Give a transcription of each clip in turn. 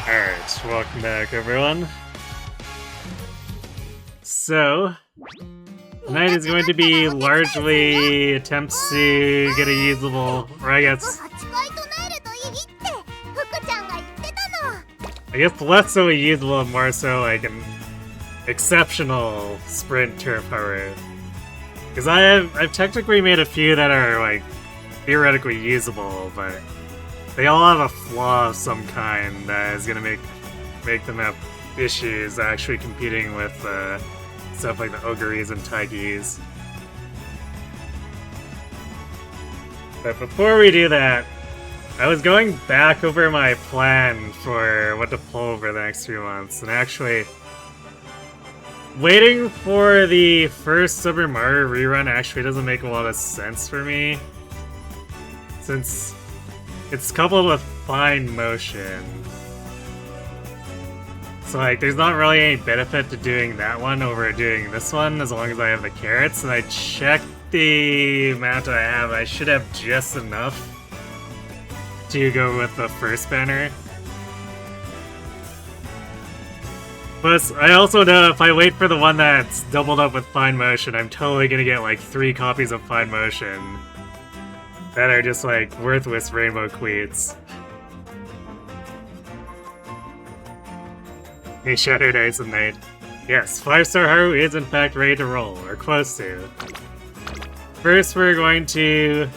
Alright, welcome back everyone. So, tonight is going to be largely attempts to get a usable, or I guess less so a usable and more so like an exceptional sprint turf Haru. Because I've technically made a few that are like theoretically usable, but they all have a flaw of some kind that is gonna make them have issues actually competing with stuff like the Ogres and Taigis. But before we do that, I was going back over my plan for what to pull over the next few months, and actually waiting for the first Super Mario rerun actually doesn't make a lot of sense for me, since it's coupled with fine motion. So like, there's not really any benefit to doing that one over doing this one as long as I have the carrots, and I checked the amount I have. I should have just enough to go with the first banner. But I also know if I wait for the one that's doubled up with fine motion, I'm totally gonna get like 3 copies of fine motion that are just like worthless rainbow queens. Hey, Shattered Ice and Night. Yes, 5-star Haru is in fact ready to roll, or close to. First, we're going to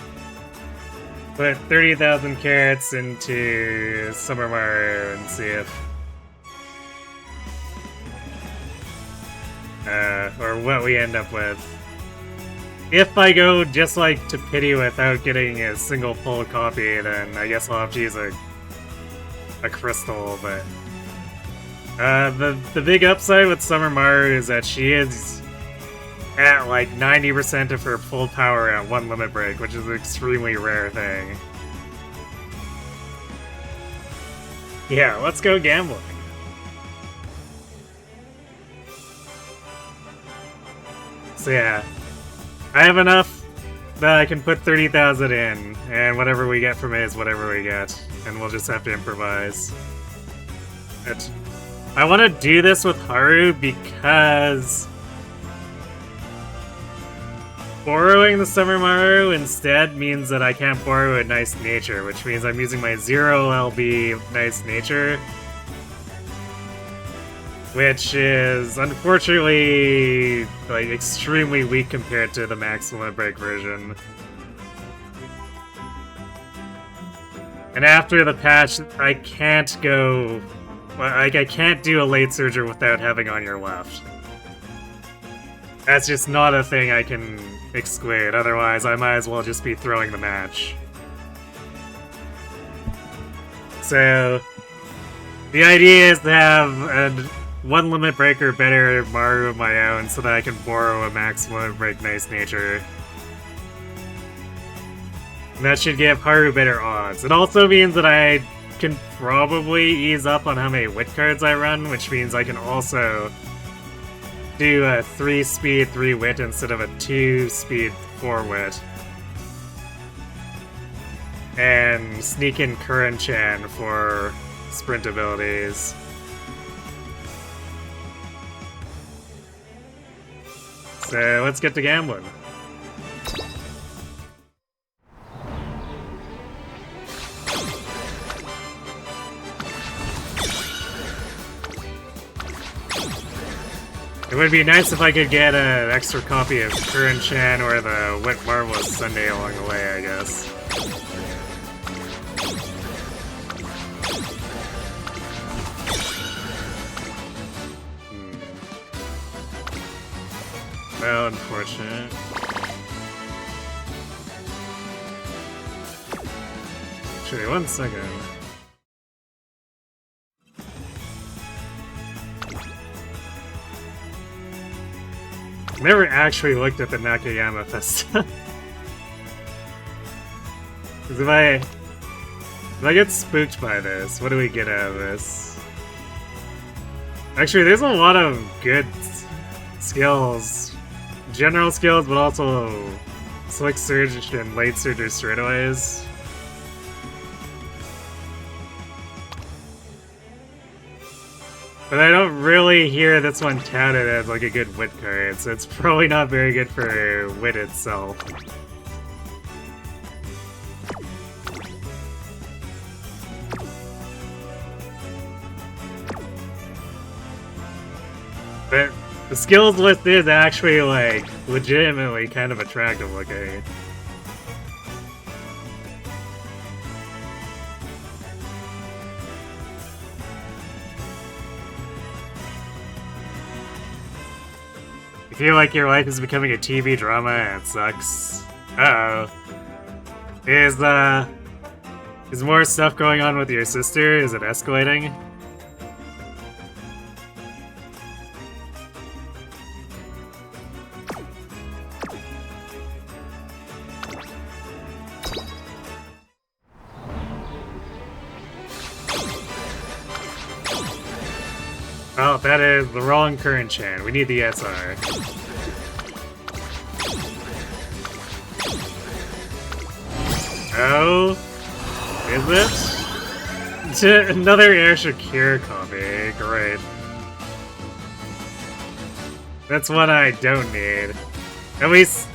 put 30,000 carats into Summer Mario and see if or what we end up with. If I go just like to pity without getting a single full copy, then I guess I'll have to use a crystal, but the big upside with Summer Maru is that she is at like 90% of her full power at 1 limit break, which is an extremely rare thing. Yeah, let's go gambling. So yeah, I have enough that I can put 30,000 in, and whatever we get from it is whatever we get, and we'll just have to improvise. I want to do this with Haru because borrowing the Summer Maru instead means that I can't borrow a Nice Nature, which means I'm using my 0 LB Nice Nature, which is unfortunately like extremely weak compared to the Max Limit Break version. And after the patch, I can't go, like I can't do a late surger without having on your left. That's just not a thing I can exclude, otherwise I might as well just be throwing the match. So the idea is to have a 1 limit break or better Maru of my own so that I can borrow a max limit break Nice Nature. And that should give Haru better odds. It also means that I can probably ease up on how many wit cards I run, which means I can also do a 3 speed 3 wit instead of a 2 speed 4 wit. And sneak in Kuren-chan for sprint abilities. So let's get to gambling. It would be nice if I could get an extra copy of Kuren-chan or the Wet Marvelous Sunday along the way, I guess. Well, unfortunate. Actually, 1 second. Never actually looked at the Nakayama Festa. Because if I get spooked by this, what do we get out of this? Actually, there's a lot of good skills. General skills, but also Slick Surge and Late Surger straightaways. But I don't really hear this one touted as like a good wit card, so it's probably not very good for wit itself. But the skills list is actually like legitimately kind of attractive looking. You feel like your life is becoming a TV drama and it sucks. Uh-oh. Is more stuff going on with your sister? Is it escalating? Oh, that is the wrong current chain. We need the SR. Oh, is it? Another Air Shakir copy. Great. That's what I don't need. At least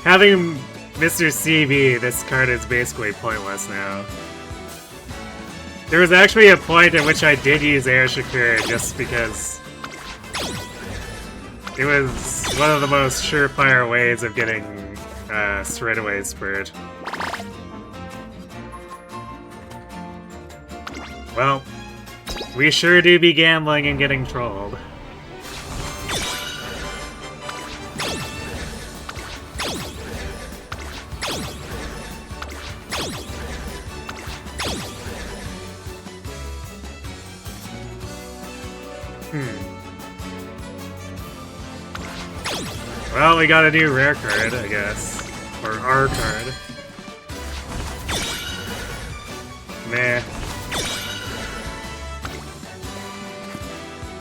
having Mr. CB, this card is basically pointless now. There was actually a point at which I did use Air Shakir just because it was one of the most surefire ways of getting straightaway spurred. Well, we sure do be gambling and getting trolled. Well, we got a new rare card, I guess. Or R card. Meh.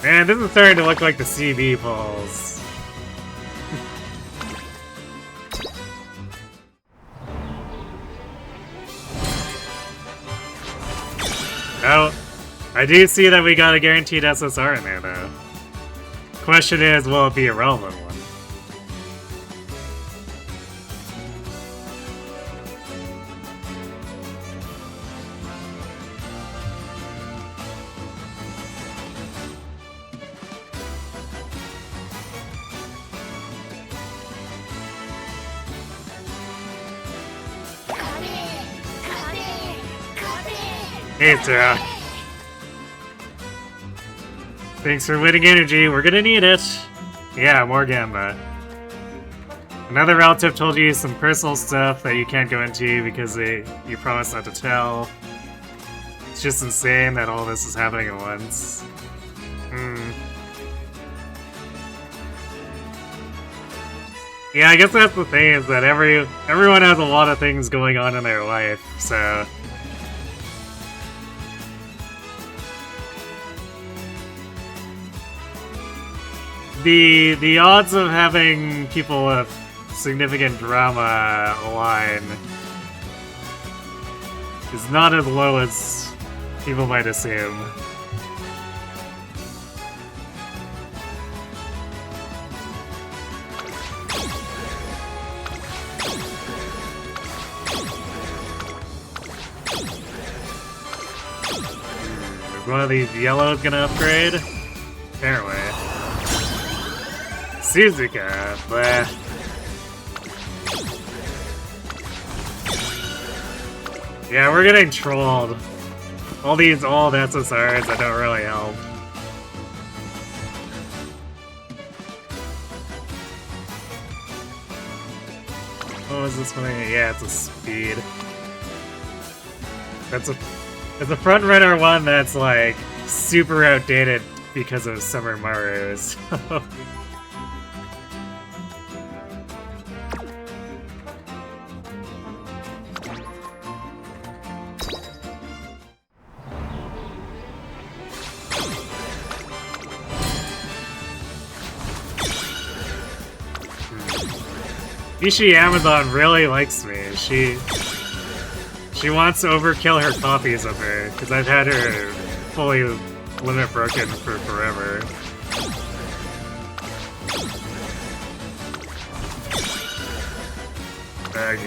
Man, this is starting to look like the CB pulls. Oh, I do see that we got a guaranteed SSR in there, though. Question is, will it be a relevant one? Hey, Tara. Thanks for winning energy, we're gonna need it. Yeah, more Gamba. Another relative told you some personal stuff that you can't go into because you promised not to tell. It's just insane that all this is happening at once. Yeah, I guess that's the thing, is that everyone has a lot of things going on in their life, so... The odds of having people with significant drama align is not as low as people might assume. Is one of these yellows gonna upgrade? Apparently. Suzuka, bleh. Yeah, we're getting trolled. All these old SSRs that don't really help. What was this one? Yeah, it's a speed. It's a front runner one that's like super outdated because of Summer Maru's. Ishi Amazon really likes me. She wants to overkill her copies of her, because I've had her fully limit broken for forever. Ugh.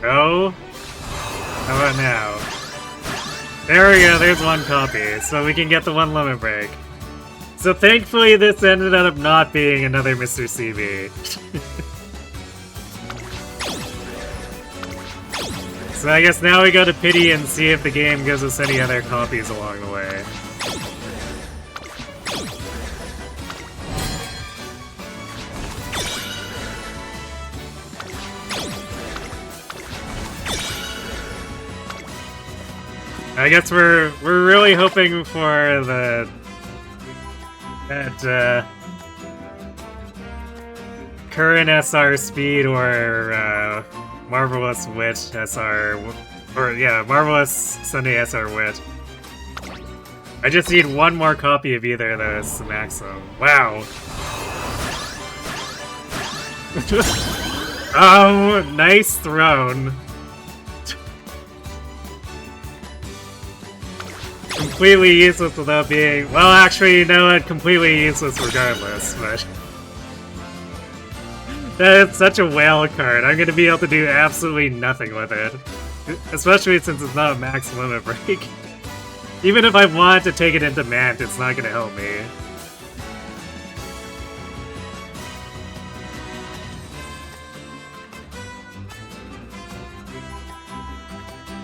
Oh? How about now? There we go, there's one copy, so we can get the one limit break. So thankfully this ended up not being another Mr. CB. So I guess now we go to pity and see if the game gives us any other copies along the way. I guess we're really hoping for that current SR speed or Marvelous Wit SR, or yeah, Marvelous Sunday SR Wit. I just need one more copy of either of those to maximum. Wow. Oh, nice throne. Completely useless without being... Well, actually, you know what? Completely useless regardless, but... That's such a whale card. I'm gonna be able to do absolutely nothing with it. Especially since it's not a max limit break. Even if I want to take it into Mant, it's not gonna help me.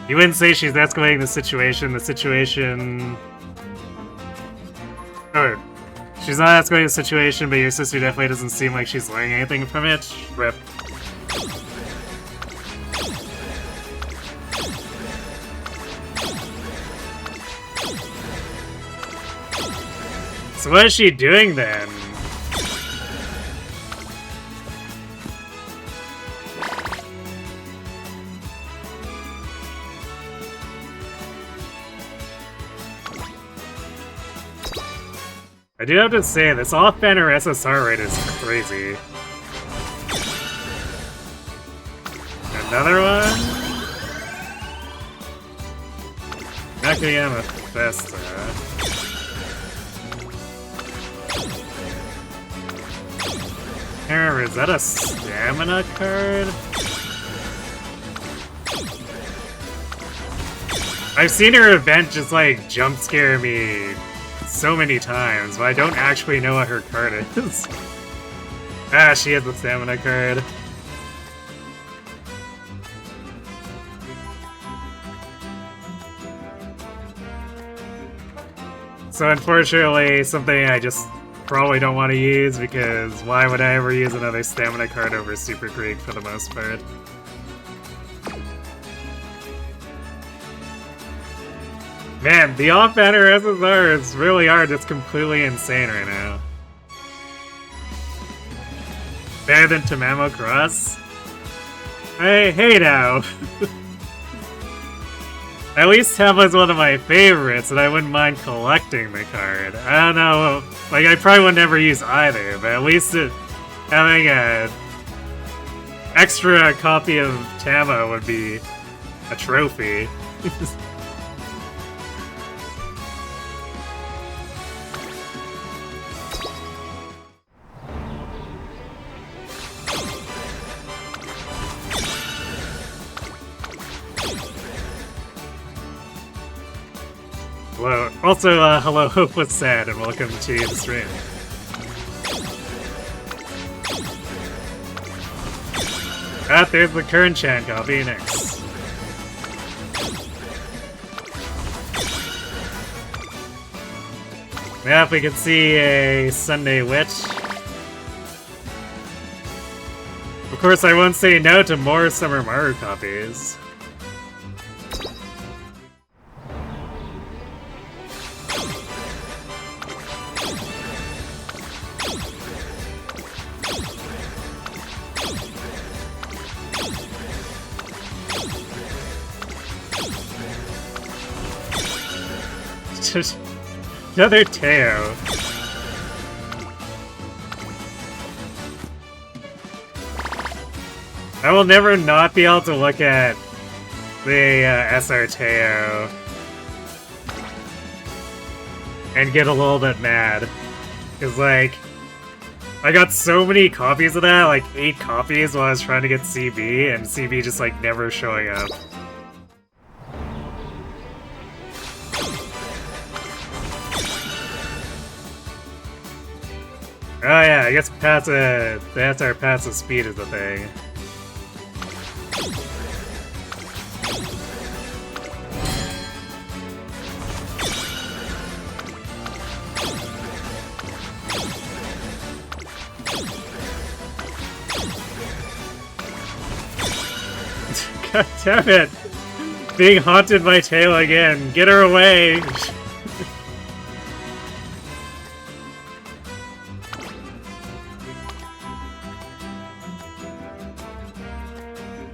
You wouldn't say she's escalating the situation. The situation... Or, she's not escalating the situation, but your sister definitely doesn't seem like she's learning anything from it. Rip. So what is she doing then? I do have to say, this off-banner SSR rate is crazy. Another one? Nakayama Festa. Here, is that a stamina card? I've seen her event just like jump scare me so many times, but I don't actually know what her card is. Ah, she has the stamina card. So unfortunately, something I just probably don't want to use, because why would I ever use another stamina card over Super Creek for the most part? Man, the off-banner SSR is really hard. It's completely insane right now. Better than Tamamo Cross? Hey now! At least Tama's one of my favorites, and I wouldn't mind collecting the card. I don't know, like, I probably would never use either, but at least having a extra copy of Tama would be a trophy. Hello. Also, hello, Hope was sad, and welcome to the stream. Ah, there's the current Chan copy next. Yeah, if we could see a Sunday Witch. Of course, I won't say no to more Summer Maru copies. Another Teo. I will never not be able to look at the SR Teo and get a little bit mad. Because, like, I got so many copies of that, like 8 copies while I was trying to get CB, and CB just, like, never showing up. Oh yeah, I guess that's our passive speed is a thing. God damn it! Being haunted by Tail again. Get her away!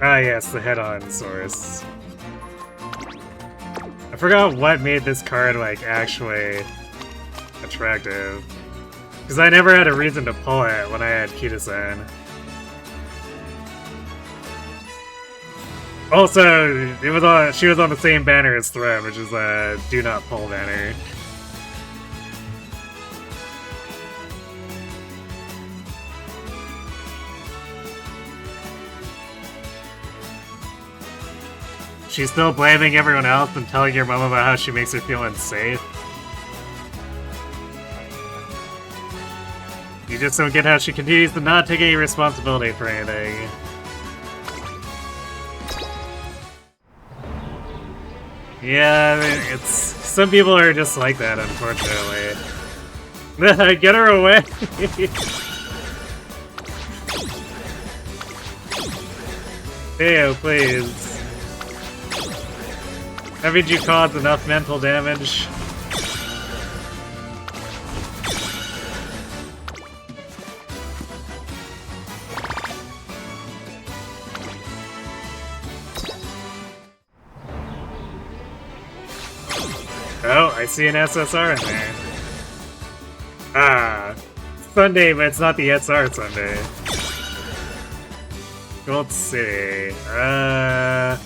Ah yes, the head-on source. I forgot what made this card, like, actually attractive. Because I never had a reason to pull it when I had Kita-san. Also, she was on the same banner as Throne, which is a do not pull banner. She's still blaming everyone else and telling your mom about how she makes her feel unsafe. You just don't get how she continues to not take any responsibility for anything. Yeah, it's... some people are just like that, unfortunately. Get her away! Theo, please. Haven't you caused enough mental damage? Oh, I see an SSR in there. Ah, Sunday, but it's not the SR Sunday. Gold City. I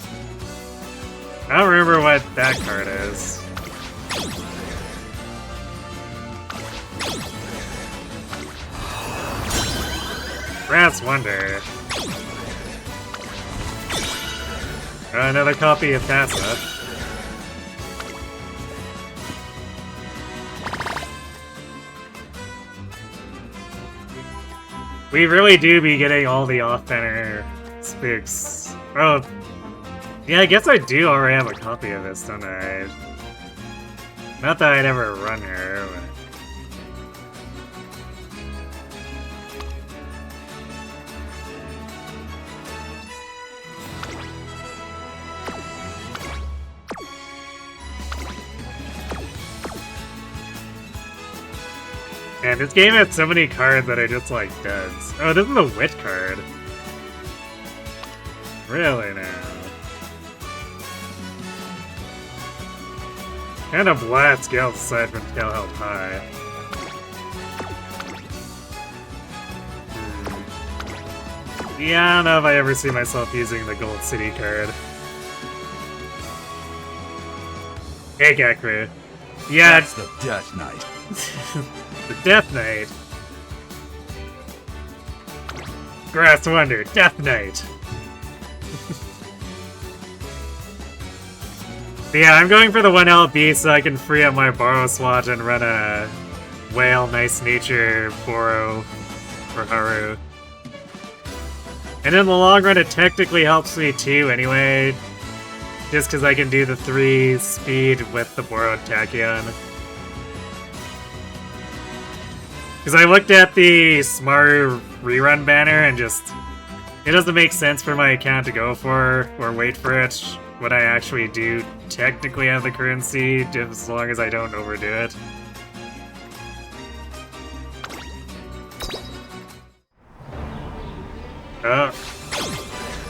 don't remember what that card is. Brass Wonder. Another copy of Tama. We really do be getting all the off-banner spooks. Oh, yeah, I guess I do already have a copy of this, don't I? Not that I'd ever run her, but... Man, this game has so many cards that I just like duds. Oh, this is a wit card. Really now? Kind of blast scales aside from tail held high. Yeah, I don't know if I ever see myself using the Gold City card. Hey, Gakru. Yeah, that's the Death Knight. The Death Knight. Grass Wonder, Death Knight. But yeah, I'm going for the 1LB so I can free up my Borrow slot and run a Whale Nice Nature Borrow for Haru. And in the long run, it technically helps me too anyway, just because I can do the 3 speed with the Borrowed Tachyon. Because I looked at the Smaru rerun banner and just... it doesn't make sense for my account to go for, or wait for it, when I actually do technically have the currency, as long as I don't overdo it. Oh.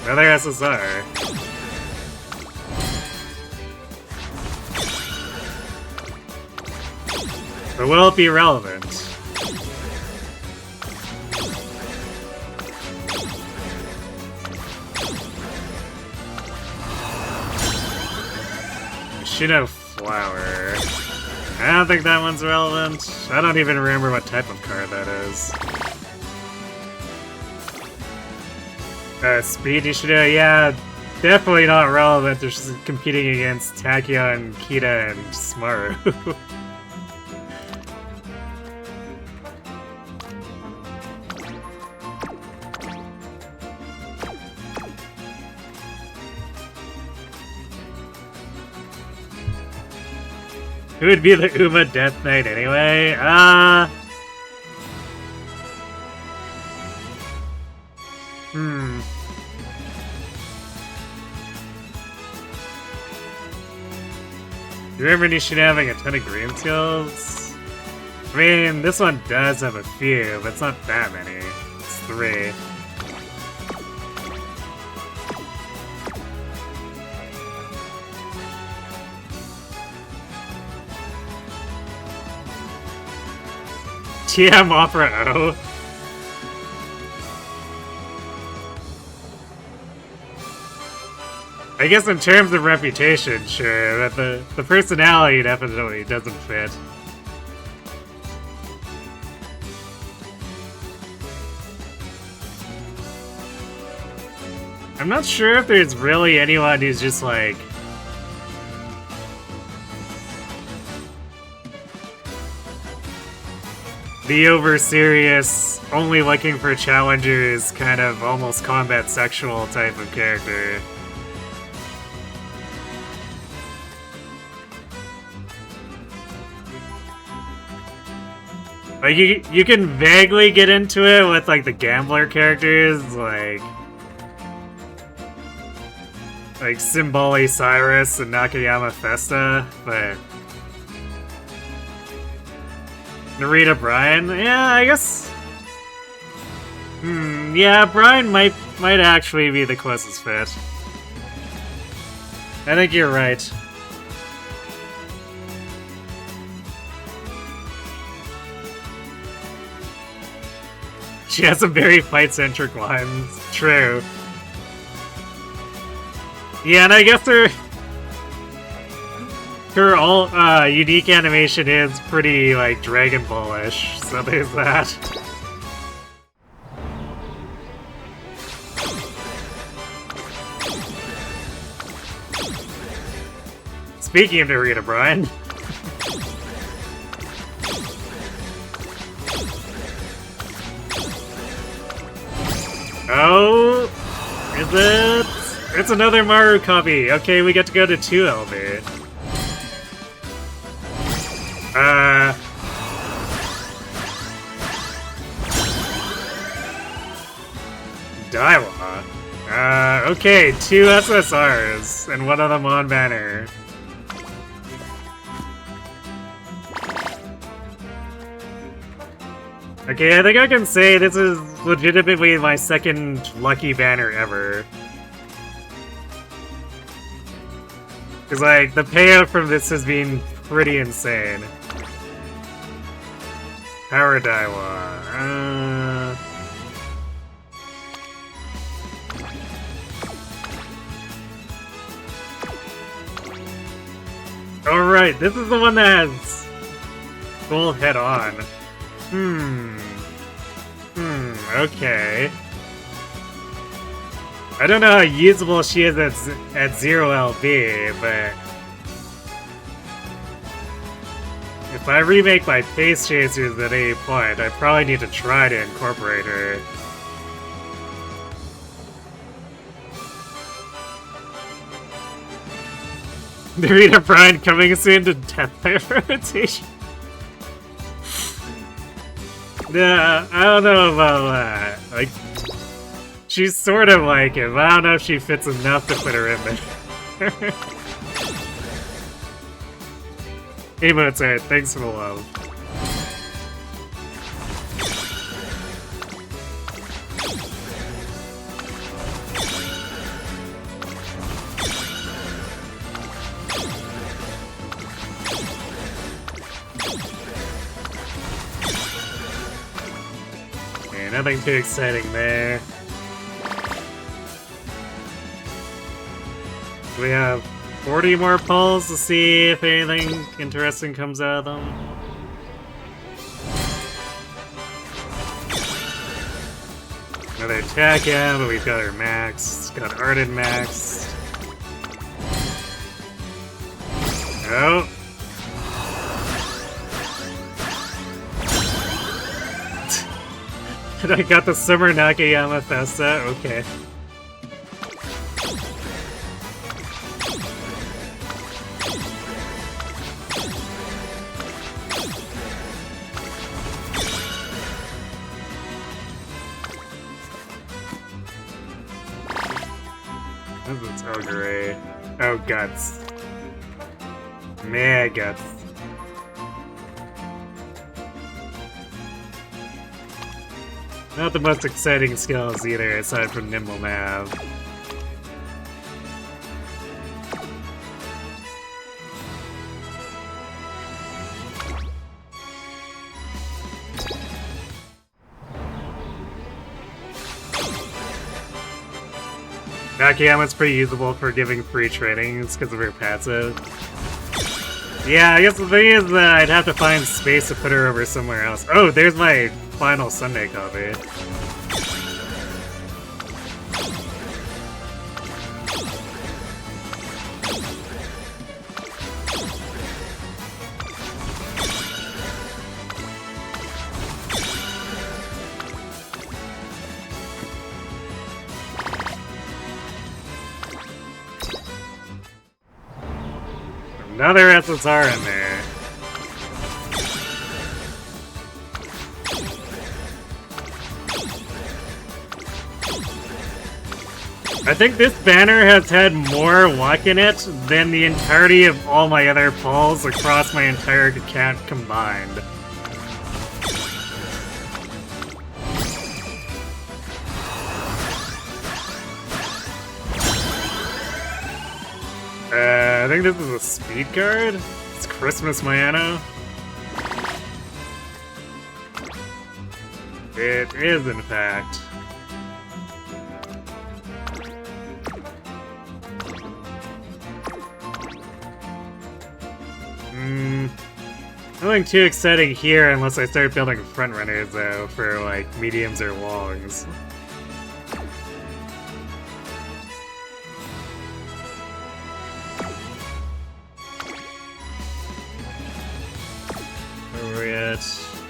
Another SSR. But will it be relevant? Shino Flower. I don't think that one's relevant. I don't even remember what type of card that is. Speed Ishida, yeah, definitely not relevant. They're just competing against Tachyon, Kita, and Smaru. Who would be the Uma Death Knight anyway? You remember Nishida having a ton of green skills? I mean, this one does have a few, but it's not that many. It's 3. TM Opera O. I guess in terms of reputation, sure, but the personality definitely doesn't fit. I'm not sure if there's really anyone who's just like... the over-serious, only looking for challengers, kind of almost combat sexual type of character. Like, you can vaguely get into it with, like, the gambler characters, like Symboli Cyrus and Nakayama Festa, but... Narita Bryan? Yeah, I guess... yeah, Bryan might actually be the closest fit. I think you're right. She has some very fight-centric lines. True. Yeah, and I guess her all unique animation is pretty like Dragon Ball-ish, so there's that. Speaking of Narita Bryan. Oh, is it? It's another Maru copy. Okay, we get to go to 2LB. Daiwa. Okay, 2 SSRs, and one of them on banner. Okay, I think I can say this is legitimately my second lucky banner ever. Because, like, the payout from this has been pretty insane. Power Daiwa. Alright, this is the one that has full head on. Okay. I don't know how usable she is at 0LB, but... if I remake my Pace Chasers at any point, I probably need to try to incorporate her. Narita Bryan coming soon to Deathfire rotation. Yeah, I don't know about that. Like, she's sort of like him. I don't know if she fits enough to put her in there. Hey, Mozart, thanks for the love. Nothing too exciting there. We have 40 more pulls to see if anything interesting comes out of them. Another attack, yeah, but we've got our max. Got Arden max. Oh. I got the Summer Nakayama Festa, okay. This is so great. Oh, guts. Mad guts. Not the most exciting skills either, aside from Nimble Mav. Nakayama's pretty usable for giving free trainings because of her passive. Yeah, I guess the thing is that I'd have to find space to put her over somewhere else. Oh, there's my final Sunday copy. Another SSR in there. I think this banner has had more luck in it than the entirety of all my other pulls across my entire account combined. I think this is a speed card. It's Christmas Mayano. It is, in fact. Nothing too exciting here unless I start building front runners, though, for like mediums or longs.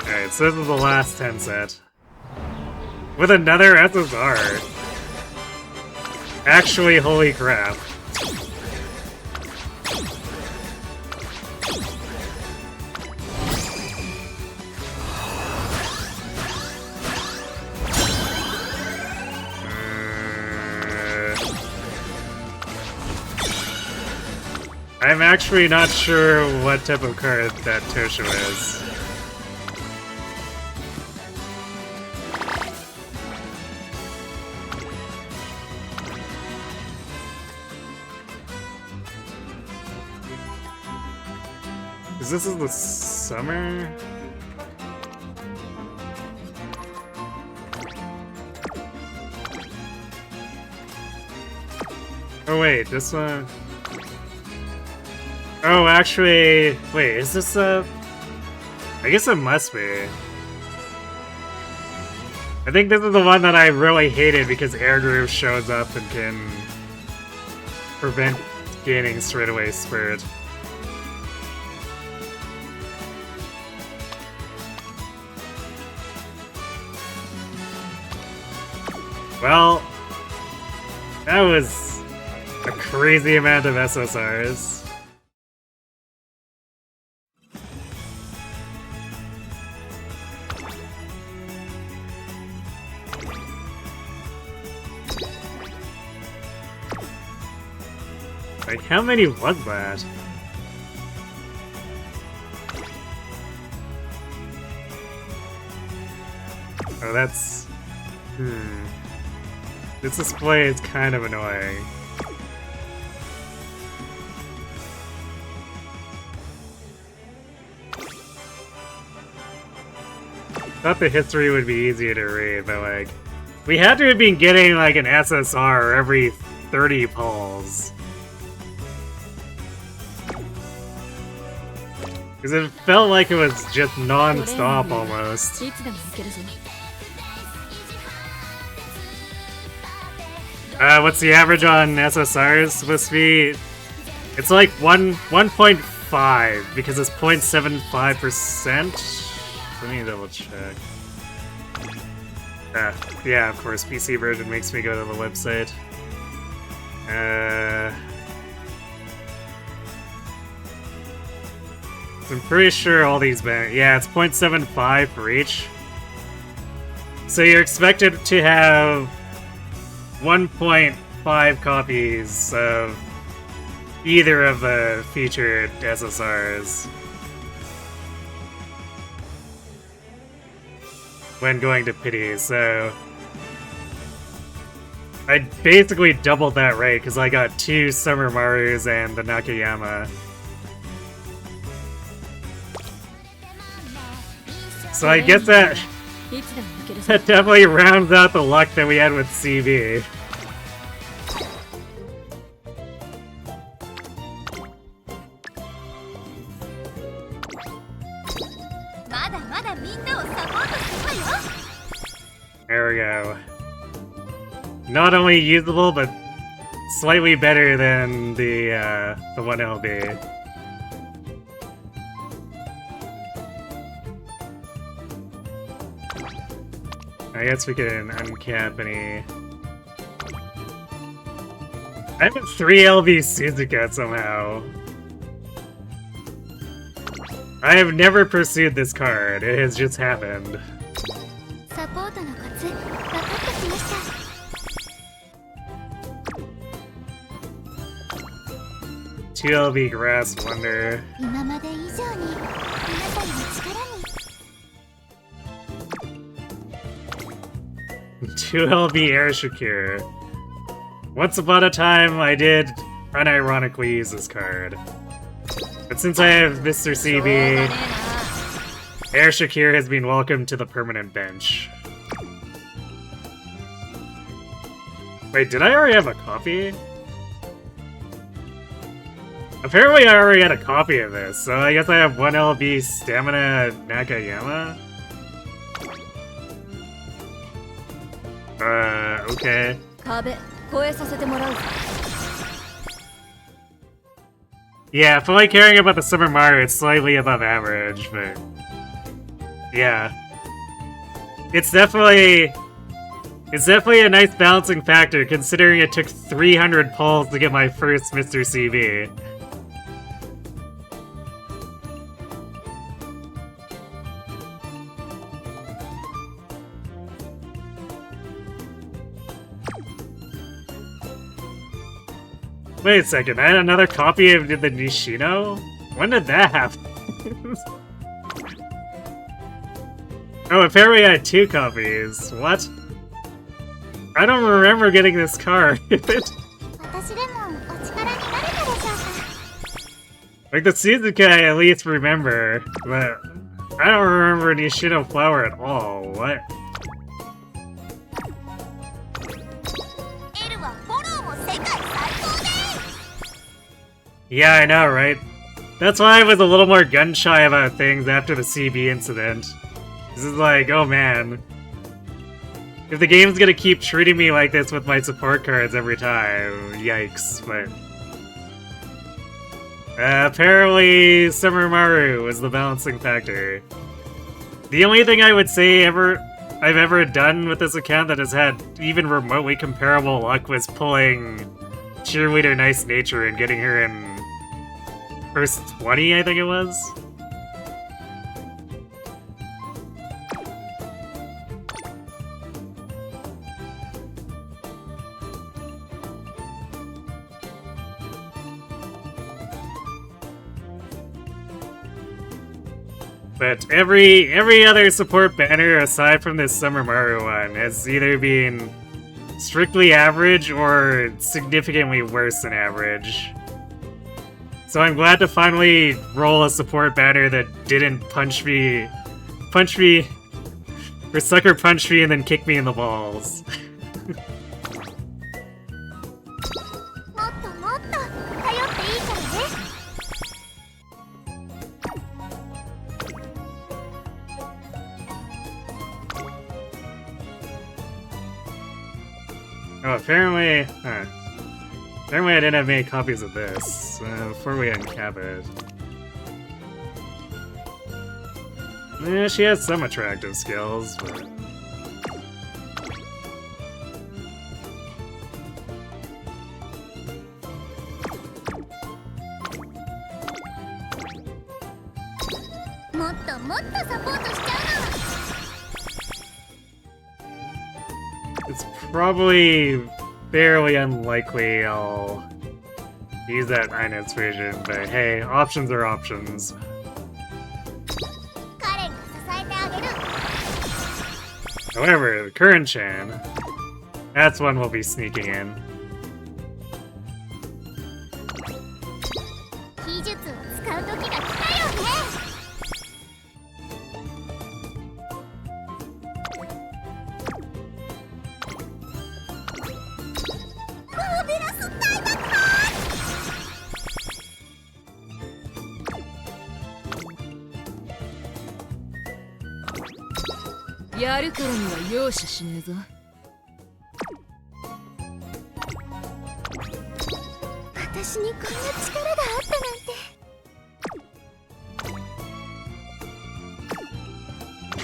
Alright, so this is the last 10 set. With another SSR. Actually, holy crap. I'm actually not sure what type of card that Tosho is. This is the summer? Oh wait, this one... Oh, actually... Wait, is this a... I guess it must be. I think this is the one that I really hated because Air Groove shows up and can... prevent gaining straightaway Spirit. Well, that was a crazy amount of SSRs. Like, how many was that? Oh, that's... This display is kind of annoying. Thought the history would be easier to read, but like... We had to have been getting like an SSR every 30 pulls. Because it felt like it was just non-stop almost. What's the average on SSRs supposed to be? It's like 1.5 because it's 0.75%. Let me double check. Yeah, of course, PC version makes me go to the website. I'm pretty sure all these yeah, it's 0.75 for each. So you're expected to have 1.5 copies of either of the featured SSRs when going to pity, so I basically doubled that rate because I got 2 Summer Marus and the Nakayama. So I guess that definitely rounds out the luck that we had with CB. There we go. Not only usable, but slightly better than the 1LB. I guess we can uncap any... I have a 3LB Suzuka somehow. I have never pursued this card, it has just happened. 2LB Grass Wonder. 2LB Air Shakir. Once upon a time, I did unironically use this card. But since I have Mr. CB, Air Shakir has been welcomed to the permanent bench. Wait, did I already have a copy? Apparently I already had a copy of this, so I guess I have 1LB Stamina Nakayama? Okay. Yeah, fully caring about the Summer Mario, it's slightly above average, but... yeah. It's definitely a nice balancing factor, considering it took 300 pulls to get my first Mr. CB. Wait a second, I had another copy of the Nishino? When did that happen? Oh, apparently I had 2 copies. What? I don't remember getting this card. Like the Suzuka I at least remember, but I don't remember Nishino Flower at all. What? Yeah, I know, right? That's why I was a little more gun-shy about things after the CB incident. This is like, oh man. If the game's gonna keep treating me like this with my support cards every time, yikes, but... apparently, Summer Maru was the balancing factor. The only thing I would say I've ever done with this account that has had even remotely comparable luck was pulling Cheerleader Nice Nature and getting her in first 20, I think it was. But every other support banner aside from this Summer Mario one has either been strictly average or significantly worse than average. So I'm glad to finally roll a support banner that didn't punch me, or sucker punch me and then kick me in the balls. Oh, apparently... Huh. Apparently I didn't have many copies of this, before we uncap it. Yeah, she has some attractive skills, but... It's probably fairly unlikely I'll use that Inet's version, but hey, options are options. However, the current Chan, that's one we'll be sneaking in.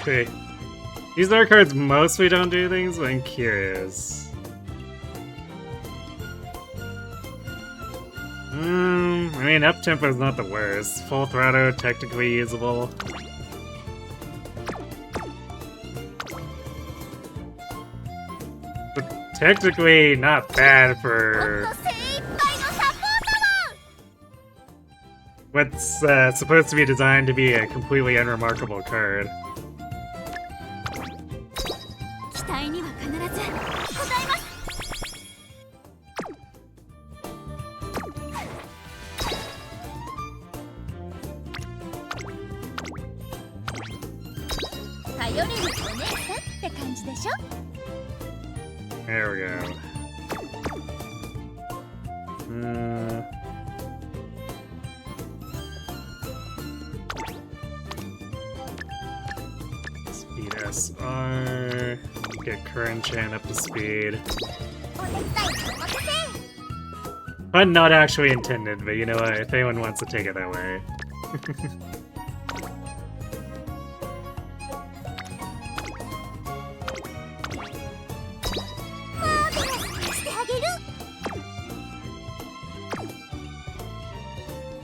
Okay. These are cards mostly don't do things, but I'm curious. I mean, up tempo is not the worst. Full throttle, technically usable. But technically not bad for what's supposed to be designed to be a completely unremarkable card. There we go. Speed SR. Get current Chan up to speed. But not actually intended, but you know what? If anyone wants to take it that way.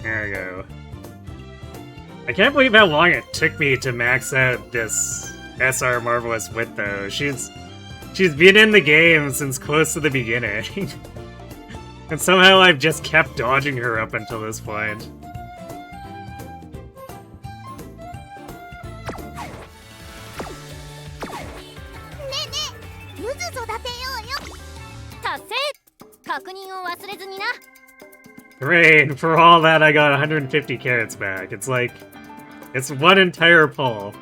There we go. I can't believe how long it took me to max out this SR Marvelous Wit, though. She's been in the game since close to the beginning. And somehow I've just kept dodging her up until this point. Hooray, and for all that I got 150 carats back. It's like, it's one entire pull.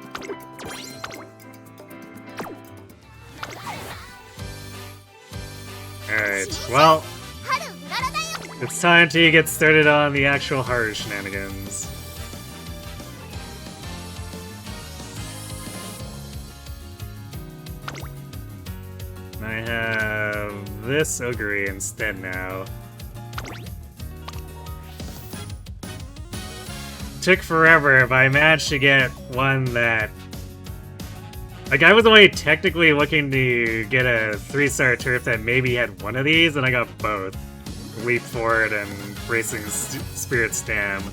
Alright, well, it's time to get started on the actual Harus shenanigans. I have this Ogre instead now. Took forever, but I managed to get one that... Like, I was only technically looking to get a 3-star turf that maybe had one of these, and I got both. Leap Forward and Racing Spirit Stam.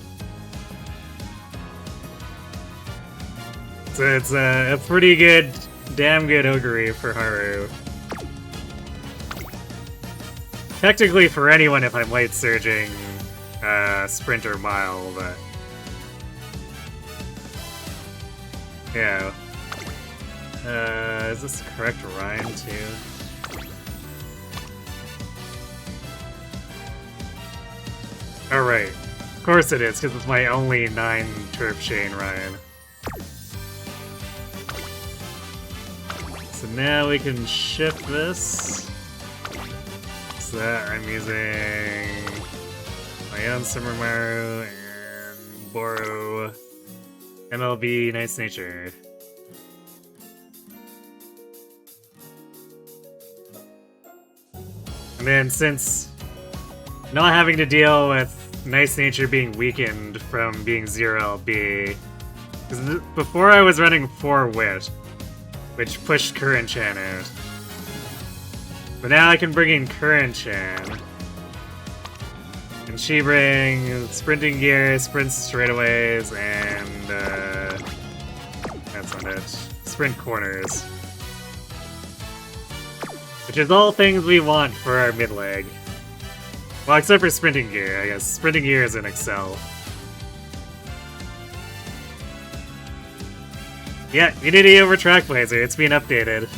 So it's a pretty good, damn good Ogre for Haru. Technically for anyone if I'm late surging Sprint or Mile, but... Yeah. Is this the correct rhyme, too? Oh, right. Of course it is, because it's my only 9 turf chain rhyme. So now we can shift this. So that I'm using my own Smaru and borrow MLB Nice Nature. And then since not having to deal with Nice Nature being weakened from being 0 LB, because before I was running 4 Wit, which pushed Current Chan out. But now I can bring in Current Chan. And she brings Sprinting Gear, Sprints Straightaways, and that's not it. Sprint Corners. Which is all things we want for our mid leg. Well, except for Sprinting Gear, I guess. Sprinting Gear is an Excel. Yeah, Unity over Track Blazer, it's been updated.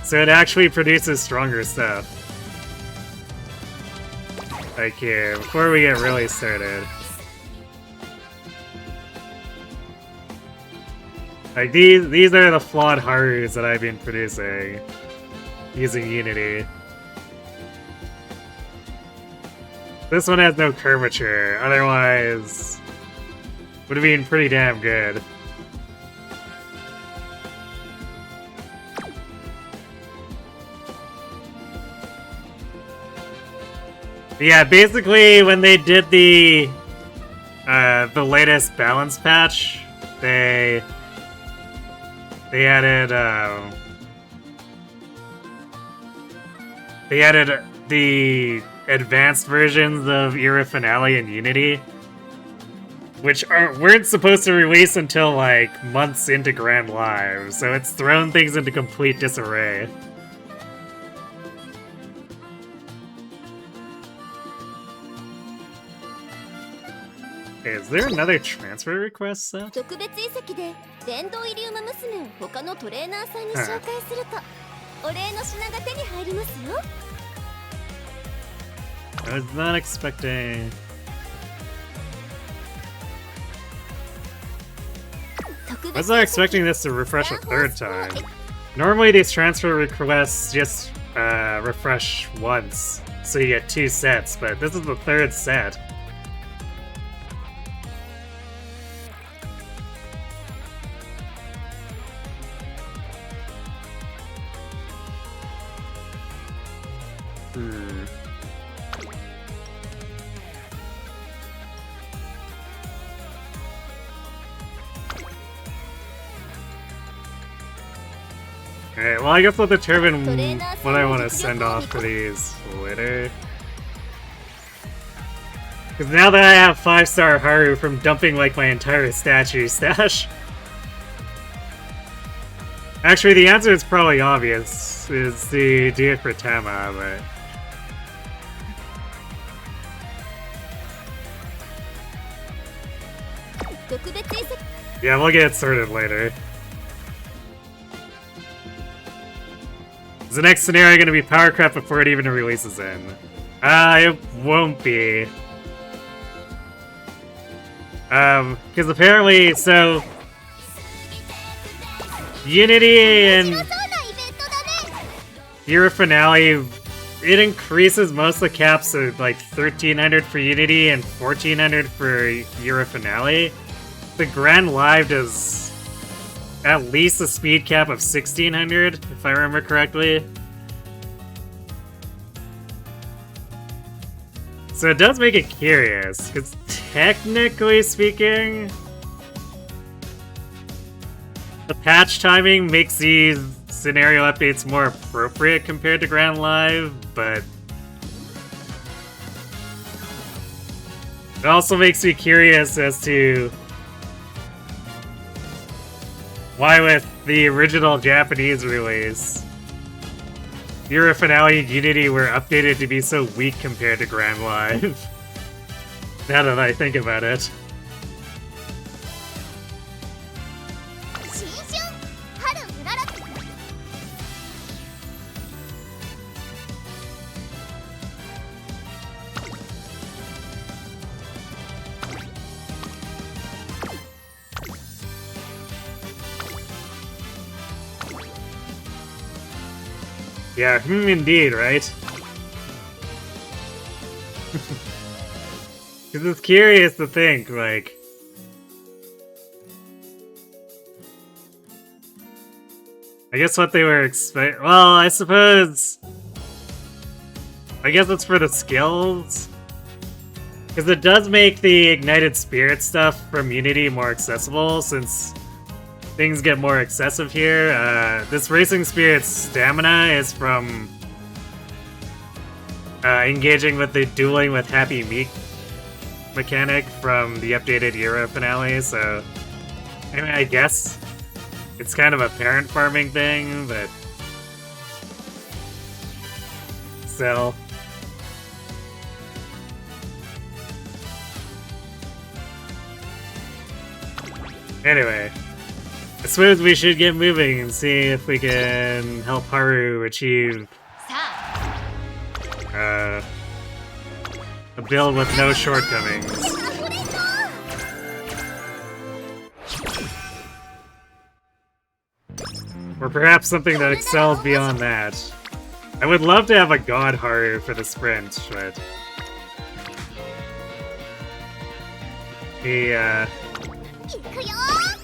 So it actually produces stronger stuff. Like here, before we get really started. Like these are the flawed Harus that I've been producing using Unity. This one has no curvature, otherwise would have been pretty damn good. Yeah, basically when they did the latest balance patch, they added the advanced versions of Era Finale and Unity, which weren't supposed to release until like months into Grand Live, so it's thrown things into complete disarray. Okay, is there another transfer request set? Huh. I was not expecting... I was not expecting this to refresh a third time. Normally these transfer requests just refresh once, so you get 2 sets, but this is the 3rd set. Alright, well I guess I'll determine what I want to send off for these later. Because now that I have 5-star Haru from dumping like my entire statue stash. Actually, the answer is probably obvious, is to do it for Tama, but... yeah, we'll get it sorted later. Is the next scenario going to be Power Creep before it even releases in? It won't be. Because apparently, so... Unity and... Era Finale, it increases most of the caps to like 1300 for Unity and 1400 for Era Finale. The Grand Live does at least a speed cap of 1600, if I remember correctly. So it does make it curious, because technically speaking, the patch timing makes these scenario updates more appropriate compared to Grand Live, but it also makes me curious as to why with the original Japanese release, Era Finale and Unity were updated to be so weak compared to Grand Live. Now that I think about it. Yeah, indeed, right? Because it's curious to think, like... I guess what they were well, I suppose... I guess it's for the skills. Because it does make the Ignited Spirit stuff from Unity more accessible, since things get more excessive here. This Racing Spirit's stamina is from engaging with the Dueling with Happy Meat mechanic from the updated Euro finale, so I mean, I guess it's kind of a parent farming thing, but still. Anyway, I suppose we should get moving and see if we can help Haru achieve a build with no shortcomings. Or perhaps something that excels beyond that. I would love to have a God Haru for the sprint, but the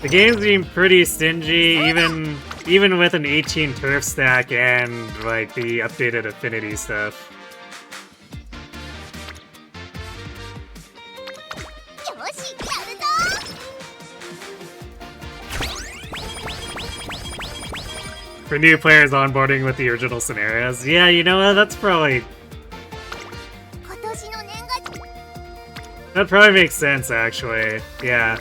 game's being pretty stingy, even with an 18 turf stack and like the updated affinity stuff. For new players onboarding with the original scenarios. Yeah, you know what, that's probably... That probably makes sense, actually. Yeah.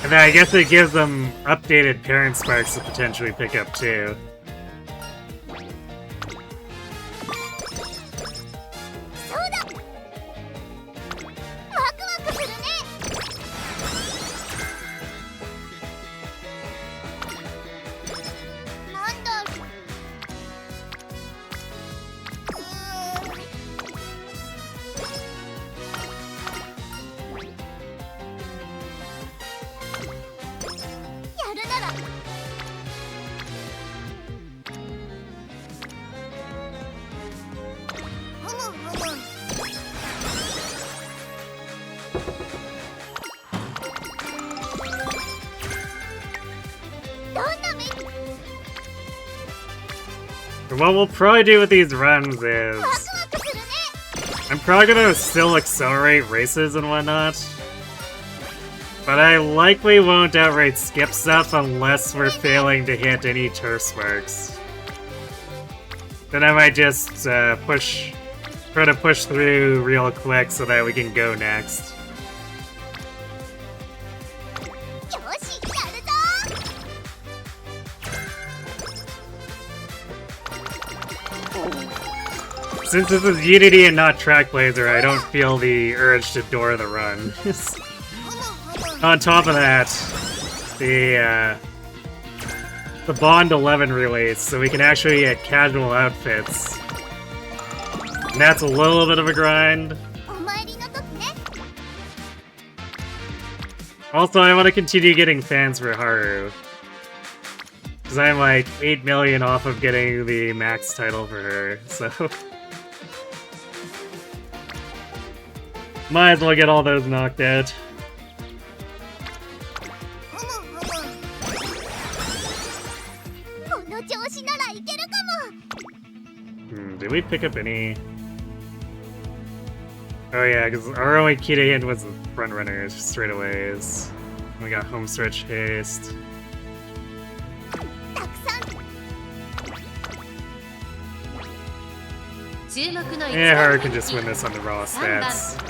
And then I guess it gives them updated parent sparks to potentially pick up too. What we'll probably do with these runs is... I'm probably gonna still accelerate races and whatnot. But I likely won't outright skip stuff unless we're failing to hit any turf sparks. Then I might just try to push through real quick so that we can go next. Since this is Unity and not Track Blazer, I don't feel the urge to door the run. On top of that, the Bond 11 release, so we can actually get casual outfits. And that's a little bit of a grind. Also, I want to continue getting fans for Haru. Because I'm like 8 million off of getting the max title for her, so... Might as well get all those knocked out. Did we pick up any? Oh yeah, because our only key to hit was the front runners straightaways. We got home stretch haste. Yeah, Haru can just win this on the raw stats.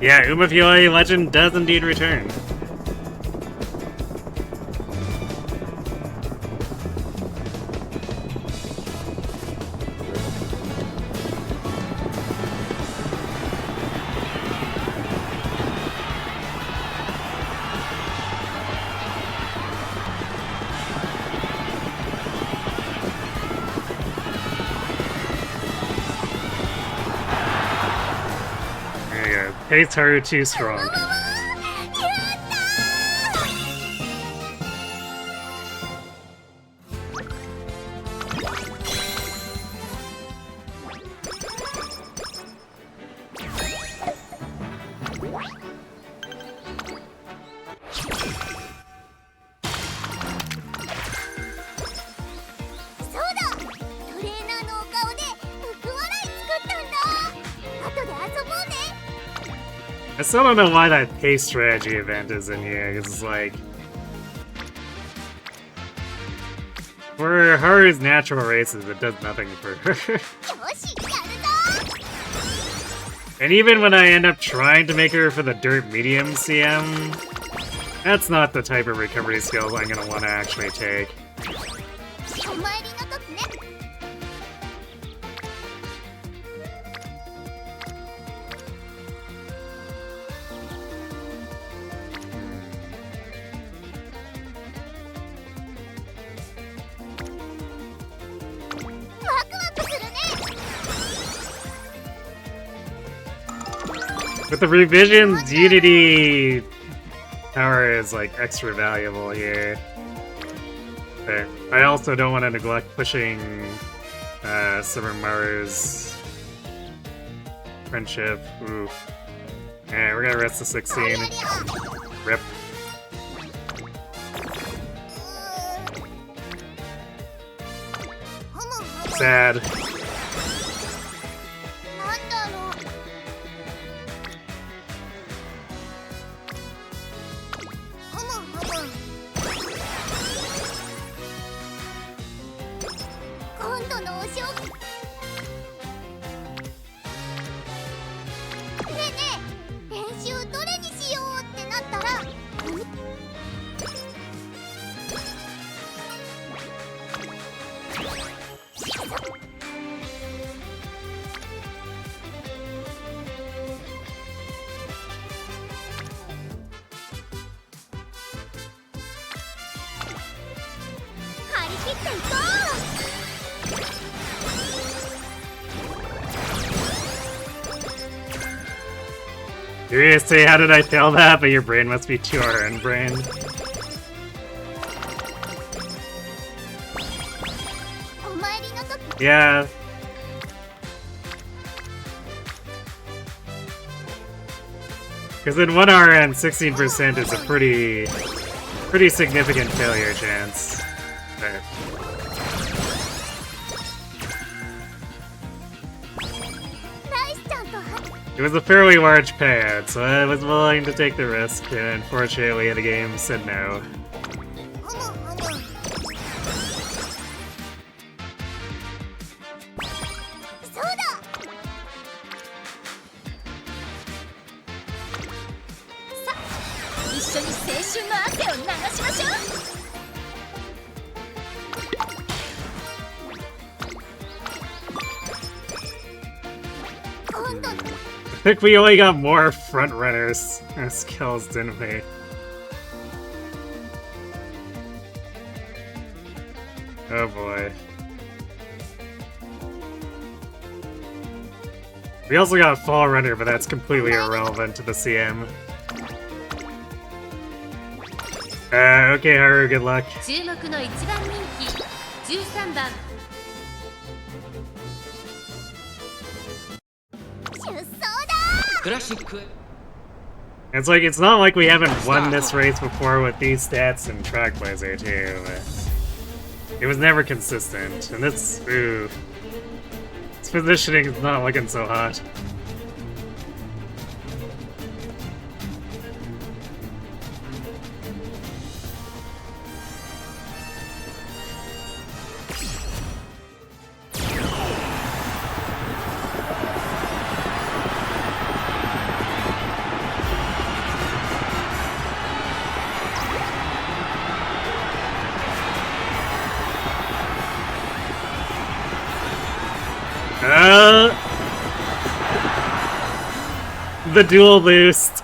Yeah, Umamusume Legend does indeed return. Face Haru too strong. I still don't know why that pace strategy event is in here, because it's like... For Haru's natural races, it does nothing for her. And even when I end up trying to make her for the dirt medium CM, that's not the type of recovery skills I'm gonna want to actually take. With the revisions, Unity power is like extra valuable here. But I also don't want to neglect pushing Smaru's friendship. Ooh. Alright, we're gonna rest the 16. Rip. Sad. Seriously, how did I fail that? But your brain must be too RN brain. Yeah. Because in 1 RN, 16% is a pretty significant failure chance. There. It was a fairly large payout, so I was willing to take the risk, and unfortunately the game said no. I think we only got more front runners skills, didn't we? Oh boy. We also got a fall runner, but that's completely irrelevant to the CM. Okay, Haru, good luck. It's like, it's not like we haven't won this race before with these stats and Track Blazer too, but it was never consistent, and this, ooh, this positioning is not looking so hot. The dual boost.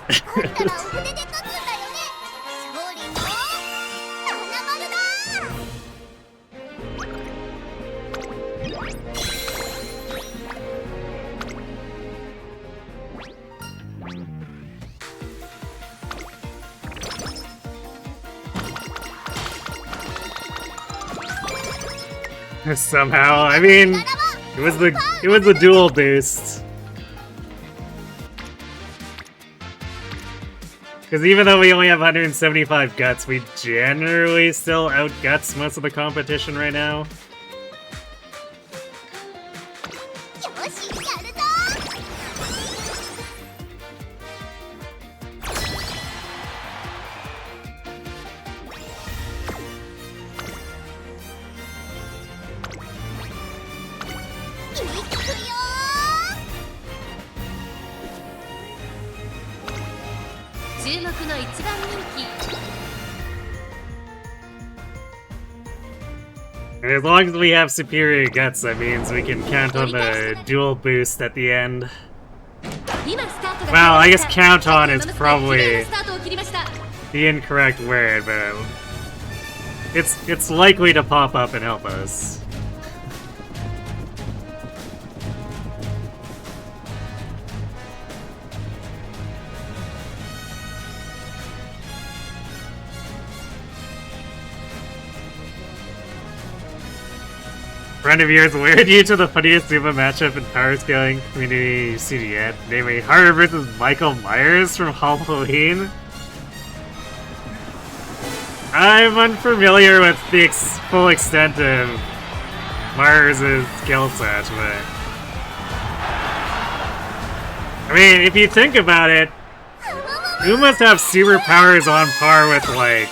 Somehow, I mean, it was the dual boost. Because even though we only have 175 guts, we generally still out-guts most of the competition right now. And as long as we have superior guts, that means we can count on the dual boost at the end. Well, I guess count on is probably the incorrect word, but it's likely to pop up and help us. Friend of yours lured you to the funniest Zuma matchup in power scaling community you've seen yet, namely Harus versus Michael Myers from Halloween. I'm unfamiliar with the full extent of Myers' skill set, but I mean, if you think about it, you must have superpowers on par with, like,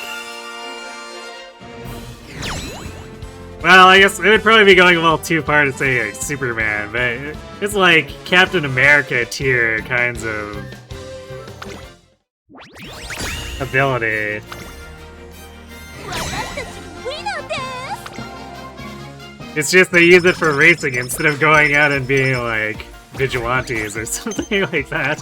well, I guess it would probably be going a little too far to say like Superman, but it's like Captain America tier kinds of ability. It's just they use it for racing instead of going out and being like vigilantes or something like that.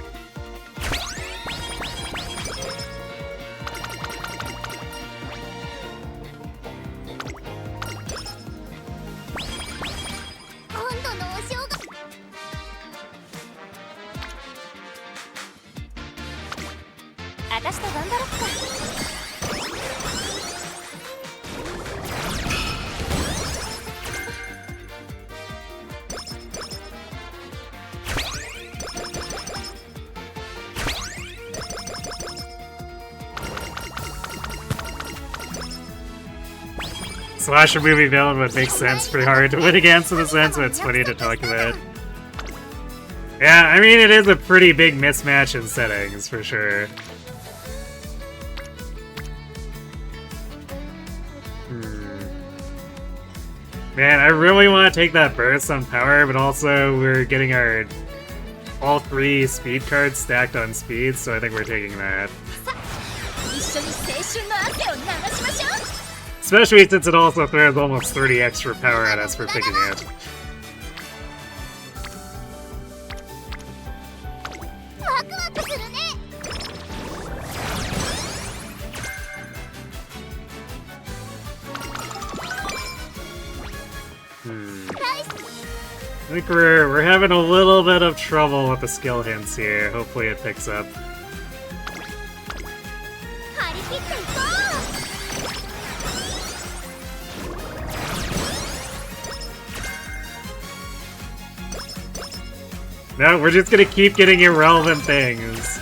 Slasher movie villain would make sense, pretty hard to win against in a sense, but it's funny to talk about. Yeah, I mean, it is a pretty big mismatch in settings, for sure. Man, I really want to take that burst on power, but also we're getting our all 3 speed cards stacked on speed, so I think we're taking that. Especially since it also throws almost 30 extra power at us for picking it. I think we're having a little bit of trouble with the skill hints here. Hopefully it picks up. No, we're just gonna keep getting irrelevant things.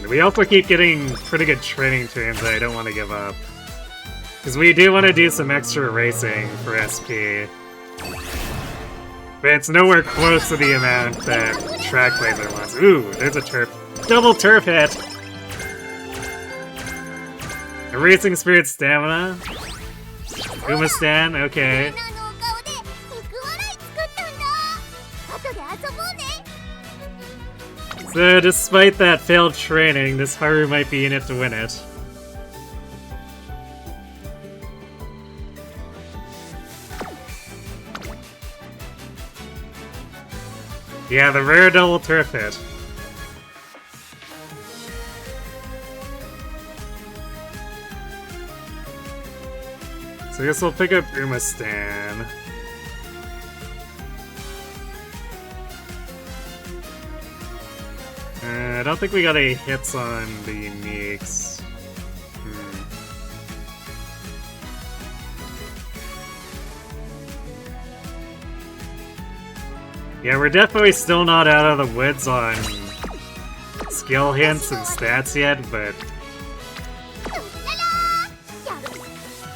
We also keep getting pretty good training turns that I don't want to give up. Because we do want to do some extra racing for SP. But it's nowhere close to the amount that Track Blazer wants. Ooh, there's a turf. Double turf hit! A Racing Spirit Stamina. Umastan, okay. So, despite that failed training, this Haru might be in it to win it. Yeah, the rare double turf hit. So I guess we'll pick up Umastan. I don't think we got any hits on the uniques. Yeah, we're definitely still not out of the woods on skill hints and stats yet, but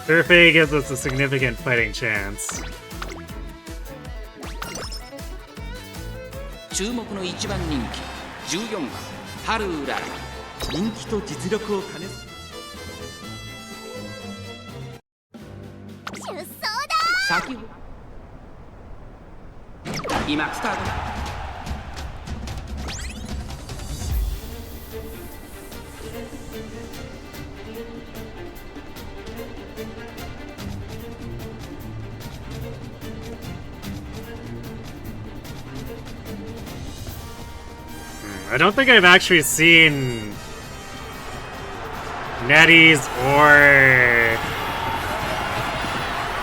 Surfei gives us a significant fighting chance. 注目の一番人気14番ハルーラ人気と実力を兼ね出走だ先ほど今スタートだ I don't think I've actually seen Nettie's or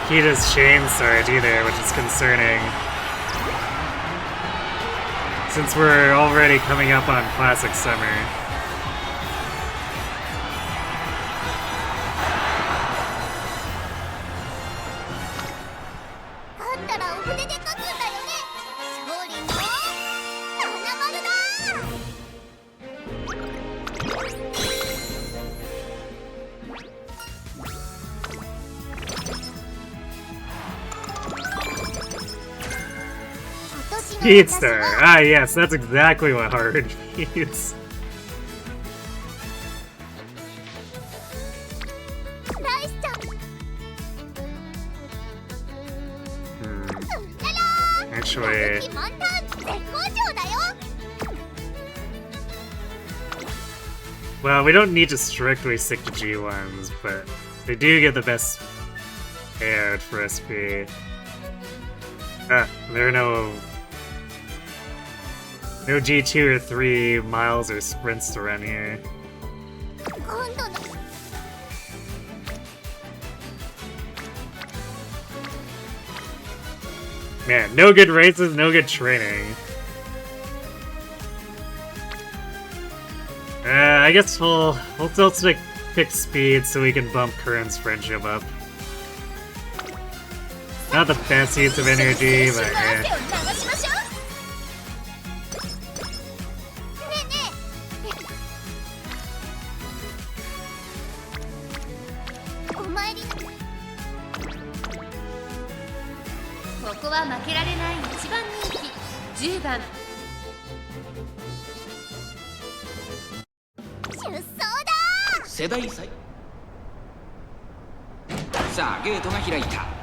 Kita's Chainsword either, which is concerning. Since we're already coming up on Classic Summer. Speedster! Ah yes, that's exactly what Hard means. Actually... Well, we don't need to strictly stick to G1s, but they do get the best paired for SP. Ah, there are no G2 or 3 miles or sprints to run here. Man, no good races, no good training. I guess we'll still pick speed so we can bump Current's friendship up. Not the best use of energy, but世代祭さあゲートが開いた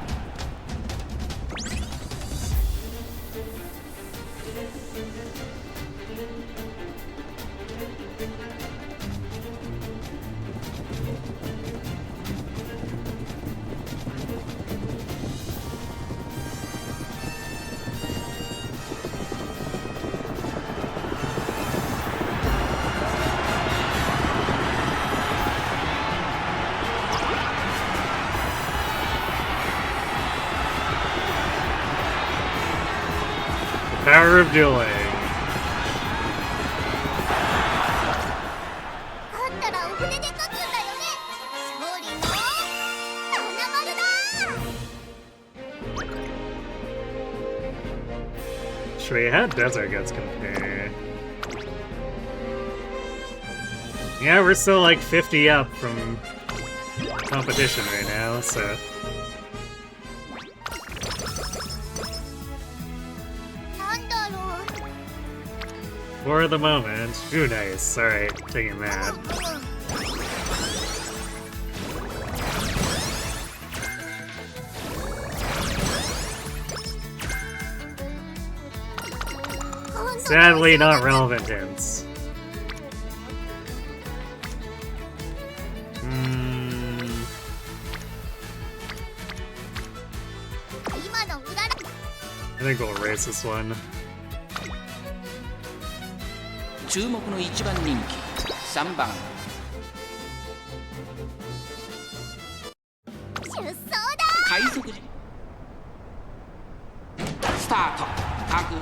Power of dueling. Actually, how Desert gets compared? Yeah, we're still like 50 up from competition right now, so... For the moment. Ooh, nice. Alright, taking that. Sadly, not relevant hints. I think we'll erase this one. 注目の一番人気3番出走だタート。タグ。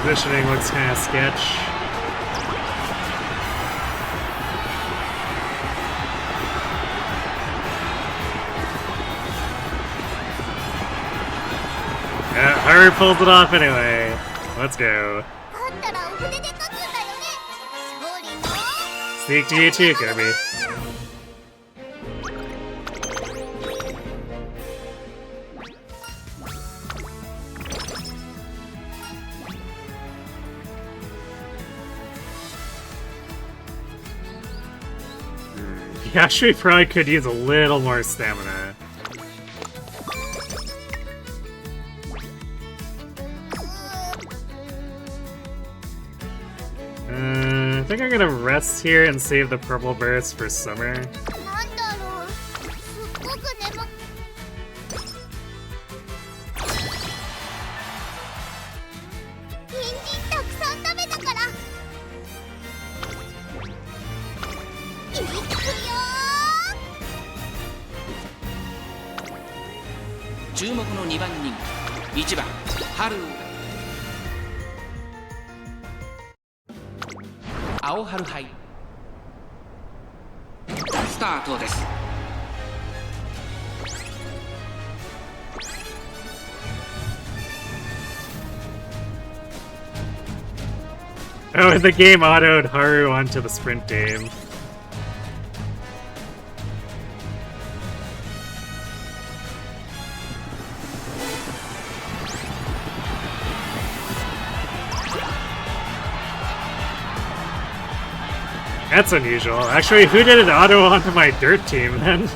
Positioning looks kind of sketch. Yeah, Haru pulls it off anyway. Let's go. Sneak to you too, Kirby. You actually probably could use a little more stamina. I think I'm gonna rest here and save the purple burst for summer. Oh, and the game autoed Haru onto the sprint team. That's unusual. Actually, who did an auto onto my dirt team then?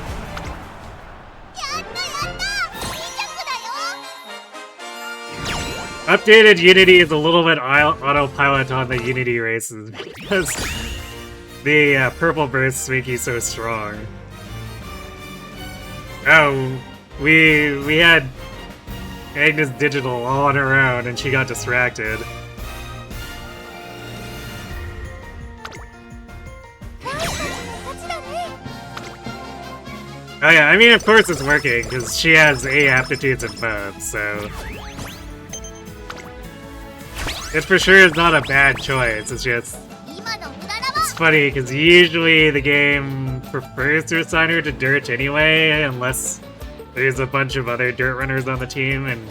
Updated Unity is a little bit autopilot on the Unity races because the purple burst make you so strong. Oh, we had Agnes Digital all on her own and she got distracted. Oh yeah, I mean of course it's working because she has A aptitudes in both, so... It for sure is not a bad choice, it's just... It's funny, because usually the game prefers to assign her to dirt anyway, unless there's a bunch of other dirt runners on the team, and...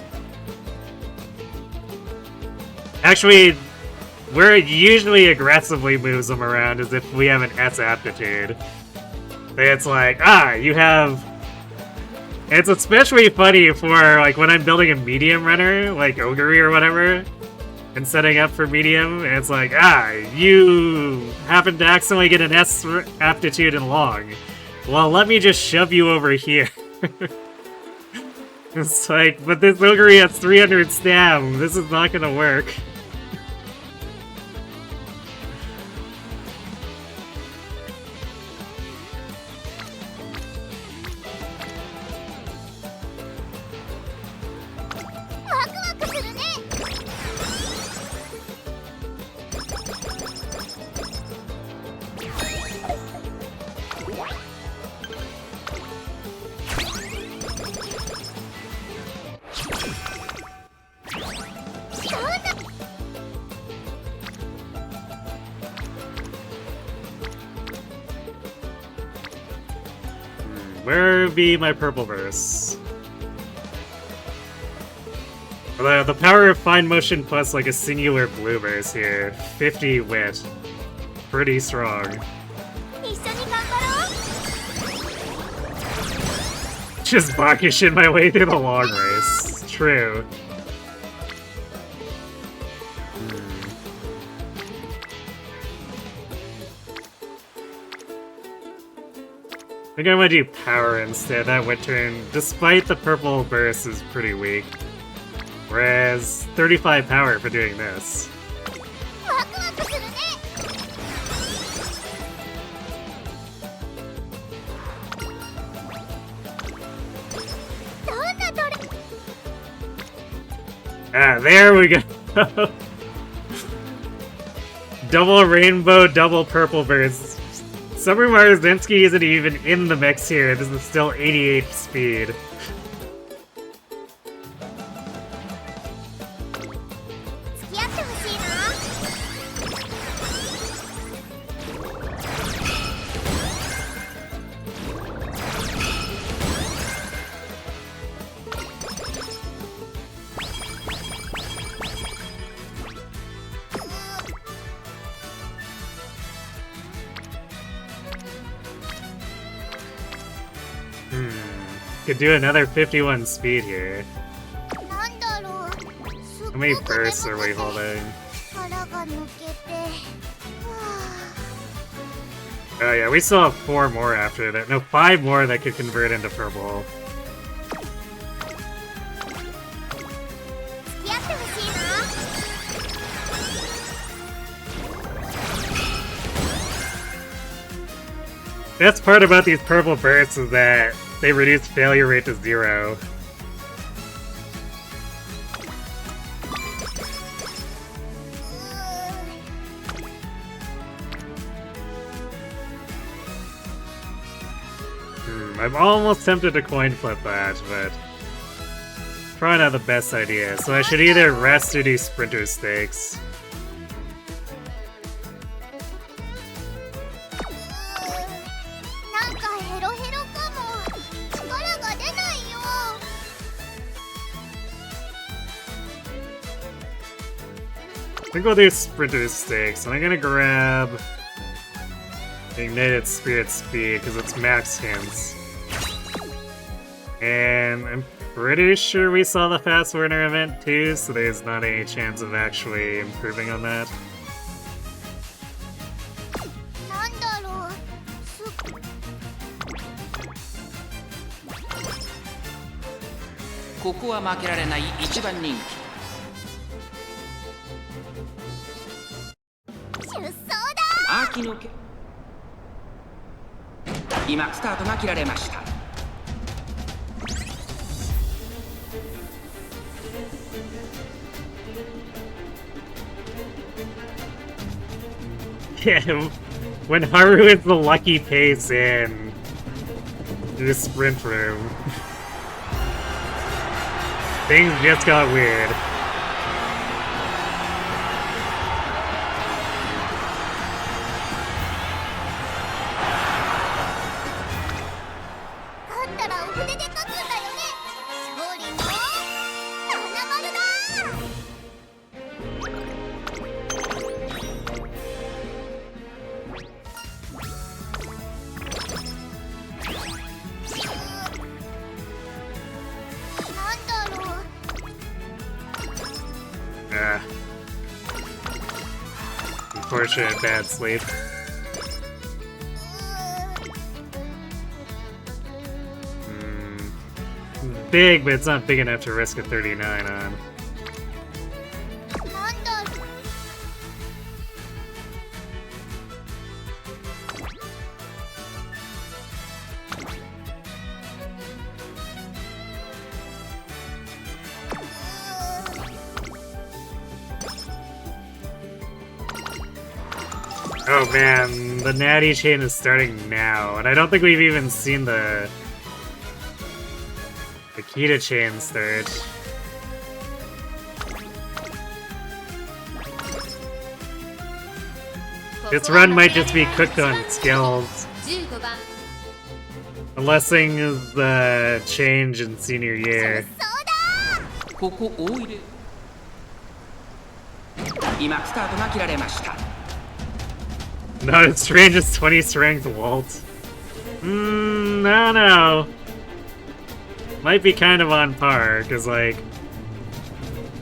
Actually, where it usually aggressively moves them around is if we have an S aptitude. It's like, you have... It's especially funny for, like, when I'm building a medium runner, like Ogre or whatever, and setting up for medium, and it's like, you happen to accidentally get an S aptitude in long. Well, let me just shove you over here. It's like, but this Ogre has 300 stam, this is not gonna work. Where would be my purple verse? The power of fine motion plus like a singular blue verse here. 50 wit. Pretty strong. Just Bakishin my way through the long race. True. I think I'm gonna do power instead. That wit turn, despite the purple burst, is pretty weak. Whereas 35 power for doing this. Ah, there we go. Double rainbow, double purple burst. Summer Marzinski isn't even in the mix here. This is still 88 speed. Could do another 51 speed here. How many bursts are we holding? Oh yeah, we still have 4 more after that. No, 5 more that could convert into purple. That's part about these purple bursts is that they reduce failure rate to 0. I'm almost tempted to coin flip that, but probably not the best idea. So I should either rest or do sprinter stakes. I think we'll do sprinter stakes, and I'm gonna grab Ignited Spirit Speed because it's max hints. And I'm pretty sure we saw the Fast Learner event too, so there's not any chance of actually improving on that. Yeah, when Haru is the lucky pace in the sprint room, things just got weird. Unfortunate bad sleep. Big, but it's not big enough to risk a 39 on. Oh man, the natty chain is starting now, and I don't think we've even seen the Kita chain start. This run might just be cooked on skills. Unlessing is the change in senior year. Not as strange as 20 strength Walt. No. Might be kind of on par, because like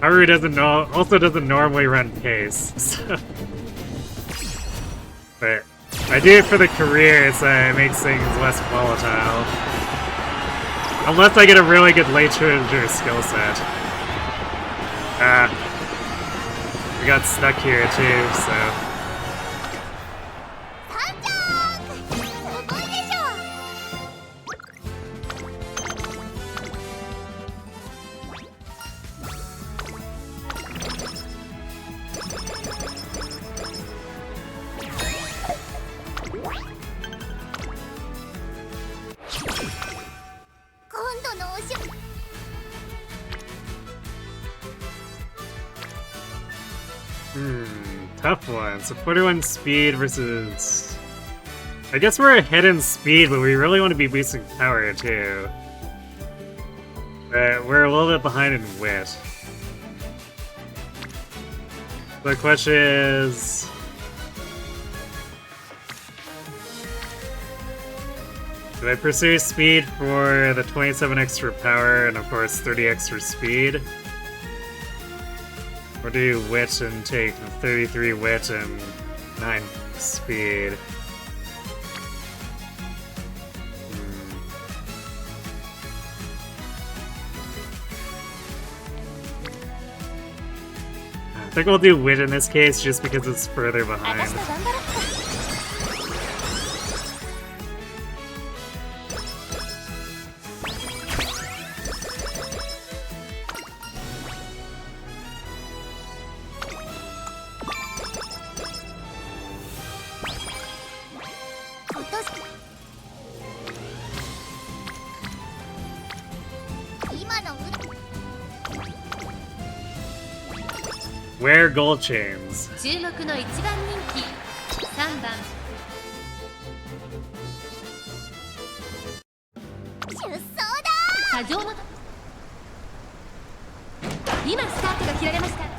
Haru also doesn't normally run pace, so. But I do it for the career, so it makes things less volatile. Unless I get a really good late challenger skill set. We got stuck here too, so. tough one. So 41 speed versus... I guess we're ahead in speed, but we really want to be boosting power too. But we're a little bit behind in wit. The question is... do I pursue speed for the 27 extra power and of course 30 extra speed? Or do wit and take 33 wit and 9 speed? I think we'll do wit in this case just because it's further behind. Wear gold chains. 注目の一番人気3番出走だ過剰な今スタートが切られました。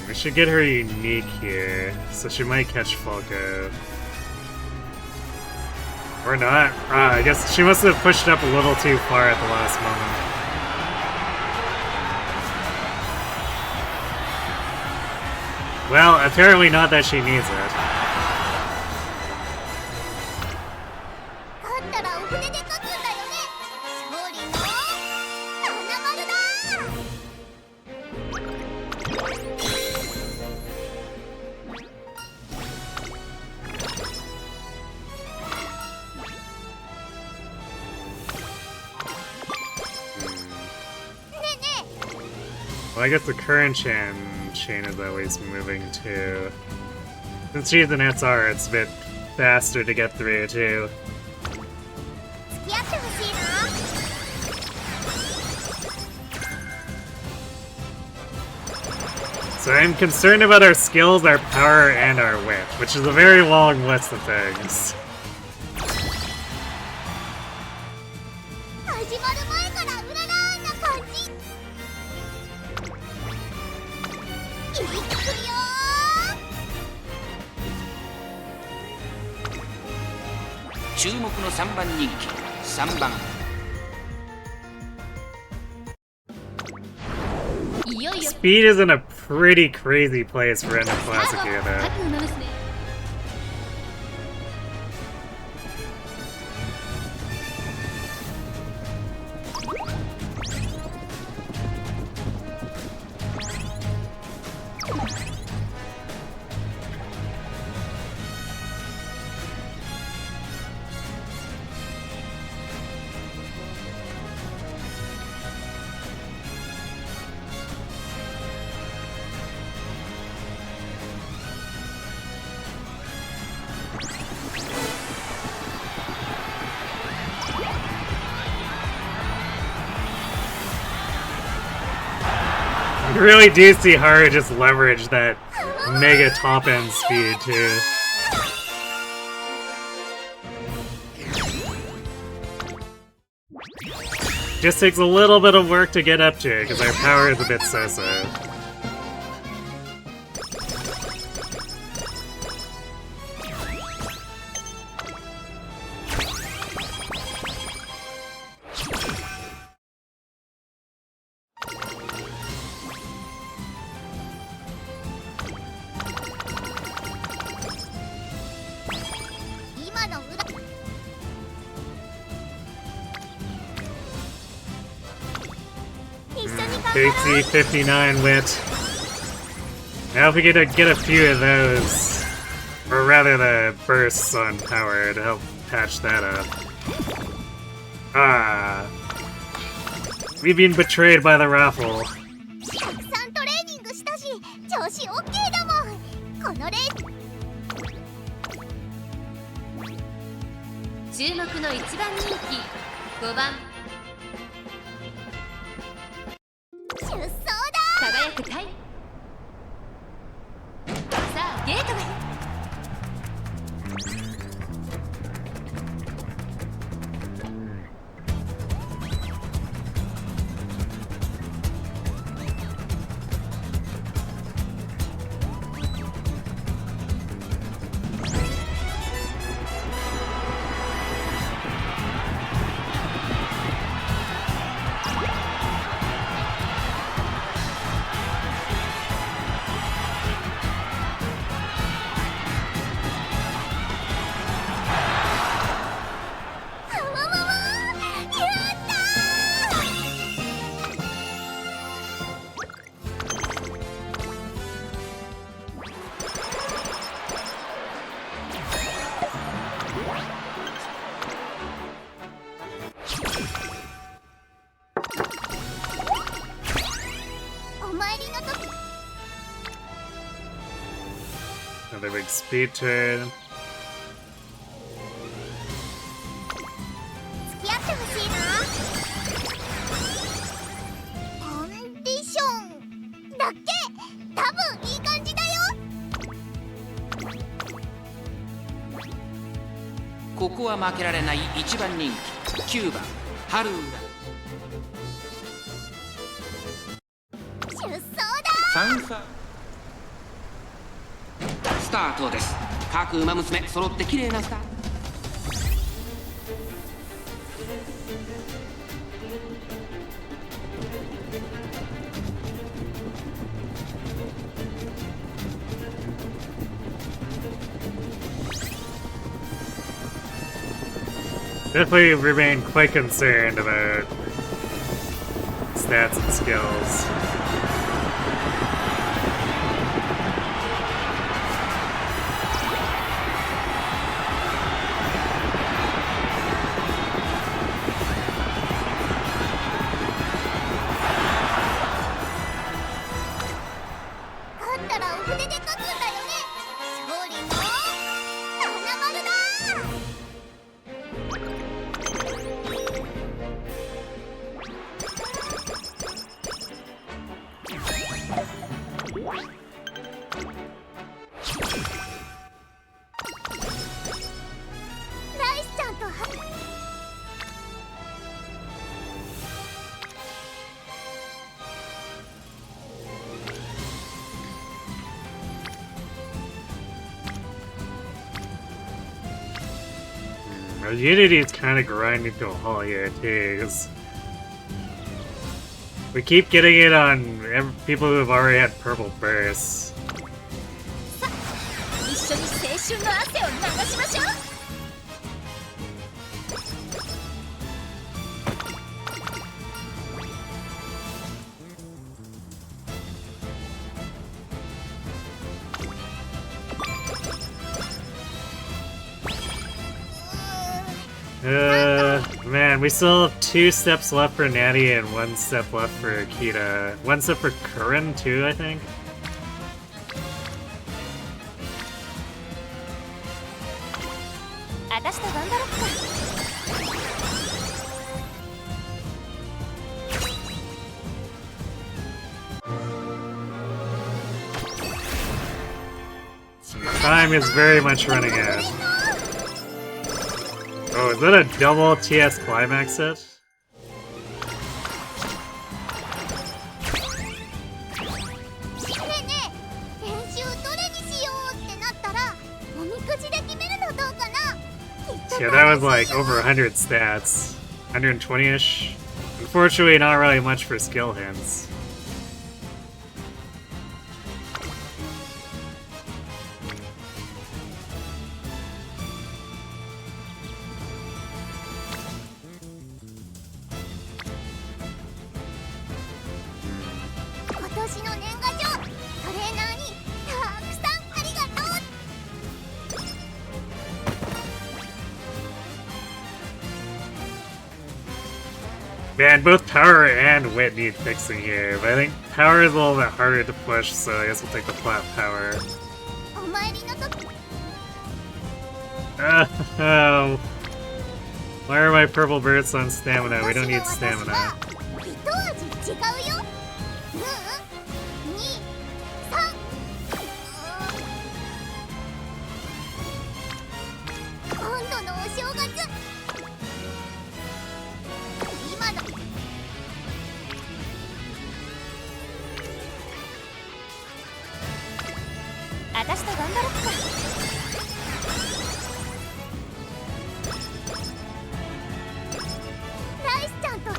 We should get her unique here, so she might catch Falco. Or not. I guess she must have pushed up a little too far at the last moment. Well, apparently not that she needs it. Well, I guess the current chain is always moving too. Since she's an SR, it's a bit faster to get through too. So I'm concerned about our skills, our power, and our wit, which is a very long list of things. Speed is in a pretty crazy place for Random Classic here, though. You really do see Haru just leverage that mega top-end speed, too. Just takes a little bit of work to get up to it, because our power is a bit so-so. KT 59 wit. Now if we get a few of those, or rather the bursts on power to help patch that up. Ah. We've been betrayed by the raffle. たくさんトレーニングしたし調子 OK だもん。このレース注目の1番人気5番出走だ。輝くタイ。さあゲートへ。Another big speed turn. 付き合ってほしいな。コンディションだっけ。多分いい感じだよ。ここは負けられない1番人気9番ハルー出走だ。ラ3差スタートです。各馬娘揃って綺麗なスタート。Definitely remain quite concerned about stats and skills. Unity is kind of grinding to a halt here too, because we keep getting it on people who have already had purple bursts. 一緒に青春の汗を流しましょう。Man, we still have 2 steps left for Natty and 1 step left for Akita. 1 step for Curran too, I think. Time is very much running out. Oh, is that a double TS climax set? Yeah, that was like over 100 stats. 120-ish. Unfortunately, not really much for skill hints. Man, both power and wit need fixing here, but I think power is a little bit harder to push, so I guess we'll take the flat power. お参りの時 Oh. Why are my purple bursts on stamina? We don't need stamina. 一味違うよ。2、3。今度のお正月。今の。私と頑張ろっか。ライスちゃんと。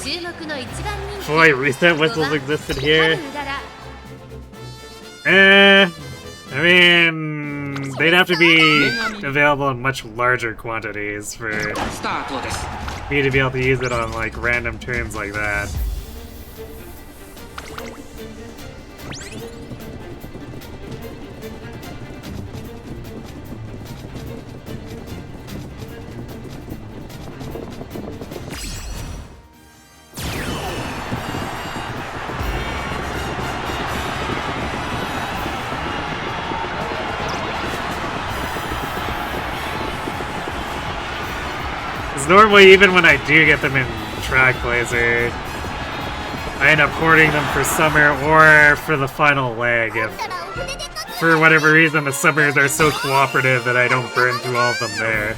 注目の一番人気。 Boy, reset whistles existed here. 春うらら I mean, they'd have to be available in much larger quantities for スタートです。 me to be able to use it on like random turns like that. Normally, even when I do get them in Track Blazer, I end up hoarding them for summer or for the final leg if, for whatever reason, the summers are so cooperative that I don't burn through all of them there.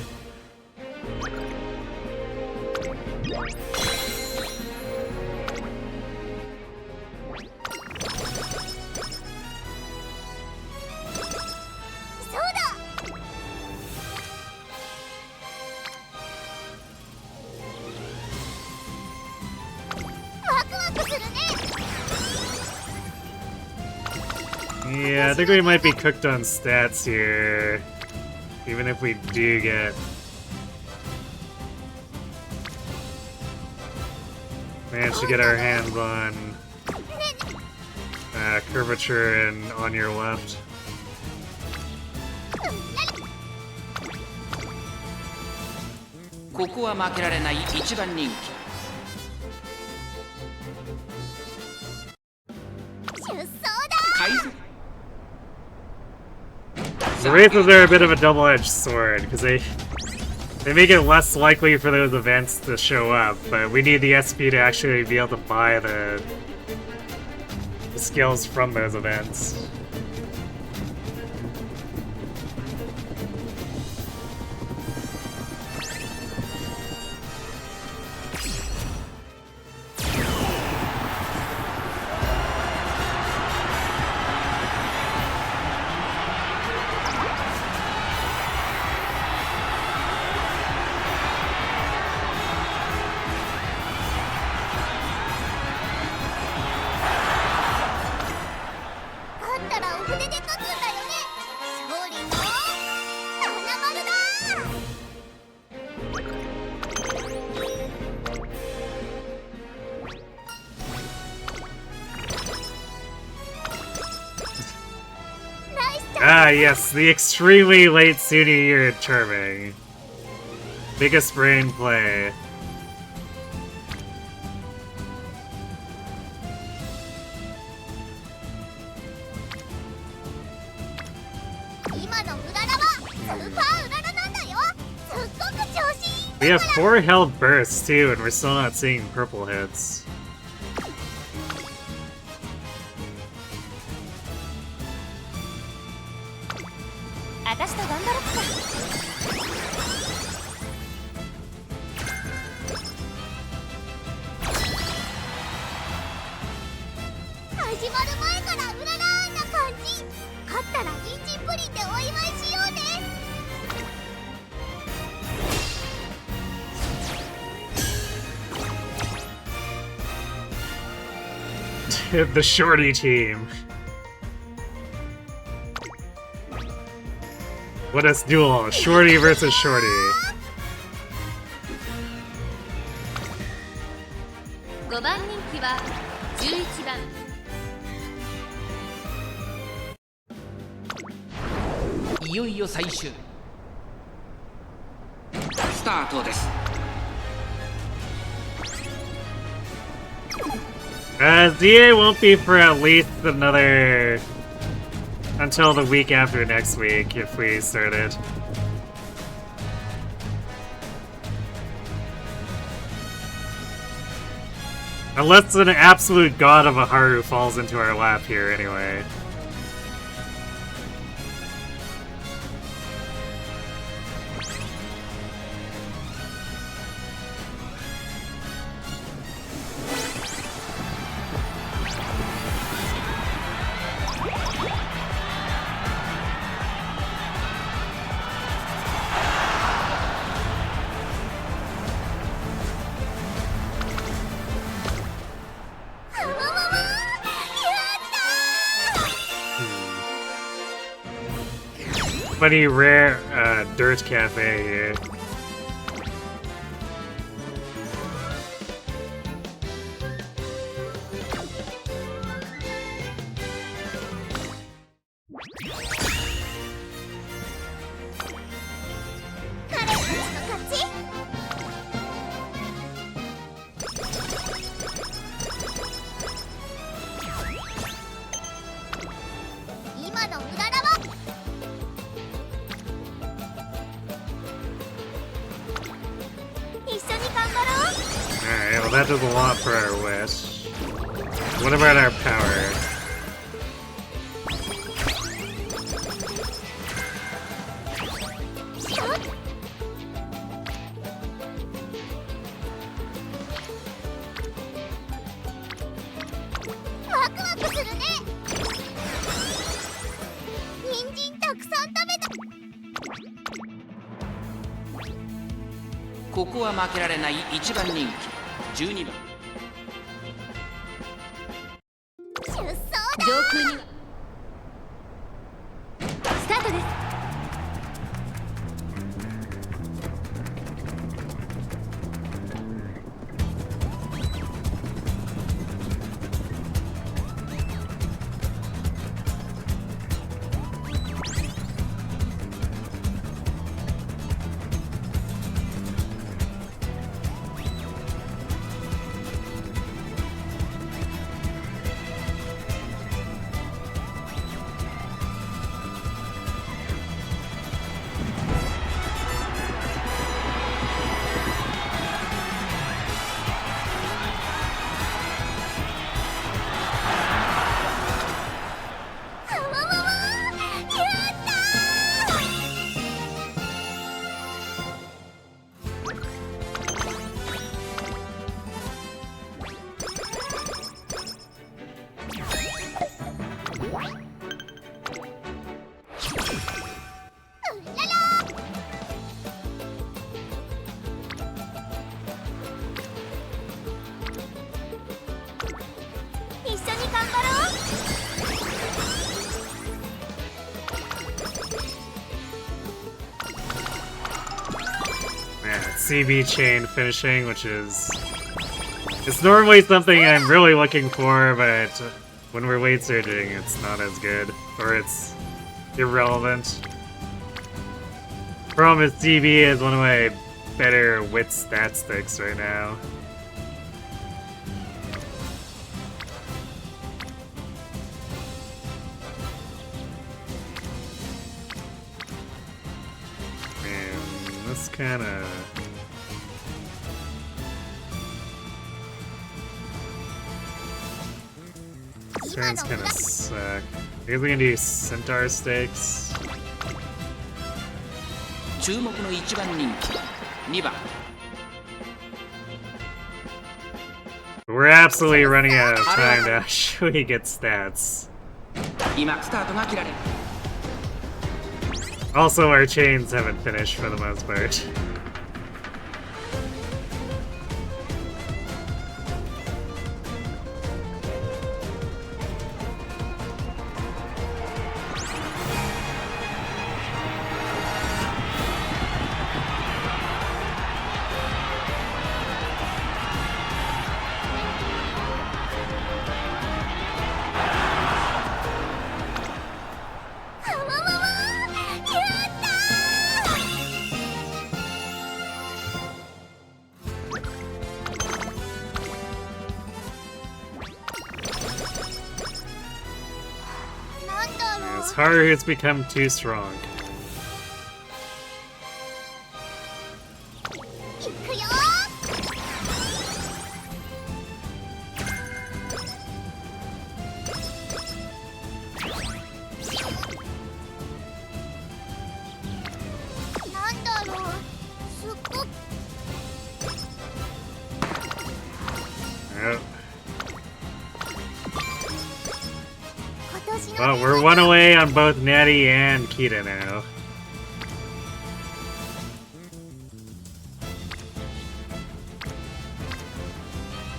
Yeah, I think we might be cooked on stats here, even if we do manage to get our hands on curvature and on your left. ここは負けられない一番人気。 The races are a bit of a double-edged sword, because they make it less likely for those events to show up, but we need the SP to actually be able to buy the skills from those events. Ah, yes, the extremely late Suni you're charming. Biggest brain play. We have 4 health bursts too, and we're still not seeing purple hits. The shorty team. What a duel, shorty versus shorty. 5番人気は11番。いよいよ最終スタートです。DA won't be for at least another until the week after next week if we start it. Unless an absolute god of a Haru falls into our lap here anyway. Funny rare dirt cafe here. Alright, well that does a lot for our wish. What about our power? "ここは負けられない1番人気12番。上空にスタートです。CB chain finishing, which is... It's normally something I'm really looking for, but when we're late surging, it's not as good. Or it's irrelevant. Problem is CB is one of my better wit stat sticks right now. Man, this kinda... Turns kind of suck. I guess we can do Centaur Stakes. 注目の1番人気2番。 We're absolutely running out of time to actually get stats. 今スタートが切られる。 Also, our chains haven't finished for the most part. Yes, Haru has become too strong. いくよ。なんだろう、すっごく Yep. 今年の Well, we're one away on both Natty and Kita now.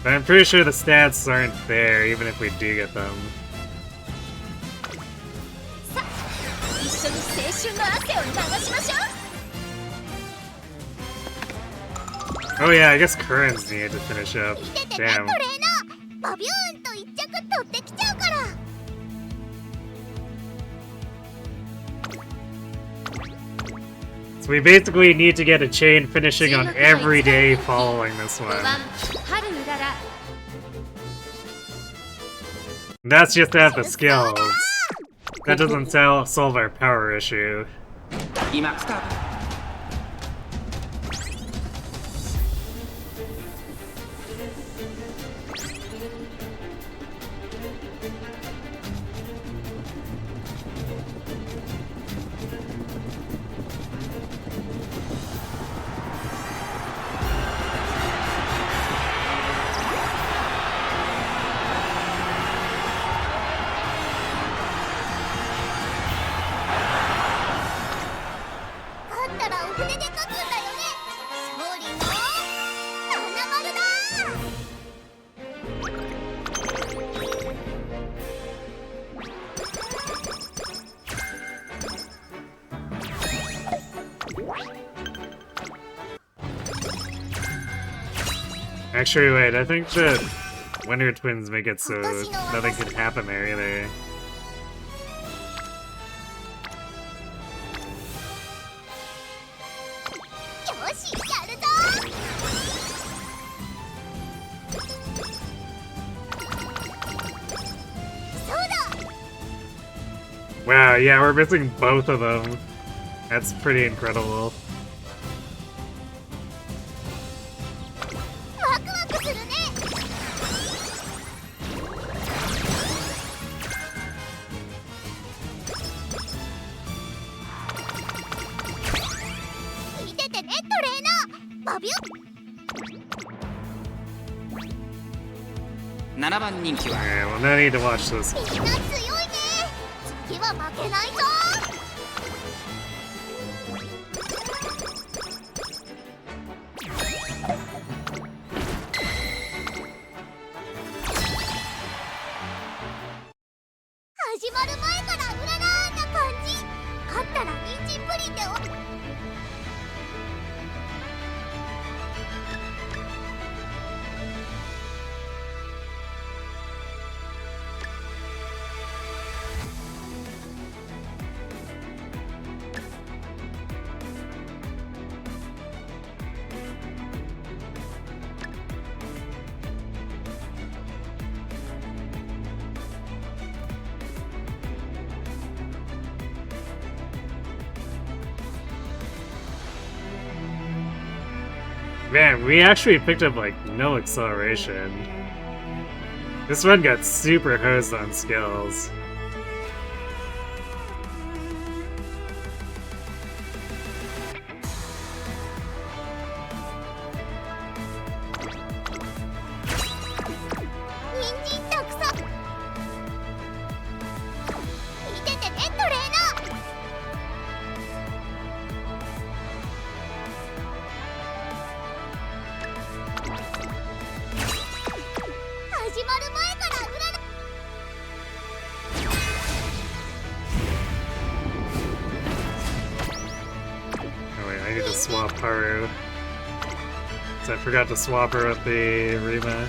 But I'm pretty sure the stats aren't there, even if we do get them. さあ、一緒に青春の汗を流しましょう。 Oh yeah, I guess Currents need to finish up. 見ててね、ト Damn. レーナー。バビューンと一着取ってきちゃうから。 So we basically need to get a chain finishing on every day following this 5 one. 番春うらら That's just to have the skills. That doesn't solve our power issue. 今スタート。 勝ったらお船で勝つんだよね。勝利の花丸だ。 Actually, wait, I think the Winter Twins make it so nothing can happen there either. よし、やるぞ。 そうだ。 Wow, yeah, we're missing both of them. That's pretty incredible. ワクワクするね。 見ててね、トレーナー。バビューン。 7番人気は Okay, well, now I need to watch this. みんな強いね。次は負けないぞ。 始まる前からうららーな感じ。勝ったら人参プリンでMan, we actually picked up, like, no acceleration. This one got super hosed on skills. Swap Haru. So I forgot to swap her with the Rima.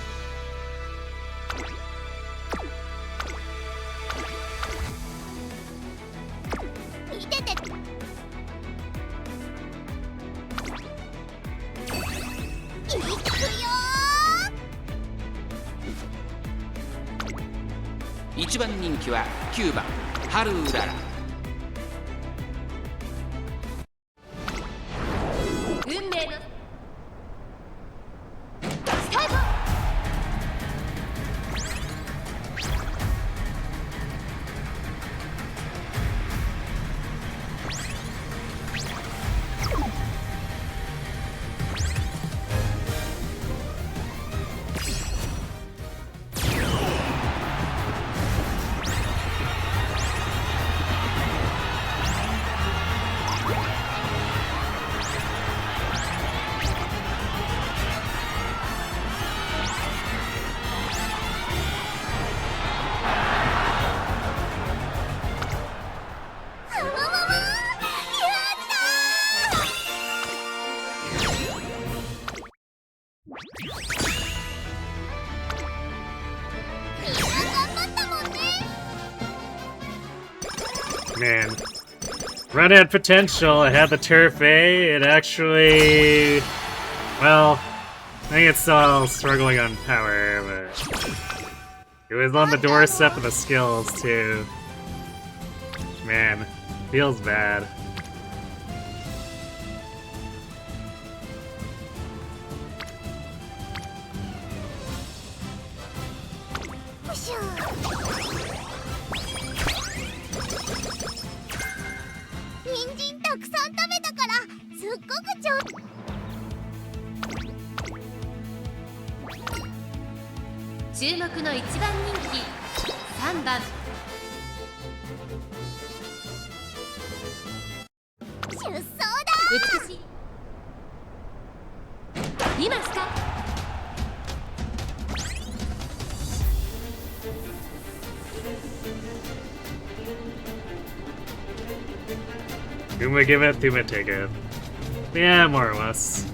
1番人気は9番ハルーララ。運命のスタート。Man. Run had potential, it had the turf A, it actually... Well, I think it's still struggling on power, but... It was on the doorstep of the skills, too. Man, feels bad.注目の1番人気3番出走だ。美しい。今スタート。Uma give it, Uma take it. Yeah, more or less.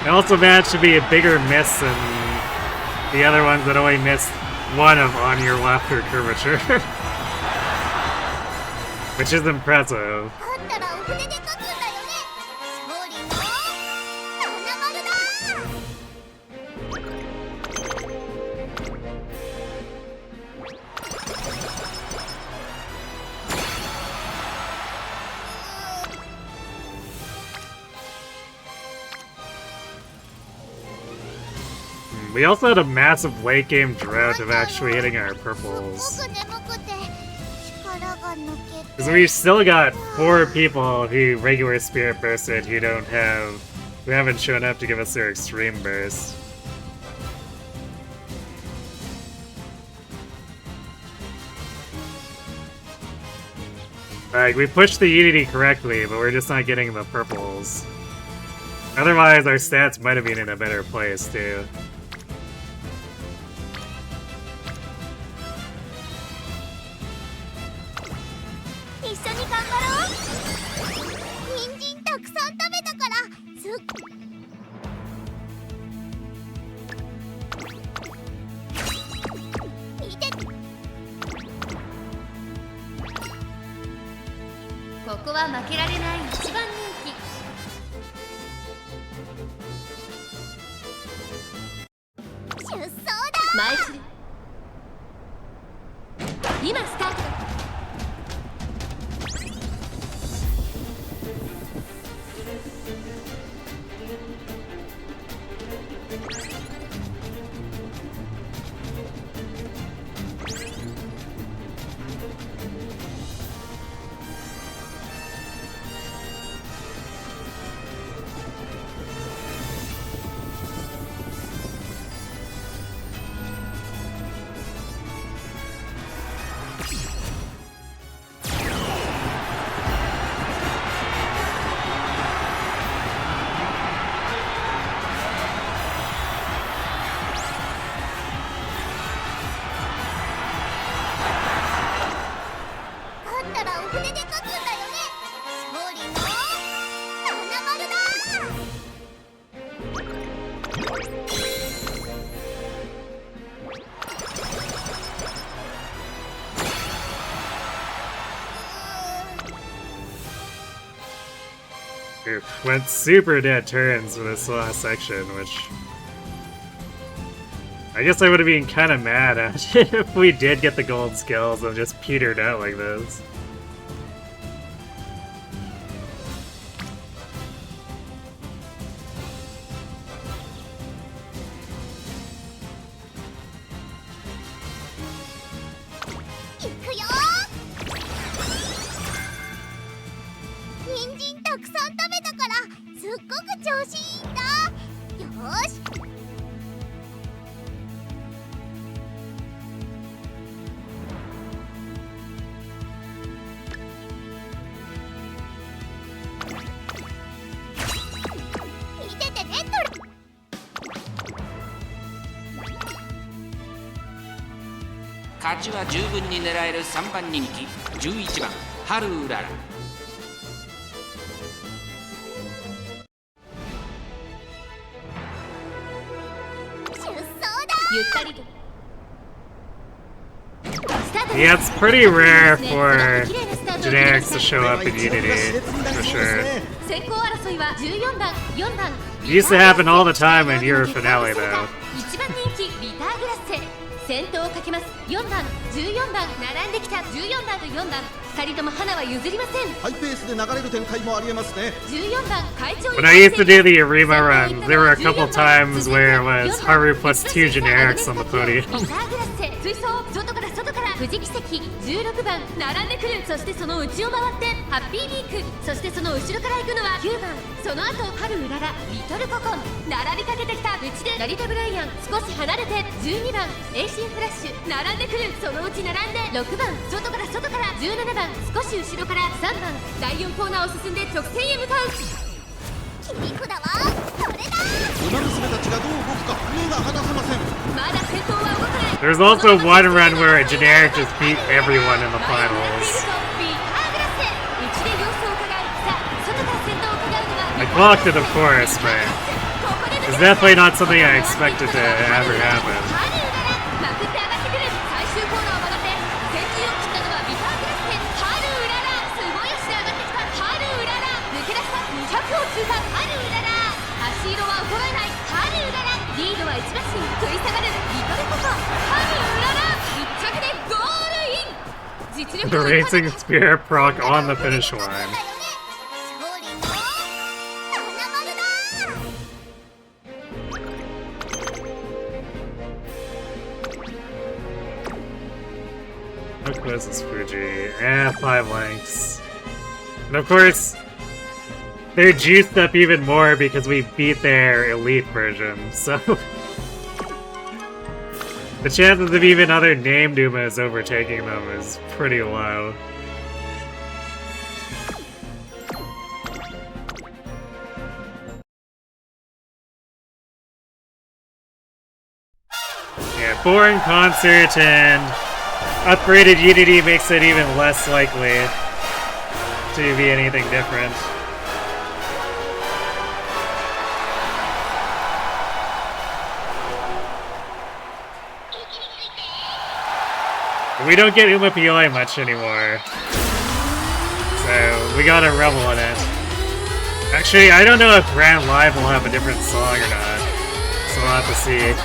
It also managed to be a bigger miss than the other ones that only missed one of on your left or curvature. Which is impressive. 勝ったらお船で勝つんだよね。勝利の花丸だ。We also had a massive late game drought of actually hitting our purples. すごく眠くて力が抜けて。 Because we still got 4 people who regular spirit bursted who haven't shown up to give us their extreme burst. Like, we pushed the Unity correctly, but we're just not getting the purples. Otherwise, our stats might have been in a better place, too. 一緒に頑張ろう。人参たくさん食べたから見て。ここは負けられない1番人気出走だ。前する。今スタート。勝ったらお船で勝つんだよね。勝利の花丸だ。Went super dead turns for this last section, which I guess I would have been kind of mad at if we did get the gold skills and just petered out like this.勝ちは十分に狙える3番人気11番ハルウララ。Yeah, it's pretty rare for generics to show up in Unity, for sure. It used to happen all the time in Euro Finale, though. 先頭をかけます。4番、14番、並んできた14番と4番、2人とも花は譲りません。ハイペースで流れる展開もありえますね。14番、会長。 When I used to do the Arima run, there were a couple times where it was Haru plus 2 generics on the podium. 追走、外から外から藤木関、16番、並んでくる。そしてその内を回ってハッピービーク。そしてその後ろから行くのは9番。その後、春うらら、リトルココン。並びかけてきた内でラリタブライアン。少し離れて12番、ACフラッシュ。並んでくる。そのうち並んで6番、外から外から17番、少し後ろから3番。第4コーナーを進んで直線へ向かう。切り札はこれだ。馬娘たちがどう動くか目が離せません。まだ先頭は動かない。 There's also one run where a generic just beat everyone in the finals. I clocked it, of course, but it's definitely not something I expected to ever happen. リードは1馬身食い下がるリトルココ春うらら1着でゴールイン。実力 The を Racing Spear proc on the finish line. 勝利の花丸だ。 How close is Fuji? 5 lengths. And of course, they're juiced up even more because we beat their elite version, so the chances of even other named Umas overtaking them is pretty low. Yeah, boring concert and upgraded Unity makes it even less likely to be anything different. We don't get Umamusume much anymore, so we gotta revel in it. Actually, I don't know if Grand Live will have a different song or not, so we'll have to see.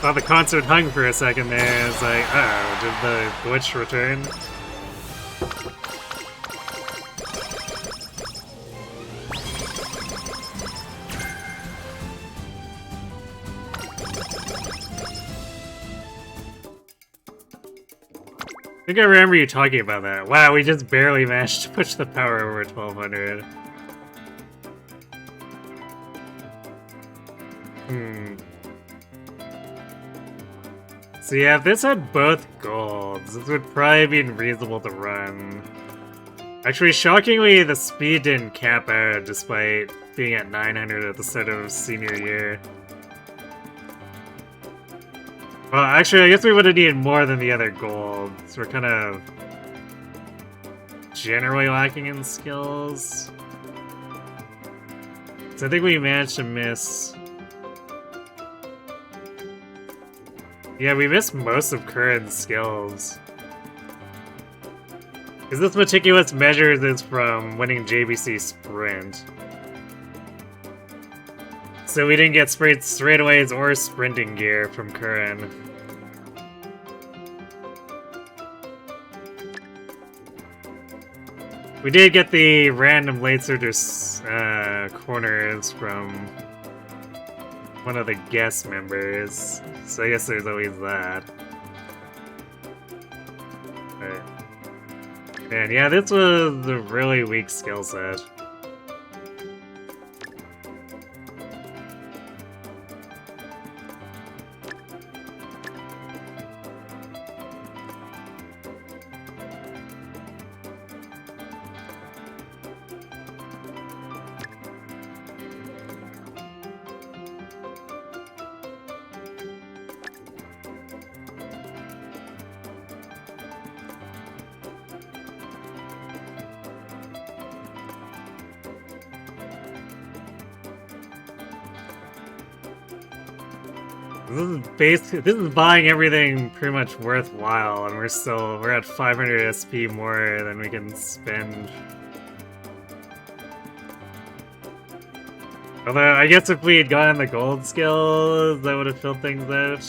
Thought the concert hung for a second there. It's like, uh-oh, did the glitch return? I think I remember you talking about that. Wow, we just barely managed to push the power over 1200. So yeah, if this had both golds, this would probably be reasonable to run. Actually, shockingly, the speed didn't cap out despite being at 900 at the start of senior year. Well, actually, I guess we would have needed more than the other golds. We're kind of generally lacking in skills. So I think we managed to miss... Yeah, we missed most of Curran's skills. Because this meticulous measures is from winning JBC Sprint. So we didn't get straightaways or sprinting gear from Curran. We did get the random late surgers corners from one of the guest members, so I guess there's always that. But, and yeah, this was a really weak skill set. This is buying everything pretty much worthwhile, and we're at 500 SP more than we can spend. Although, I guess if we had gotten the gold skills, that would have filled things out.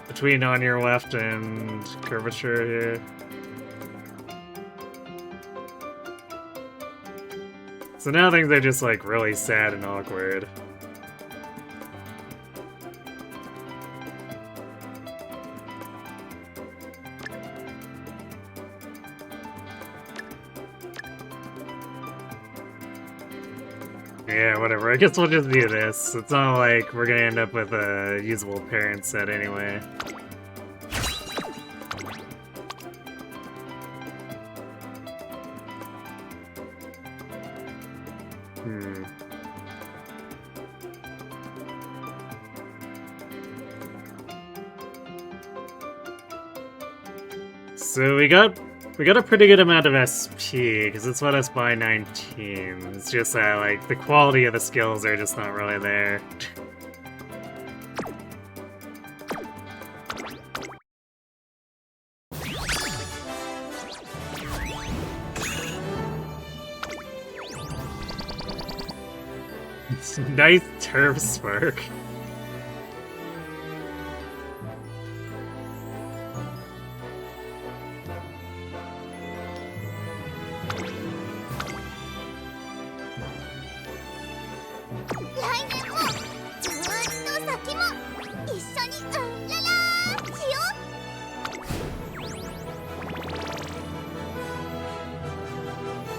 Between on your left and curvature here. So now things are just like really sad and awkward. Yeah, whatever. I guess we'll just do this. It's not like we're gonna end up with a usable parent set anyway. So we got a pretty good amount of SP, because it's let us buy 19. It's just that, like, the quality of the skills are just not really there. Nice turf spark.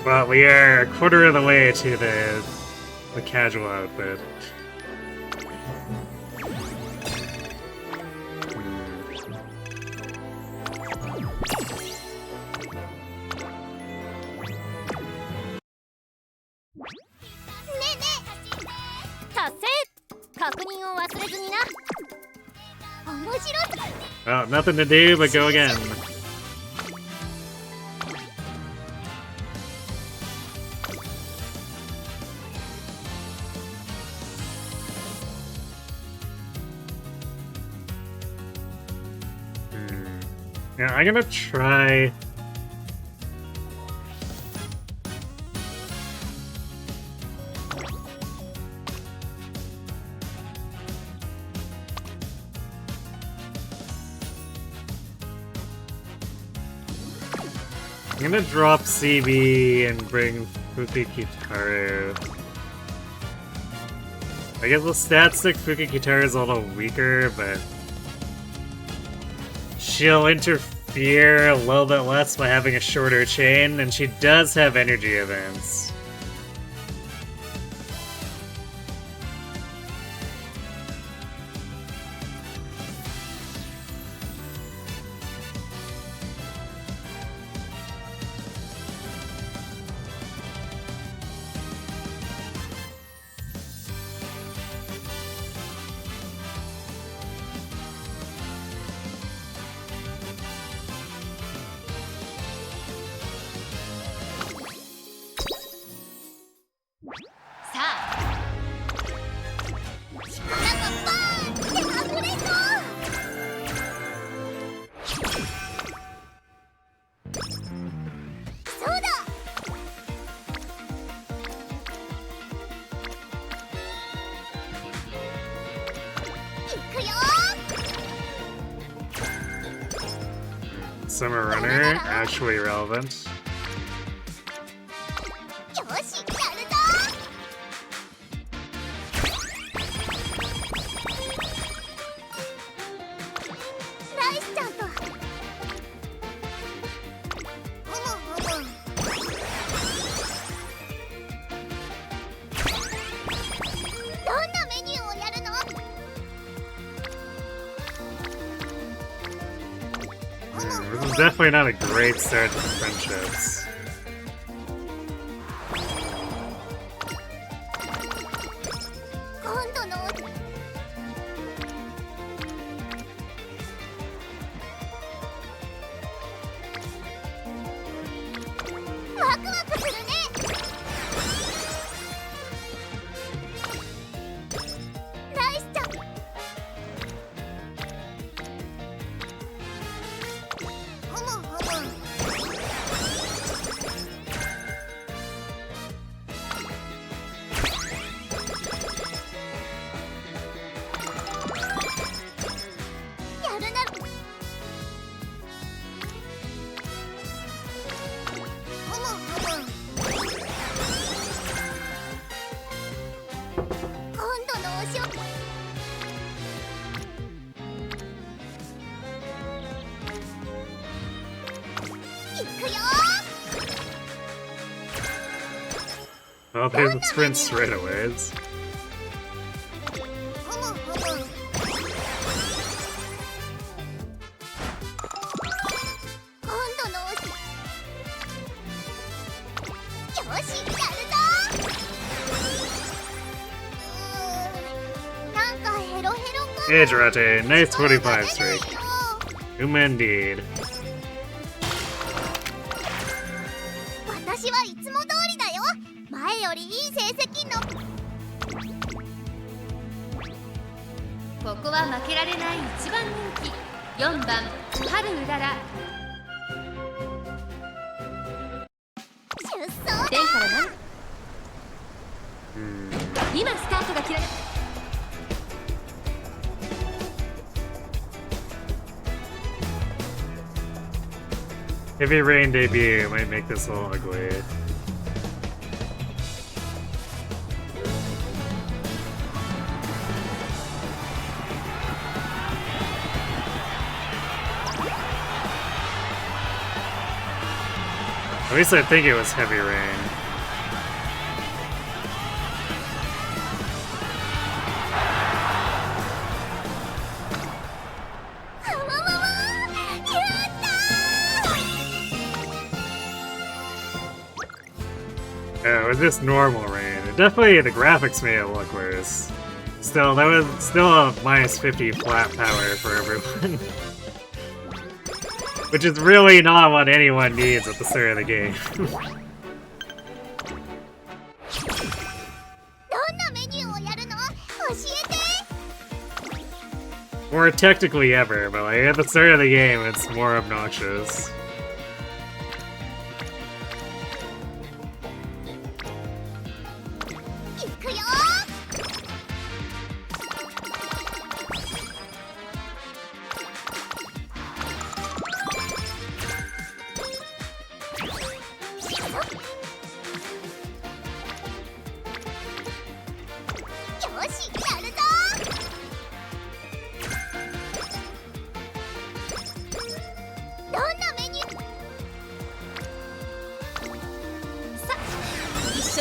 Well, we are a quarter of the way to the casual outfit. Oh, nothing to do but go again. Yeah, I'm gonna try... I'm gonna drop CB and bring Fukikitaru. I guess the stat stick Fukikitaru is a little weaker, but she'll interfere a little bit less by having a shorter chain, and she does have energy events. Summer Runner, actually relevant. よしやるぞライスちゃんとどんなメニューをやるのThis is definitely not a great start to the friendships. 今度のワクワクするねライスちゃんWell, they sprint straightaways. なんかヘロヘロか Age nice 25 streak. Indeed. 私はいつも通りだよ前よりいい成績のここは負けられない一番人気4番春うらら出走天からな今スタートが切られHeavy Rain debut might make this a little ugly. At least I think it was Heavy Rain. Yeah, it was just normal rain. It definitely, the graphics made it look worse. Still, that was still a minus 50 flat power for everyone. Which is really not what anyone needs at the start of the game. Or technically ever, but like at the start of the game, it's more obnoxious.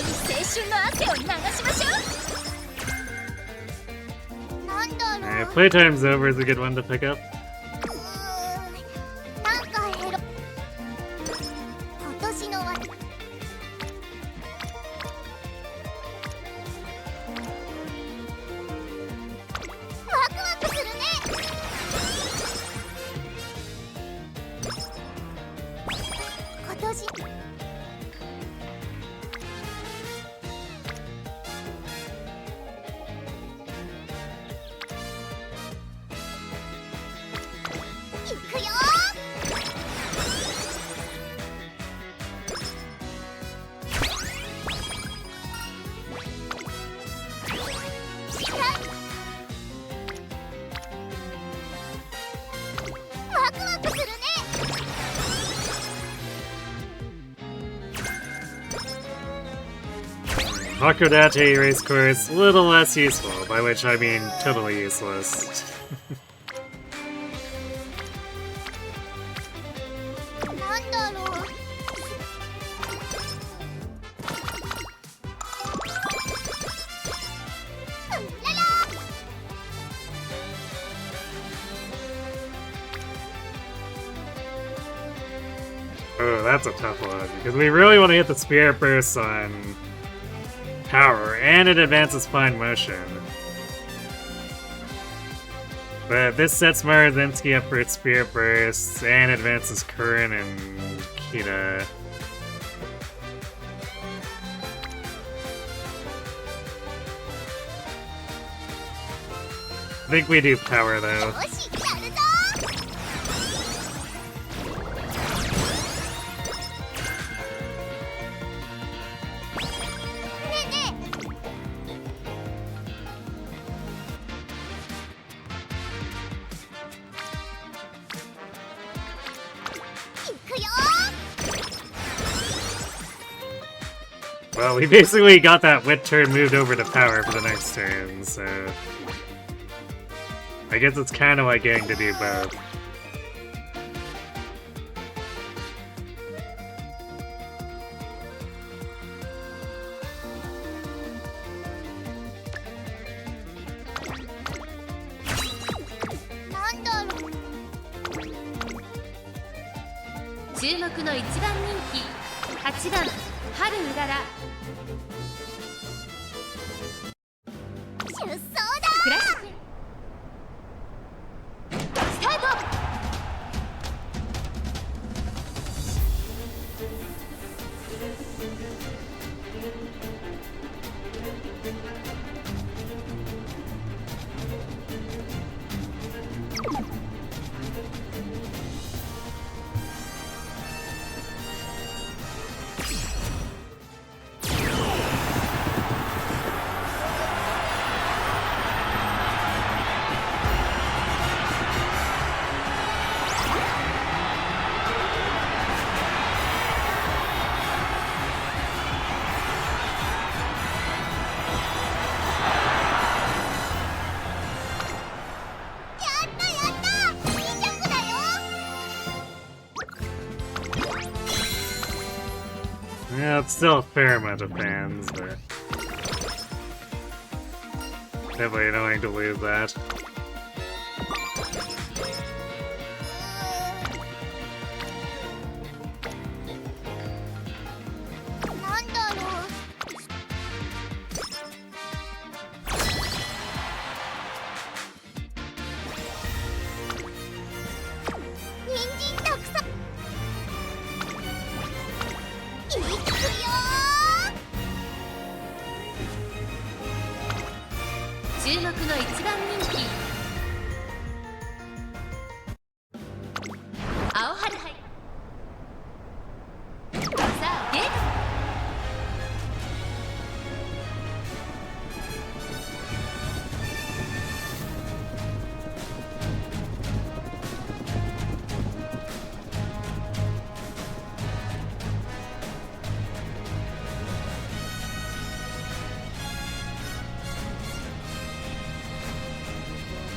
緒に青春の汗を流しましょう。なんだろう。 Playtime's over is a good one to pick up. なんかヘロ。今年のわ。ワクワクするね。今年。いくよワクワクするね。 Hakodate race course, little less useful, by which I mean totally useless. なんだろう。うんらら。 Oh, that's a tough one, because we really want to hit the Spirit Burst on power, and it advances fine motion. But this sets Maruzinski up for its Spirit Burst, and advances Current and Kita. I think we do power, though. よし、やるぞ。ねえねえ。いくよ。 Well, we basically got that wit turn moved over to power for the next turn, so... I guess it's kind of like getting to do both.なんだろう。 注目の1番人気8番春うらら。 出走だ。クラッシュスタート。Yeah, it's still a fair amount of fans, but... definitely annoying to lose that. なんだろう。 人参たくさん。いくよー。 注目の1番人気青春杯。さあゲート。 なん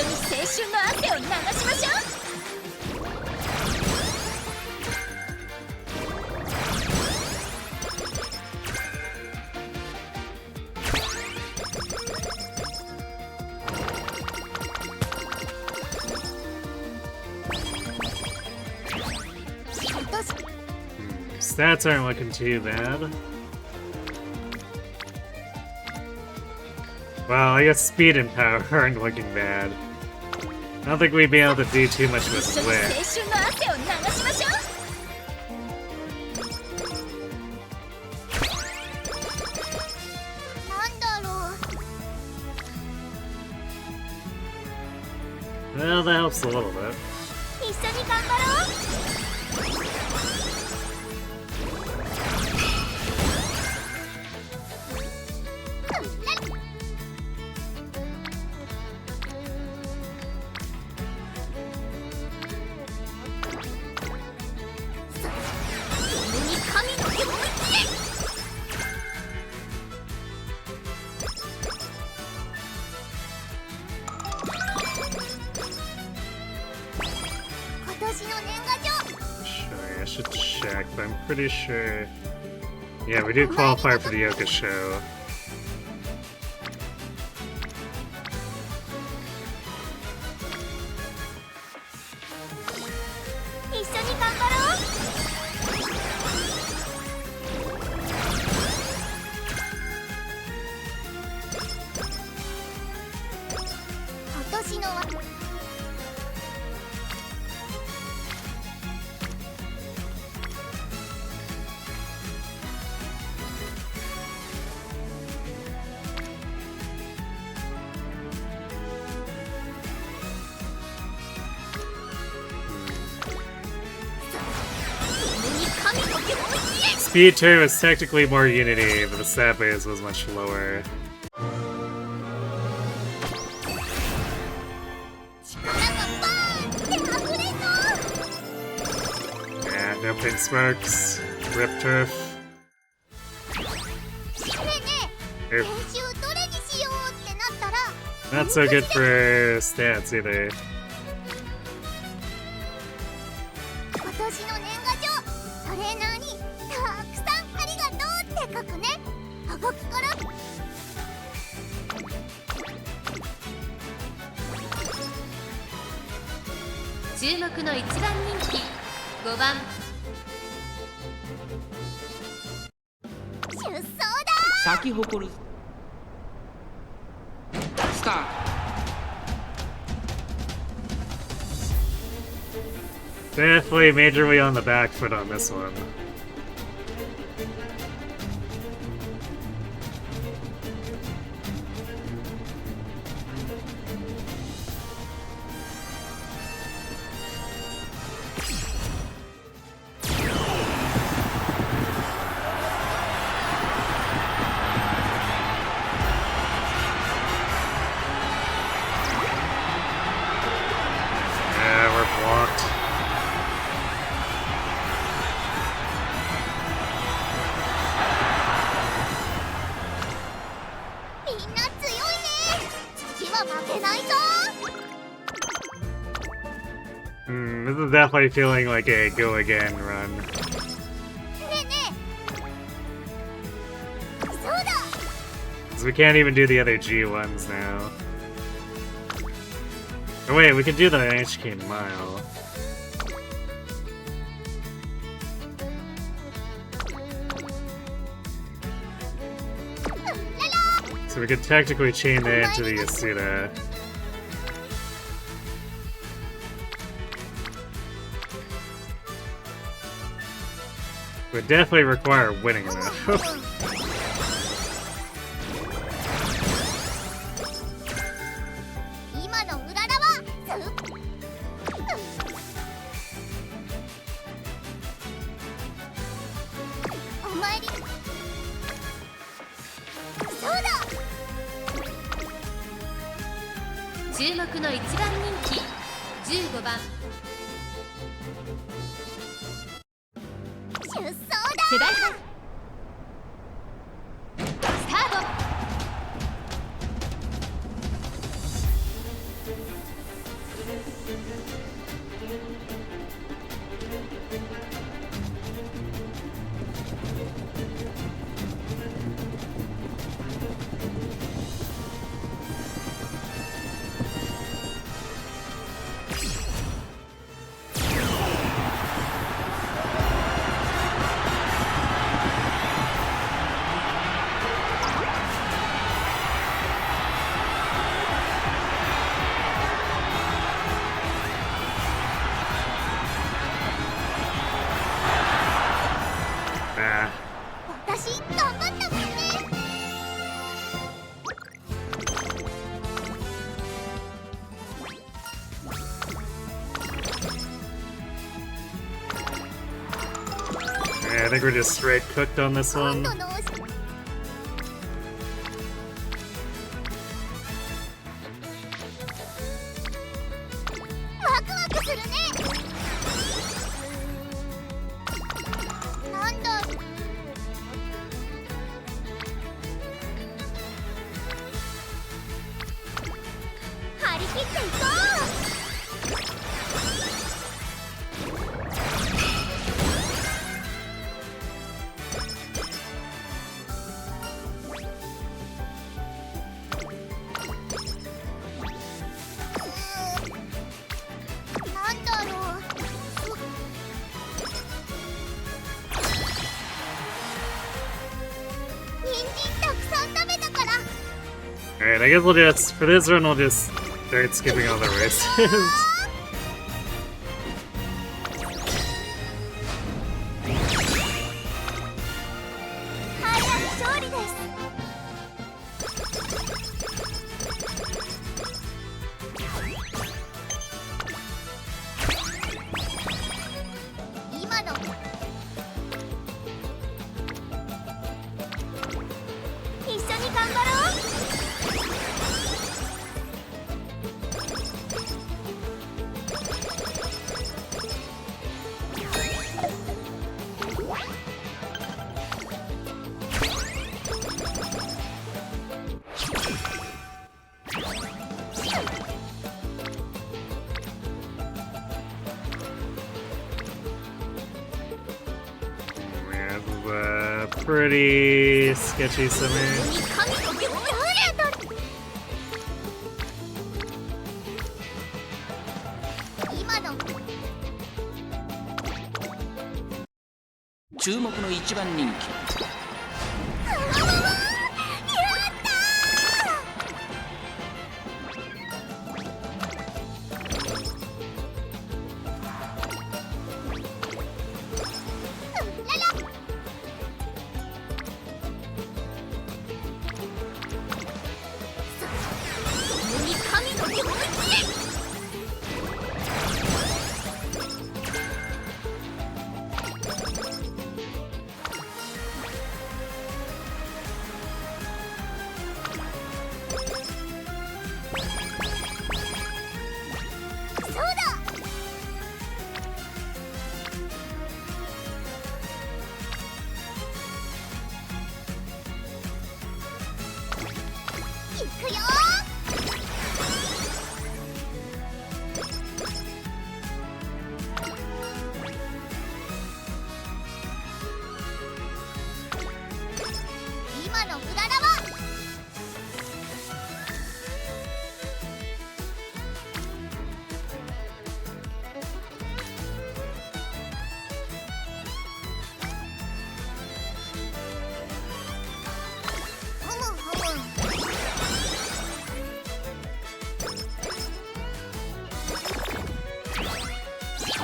緒に青春の汗を流しましょう。Stats aren't looking too bad. Well, I guess speed and power aren't looking bad. I don't think we'd be able to do too much with 一緒に青 Wit. 春の汗を流しましょう。なんだろう。 Well, that helps a little bit. 一緒に頑張ろう。Sure, I should check, but I'm pretty sure. Yeah, we do qualify for the Yoka show. Speed 2 is technically more Unity, but the stat base was much lower. Yeah, no pink smokes. Rip turf. Oof. Not so good for stats either. 注目の一番人気5番出走だ。咲き誇るスタート。 Definitely majorly on the back foot on this one. Yeah, we're blocked. This is definitely feeling like a go again run. Because we can't even do the other G ones now. Oh wait, we can do the NHK Mile. So we could technically chain that into the Yasuda. Would definitely require winning though.注目の一番人気15番世代間スタート。私頑張ったもんね。Yeah, I think we're just straight cooked on this 今 one. 度のワクワクするね。なんだ張り切っていこう。なんだろう。人参たくさん食べたから。 Alright, I guess we'll just, for this run, we'll just start skipping all the races. 早く勝利です。今の一緒に頑張ろう。We have a pretty sketchy summer. 神の手を今の注目の一番人気神の手をそうだ。いくよ今のうららはふむふ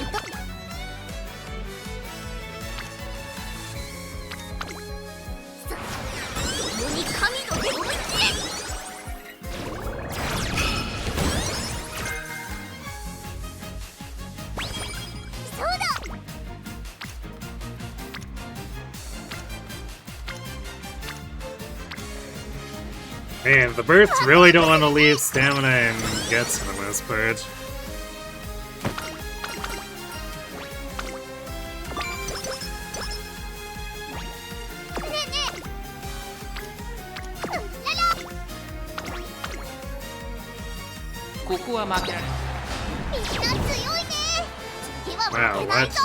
む共に神の手をそうだ。 Man, the birds really don't want to leave stamina and guts for the most part. ねえねえうららここは負けられないみんな強いね。次は負け Wow, ない what? ぞ。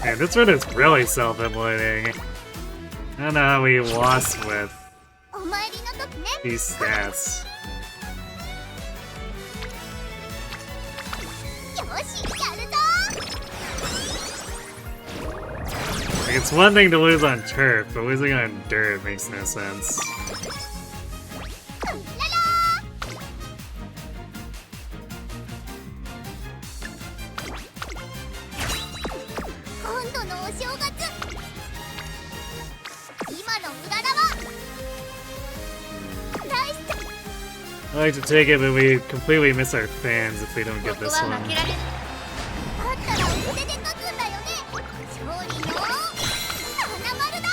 Man, this run is really self-immolating. I don't know how we lost with お参りの時ね。 these stats. よしやるぞ。 Like, it's one thing to lose on turf, but losing on dirt makes no sense. うら I like to take it, but we completely miss our fans if we don't get ここ this は one. 負けられない。だったら筆で書くんだよね。勝利の花丸だ。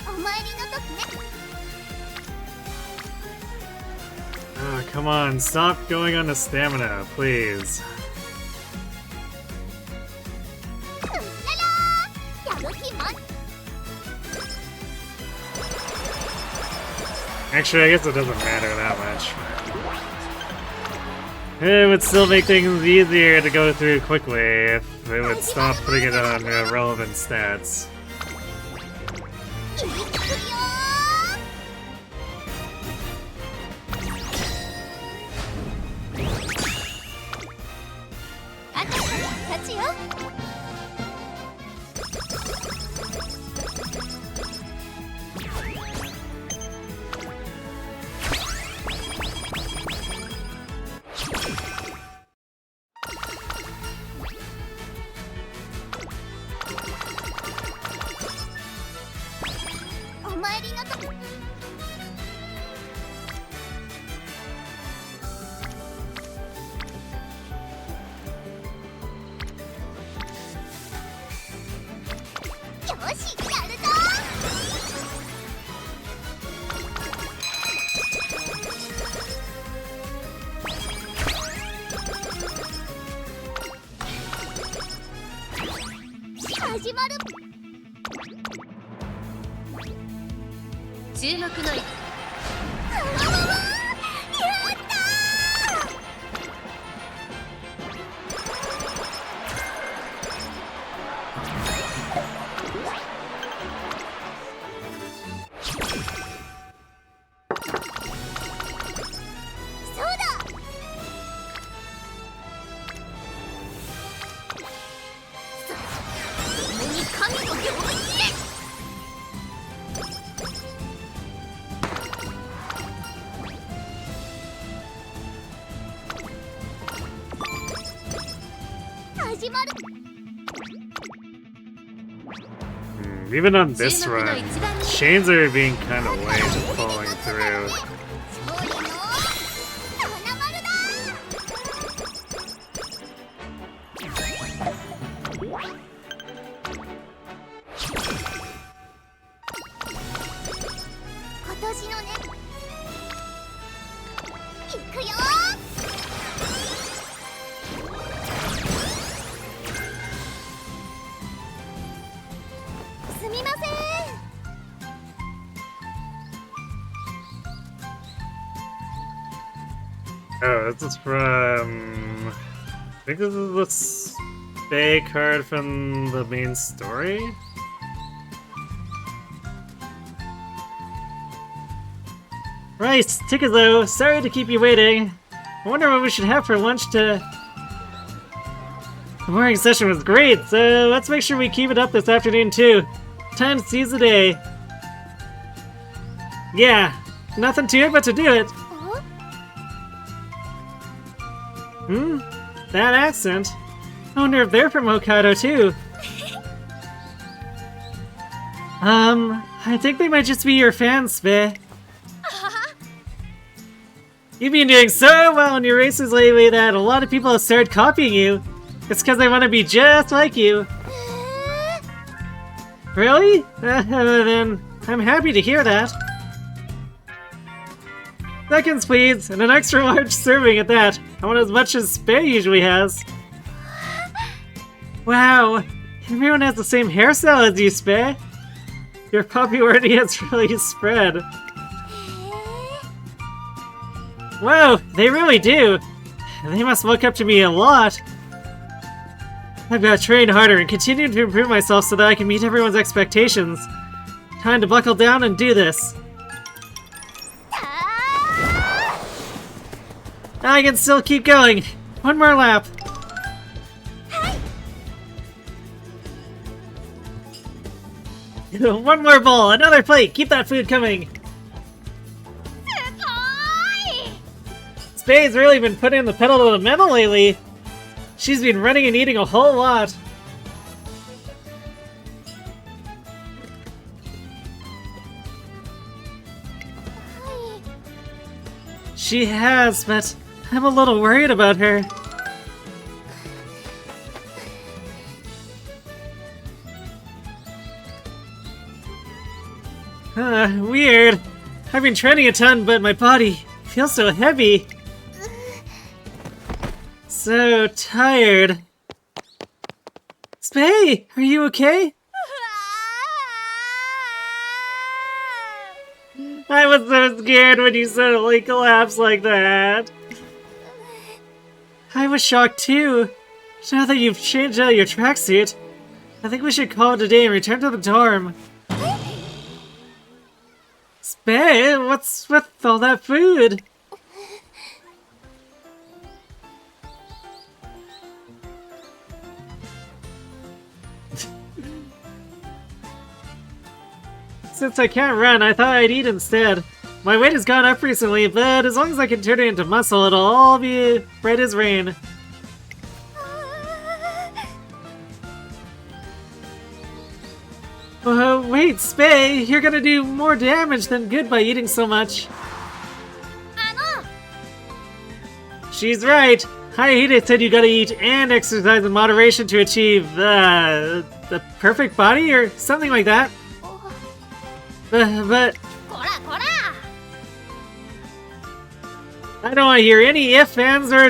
お参りの時ね。 Oh, come on, stop going on to stamina, please. やる気満。 Actually, I guess it doesn't matter that much. It would still make things easier to go through quickly if it would stop putting it on irrelevant stats. いいくよー。あと勝ちよ。 お参りの時。 よし、やるぞ。始まる。 注目のやったー。そうだ。共に神の領域へ。 始まる。 Even on this 注目の run, 一番人気 chains are being kind of late at falling through. 勝利の花丸だ。 今年のね。いくよー。 すみません。 Oh, this is from... I think this is the Spay card from the main story? Right, Tikazo, sorry to keep you waiting. I wonder what we should have for lunch to... The morning session was great, so let's make sure we keep it up this afternoon too. Time to seize the day. Yeah, nothing to it but to do it. お Hmm? That accent? I wonder if they're from Hokkaido too. I think they might just be your fans, Spay. You've been doing so well in your races lately that a lot of people have started copying you. It's because they want to be just like you. Really? Then I'm happy to hear that. Seconds, please, and an extra large serving at that. I want as much as Spay usually has. Wow, everyone has the same hairstyle as you, Spay. Your popularity has really spread. Whoa, they really do. They must look up to me a lot. I've got to train harder and continue to improve myself so that I can meet everyone's expectations. Time to buckle down and do this. I can still keep going. One more lap. One more bowl, another plate. Keep that food coming. Spay's really been putting the pedal to the metal lately. She's been running and eating a whole lot. She has, but I'm a little worried about her. Weird. I've been training a ton, but my body feels so heavy. So tired. Spay, are you okay? I was so scared when you suddenly collapsed like that. I was shocked too. Now that you've changed out your tracksuit, I think we should call it a day and return to the dorm. Spay, what's with all that food? Since I can't run, I thought I'd eat instead. My weight has gone up recently, but as long as I can turn it into muscle, it'll all be bright as rain. Wait, Spay, you're gonna do more damage than good by eating so much. She's right. Haihide said you gotta eat and exercise in moderation to achieve the perfect body or something like that. But I don't want to hear any ifs, ands, or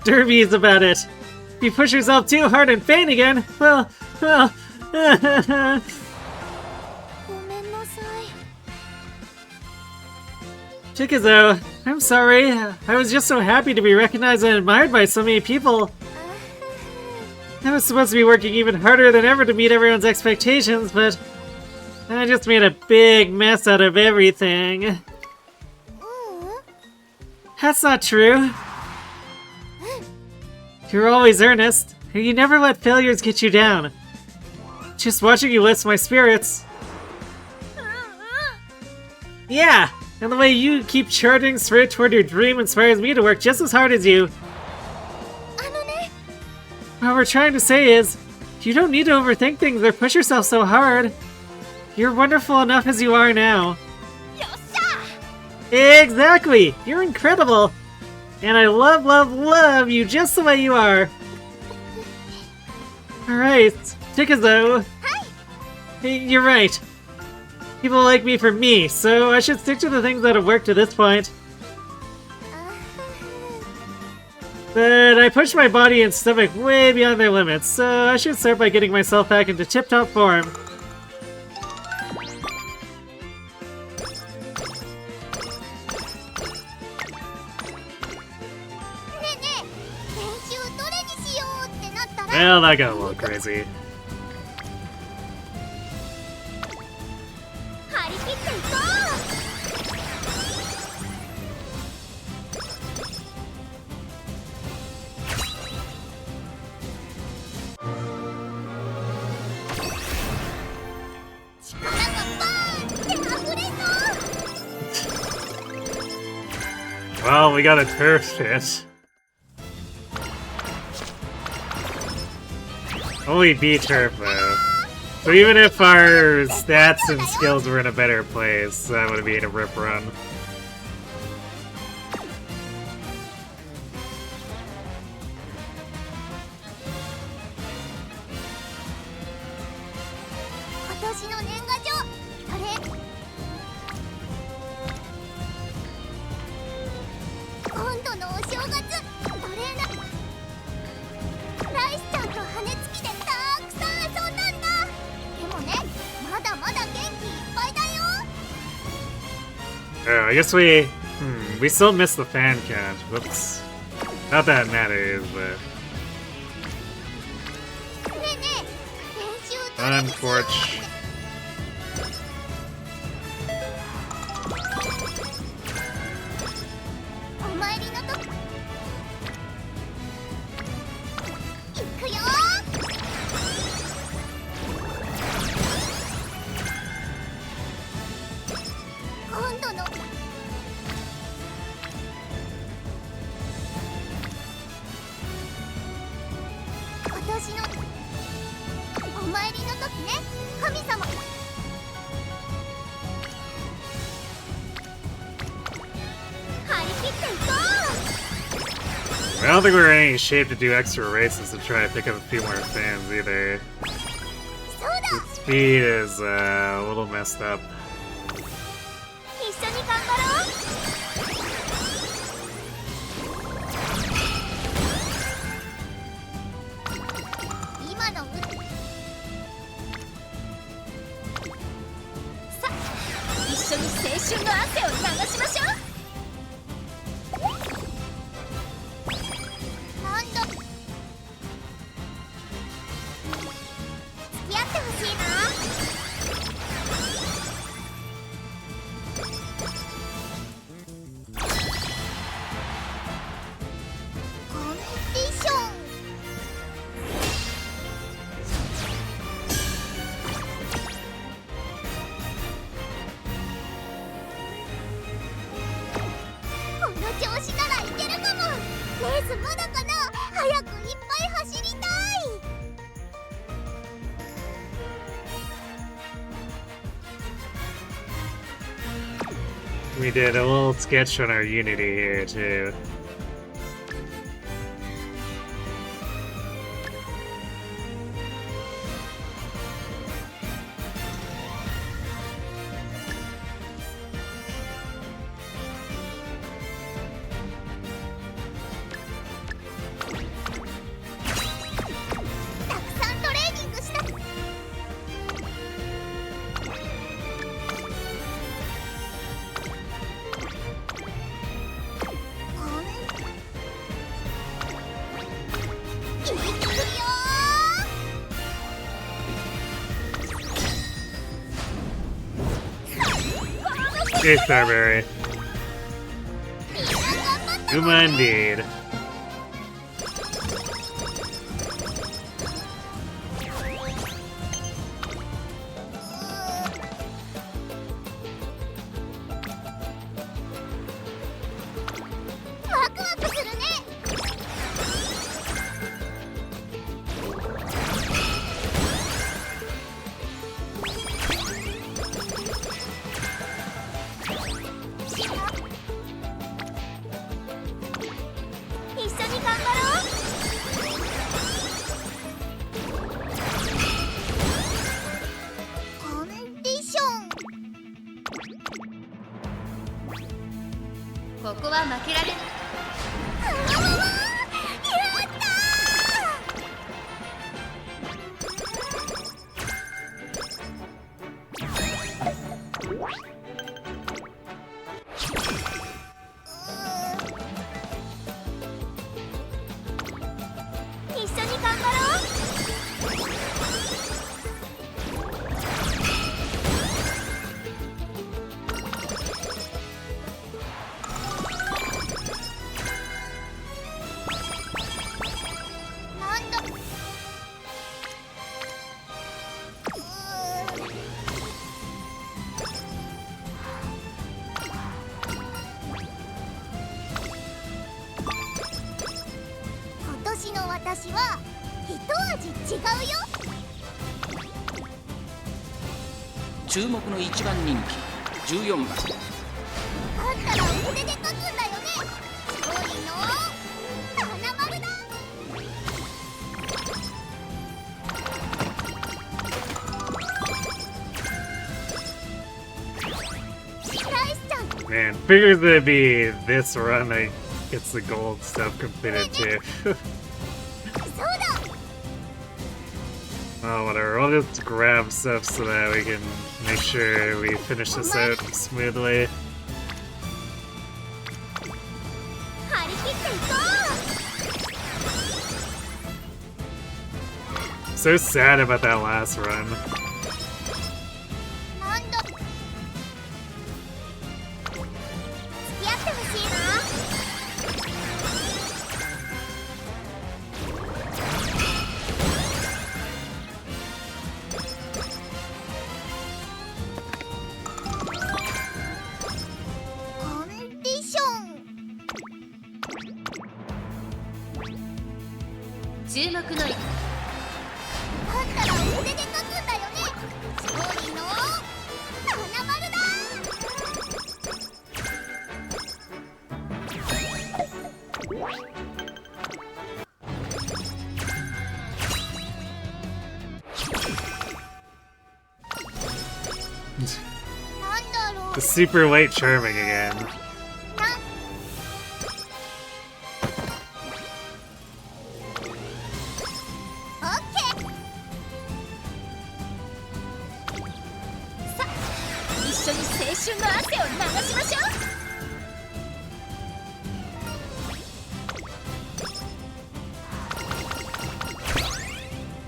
derbies about it. If you push yourself too hard and faint again, well. Chikazo, I'm sorry. I was just so happy to be recognized and admired by so many people. I was supposed to be working even harder than ever to meet everyone's expectations, but I just made a big mess out of everything. That's not true. You're always earnest, and you never let failures get you down. Just watching you lifts my spirits. Yeah, and the way you keep charging straight toward your dream inspires me to work just as hard as you. What we're trying to say is, you don't need to overthink things or push yourself so hard. You're wonderful enough as you are now. Exactly! You're incredible! And I love, love, love you just the way you are. Alright, Chikazo. You're right. People like me for me, so I should stick to the things that have worked to this point. But I pushed my body and stomach way beyond their limits, so I should start by getting myself back into tip-top form. Well, that got a little crazy. Well, we got a turf fit. Only B turf though. So even if our stats and skills were in a better place, that would be in a rip run. Oh, I guess we still missed the fan count. Whoops. Not that it matters, but unfortunate. I don't think we're in any shape to do extra races to try to pick up a few more fans either. The speed is a little messed up. 一緒に頑張ろう。今のさあ、一緒に青春の汗を流しましょう。なんだ、付き合ってほしいな。コンディション。この調子ならいけるかも。レースまだかな。早くいっぱい走りたい。We did a little sketch on our Unity here too. Hey, Starberry. Uma indeed.注目の一番人気14番。あったら筆で書くんだよね。すごいの花丸だ。Man, figures it'd be this run that gets the gold stuff completed too. Oh, whatever. We'll just grab stuff so that we can make sure we finish this out smoothly. So sad about that last run. なんだろう The super late charming again. なオッケーさあ一緒に青春の汗を流しましょう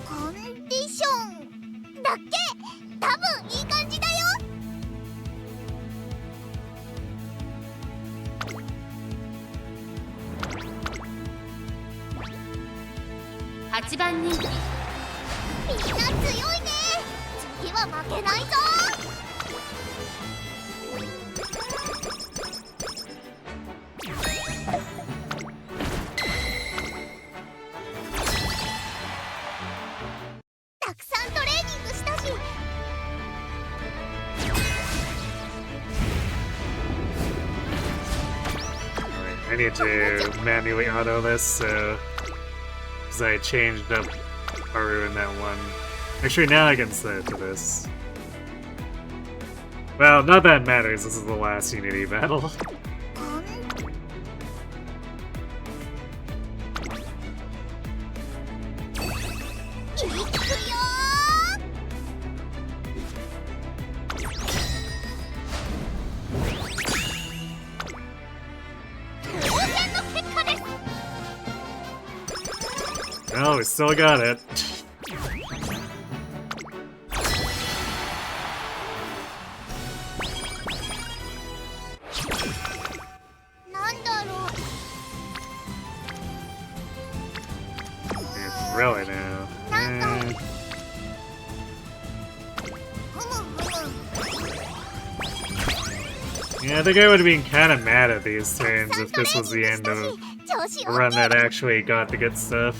コンディションだっけ多分いい感じだよ8番人気。みんな強いね次は負けないぞたくさんトレーニングしたし I need to manually auto this, so... Because I changed up Haru in that one. Actually, now I can set it to this. Well, not that it matters, this is the last Unity battle. いくよ当然の結果です Oh, we still got it. なんだろう It's really now. Eh. ふむふむ Yeah, I think I would have been kind of mad at these turns if this was the end of 調子 a run that actually got the good stuff.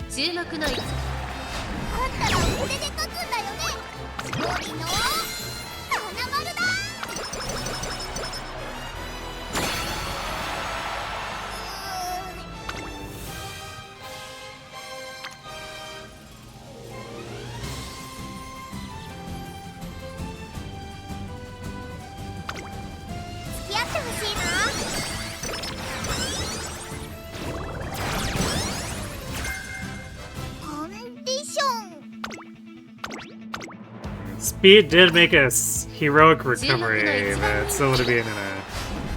注目の1。あんたら腕で勝つんだよね勝利の花丸だ付き合ってほしいなコンディション Speed did make us heroic recovery, but it still would have been in a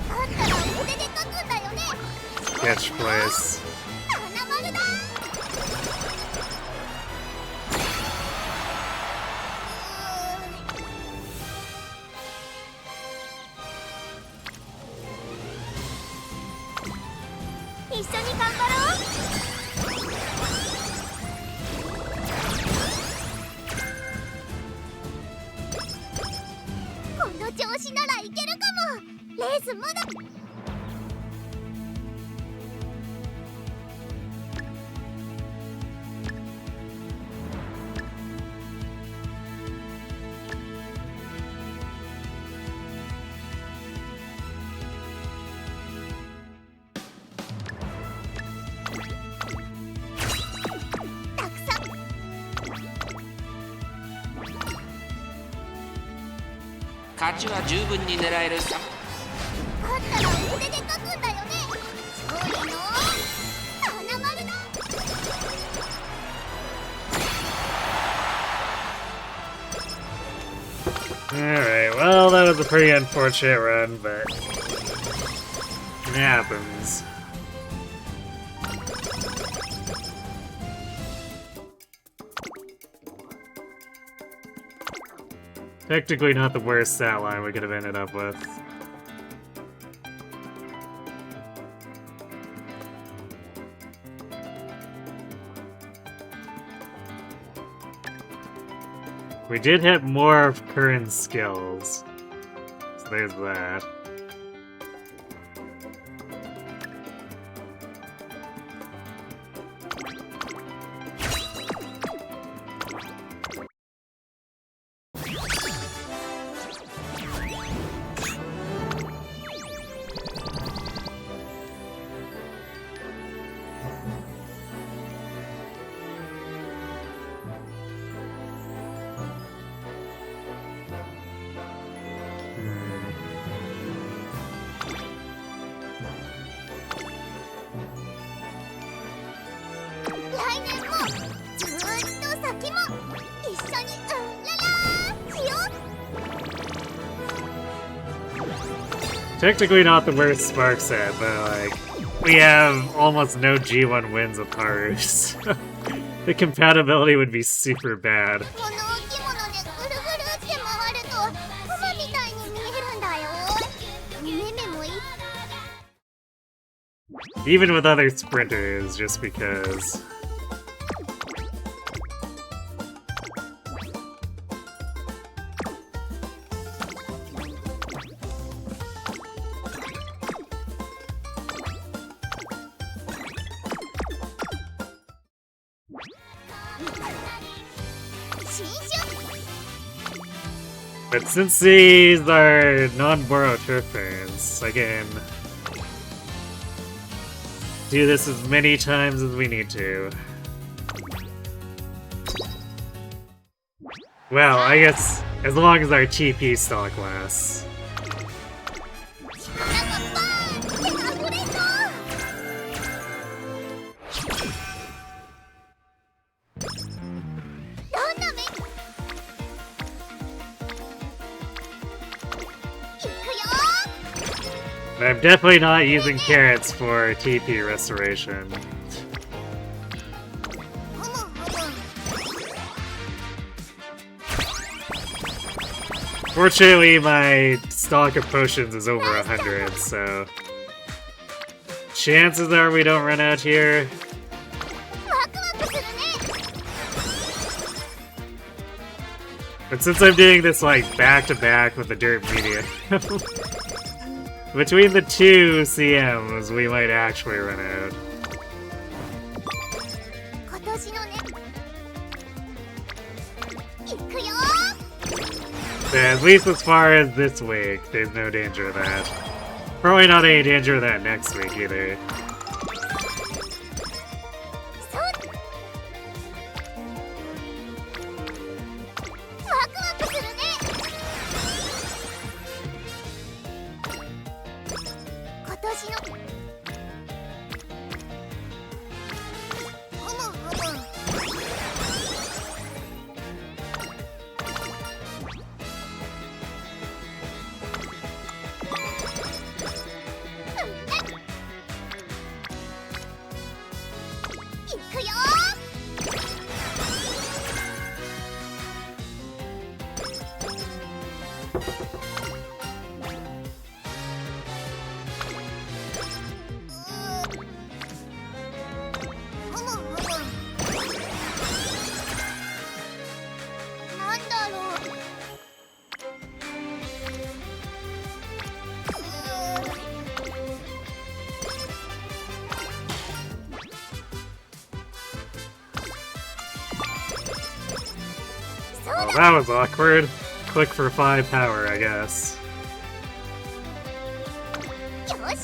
あんたら腕で勝つんだよね catch place. 花丸だ一緒に頑張ろうこの調子ならいけるかもレースまだたくさん勝ちは十分に狙えるさ。あんたら腕で勝つんだよね勝利の花丸だ Alright, well, that was a pretty unfortunate run, but it happens. Technically not the worst stat line we could have ended up with. We did hit more of Curran's skills, so there's that. 来年もずーっと先も一緒にララーしよう。 Technically not the worst Spark set, but like, we have almost no G1 wins with Harus. The compatibility would be super bad. この大きいものでぐるぐるって回るとクマみたいに見えるんだよ。めめもいい。 Even with other sprinters, just because. But since these are non-borrow turf fans, I can do this as many times as we need to. Well, I guess as long as our TP stock lasts. どんな目いくよ。 I'm definitely not using carrots for TP restoration. Fortunately, my stock of potions is over 100, so chances are we don't run out here. ワクワクするね。 But since I'm doing this like back-to-back with the dirt media, between the two CMs, we might actually run out. 今年のね。いくよ。 At least as far as this week, there's no danger of that. Probably not any danger of that next week either. そう。ワクワクするね。今年の。いくよ。 なんだろう。Well, that was awkward. Click for 5 power, I guess. よし、やるぞ。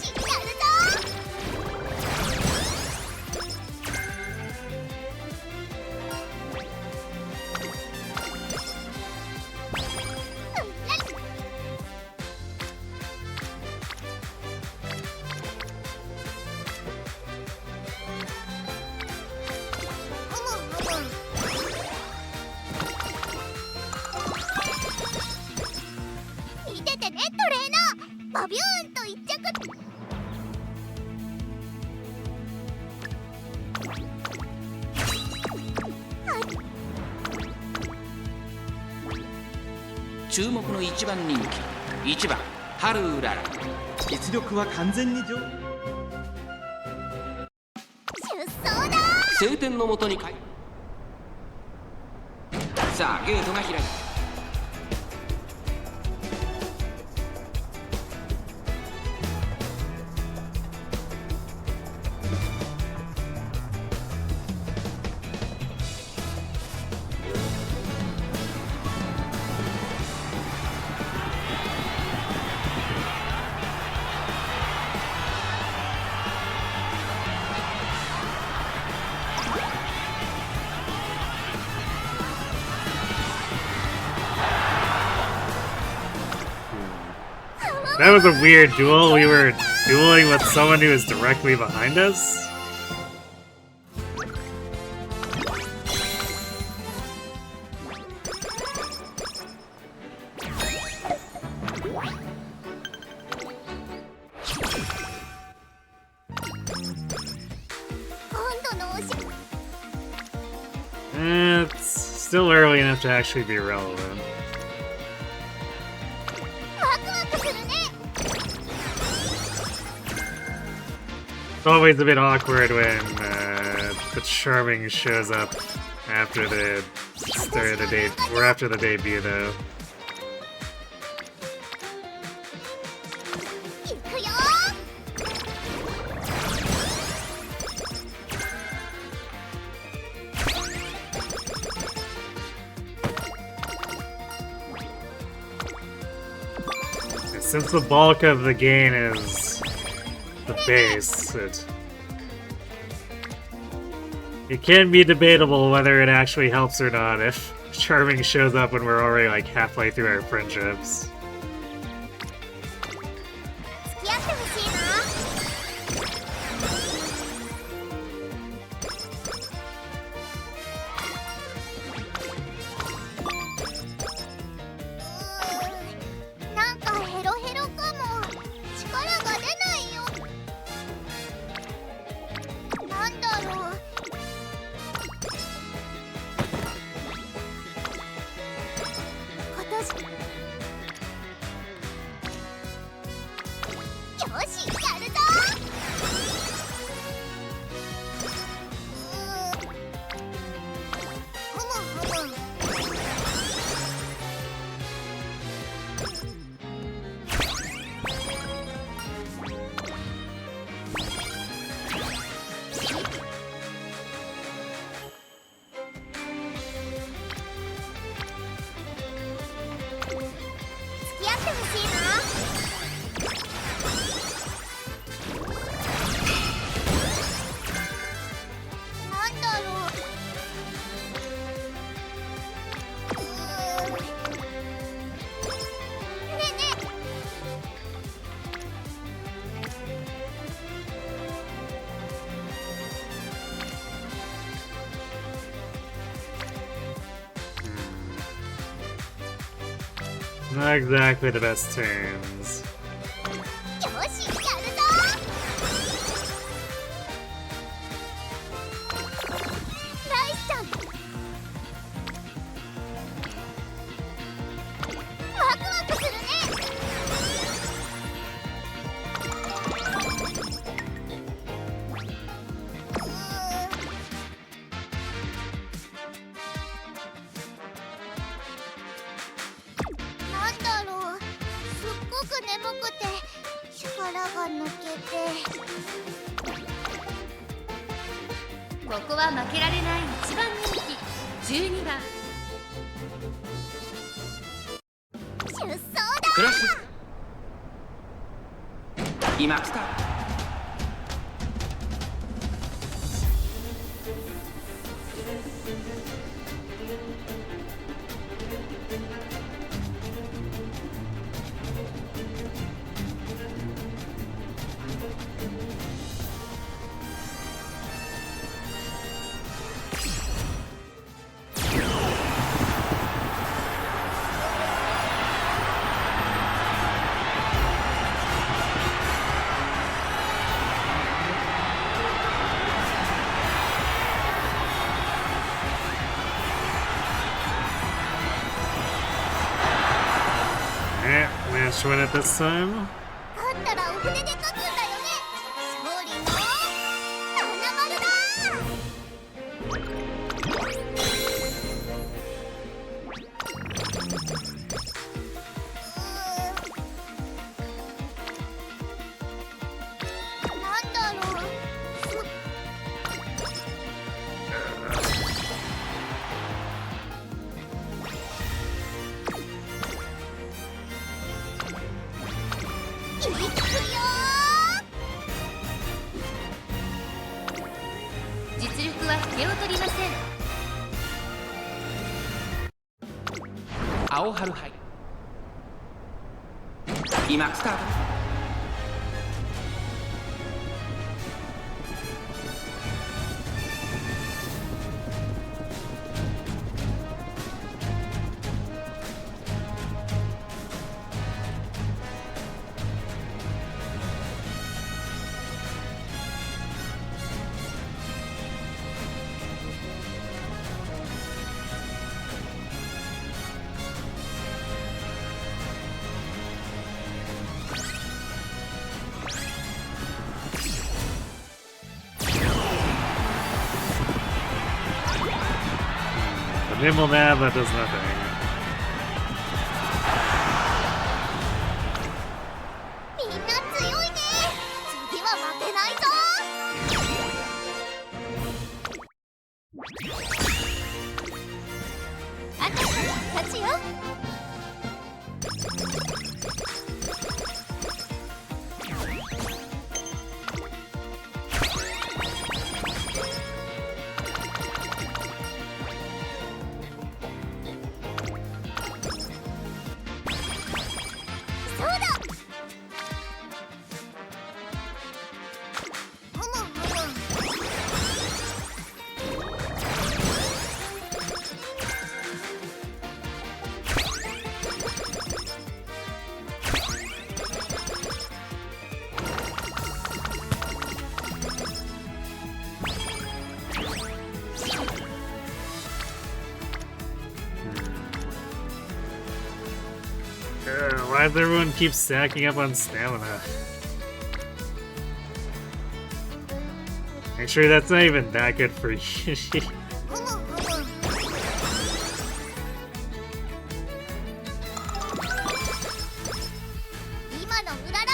見ててね、トレーナー。バビューンと一着。 注目の一番人気1番ハルウララ。実力は完全に上。出走だ。晴天のもとにかい。さあゲートが開いた。That was a weird duel. We were dueling with someone who was directly behind us. It's still early enough to actually be relevant. ワクワクするね。 It's always a bit awkward when the Charming shows up after the start of the or after the debut, though. 行くよ。 Since the bulk of the gain is the base, it can be debatable whether it actually helps or not if Charming shows up when we're already like halfway through our friendships. 付き合ってほしいな。 なんかヘロヘロかも。力が出ないよ。なんだろう。今年。よし、やるぞ。ふむふむ。 付き合ってほしいな。なんだろう。ねえねえ。 Not exactly the best terms. よし、やるぞ。ライスちゃん。ワクワクするね。なんだろう。すっごく眠くて力が抜けて。 ここは負けられない一番人気12番。 出走クラッシだ。ュ今来た。 Managed to win it this time. 勝ったらお船で勝つんだよね。勝利の花丸だ。 なんだろう。いくよー。 実力は引けを取りません。 青春杯今スタート。 「Nimble Nab, that does nothing. みんな強いね。次は負けないぞ。あと勝ちよ。そうだ。ふむふむ。Why does everyone keep stacking up on stamina? Actually, that's not even that good for you. ふむふむ。今のうらら。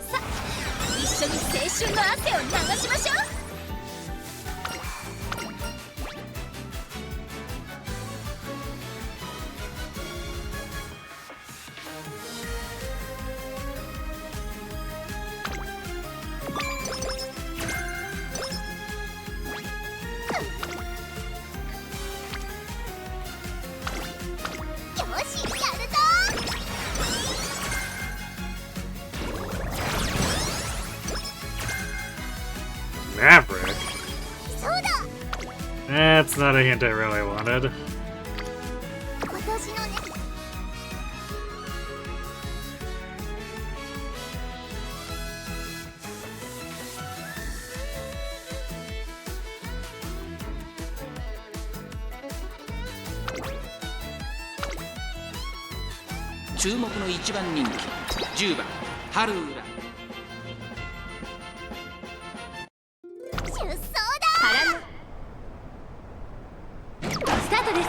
さあ、一緒に青春の汗を流しましょう。よし、やるぞ。 Maverick? そうだ。 That's not a hint I really wanted. 今年のね。注目の一番人気10番ハルーラ。出走だ。スタートです。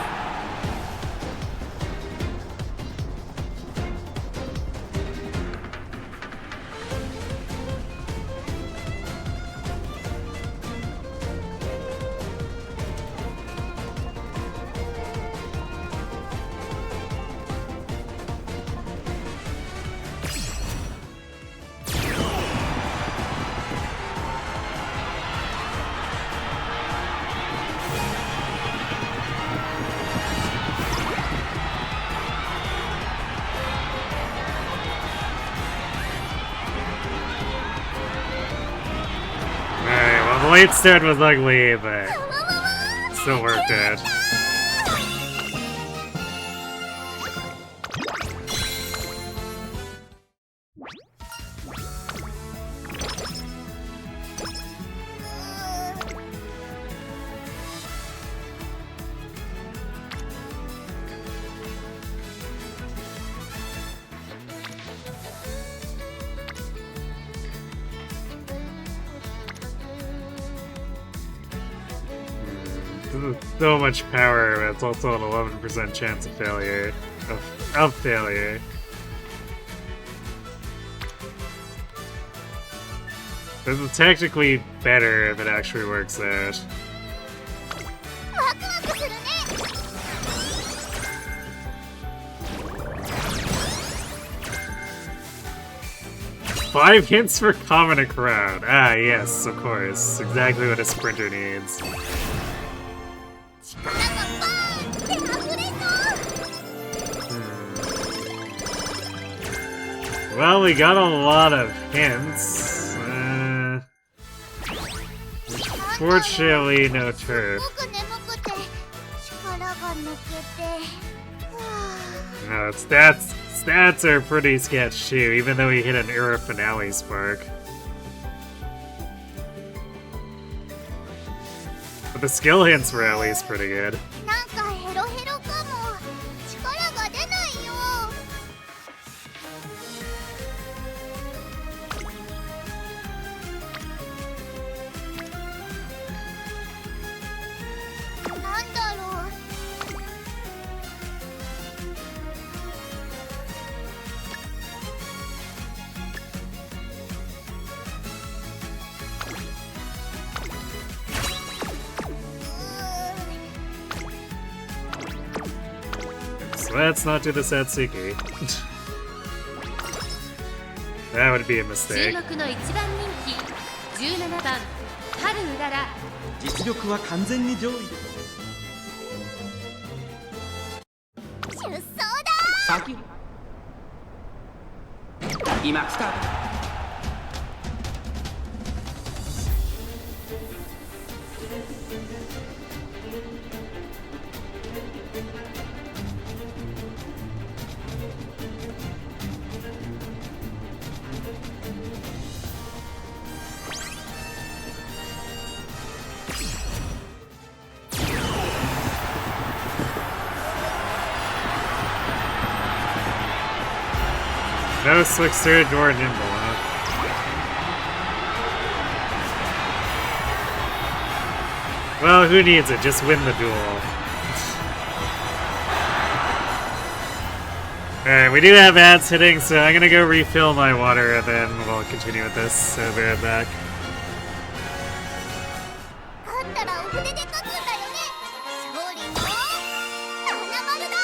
Alright, well, the late start was ugly, but still worked it. So much power, but it's also an 11% chance of failure. Of failure. This is technically better if it actually works out. ワクワクするね。 5 hints for common a crowd. Ah, yes, of course. Exactly what a sprinter needs. 力がバーンって溢れそう。 Well, we got a lot of hints. Fortunately, no す turf. ごく眠くて力が抜けて。は No, stats are pretty sketch too, even though he hit an era finale spark. But the skill hints were at least pretty good. あ、なんかヘロヘロかも。力が出ないよ。Let's not do the Satsuki. That would be a 注 mistake. 目の一番人気17番春うらら。実力は完全に上位。出走だ先今スタート。No Swixter nor Nimble, huh? Well, who needs it? Just win the duel. Alright, we do have ads hitting, so I'm gonna go refill my water and then we'll continue with this, so be right back. 勝ったらお筆で書くんだよね勝利の花丸だ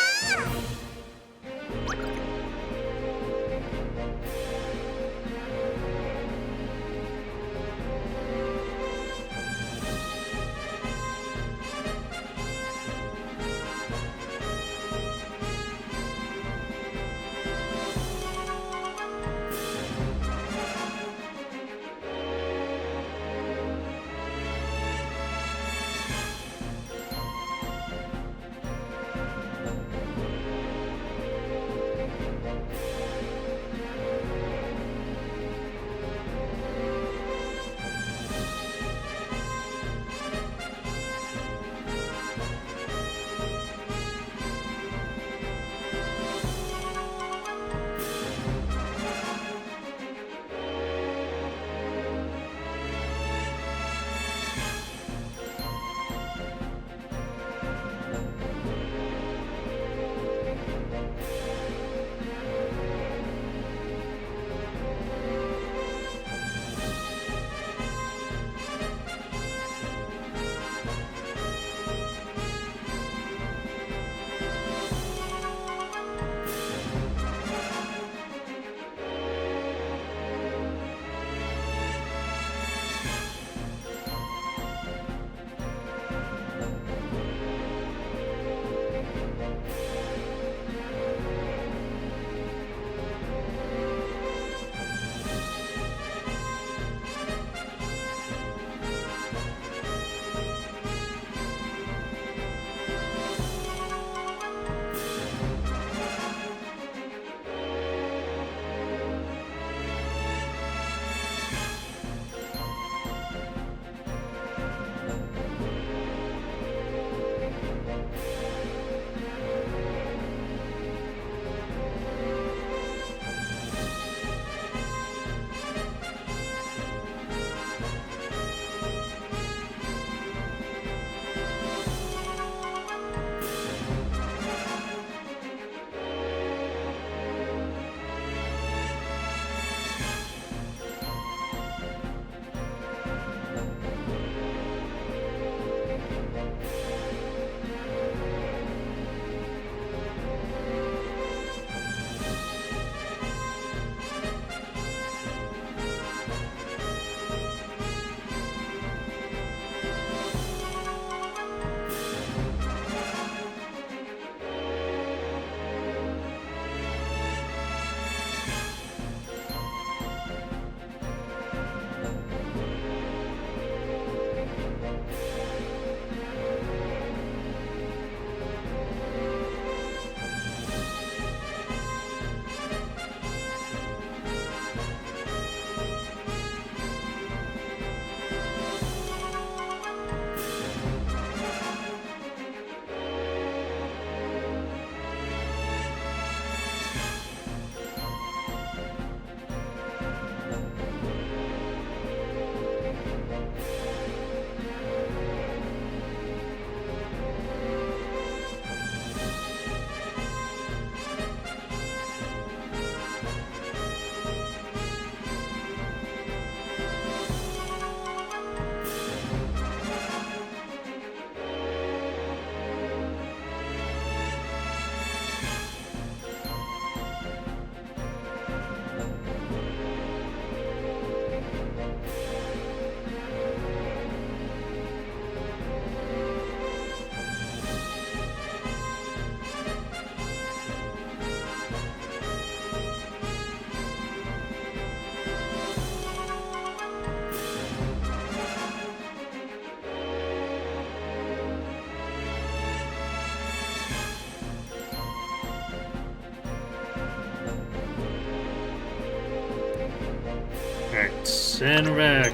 and wreck.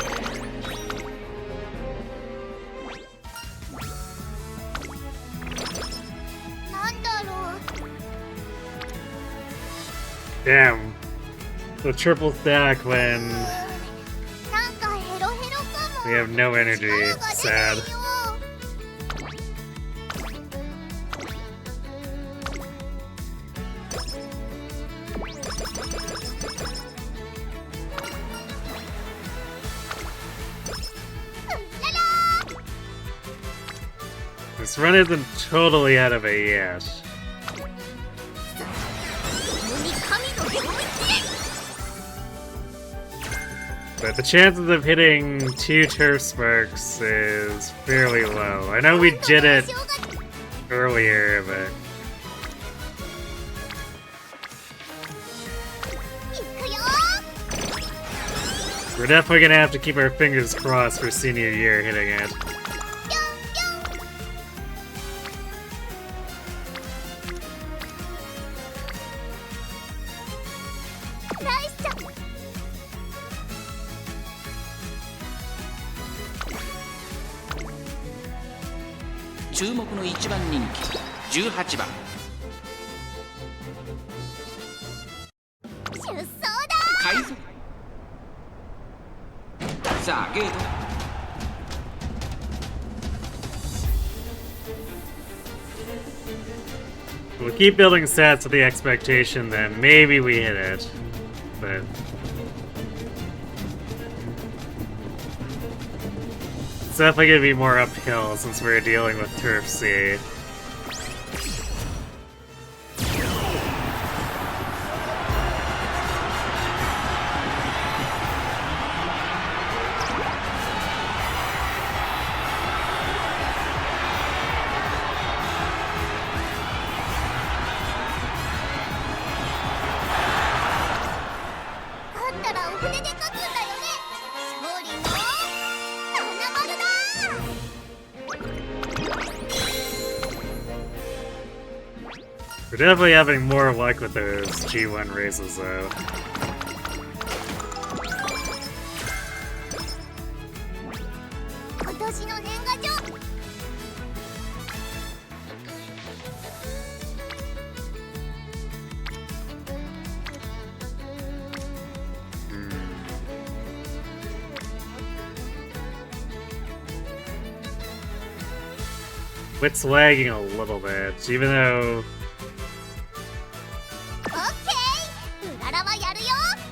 Damn. The triple stack when we have no energy. Sad. This run isn't totally out of it yet. But the chances of hitting 2 turf sparks is fairly low. I know we did it earlier, but... we're definitely gonna have to keep our fingers crossed for senior year hitting it.注目の1番人気18番海賊さあゲート We'll keep building stats with the expectation that maybe we hit it, but... it's definitely gonna be more uphill since we're dealing with Turf C. We're definitely having more luck with those G1 races, though. It's lagging a little bit, even though...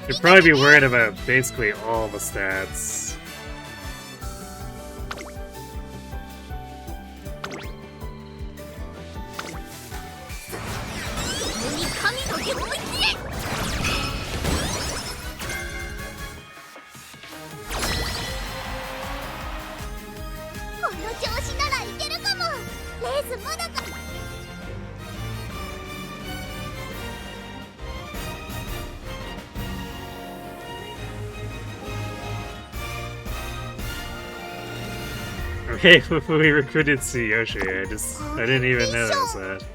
you'd probably be worried about basically all the stats. Okay, we recruited Tsuyoshi, I didn't even notice that.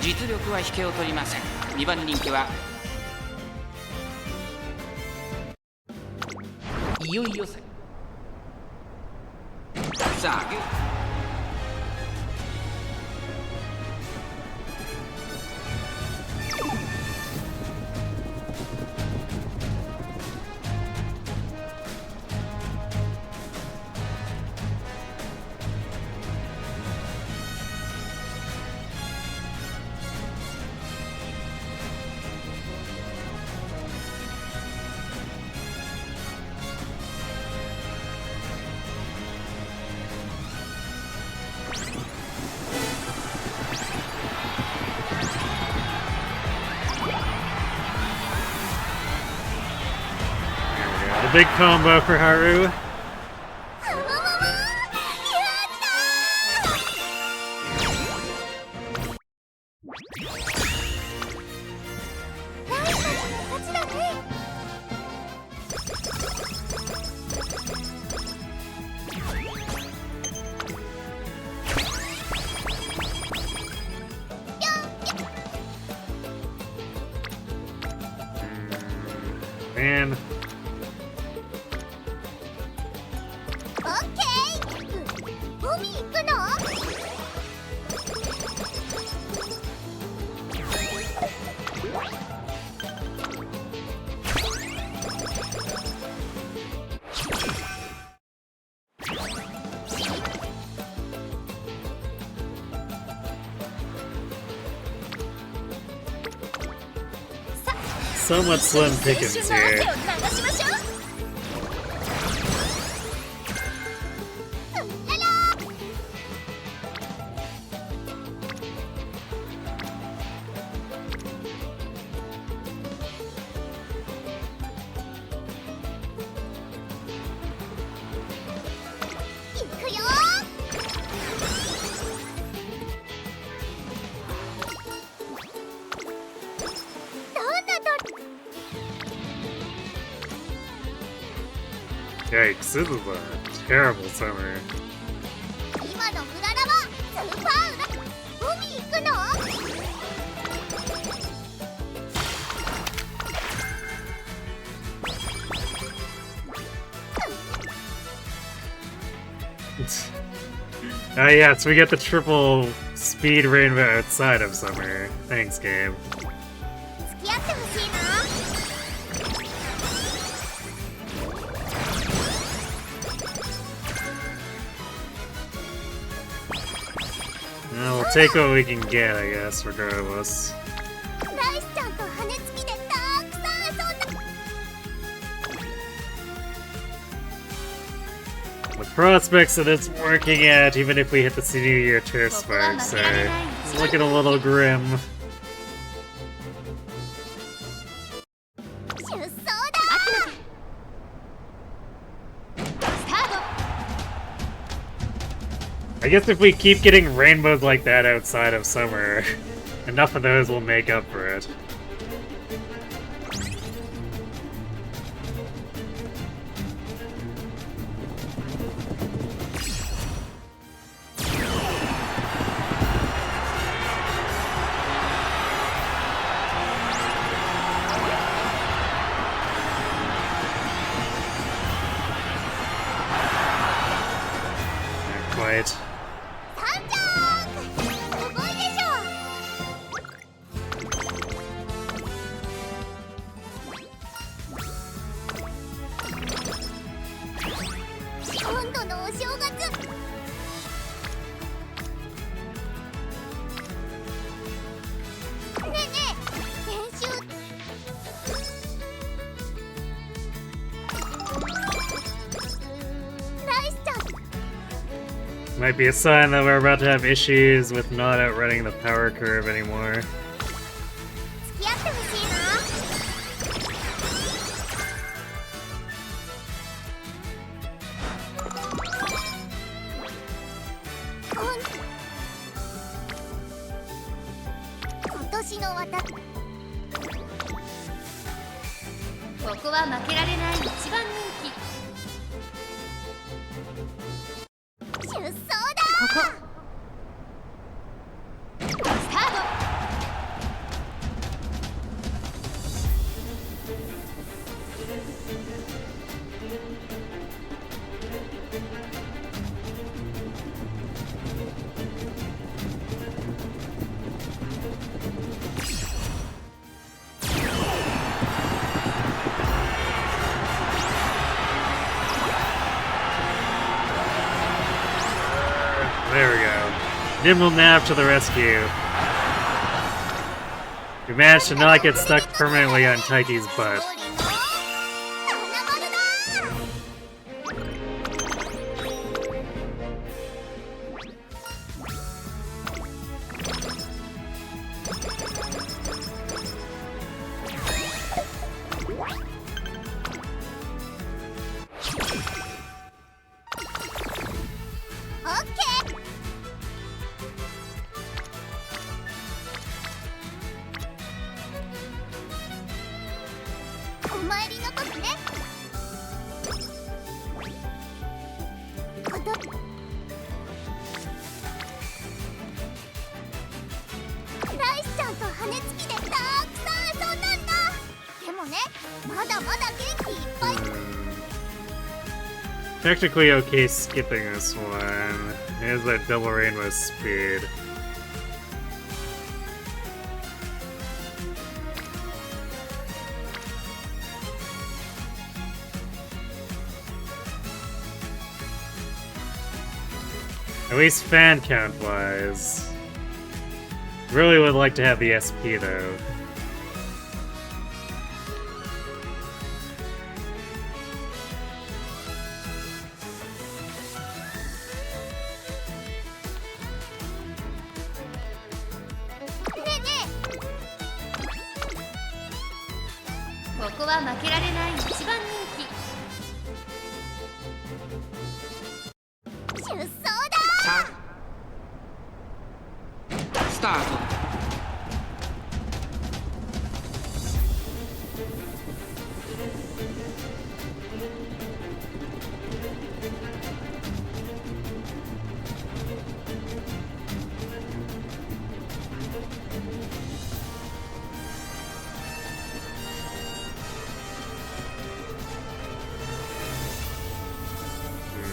実力は引けを取りません。2番人気はいよいよさあゲートA big combo for Haru. 行くの？Somewhat slim pickings here. 'Yikes, this is a terrible summer. 今のフララはスーパーウラ。海行くの？ Oh yeah, so we get the triple speed rainbow outside of summer. Thanks, game. 付き合ってほしいな。 We'll take what we can get, I guess, regardless. ライスちゃんと羽根つきでたくさん遊んだ。 With prospects that it's working at, even if we hit the New Year turf sparks, it's looking a little grim. 出走だ。 I guess if we keep getting rainbows like that outside of summer, enough of those will make up for it. Not quite. タンちゃんすごいでしょ。今度のお正月。ねえねえ、練習。 ライスちゃん。 Might be a sign that we're about to have issues with not outrunning the power curve anymore. 付き合ってほしいな。 今年の私。 ここは負けられない一番人気。 出走だ。 スタート。 There we go. Nimble Nap to the rescue. We managed to not get stuck permanently on Taiki's butt. オッケー。 お参りの時ね。ライスちゃんと羽根つきでたくさん遊んだんだ。でもね、まだまだ元気いっぱい。 Technically okay skipping this one. Here's that double rainbow speed. At least fan count wise. Really would like to have the SP though.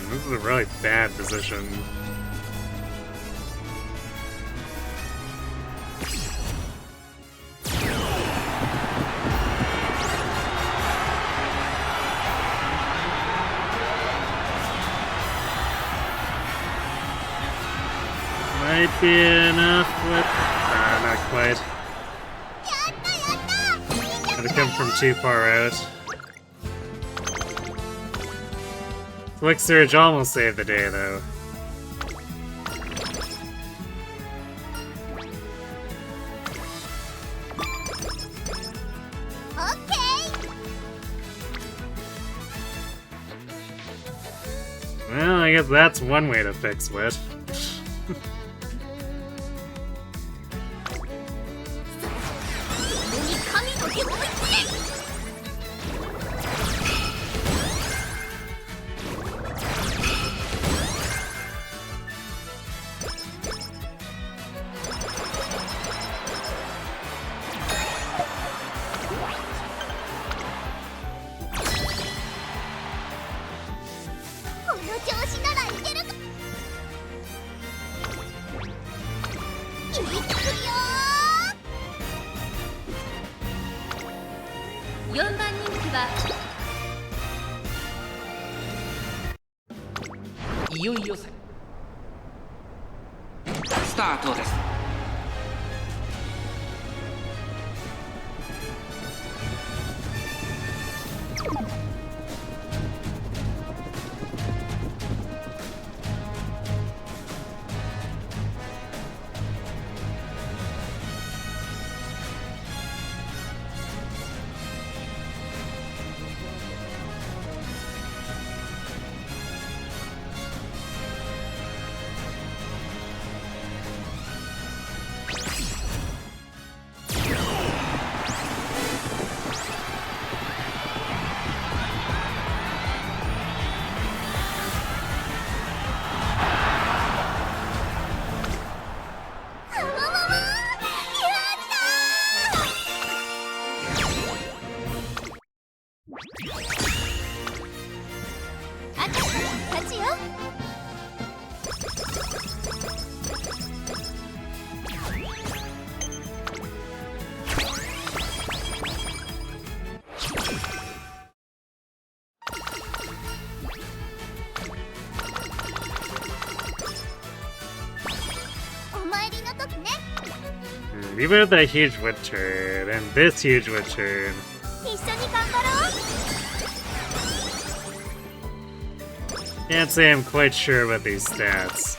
This is a really bad position. Might be enough, but not quite. Gotta come from too far out. Flick Surge almost saved the day, though. Okay. Well, I guess that's one way to fix Wit. Even with that huge wood turn, and this huge wood turn. Can't say I'm quite sure about these stats.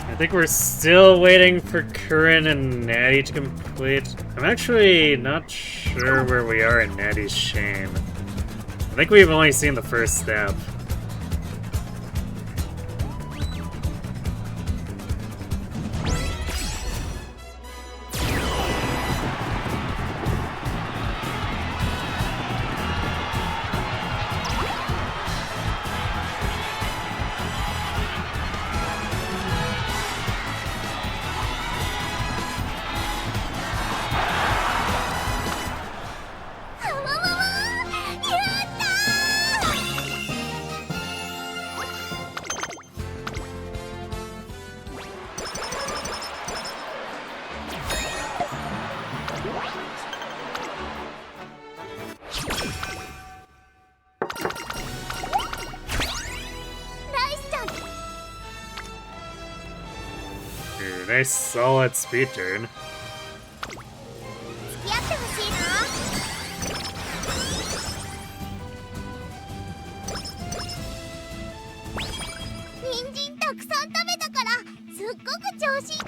I think we're still waiting for Curran and Natty to complete. I'm actually not sure where we are in Natty's chain. I think we've only seen the first step. ライスちゃん Ooh, nice solid speed turn. 付き合ってほしいな。人参たくさん食べたからすっごく調子いい。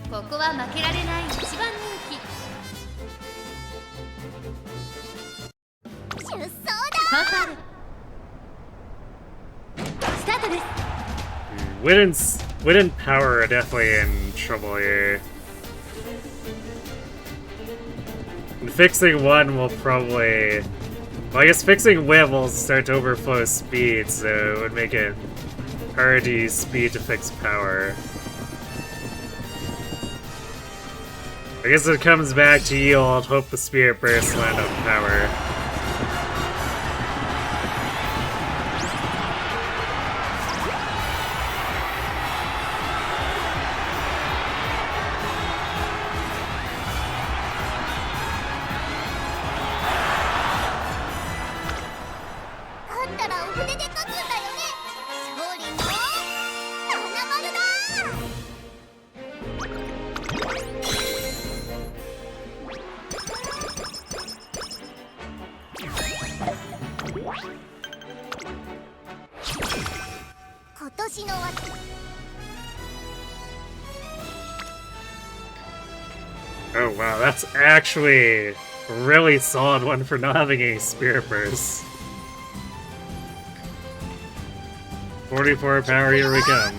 ここは負けられない一番人気。出走だ。ファンファーレスタートです。Wit and power are definitely in trouble here. And fixing one will probably... Well, I guess fixing Wit will start to overflow speed, so it would make it hard to use speed to fix power. I guess it comes back to yield, hope the Spirit Bursts land on power. Oh wow, that's actually a really solid one for not having any Spirit Bursts. 44 power, here we come.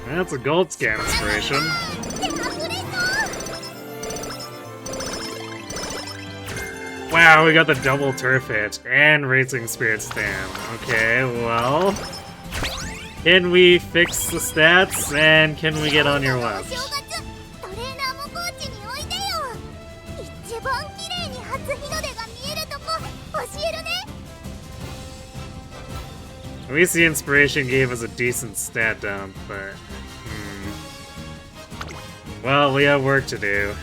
That's a gold scan inspiration. Wow, we got the double turf hit and Racing Spirit Stam. Okay, well... Can we fix the stats and can we get on your left? At least the inspiration gave us a decent stat dump, but... Well, we have work to do.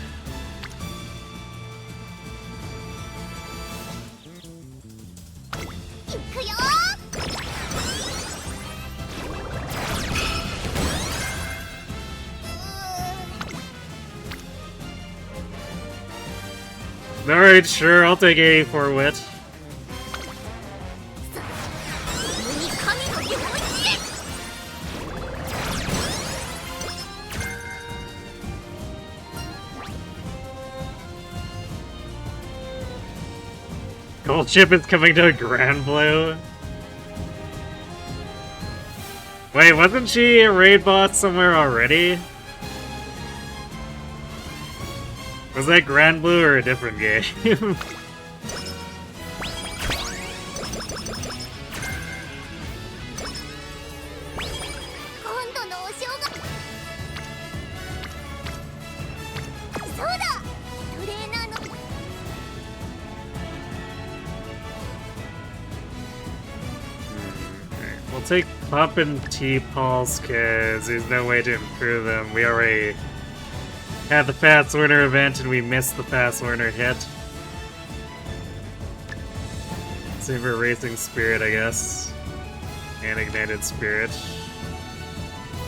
Alright, sure, I'll take 84 wit. Gold ship is coming to a grand blue. Wait, wasn't she a raid boss somewhere already? Was that Grand Blue or a different game? We'll take Pop and T-Pulse because there's no way to improve them. We already had the Fast Learner event and we missed the Fast Learner hit. Same for Racing Spirit, I guess. And Ignited Spirit.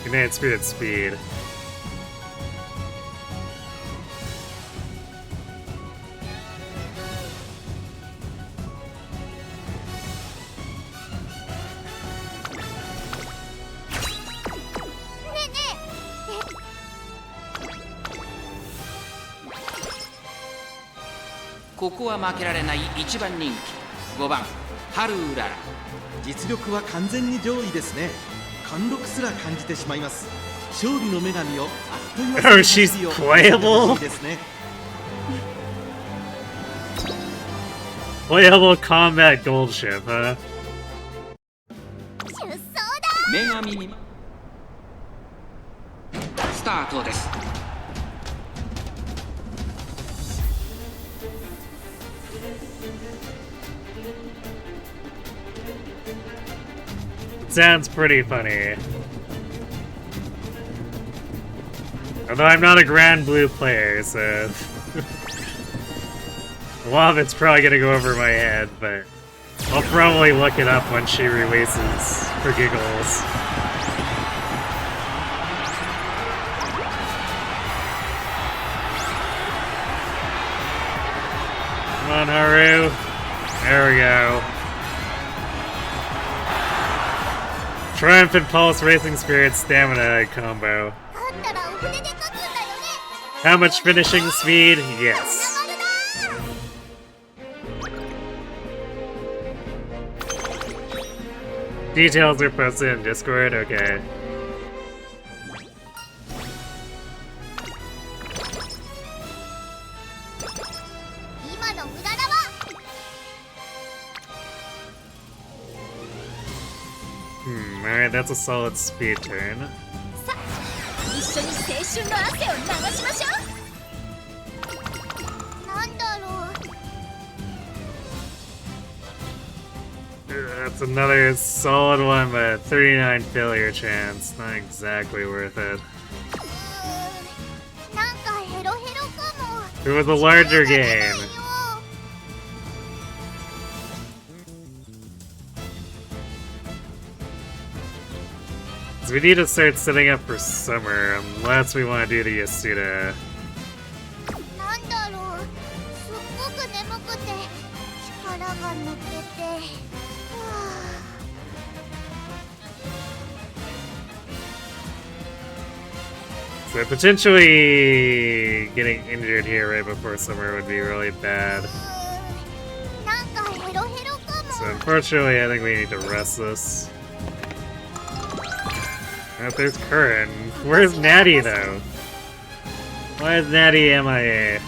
Ignited Spirit Speed.ここは負けられない一番人気5番ハルウララ。実力は完全に上位ですね。貫禄すら感じてしまいます。勝利の女神をあ Oh, she's playable? Playable combat gold ship, huh? 出走だ。女神にスタートです。 Sounds pretty funny. Although I'm not a Grand Blue player, so... a lot of it's probably gonna go over my head, but... I'll probably look it up when she releases, for giggles. Come on, Haru. There we go. Triumphant Pulse Racing Spirit Stamina combo. 勝ったらお筆で書くんだよね。 How much finishing speed? Yes. 丸だ。 Details are posted in Discord, okay. 今の無駄だわ。 Alright, that's a solid speed turn. さあ、一緒に青春の汗を流しましょう。なんだろう。 That's another solid one, but 39 failure chance. Not exactly worth it. なんかヘロヘロかも。 It was a larger game. So we need to start setting up for summer, unless we want to do the Yasuda. なんだろう。すっごく眠くて力が抜けて。はあ So potentially getting injured here right before summer would be really bad. なんかヘロヘロかも。 So unfortunately, I think we need to rest this. Oh, there's Curran. Where's Natty, though? Why is Natty MIA?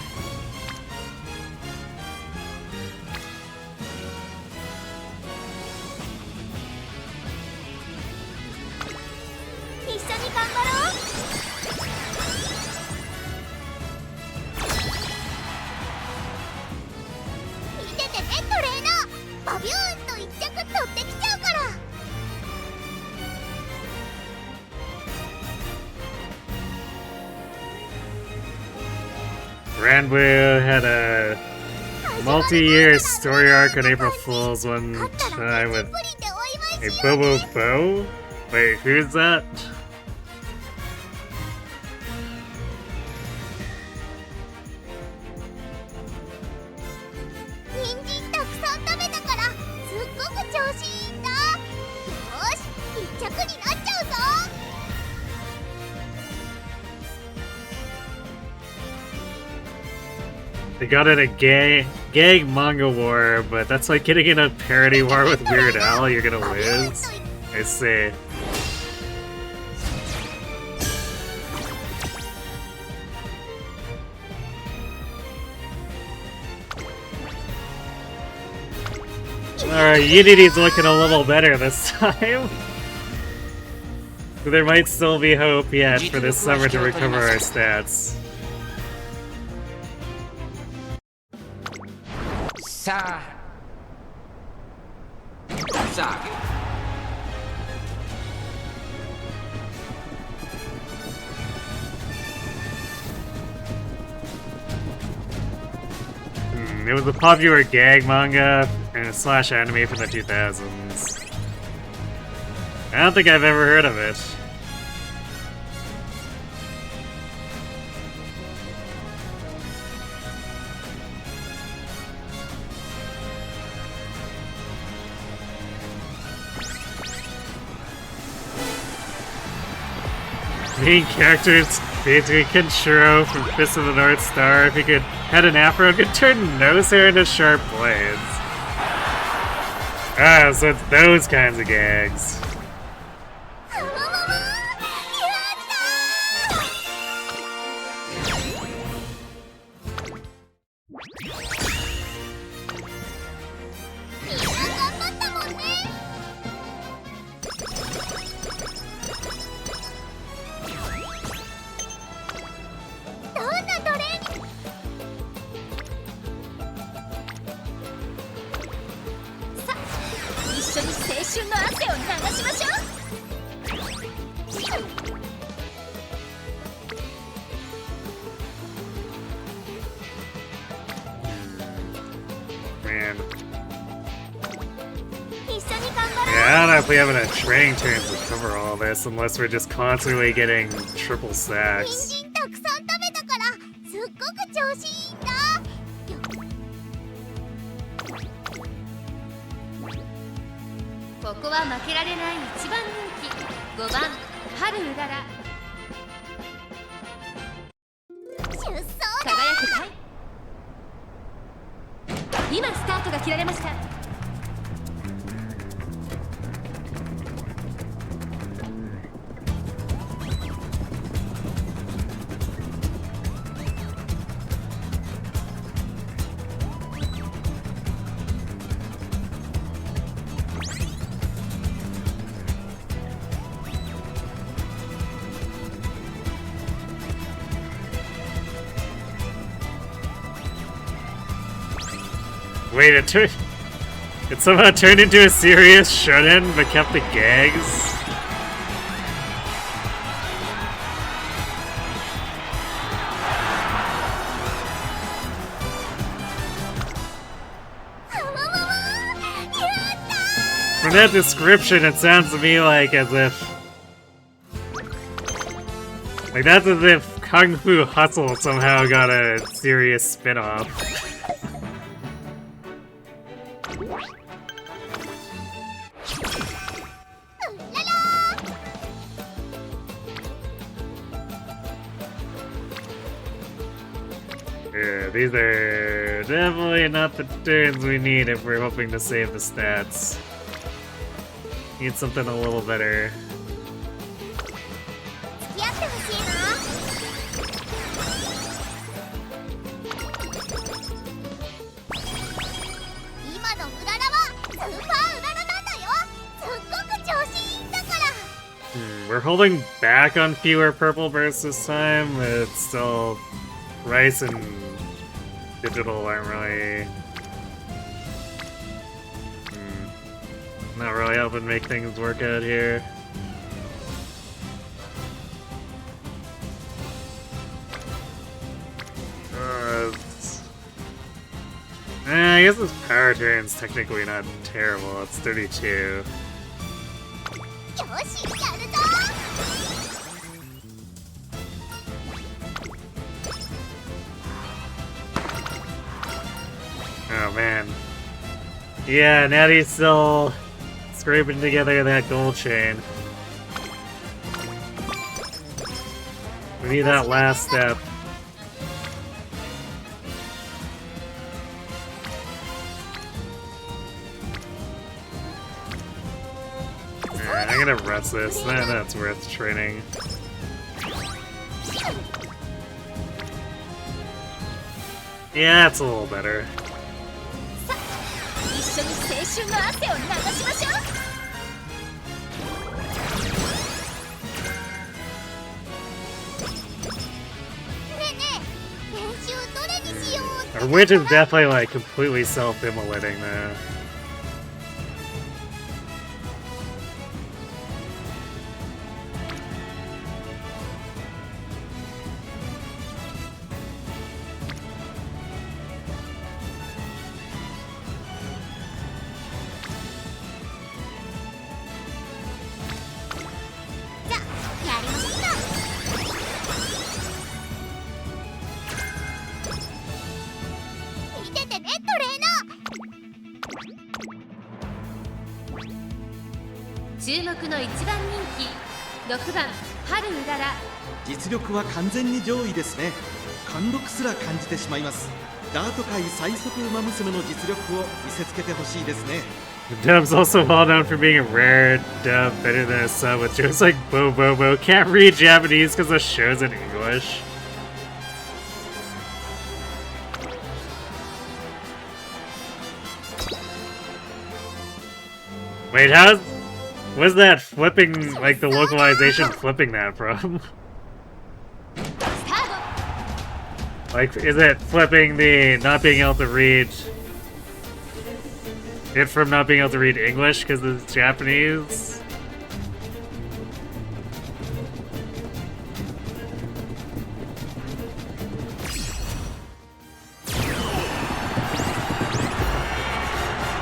一緒に頑張ろう。見ててね、トレーナー。バビューンと一着取ってきちゃうから。 Grand Blue had a multi-year story arc on April Fool's one time with a Bobo Bo? Wait, who's that? 人参たくさん食べたからすっごく調子いいんだ。よーし、一着になっちゃうぞ。 They got in a gag manga war, but that's like getting in a parody war with Weird Al. You're gonna lose. I see. Alright, Unity's looking a little better this time. So there might still be hope yet for this summer to recover our stats. さあ It was a popular gag manga and slash anime from the 2000s. I don't think I've ever heard of it. Main characters basically Kenshiro from Fist of the North Star. If he could had an afro, could turn nose hair into sharp blades. Ah, so it's those kinds of gags. 緒に青春の汗を流しましょう。 Man. 一緒に頑張ろう。 Yeah, I don't know if we have enough training turns to cover all this unless we're just constantly getting triple 人 stacks. 参たくさん食べたからすっごく調子いいんだ。 ここは負けられない一番人気5番春うらら。 出走だ。 輝くかい。今スタートが切られました。 Wait, it somehow turned into a serious shut-in but kept the gags? From that description, it sounds to me like as if... Like that's as if Kung Fu Hustle somehow got a serious spin-off. Yeah, these are definitely not the turns we need if we're hoping to save the stats. Need something a little better. 付き合ってほしいな。 今のうららはスーパーうららなんだよ。すっごく調子いいんだから。 We're holding back on fewer purple bursts this time, but it's still Rice and Digital aren't really not really helping make things work out here. I guess this power turn's technically not terrible. It's 32. よし、やるぞ。 Oh man. Yeah, Natty's still scraping together that gold chain. We need that last step. Alright, I'm gonna rest this. That's worth training. Yeah, that's a little better. 一緒に青春の汗を流しましょう。 ねえねえ、練習どれにしようって。 Our witch is definitely like completely self-immolating though. .6 番春うらら。 実力は完全に上位ですね。貫禄すら感じてしまいます。ダート界最速馬娘の実力を見せつけてほしいですね。 The dub's also well known for being a rare dub, better than a sub with jokes like Bo Bo Bo. Can't read Japanese because the show's in English. Wait, what's that flipping, like the localization flipping that from? Like, is it flipping the not being able to read? hit from not being able to read English because it's Japanese.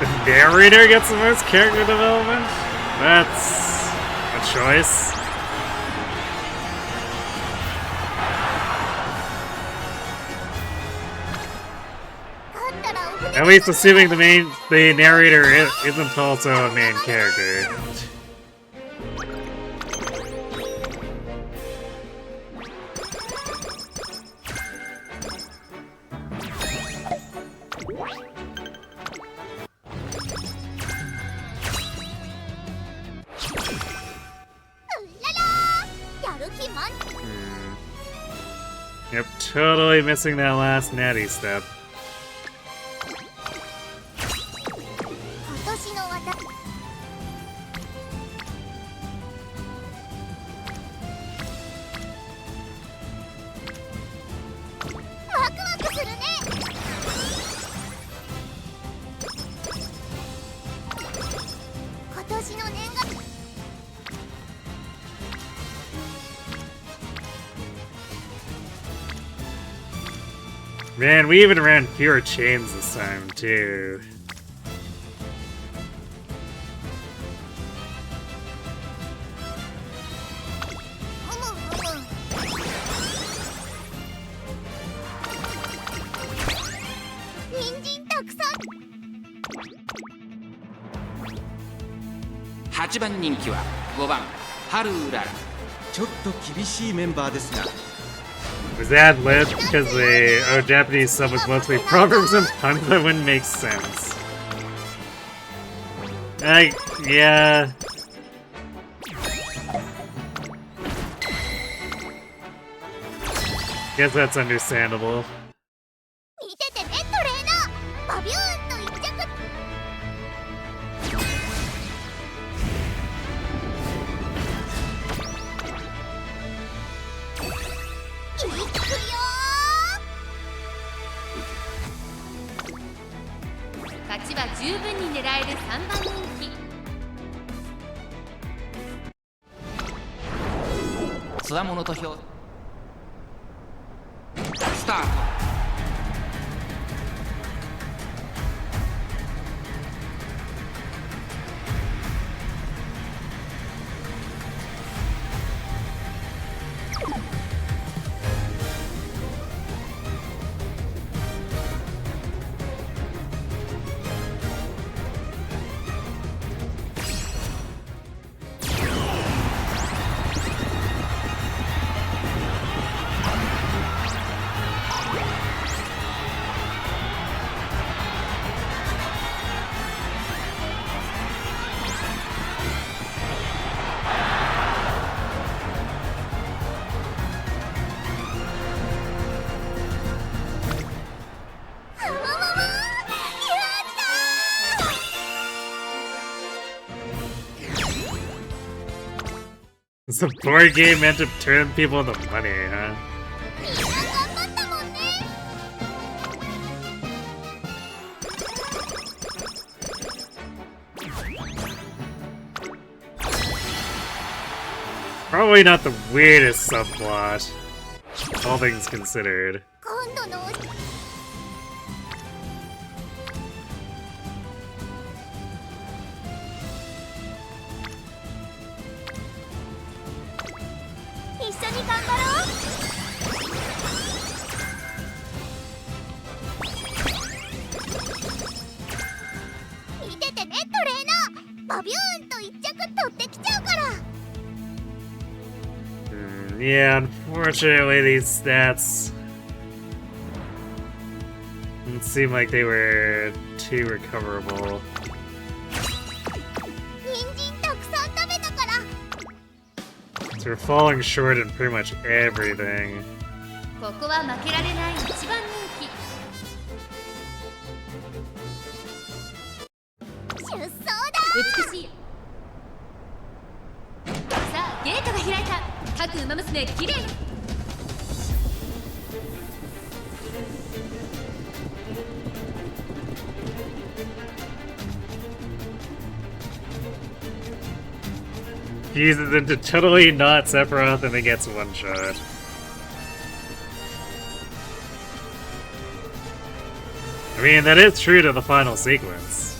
The narrator gets the most character development? That's a choice. At least assuming the narrator isn't also a main character. Yep, totally missing that last natty step. Man, we even ran fewer chains this time, too.8番人気は5番ハルウララ。ちょっと厳しいメンバーですが。 Was that lit? Because the Japanese sub was mostly proverbs and puns that wouldn't make sense. Yeah. Guess that's understandable.「つわものと票」スタート。It's a board game meant to turn people into money, huh? Probably not the weirdest subplot, all things considered. Yeah, unfortunately these stats didn't seem like they were too recoverable. So we're falling short in pretty much everything. ここは負けられない一番人気。美しい。さあ、ゲートが開いた。各馬娘きれい。fuses into totally not Sephiroth and then gets one shot. I mean, that is true to the final sequence.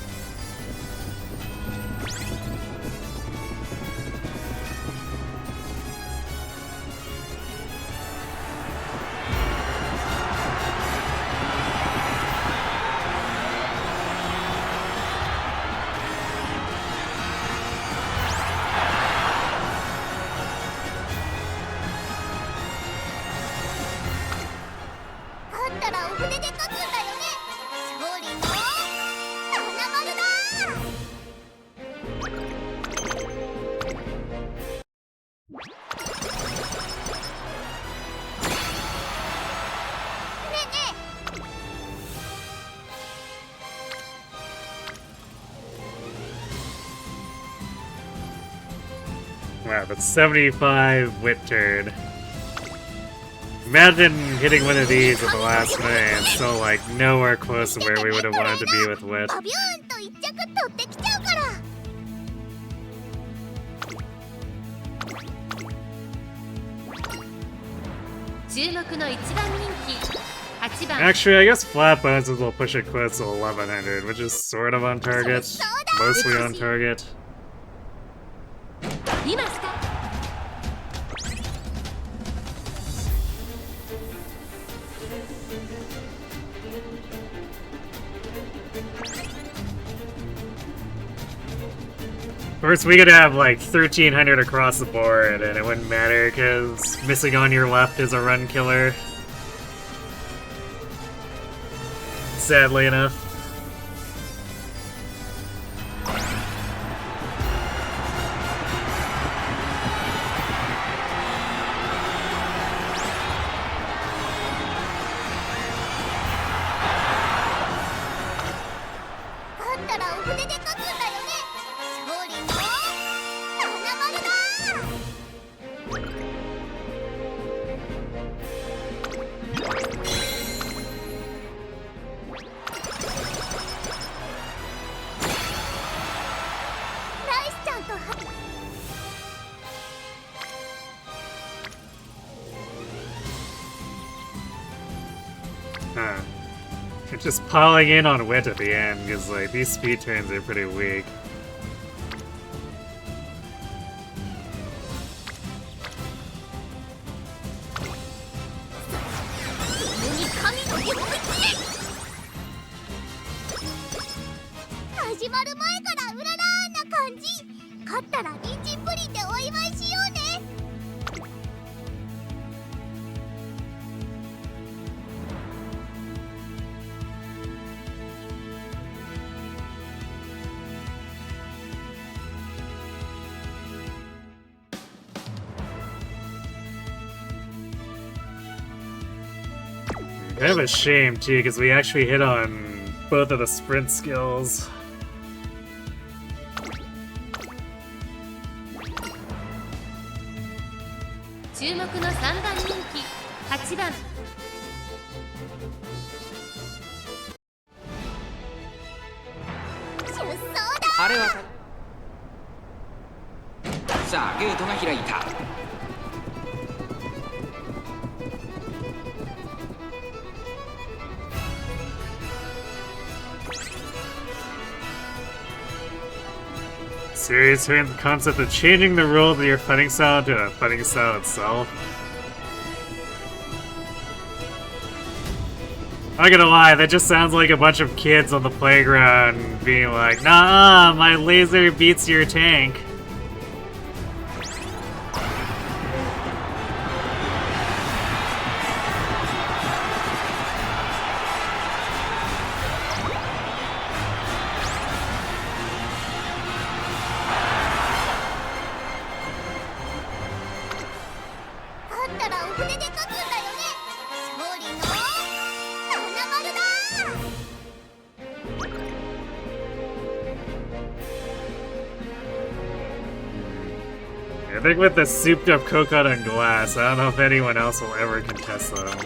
Wow, that's 75 wit turn. Imagine hitting one of these at the last minute and still like nowhere close to where we would have wanted to be with wit. バビューンと一着取ってきちゃうから。注目の一番人気8番 Actually, I guess flat bonuses will push it close to 1100, which is sort of on target. Mostly on target. 見ますか。 Of course, we could have like 1300 across the board, and it wouldn't matter because missing on your left is a run killer. Sadly enough. Huh. It's just piling in on wit at the end, because like these speed turns are pretty weak. Kind of a shame too, because we actually hit on both of the sprint skills. Serious hearing the concept of changing the rules of your fighting style to a fighting style itself. I'm not gonna lie, that just sounds like a bunch of kids on the playground being like, "Nah, my laser beats your tank." I think with the souped up coconut and glass, I don't know if anyone else will ever contest them.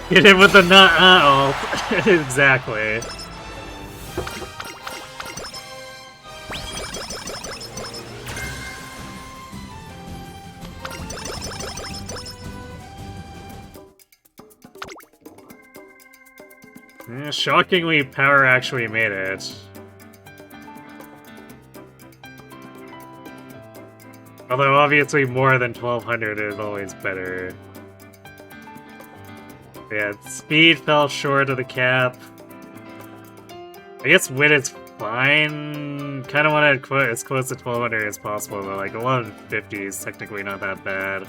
Hit him with the nut ult. Exactly. Shockingly, power actually made it. Although obviously more than 1200 is always better. Yeah, speed fell short of the cap. I guess wit is fine. Kind of want to quote as close to 1200 as possible, but like 1150 is technically not that bad.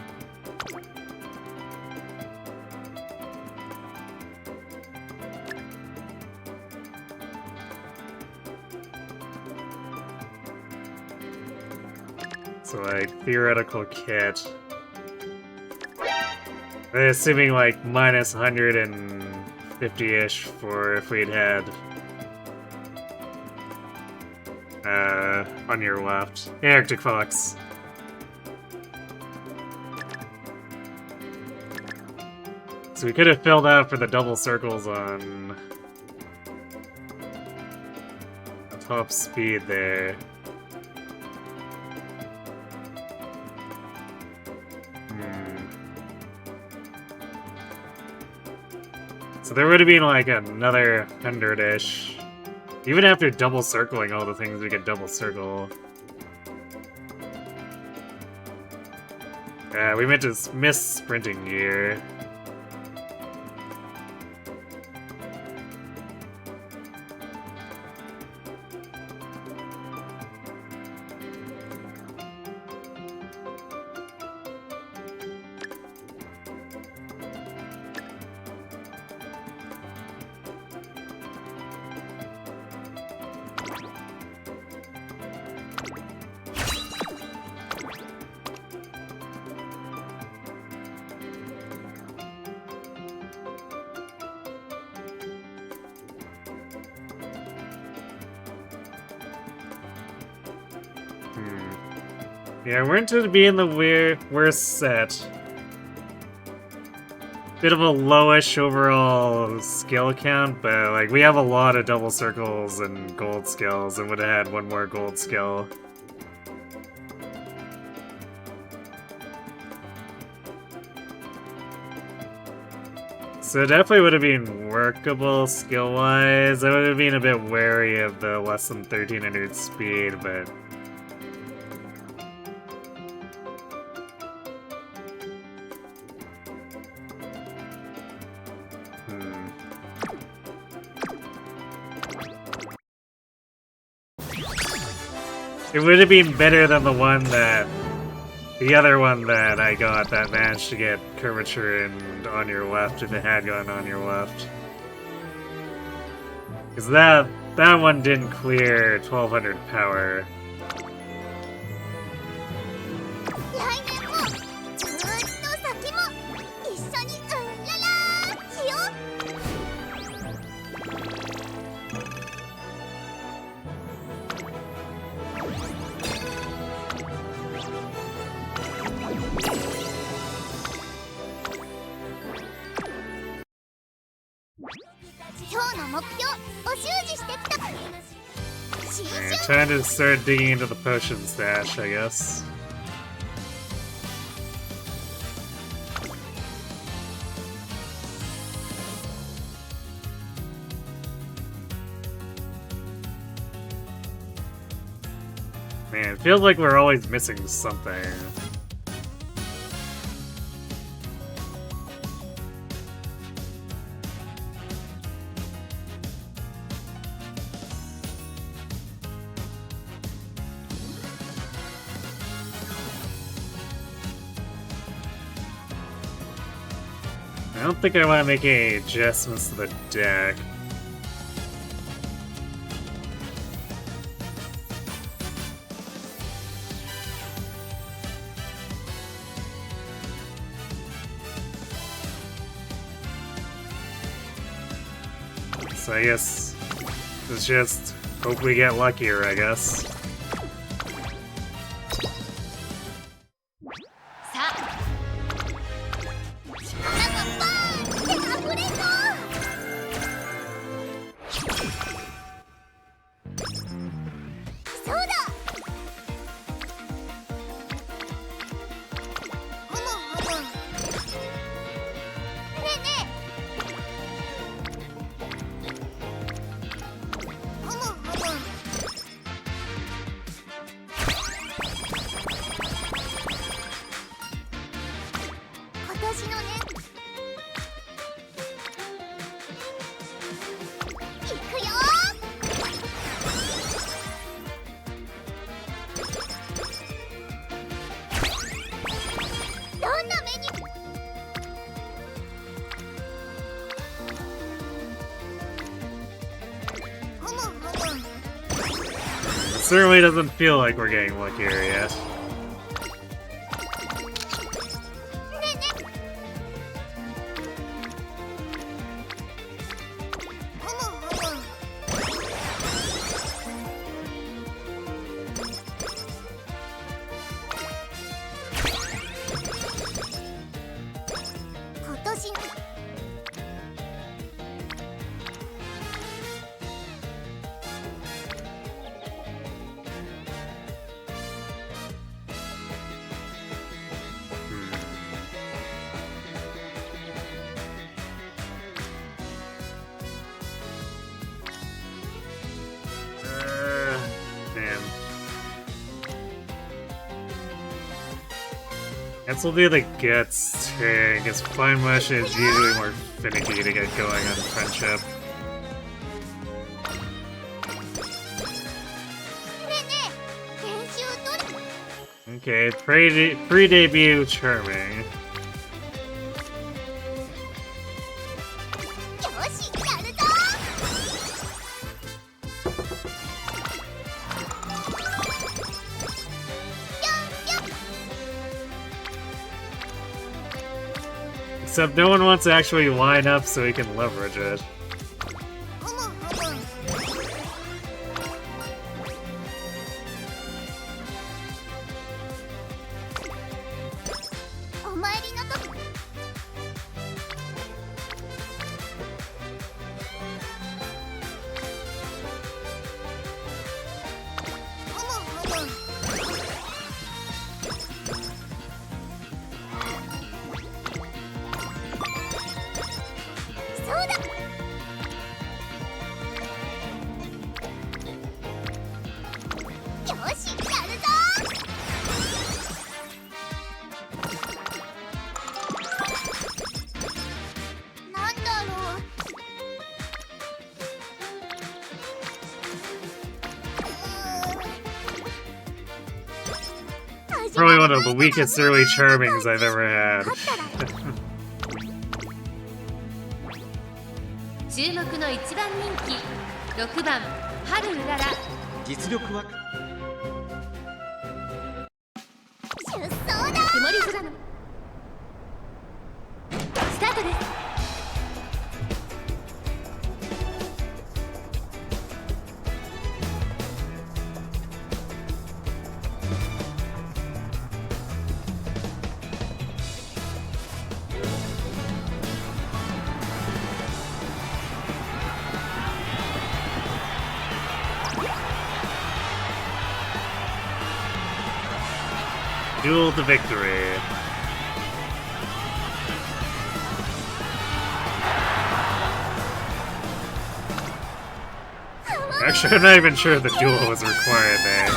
So like theoretical kit. Assuming like minus 150-ish for if we'd had on your left. Yeah, Arctic Fox. So we could have filled out for the double circles on top speed there. So there would have been like another 100-ish. Even after double circling all the things we could double circle. Yeah, we meant to miss sprinting gear. Yeah, we're into being the worst set. Bit of a lowish overall skill count, but like we have a lot of double circles and gold skills, and would have had one more gold skill. So it definitely would have been workable skill-wise. I would have been a bit wary of the less than 1300 speed, but it would have been better than the other one that I got that managed to get curvature and on your left if it had gone on your left. Because that one didn't clear 1200 power. 来年もずーっと先も一緒にうんららーしよ今日の目標お習字してきた Yeah, time to start digging into the potion stash, I guess. Man, it feels like we're always missing something. I don't think I want to make any adjustments to the deck. So I guess let's just hope we get luckier, I guess. さあ力がバーンって溢れそうそうだふむふむねえねえ私のねいくよどんな目にIt certainly doesn't feel like we're getting luckier yet. ねね今年のDamn. Guess we'll do the guts turn, because fine motion is usually more finicky to get going on friendship. ねえねえ練習どれ Okay, pre-debut charming. よしやるぞぴょんぴょん Except no one wants to actually line up so we can leverage it. お参りの時そうだよしやるぞなんだろうProbably one of the weakest early charmings I've ever had. 注目の一番人気6番春うらら。実力は出走だ曇り空のスタートです。Duel to victory. Actually, I'm not even sure if the duel was required there.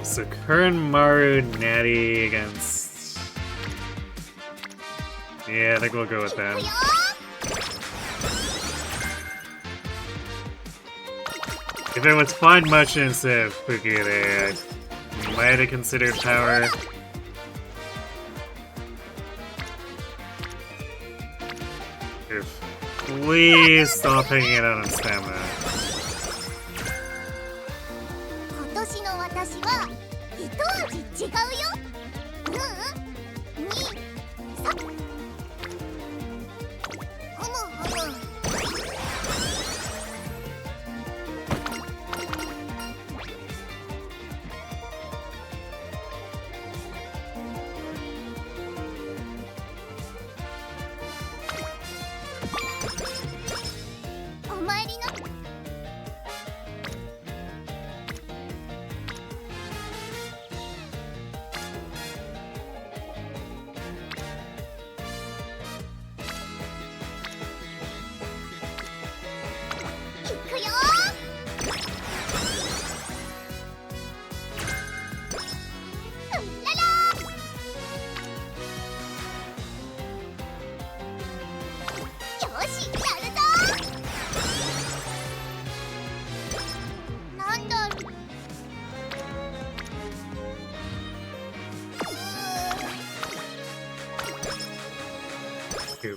So current Maru Natty against... Yeah, I think we'll go with them. If it was fine motion instead of Fuki there, I might have considered power. Please stop hanging it out on stamina. 今年の私は一味違うよ。2、3。ふむふむ。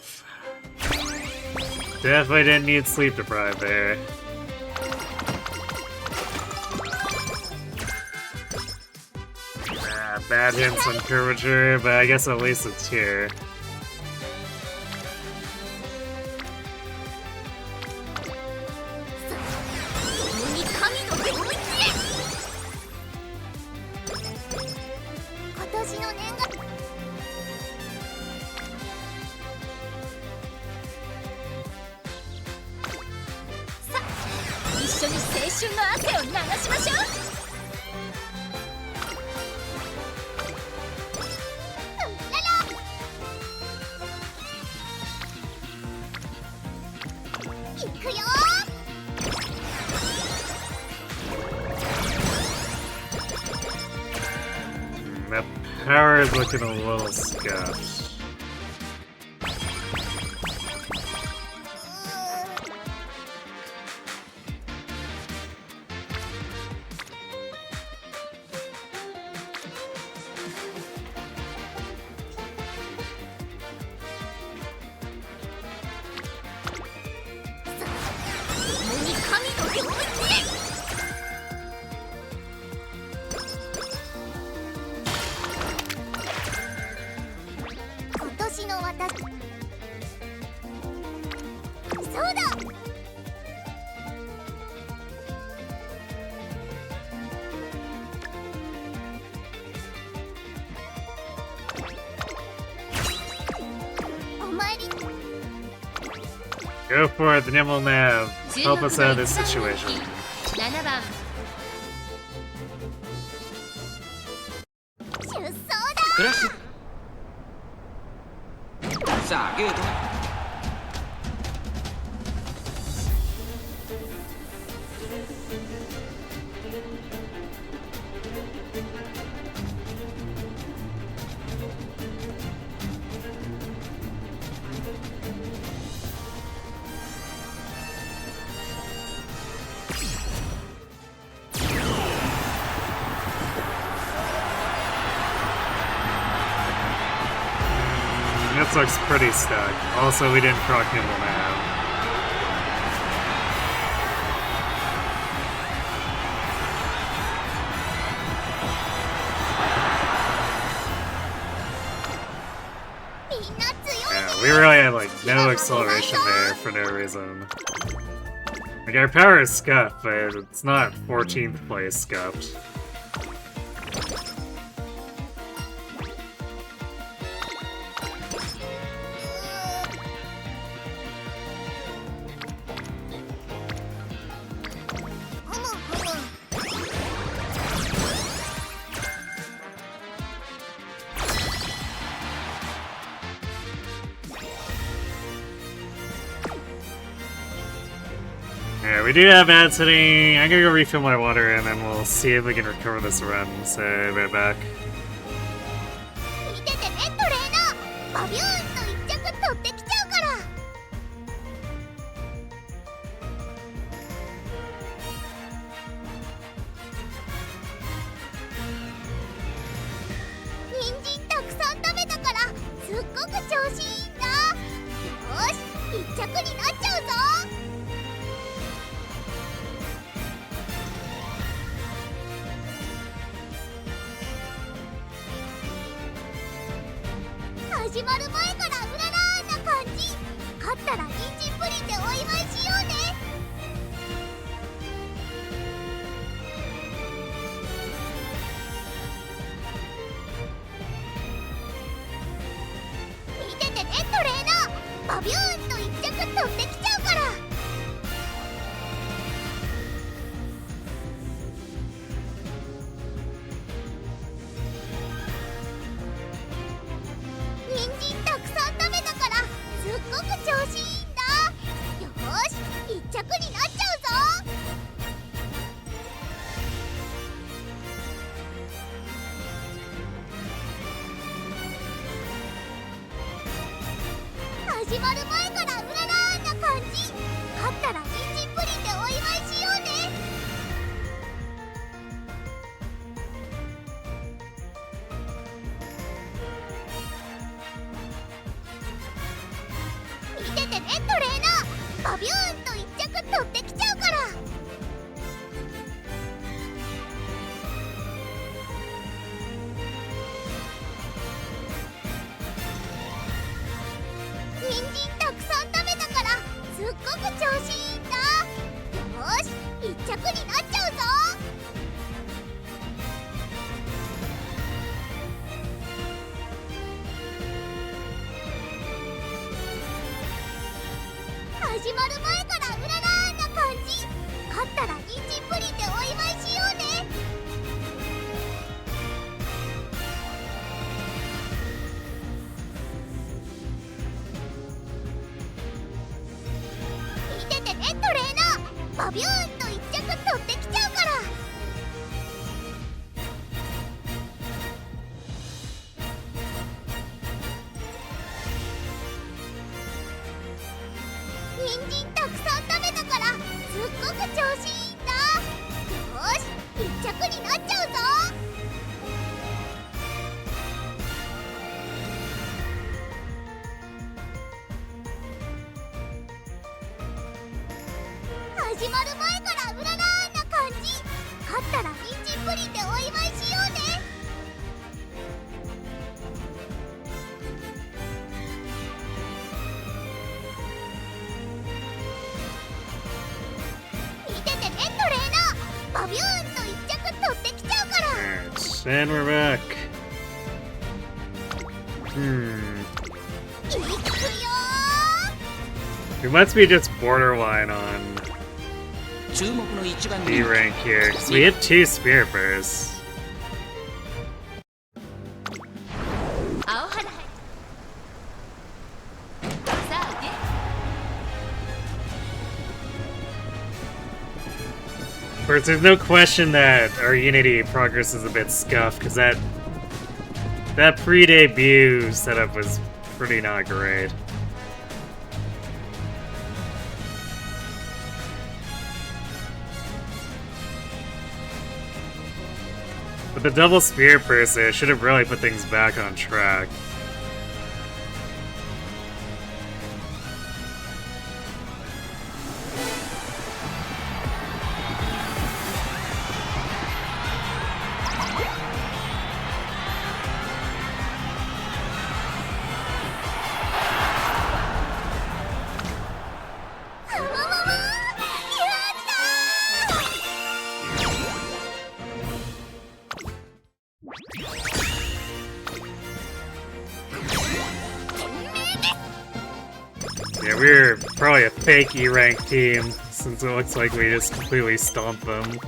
enough. Definitely didn't need sleep deprived there. Bad hints on curvature, but I guess at least it's here. that power is looking a little scuffed. Go for it, the Nimble Nav. Help us out of this situation. 7番 クラッシュ。さあゲートね。This looks pretty stuck. Also, we didn't proc Nimble Nav. Yeah, we really had like no acceleration there for no reason. Like our power is scuffed, but it's not 14th place scuffed. Yeah, we do have bad sitting. I'm gonna go refill my water and then we'll see if we can recover this run. So, right back. 見ててねトレーナーバビューンと一着取ってきちゃうから人参たくさん食べたからすっごく調子いいんだよし一着になっちゃうぞ始まる前からうららーな感じ勝ったら人参プリンでお祝いしようね見ててねトレーナーバビューンと一着取ってきちゃうから人参たくさん食べたからすっごく調子いいんだよーし一着になっちゃうぞ始まる前からうららーな感じ勝ったら人参プリンでお祝いしようねててねトレーナー、バビューンと一着取ってきちゃうから。人参たくさん食べたからすっごく調子いいんだ。よーし、一着になっちゃうぞ。始まる前からうららーな感じ。勝ったら人参プリンでお祝いしようね。見ててねトレーナー、バビューンと一着取ってきちゃうから。人参たくさん食べたからすっごく調子いいんだ。よーし、一着になっちゃうぞ。始まる前からうららーな感じ。勝ったら人参プリンでお祝いしようね。見ててねトレーナー、バビューンと一着取ってきちゃうから。 Alright, and we're back. いくよー。 We must be just borderline on 注目の一番 B 人 rank here, because we hit 2 Spirit Bursts. 青肌さあゲ Of course, there's no question that our Unity progress is a bit scuffed, because that pre-debut setup was pretty not great. But the double Spirit Burst there should have really put things back on track. Yeah, we're probably a fake E-rank team, since it looks like we just completely stomped them.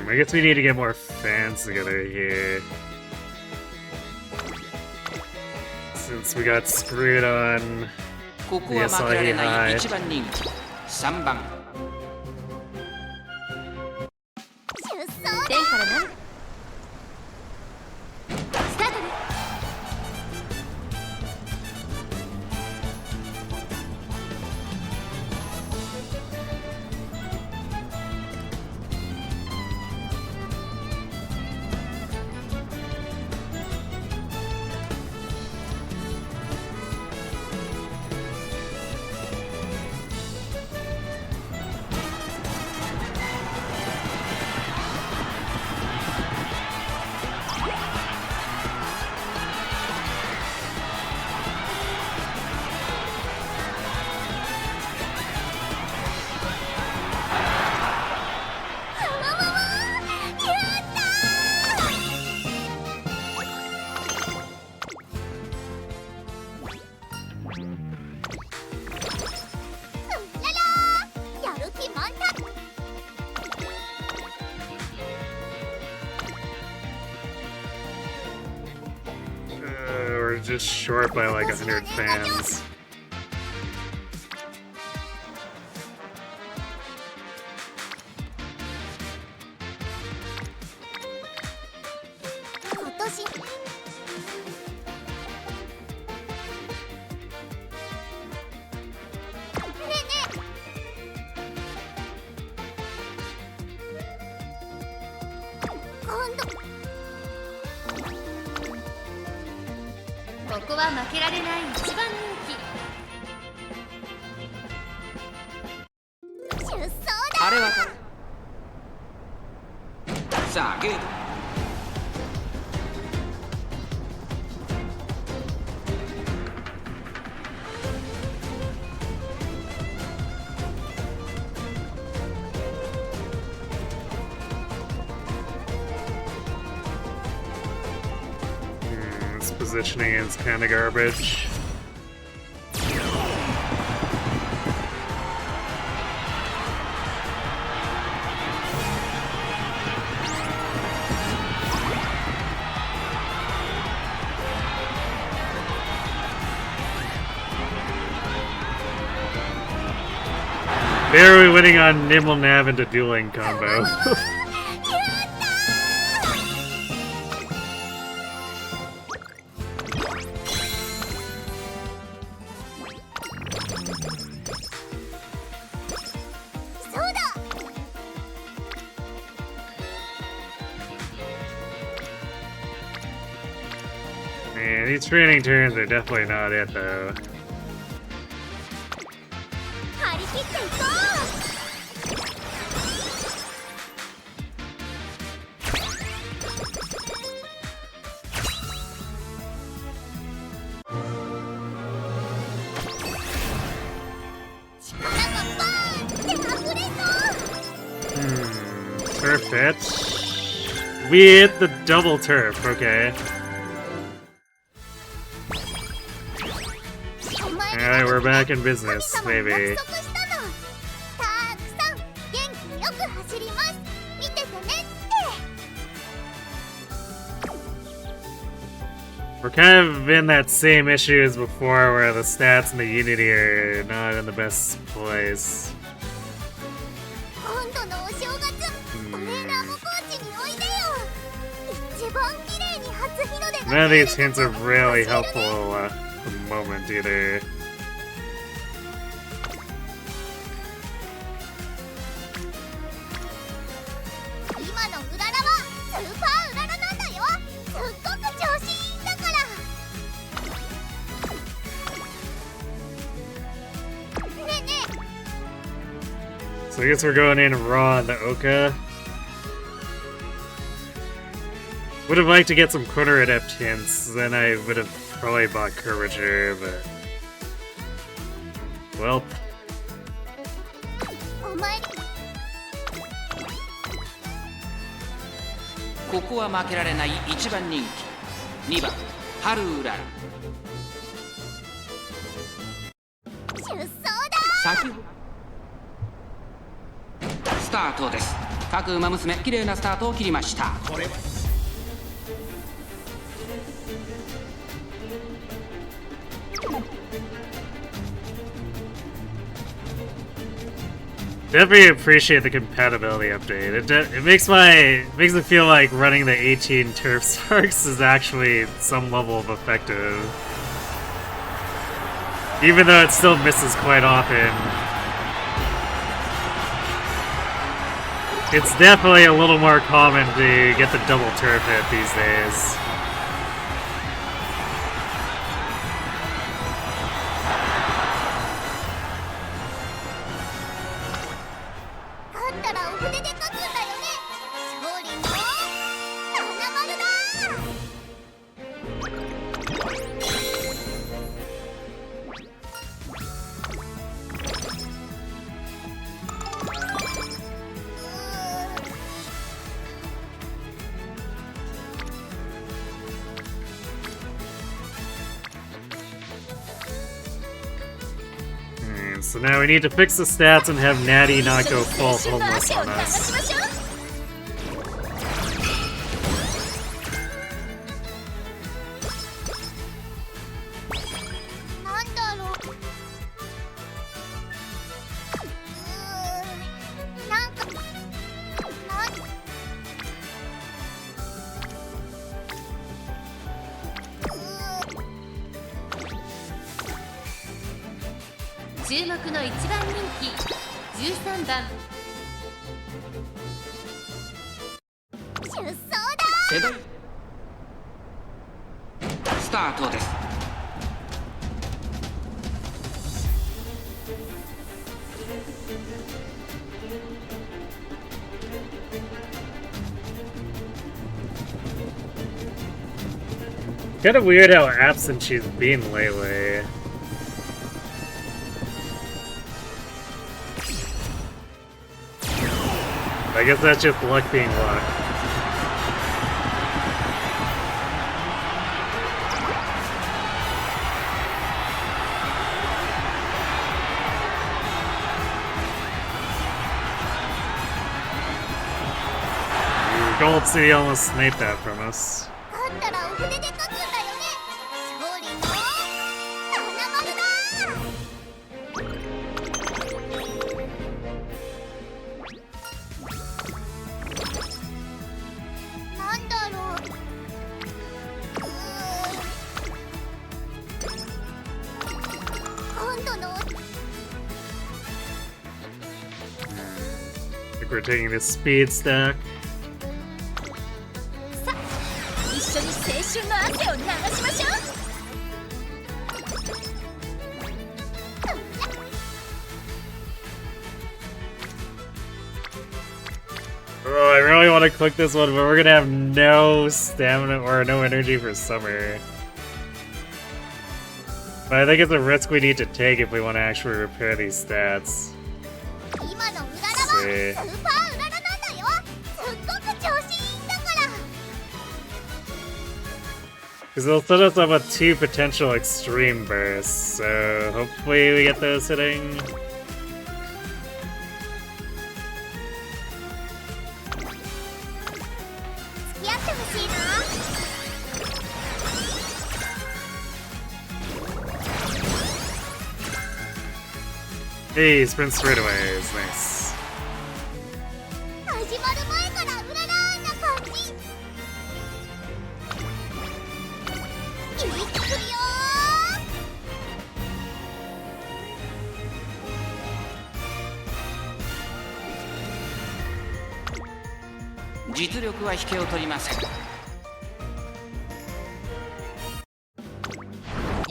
I guess we need to get more fans together here. Since we got screwed on ここは負けられない一番人気3番天からなスタートね。just short by like 100 fans.ここは負けられない一番人気。出走だ。あれはさあゲートThis positioning is kind of garbage. Barely winning on Nimble Nav into dueling combo. Man, these training turns are definitely not it though. 張り切っていこう。力がバーンって溢れそう。Turf hit. We hit the double turf, okay. Alright, we're back in business, maybe. We're kind of in that same issue as before where the stats and the Unity are not in the best place. None of these hints are really helpful at the moment either. So I guess we're going in raw on the Oka. Would have liked to get some quarter adept hints, then I would have probably bought Curvature, but... Well... ここは負けられない一番人気2番ハルウララ出走だ。先ほどスタートです。各馬娘綺麗なスタートを切りました。これはDefinitely appreciate the compatibility update. It makes it feel like running the 18 turf sparks is actually some level of effective. Even though it still misses quite often. It's definitely a little more common to get the double turf hit these days. So now we need to fix the stats and have Natty not go full homeless on us. 注目の1番人気13番出走だ。世代スタートです。Kind of weird how absent she's been lately. I guess that's just luck being luck. Gold City almost sniped that from us. 勝ったらお筆で書くんだよね。勝利の七丸だ。なんだろう。今度の I think we're taking this speed stack. 一緒に青春の汗を流しましょう。 Oh, I really want to click this one, but we're gonna have no stamina or no energy for summer. But I think it's a risk we need to take if we want to actually repair these stats. 今のうららはスーパーうららなんだよ。すっごく調子いいんだから。 Because they'll set us up with 2 potential extreme bursts, so hopefully we get those hitting. Hey, sprint straightaways, nice. 始まる前からうららな感じ。いくよー。実力は引けを取りません。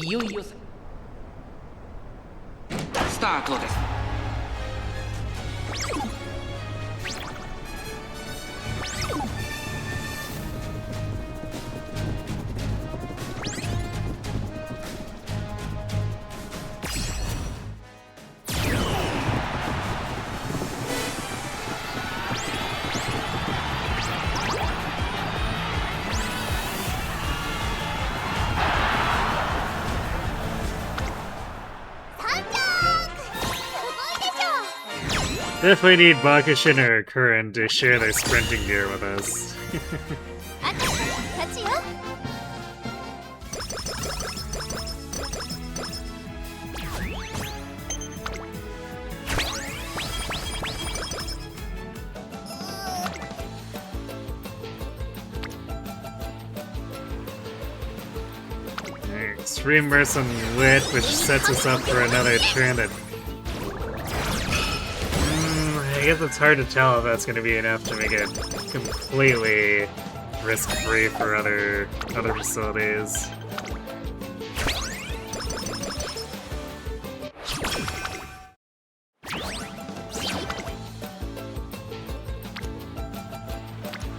いよいよスタートです。Definitely need Bakushin or Curran to share their sprinting gear with us. あと勝ちよ。 Extreme burst on Lit, which sets us up for another turn at... I guess it's hard to tell if that's going to be enough to make it completely risk-free for other facilities.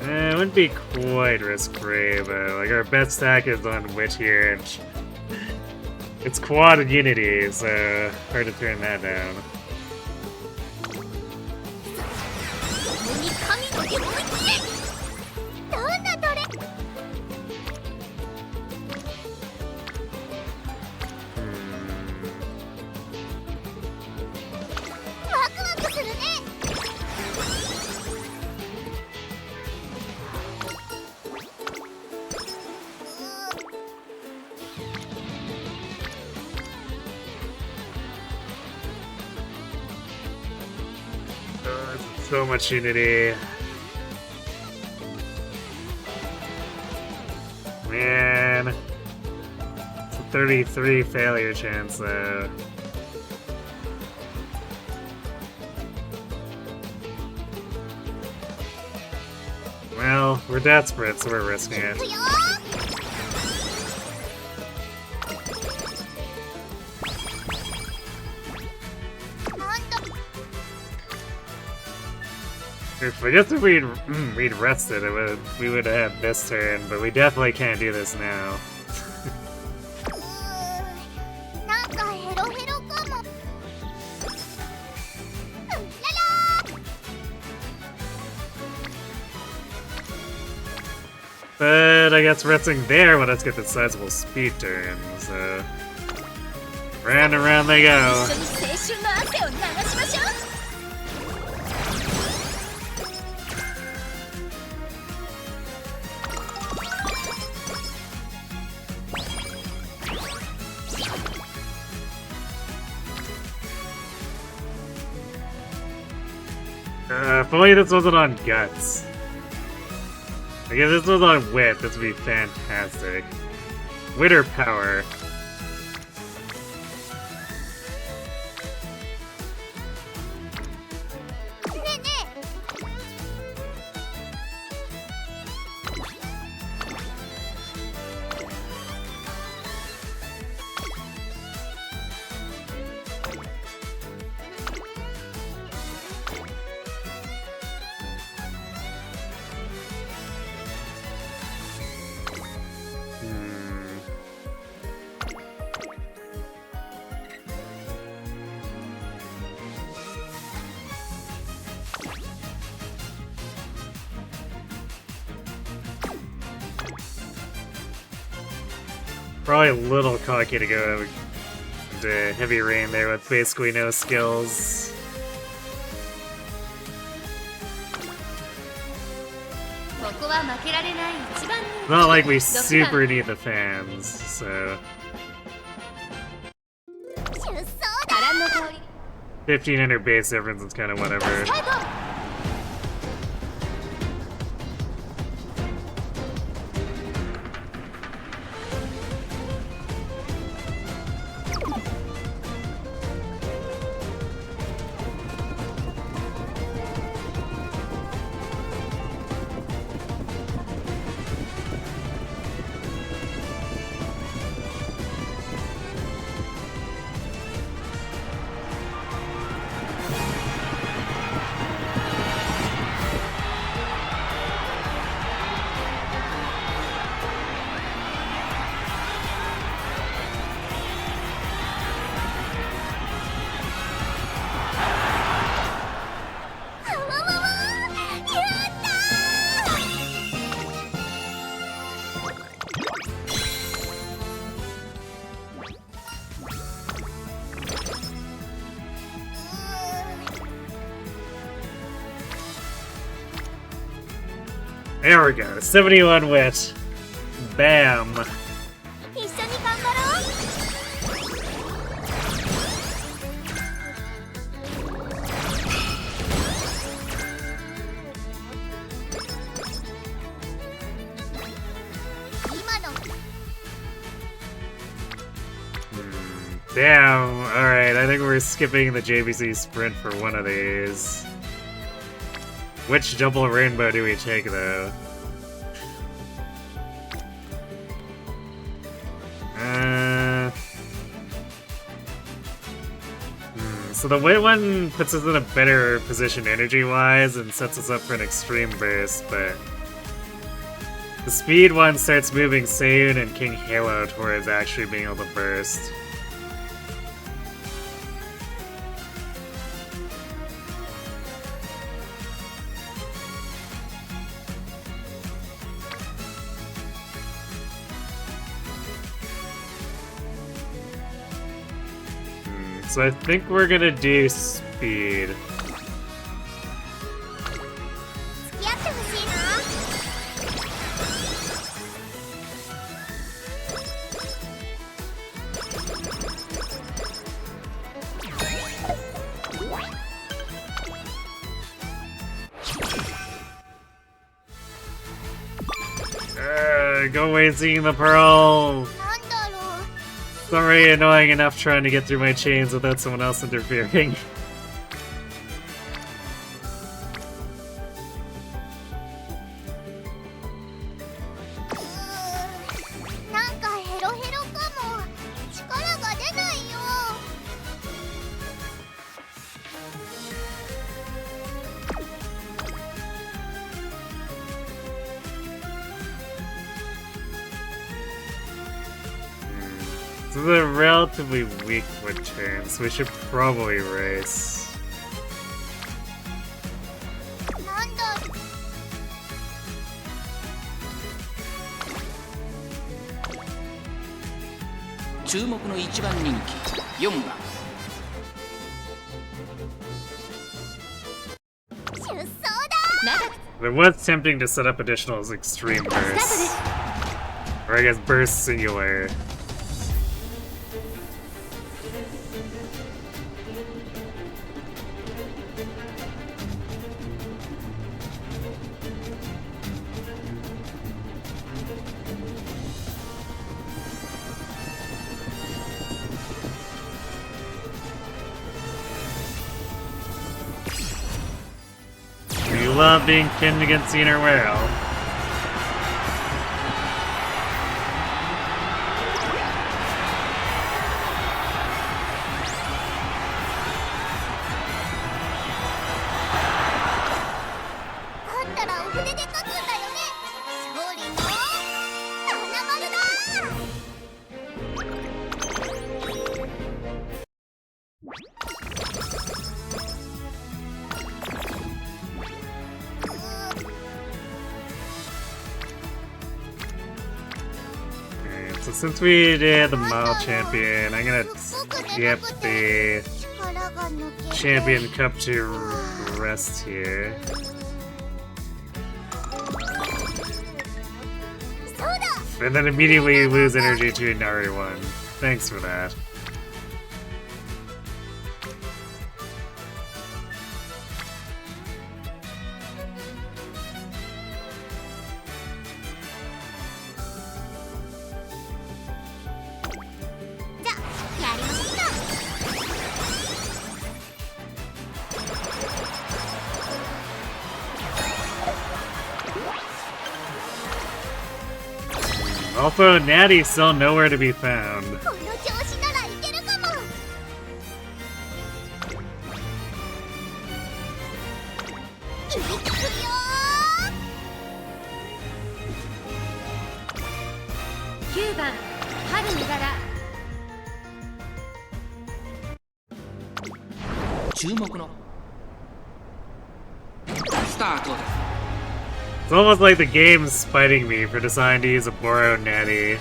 It wouldn't be quite risk-free, but like our bet stack is on Wit here, and it's quad and Unity, so hard to turn that down. どんなどれ？ワクワクするね。So much Unity. Man. It's a 33 failure chance though. Well, we're desperate, so we're risking it. いくよ I guess if we'd rested, we would have had this turn, but we definitely can't do this now. なんかヘロヘロかも。ララ But I guess resting there would let us get the sizable speed turn, so... Round and round they go. 一緒に青春の汗を流しましょう。 If only this wasn't on Guts. I guess this was on Wit, this would be fantastic. Wit or Power? Probably a little cocky to go into Heavy Rain there with basically no skills. Not like we super need the fans, so... 出走だ 1500 base difference is kind of whatever. スタート There we go, 71 wit. Bam. 一緒に頑張ろう今の Damn, alright, I think we're skipping the JBC sprint for one of these. Which double rainbow do we take, though? So the wit one puts us in a better position energy-wise and sets us up for an extreme burst, but... the speed one starts moving Seiyun and King Halo towards actually being able to burst. So I think we're gonna do speed. 付き合ってほしいな Go away seeing the pearl! なんだろう It's already annoying enough trying to get through my chains without someone else interfering. This is a relatively weak return, so we should probably race. なんだ注目の1番人気4番出走だ It was tempting to set up additional extreme bursts. Or I guess burst singular. You love being pinned against the inner whale. So since we did the Mile Champion, I'm gonna skip the Champion Cup to rest here. And then immediately lose energy to Inari 1. Thanks for that. Also, Natty's still nowhere to be found. この調子ならいけるかもいくよ9番春うらら注目のスタートです It's almost like the game's spiting me for deciding to use a Boro Natty.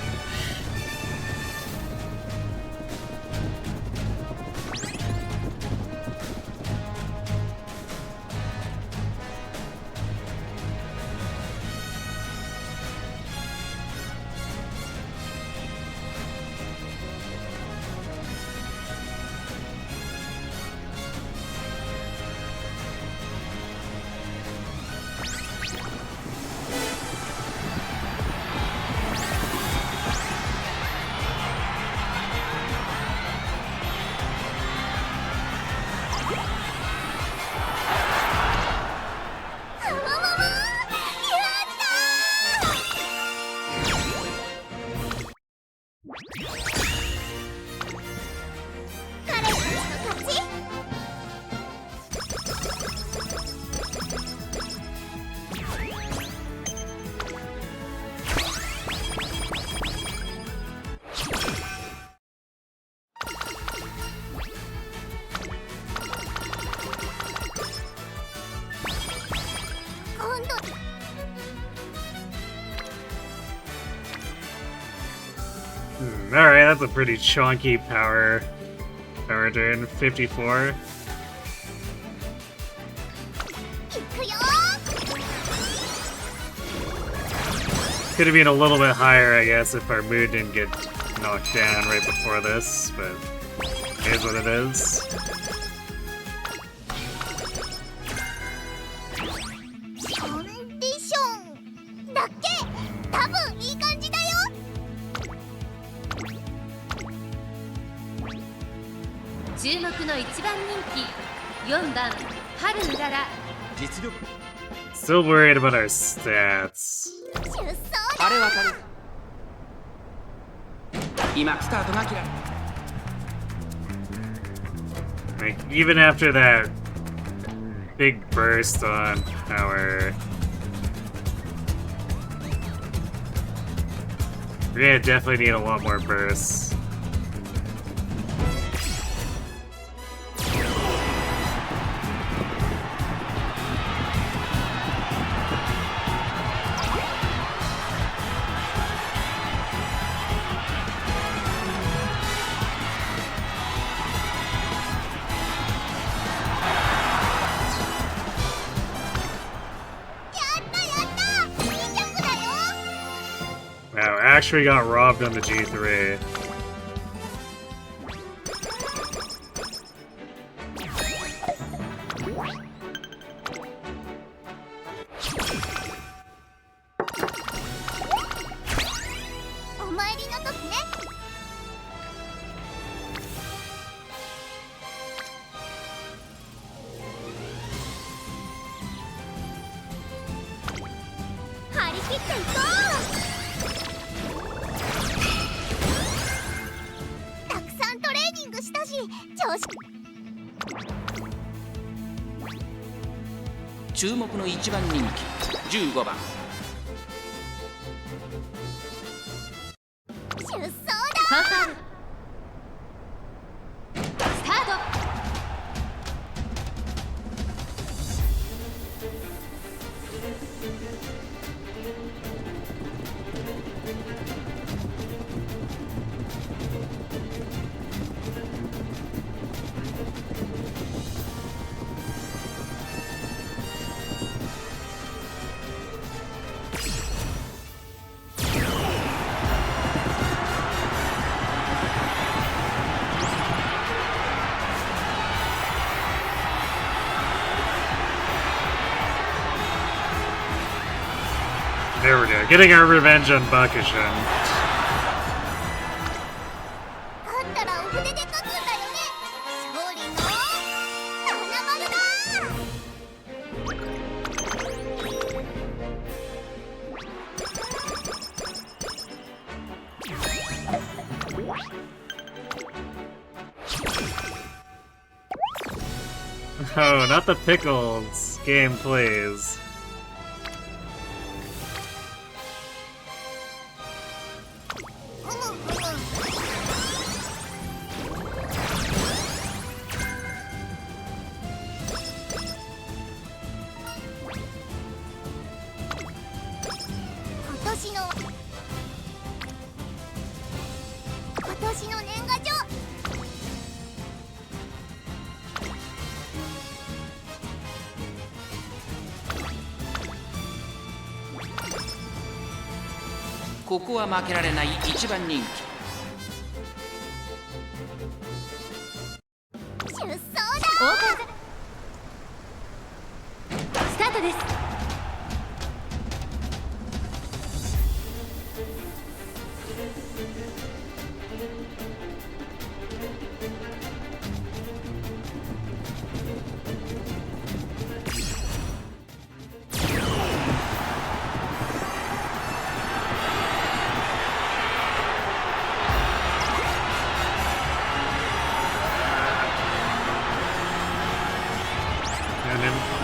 Alright, that's a pretty chunky power turn. 54. いくよ Could have been a little bit higher, I guess, if our mood didn't get knocked down right before this, but it is what it is. コンディションだっけ多分いい感じだよ注目の1番人気4番春うらら実力 Still worried about our stats. 出走晴れ渡る今スタートが切られ Like, even after that big burst on power, we're gonna definitely need a lot more bursts. actually got robbed on the G3.注目の1番人気15番。出走だ。ファンファーレスタート。There we go. Getting our revenge on Bakushin. 勝ったらお筆で書くんだよね。勝利の七丸だ。Oh, not the pickles game plays.ここは負けられない1番人気。出走だ。オープンスタートです。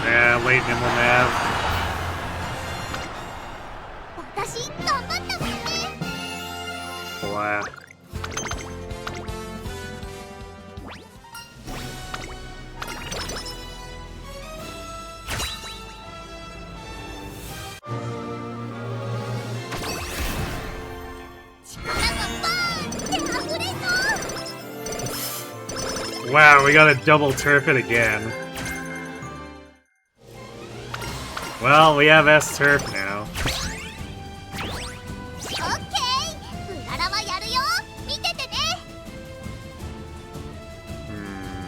Yeah, late nimble nav. 私頑張ったもんね。Blah. Wow, we got a double turf it again. Well, we have S turf now.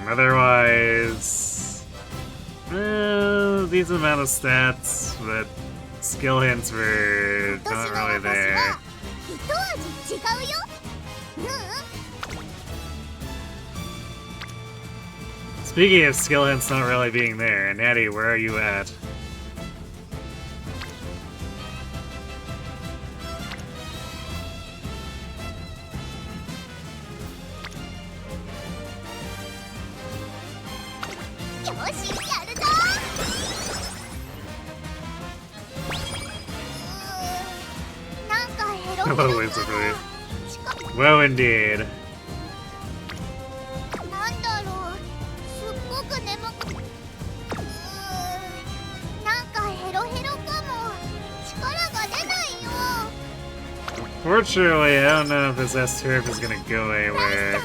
Otherwise, decent amount of stats, but skill hints were not really there. Speaking of skill hints not really being there, Natty, where are you at? Hello, Wizardry. Well, indeed. なんだろう、すっごく眠く、なんかヘロヘロかも。力が出ないよ。Fortunately, I don't know if this S turf is gonna go anywhere.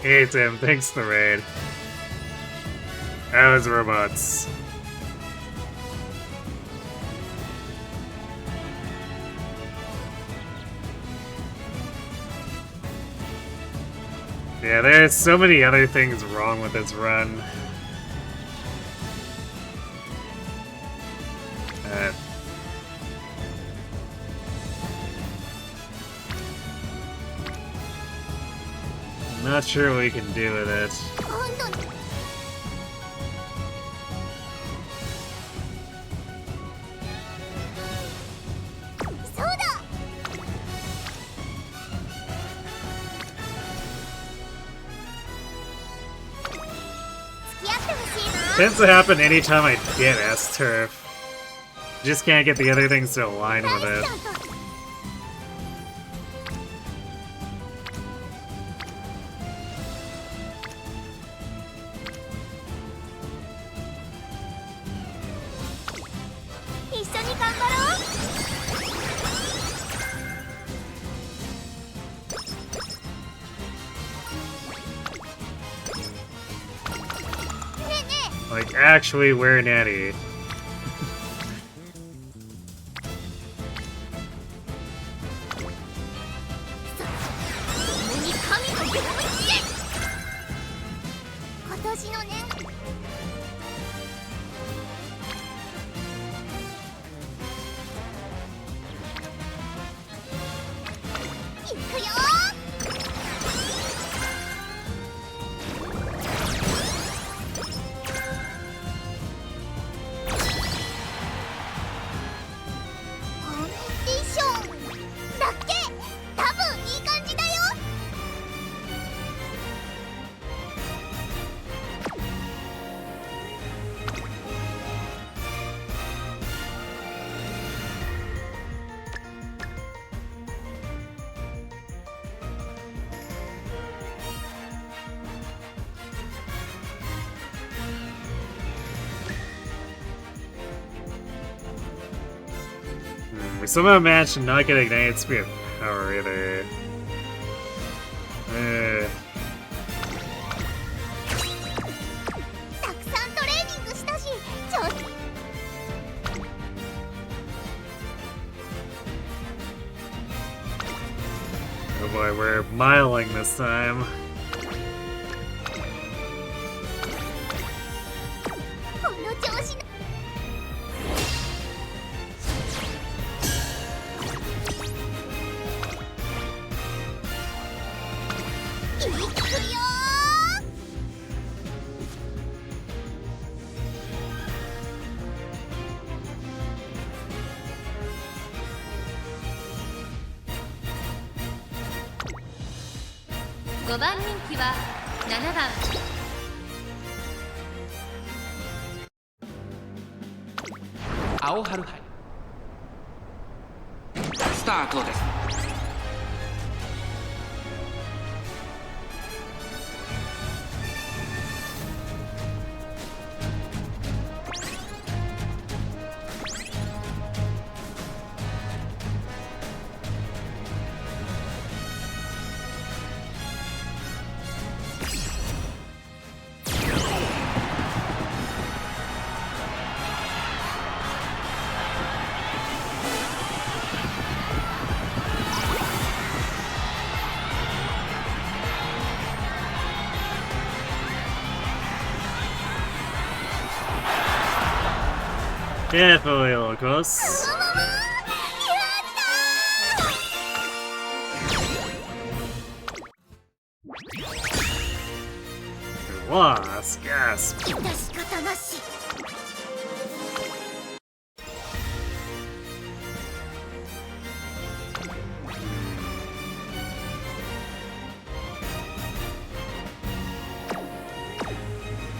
Hey Tim, thanks for the raid. That was robots. Yeah, there's so many other things wrong with this run. Not sure what we can do with it. 今度ねそうだ 付き合ってほしいな Tends to happen anytime I get S-Turf. Just can't get the other things to align with ライ it. スちゃんと 一緒に頑張ろうねえね Like, actually, we're natty. え共に神の手を打ち今年の年いくよコンディションだっけ多分いい感じだよWe somehow managed to not get ignited speed of power either. たくさんトレーニングしたしちょっと Oh boy, we're miling this time. この調子いくよ5番人気は7番青春杯スタートです。Definitely a little close. やった Lost, gasp. ー致し方なし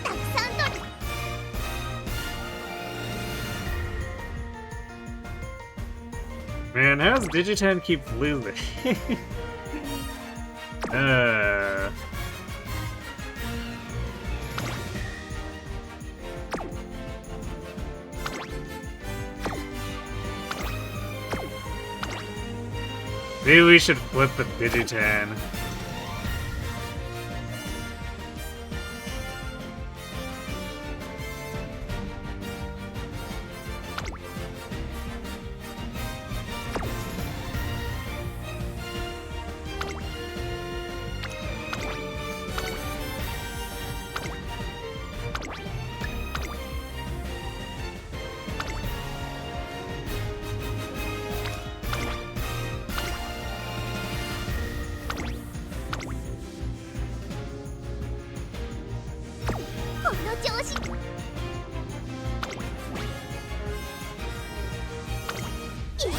たくさんと Man, how does Digitan keep losing? Maybe we should flip the Digitan. 調子。いくよ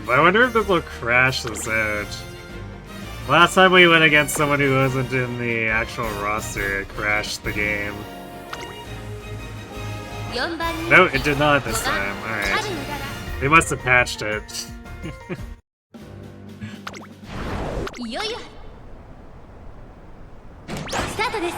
I wonder if this will crash this out. Last time we went against someone who wasn't in the actual roster, it crashed the game. 4番人気 No, it did not this time. 春 Alright. うらら They must have patched it. いよいよスタートです。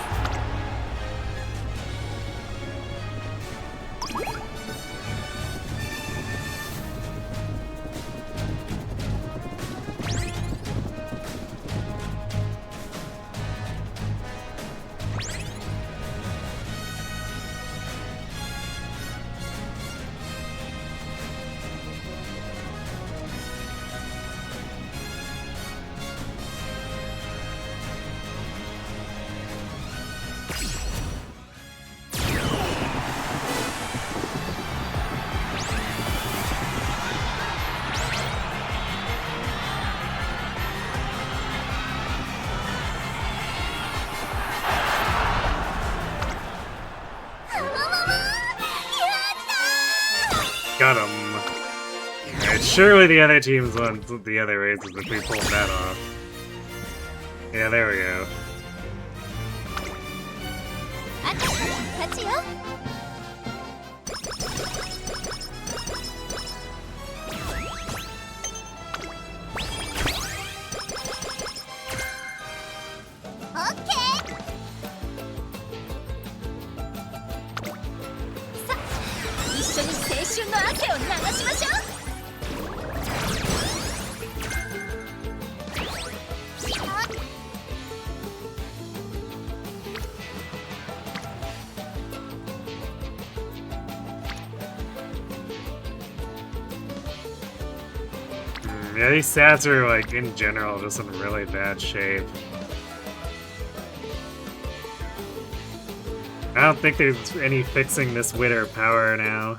Got him. Alright, surely the other teams won the other races if we pulled that off. Yeah, there we go. あとから勝ちよ。オッケー。さあ、一緒に青春の汗を流しましょう。Yeah, these stats are, like, in general, just in really bad shape. I don't think there's any fixing this wit or power now.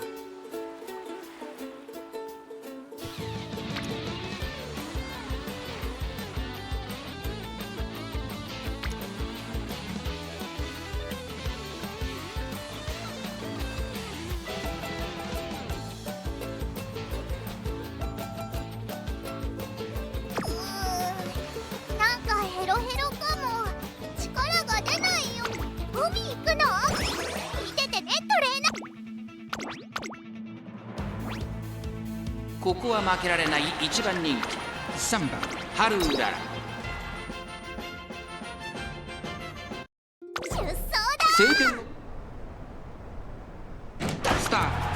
This is not a 1番人気3番春うらら。出走だ。晴天スタート。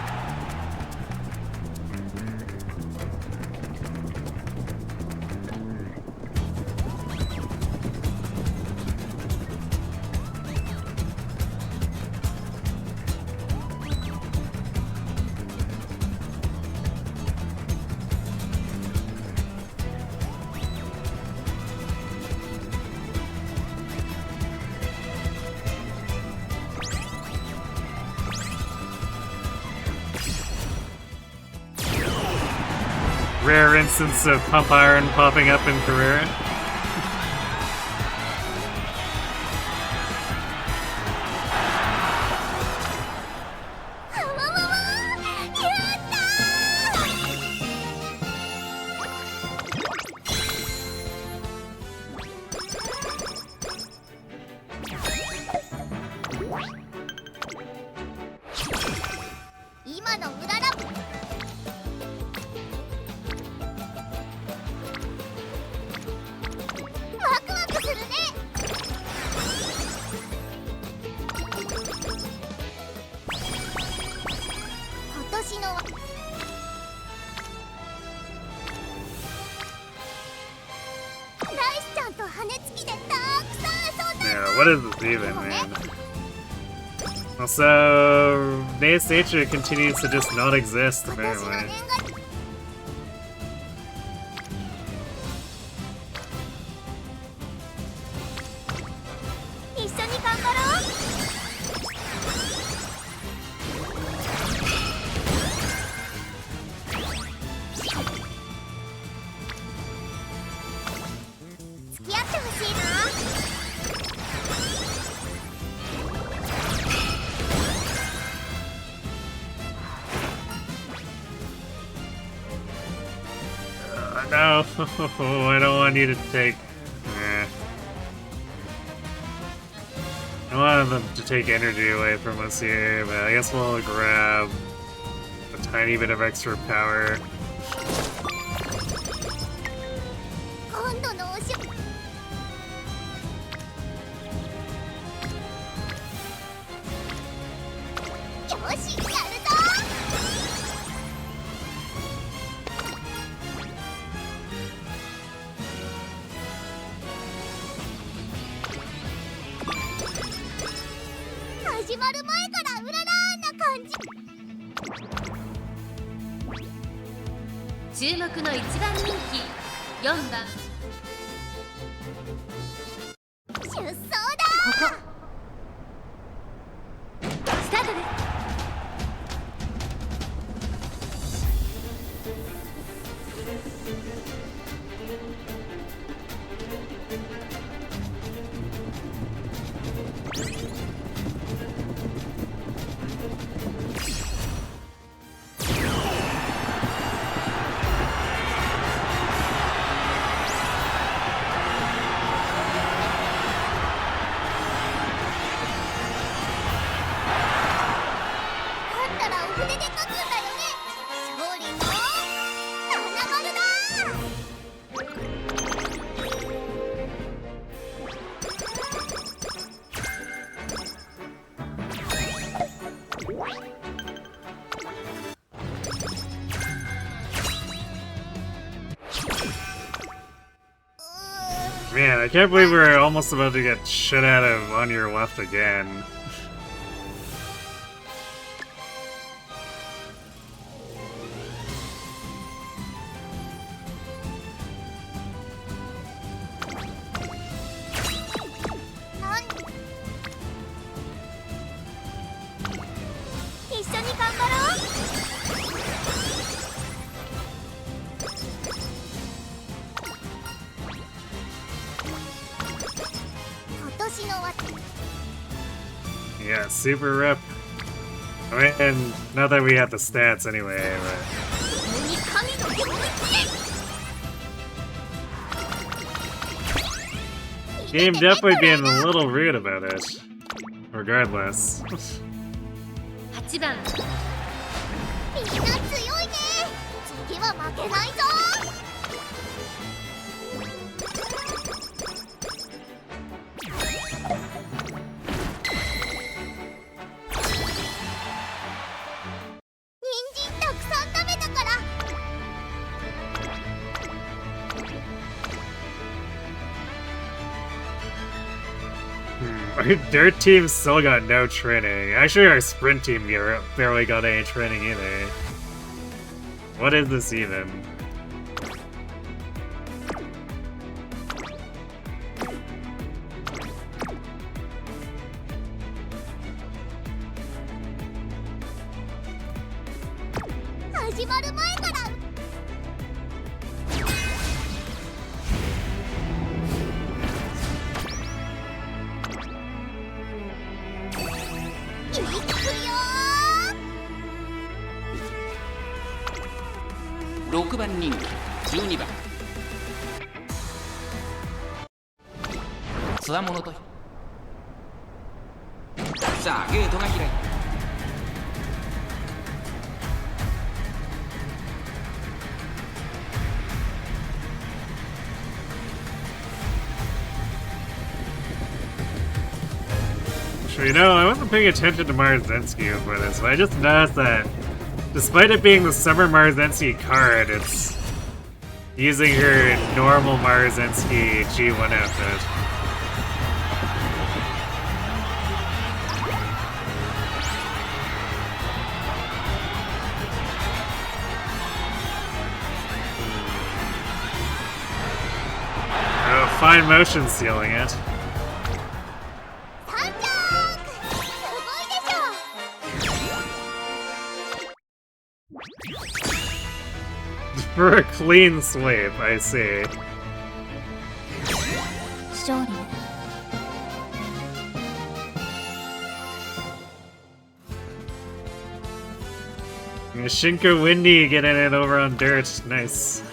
Rare instance of pump iron popping up in Carrera. Yeah, what is this even, man? Also, Nate's nature continues to just not exist, apparently. No, I don't want you to take... I wanted them to take energy away from us here, but I guess we'll grab a tiny bit of extra power. 今度のおしよしやるぞ始まる前からうららーな感じ。注目の1番人気4番出走だスタートです。勝ったらお筆で書くんだよね。勝利の七丸だ。Man, I can't believe we're almost about to get shit out of on your left again. Yeah, super rip. I mean, and not that we have the stats anyway, but... Game definitely being a little rude about it. Regardless. 8番みんな強いね。次は負けないぞ。人参たくさん食べたから。Our dirt team still got no training. Actually, our sprint team barely got any training either. What is this even?6番人気12番つわものとさあゲートが開いたYou know, I wasn't paying attention to Marzensky for this, but I just noticed that despite it being the Summer Marzensky card, it's using her normal Marzensky G1 outfit. Oh, fine motion sealing it. For a clean sweep, I see. 勝利ね。Shinko Windy getting it over on dirt. Nice.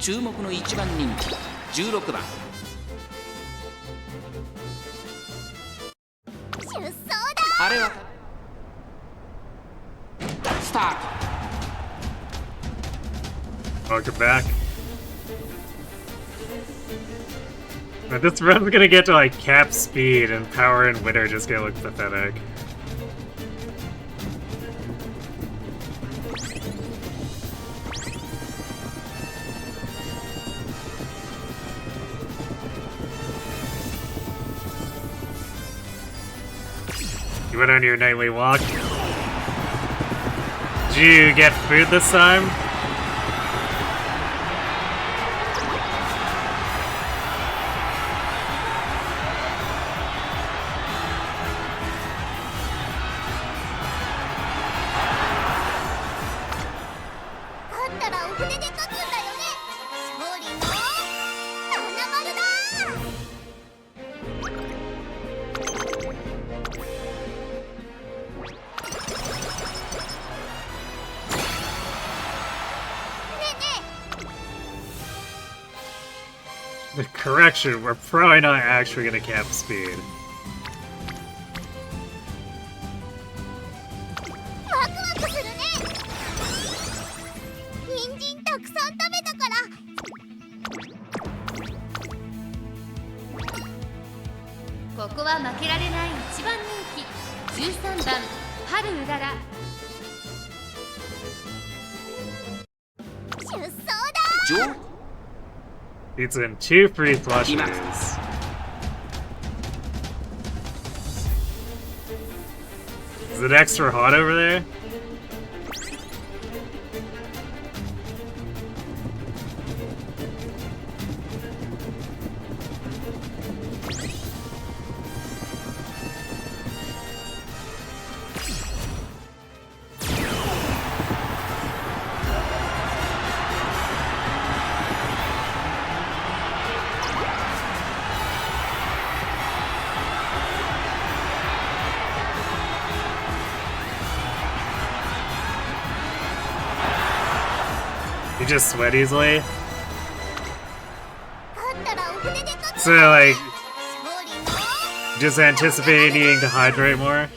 注目の1番人気16番出走だ。あれはスタート。 Welcome back. But this run's gonna get to like cap speed and power and wit are just gonna look pathetic. You went on your nightly walk. Did you get food this time? Correction, we're probably not actually gonna cap speed. ワクワクするね。人参たくさん食べたから。ここは負けられない1番人気13番春うらら。出走だ。 It's in 2 free flushes. Is it extra hot over there? You just sweat easily? So, like, just anticipate needing to hydrate more?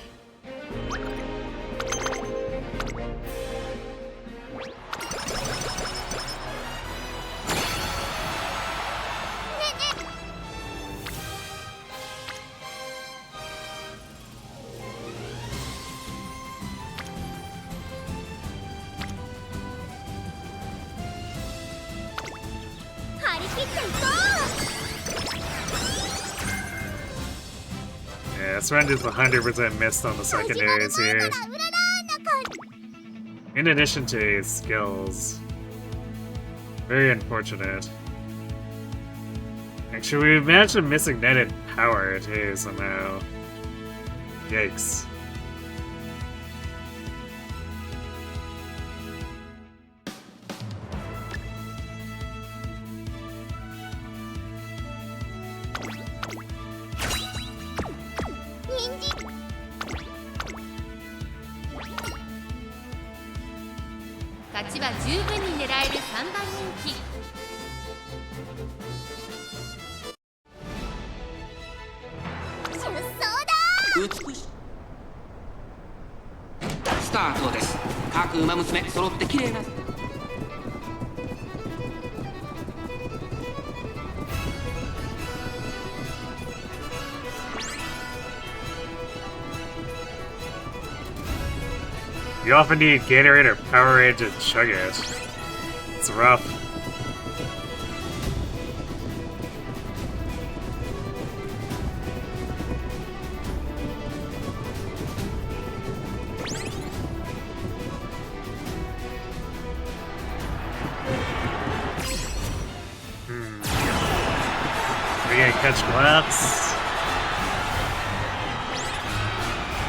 Yeah, this run is 100% missed on the secondaries here. In addition to his skills. Very unfortunate. Actually, we managed to miss ignited power too somehow. Yikes. Umamusume 揃って綺麗な。You often need Gatorade or Powerade to chug it. It's rough. Catch collapse.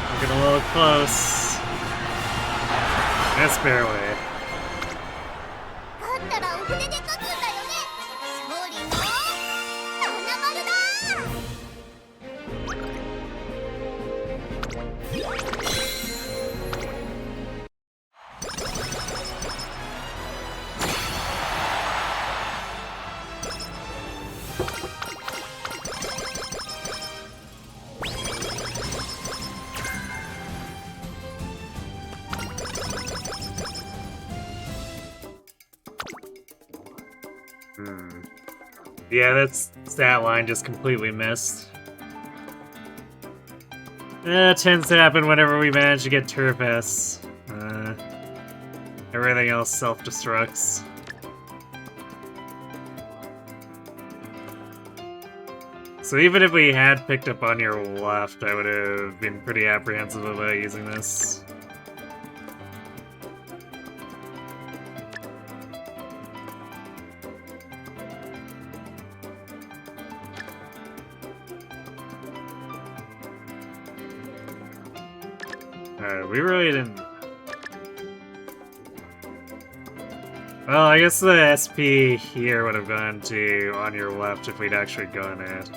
We're getting a little close. Just barely. Yeah, that stat line just completely missed. Tends to happen whenever we manage to get Turf S. Everything else self-destructs. So even if we had picked up on your left, I would have been pretty apprehensive about using this. We really didn't... Well, I guess the SP here would have gone to on your left if we'd actually gone it.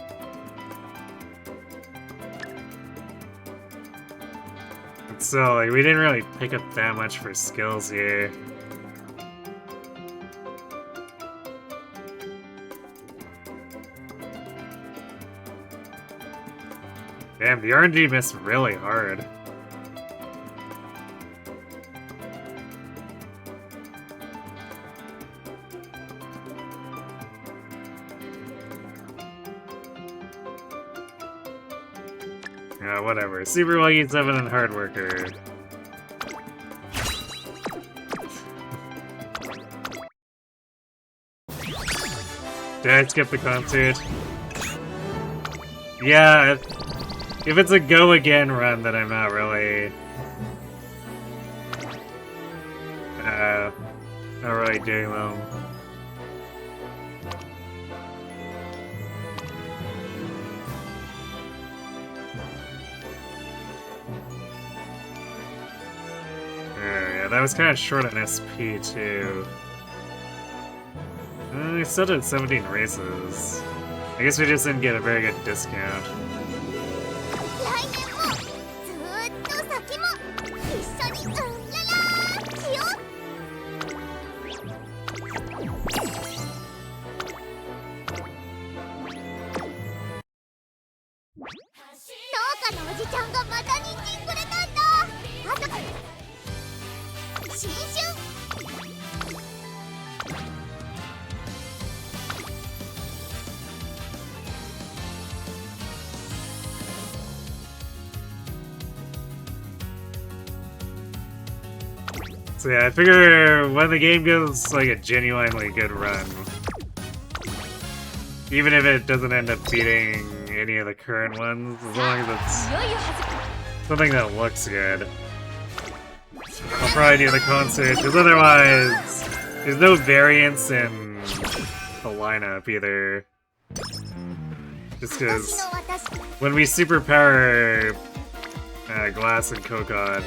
But still, like, we didn't really pick up that much for skills here. Damn, the RNG missed really hard. Whatever. Super Lucky 7 and Hard Worker. Did I skip the concert? Yeah, if it's a go again run, then I'm not really... not really doing them. That was kind of short on SP, too. We still did 17 races. I guess we just didn't get a very good discount. So yeah, I figure when the game goes like a genuinely good run, even if it doesn't end up beating any of the current ones, as long as it's something that looks good, I'll probably do the concert, because otherwise there's no variance in the lineup either. Just because when we superpower Glass and Kokon,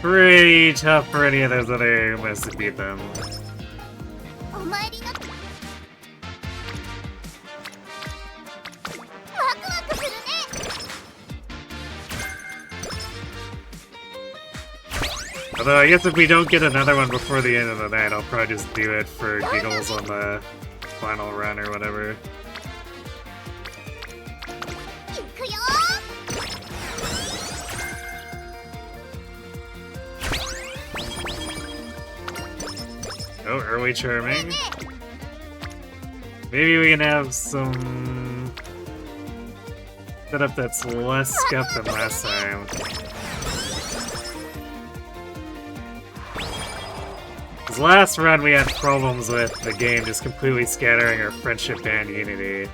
pretty tough for any of those other Umas to beat them. Although I guess if we don't get another one before the end of the night, I'll probably just do it for giggles on the final run or whatever. Oh, early charming. Maybe we can have some setup that's less scuff than last time. Because last run we had problems with the game just completely scattering our friendship and unity.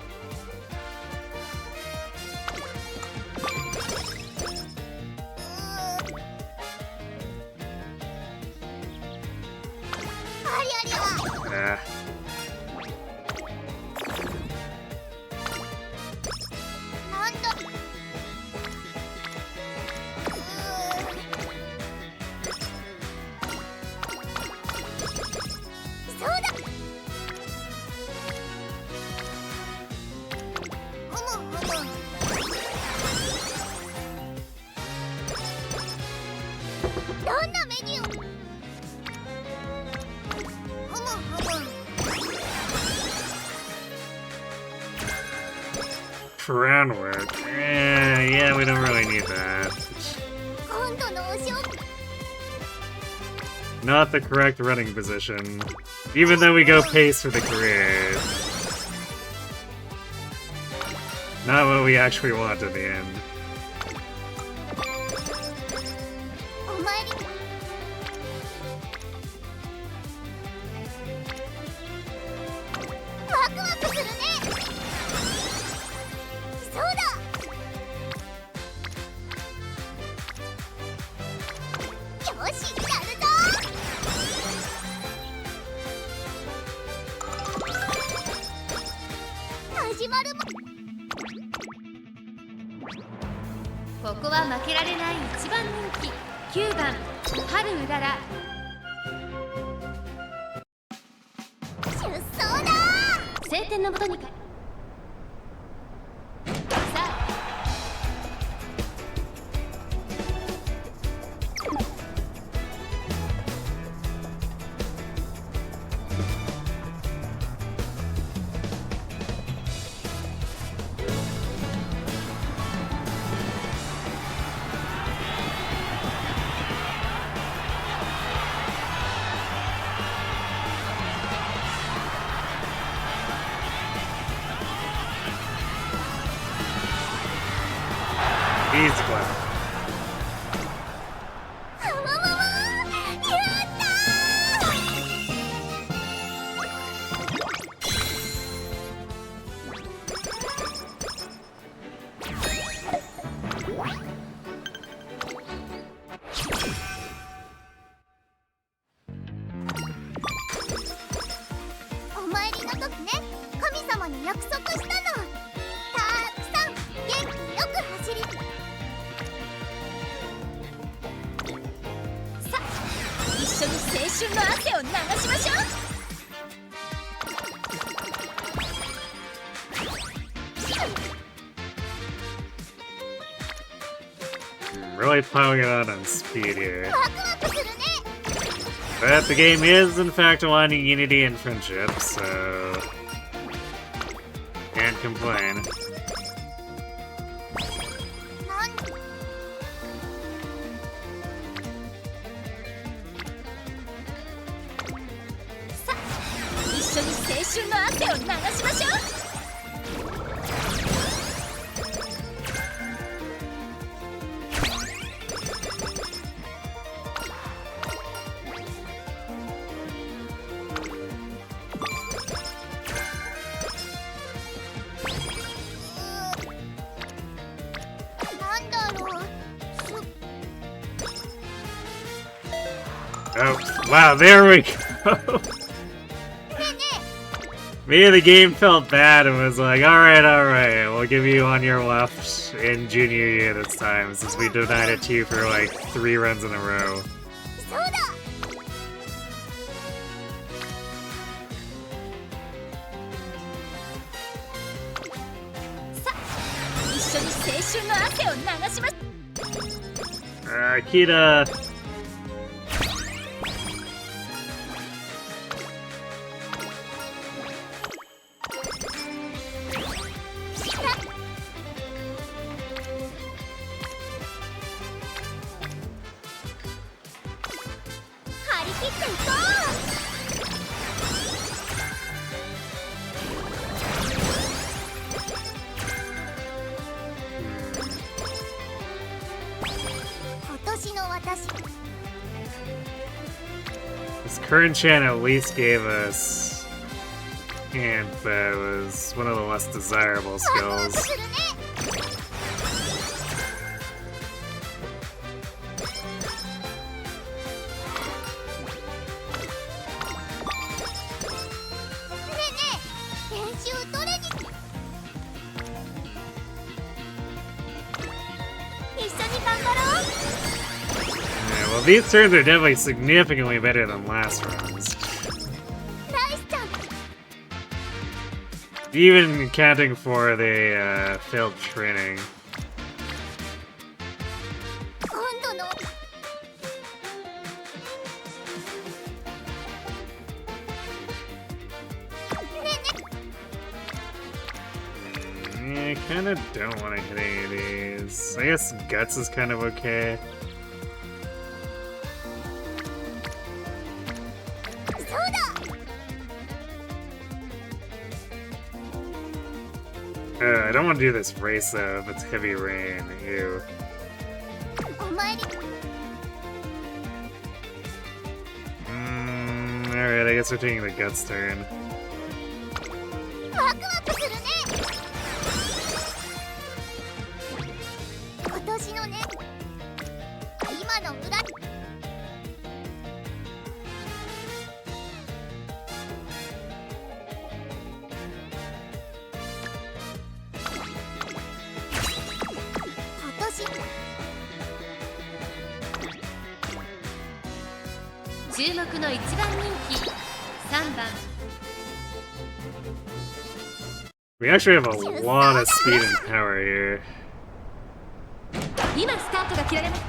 groundwork. Yeah, we don't really need that. 今度のお仕置き Not the correct running position. Even though we go pace for the career. Not what we actually want in the end. お参りワクワクするねそうだよしやるぞ始まるもここは負けられない一番人気9番春うらら。出走だ晴天のもとにかさあEasy clap. わわわやったーお参りの時ね神様に約束したのたくさん元気よく走りさあ一緒に青春の汗を流しましょう Really piling it on speed here. ワクワクするね But the game is, in fact, aligning unity and friendship, so... Can't complain. なんさあ一緒に青春の汗を流しましょう なんだろう Oh, wow, there we go! Maybe the game felt bad and was like, alright, we'll give you on your left in junior year this time, since we denied it to you for like 3 runs in a row. そうださあ一緒に青春の汗を流しましょう Kita! 張り切っていこう今年の私 This current chan at least gave us Ant that was one of the less desirable ワクワク skills. するね ねえねえ練習どれに一緒に頑張ろう Yeah, well, these turns are definitely significantly better than last runs. ライスちゃん Even accounting for the failed training. 今度の ねえね Yeah, kinda don't want to hit any of these. I guess Guts is kind of okay. そうだ I don't want to do this race though, if it's heavy rain. Ew. お参り Alright, I guess we're taking the Guts turn. ワクワクするね今年のね今の村今年注目の1番人気3番 We actually have a lot of speed and power here. 今スタートが切られます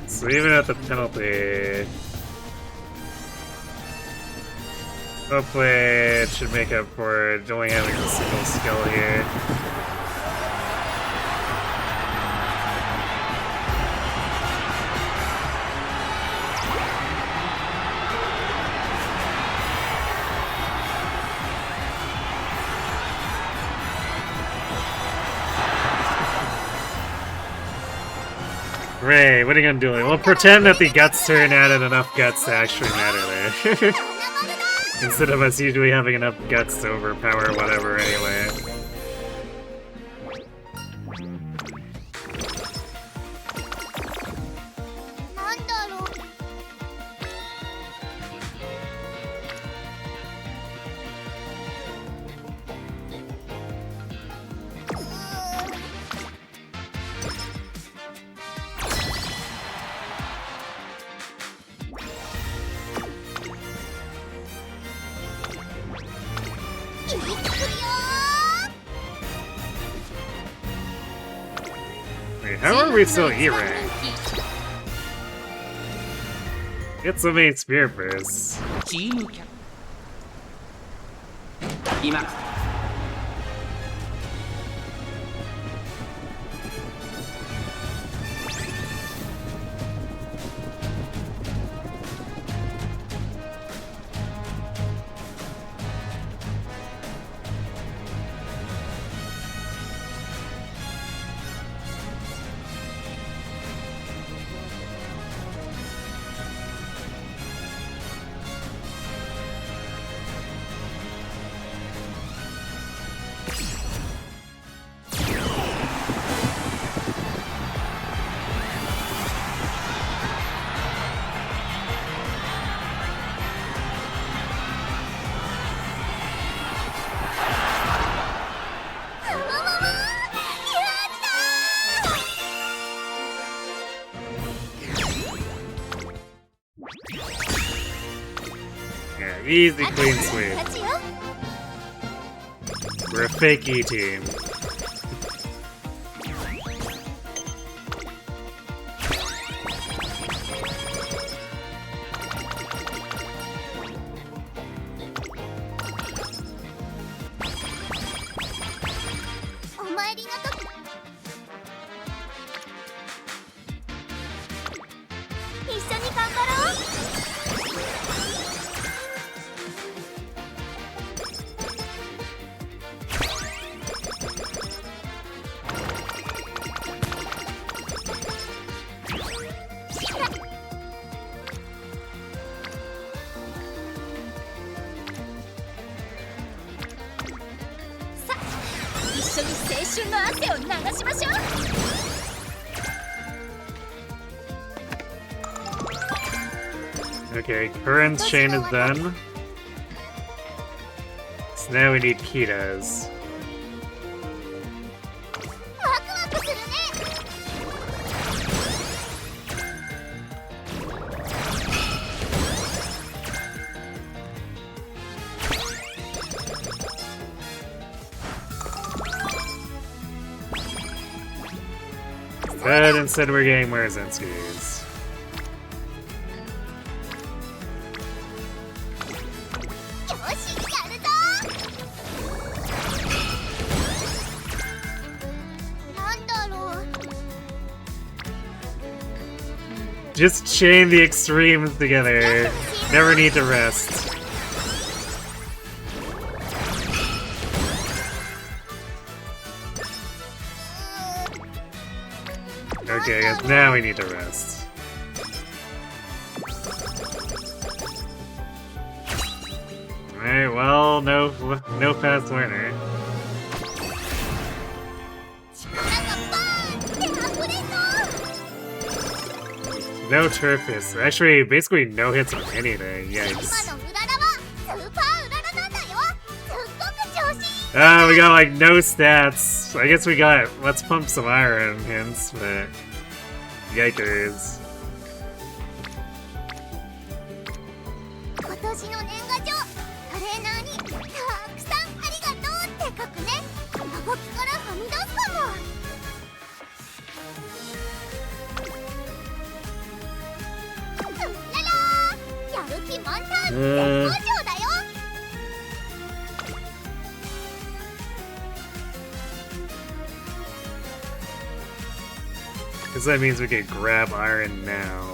So even at the penalty, hopefully it should make up for it only having a single skill here. Ray, what are you gonna do? We'll pretend that the Guts turn added enough guts to actually matter there. Instead of us usually having enough guts to overpower whatever anyway. なんだろう Wait, how are we still E-rank? Get so many Spear Bursts. チームキャプ今 Yeah, easy clean sweep. 勝ちよ We're a fake E team.お参りの時一緒に頑張ろう さあ一緒に青春の汗を流しましょう Okay, Current's chain is done. So now we need Kita's. ワクワクするね Alright, But instead we're getting Murzinski's. Just chain the extremes together. Never need to rest. Okay, now we need to rest. Alright, well, no fast learner. No turfist. Actually, basically no hits on anything. Yikes. Ah, we got like no stats. I guess we got let's pump some iron hints, but yikers. Because that means we can grab iron now.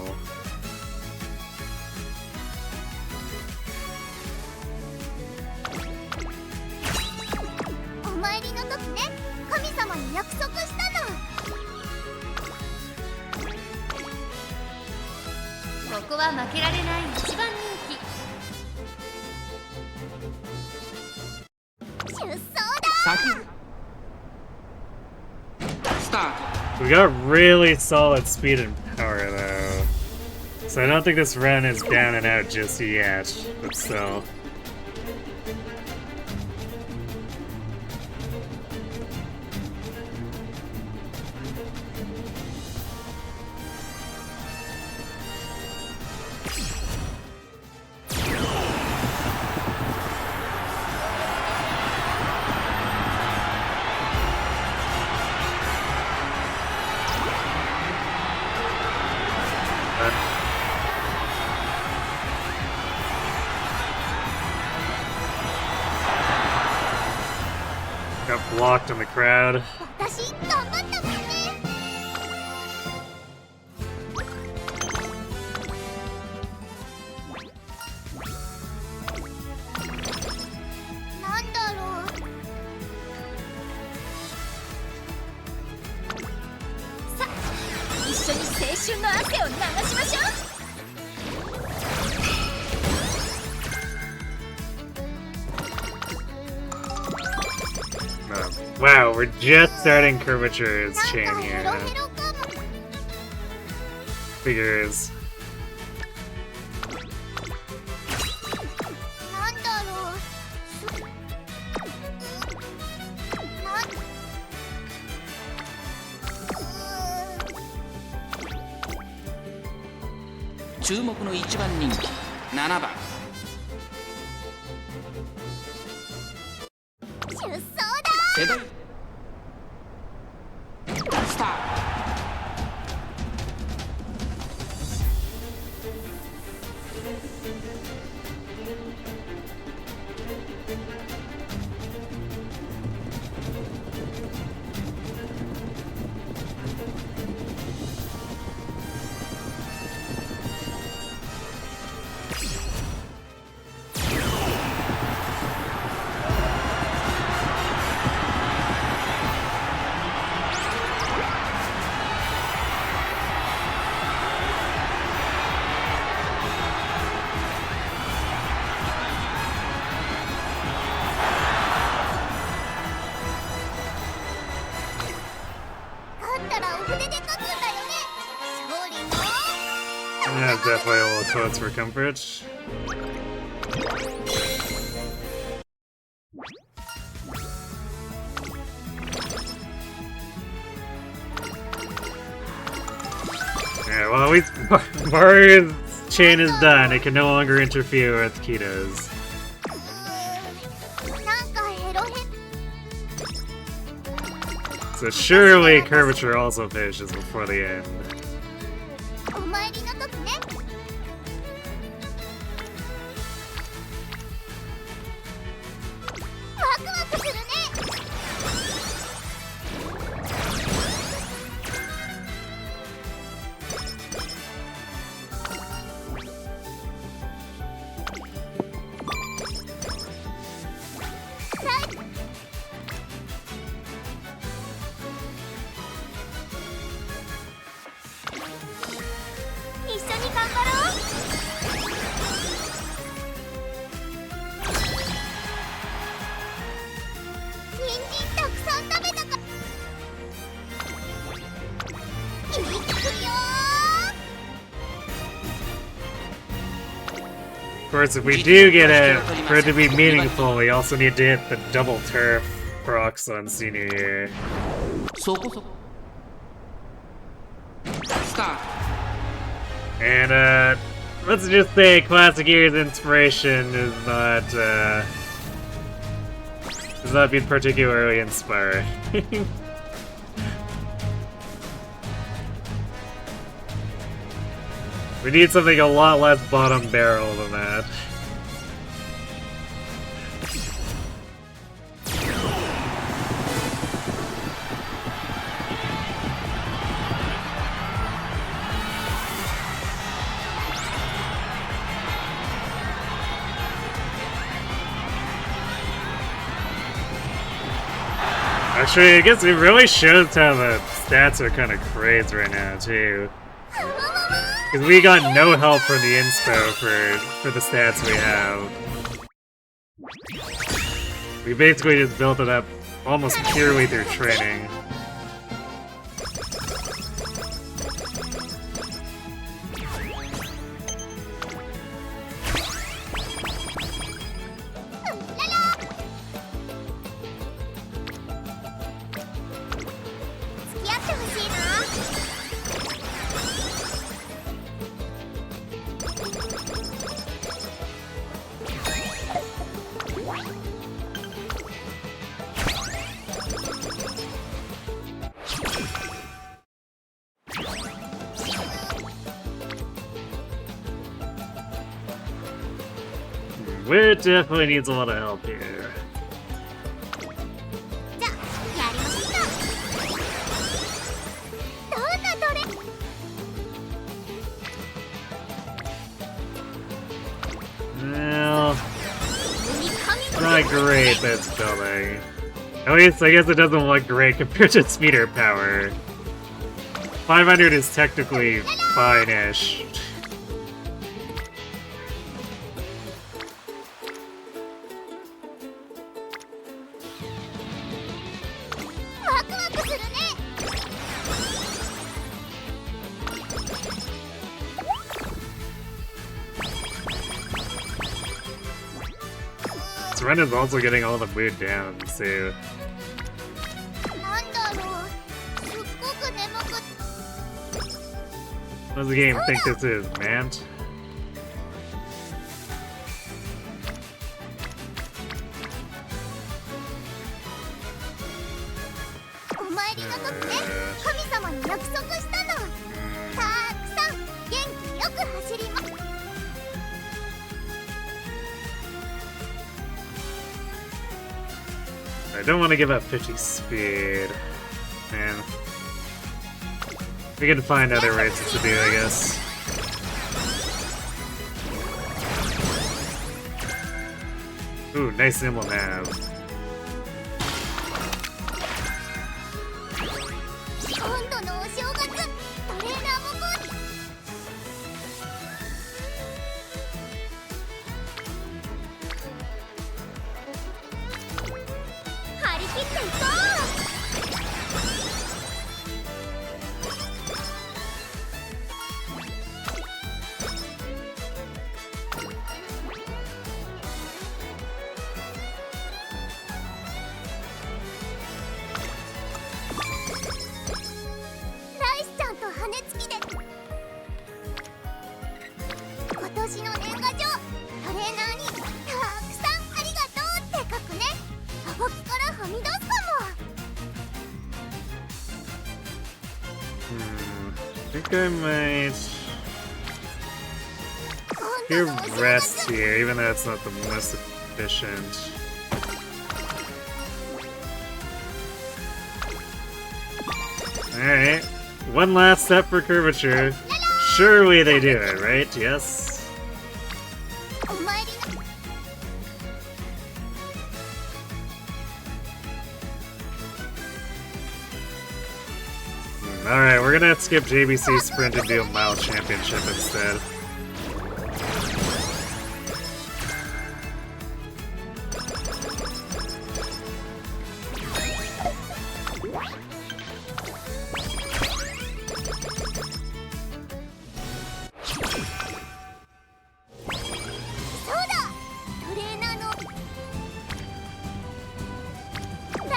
We got really solid speed and power though. So I don't think this run is down and out just yet, but still. Got blocked in the crowd. Wow, we're just starting curvatures chain here. Figures. Yeah, definitely a little close for comfort. Yeah, well, at least Mario's chain is done. It can no longer interfere with Kito's. So surely curvature also finishes before the end. お参りの時ね。ワクワクするね。一緒に頑張ろう。人参たくさん食べたか。いくよ Of course, if we do get it, for it to be meaningful, we also need to hit the double turf procs on Senior Year. そこそこスタート And, let's just say Classic Year's inspiration is not being particularly inspiring. We need something a lot less bottom barrel than that. Actually, I guess it really shows how the stats are kind of crazy right now, too. Because we got no help from the inspo for the stats we have. We basically just built it up almost purely through training. It definitely needs a lot of help here. じゃあやりましょうか。どんなトレ Well, it's not great, but it's building. At least, I guess it doesn't look great compared to its meter power. 500 is technically fine-ish. Ren is also getting all the mood down, too. なんだろう。すっごく眠く What does the game think this is, Mant? お参りの時ね、神様に約束したの。たくさん元気よく走ります。 I don't want to give up 50 speed. Man. We can find other races to do, I guess. Ooh, nice nimble nav. 今度のお正月、トレーナーも張り切っていこう。 I think I might do rest here, even though it's not the most efficient. Alright, one last step for curvature. Surely they do it, right? Yes? お参りな Alright, we're gonna skip JBC Sprint and do a Mile Championship instead.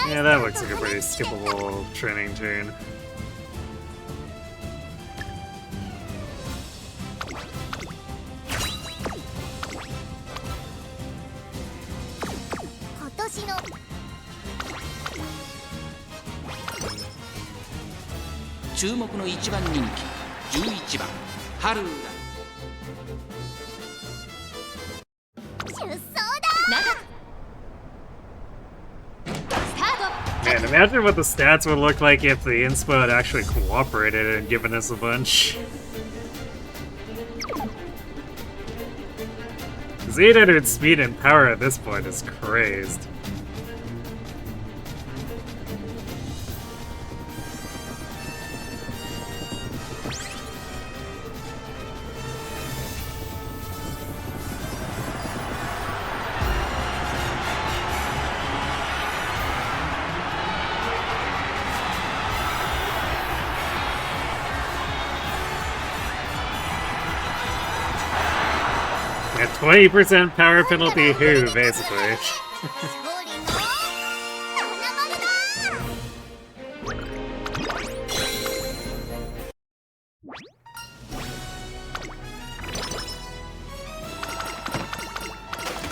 Yeah, that looks like a pretty skippable training turn.注目の1番人気11番ハルー出走だ Man, imagine what the stats would look like if the inspo had actually cooperated and given us a bunch. His 800 speed and power at this point is crazed. A 20% power penalty who, basically. 勝利の花丸だ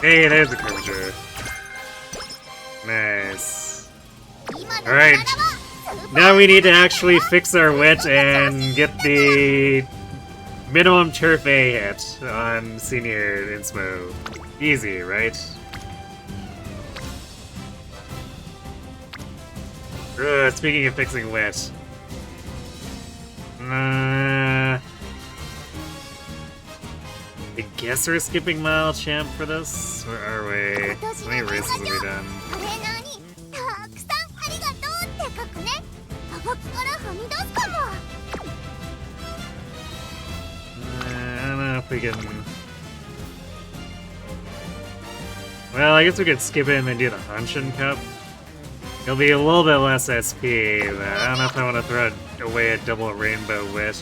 Hey, there's a curvature. Nice. 今の Alright. 体はスーパー Now we need to actually fix our wit and get the minimum turf A hit on Senior Inspo. Easy, right? Speaking of fixing wit. I guess we're skipping Mile Champ for this? Where are we? How many races have we done? トレーナーにたくさんありがとうって書くねはがきからはみ出すかも I don't know if we can... Well, I guess we could skip it and then do the Hanshin Cup. It'll be a little bit less SP, but I don't know if I want to throw away a double Rainbow Wit.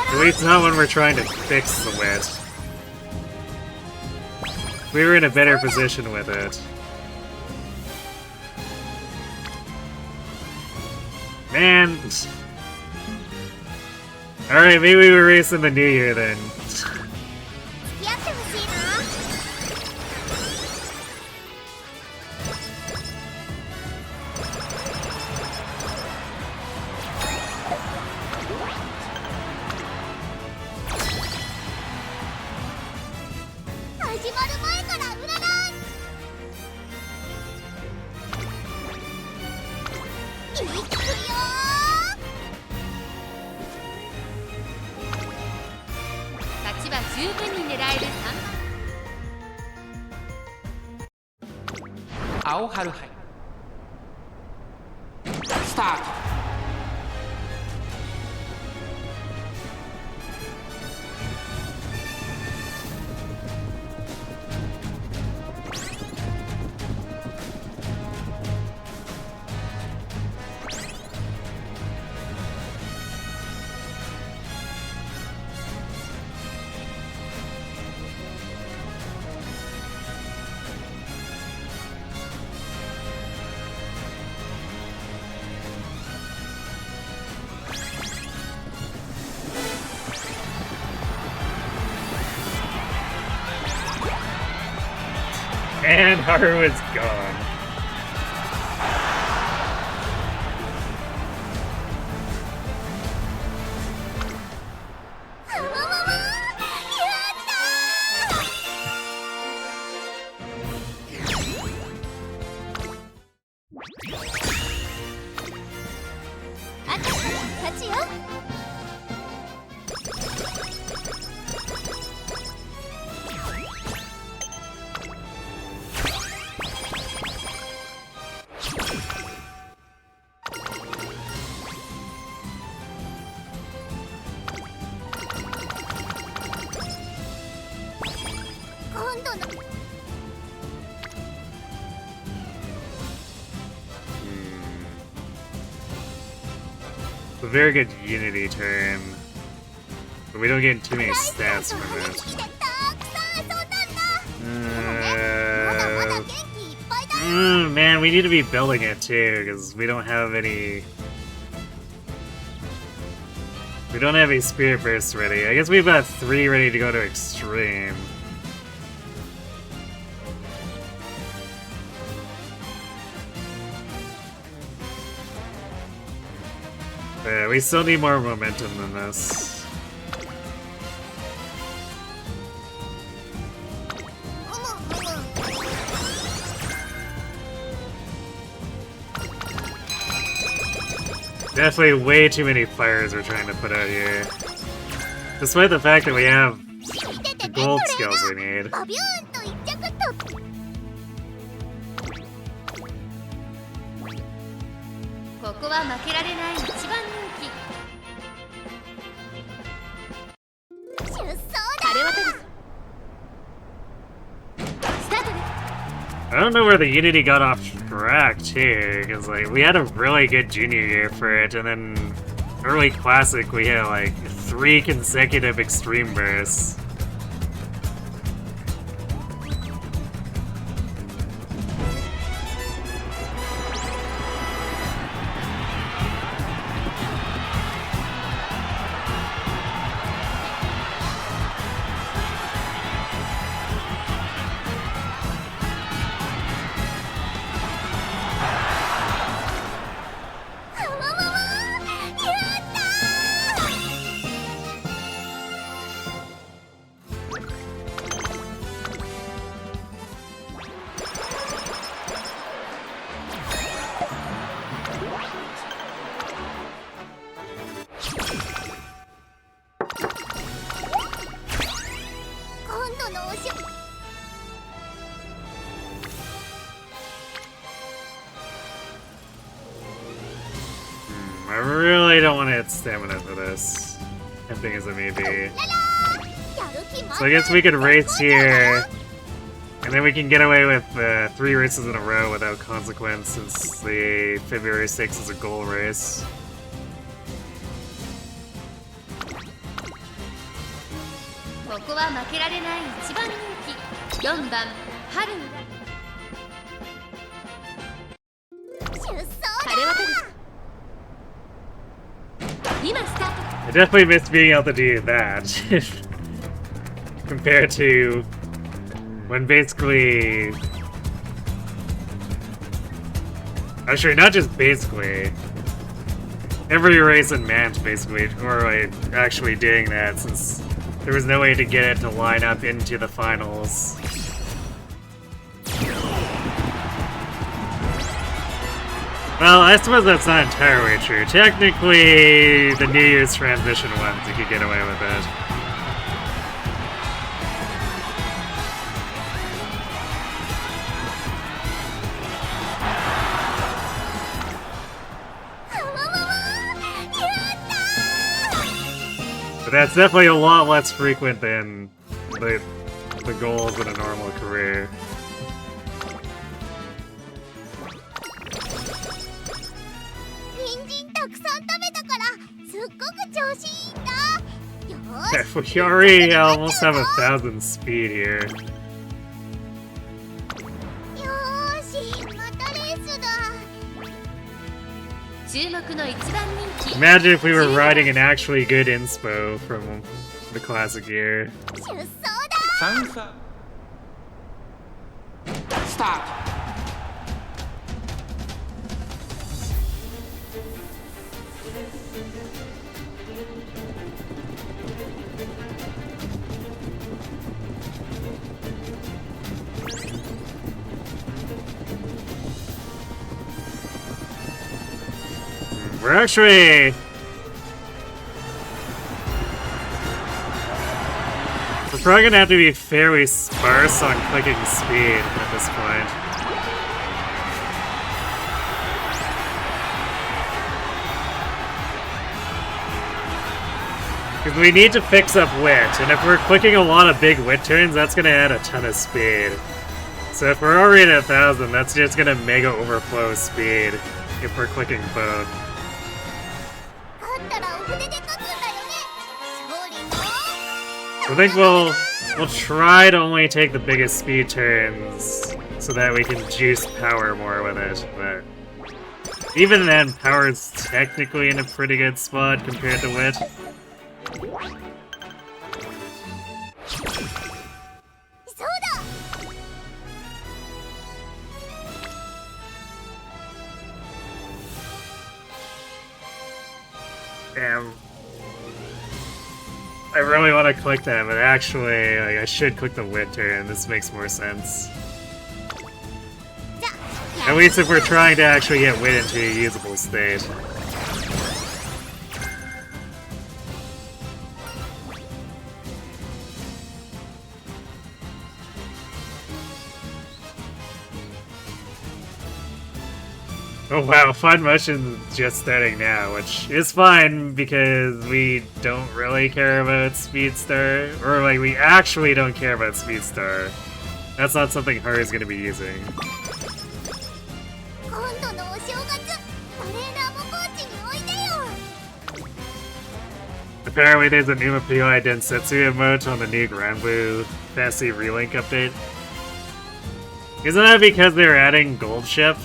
At least not when we're trying to fix the wit. We were in a better position with it. Man! Alright, maybe we were racing the new year then. 付き合ってほしいな 始まる前から占いいくよ勝ちは十分に狙える青春杯スタート And Haru is gone. A very good Unity turn, but we don't get too many stats from it. Man, we need to be building it too, because we don't have any... We don't have any Spirit Bursts ready. I guess we've got 3 ready to go to Extreme. Yeah, we still need more momentum than this. Definitely way too many fires we're trying to put out here. Despite the fact that we have the gold skills we need. ここは負けられない一番人気。出走だ。晴れ渡る。スタートです。 I don't know where the Unity got off track too, because like we had a really good junior year for it, and then early classic we had like 3 consecutive extreme bursts. I really don't want to hit stamina for this, tempting as it may be. So I guess we could race here, and then we can get away with 3 races in a row without consequence, since the February 6th is a goal race. I definitely missed being able to do that. Compared to when basically... Actually, not just basically. Every race in Mant basically, or like actually doing that, since there was no way to get it to line up into the finals. Well, I suppose that's not entirely true. Technically, the New Year's transition ones, you could get away with it. But that's definitely a lot less frequent than the goals in a normal career. We already almost have 1,000 speed here. Imagine if we were riding an actually good inspo from the classic year. スタート。We're actually... We're probably gonna have to be fairly sparse on clicking speed at this point. Because we need to fix up wit, and if we're clicking a lot of big wit turns, that's gonna add a ton of speed. So if we're already at 1000, that's just gonna mega overflow speed if we're clicking both. I think we'll try to only take the biggest speed turns so that we can juice power more with it, but even then, power's technically in a pretty good spot compared to wit. Damn. I really want to click that, but actually, like, I should click the wit turn. This makes more sense. At least if we're trying to actually get wit into a usable state. Oh wow, Fun Motion's just starting now, which is fine because we don't really care about Speedstar. Or, like, we actually don't care about Speedstar. That's not something Haru's gonna be using. Apparently there's an Umamusume Densetsu emote on the new Granblue Fantasy Relink update. Isn't that because they're adding Gold Ship?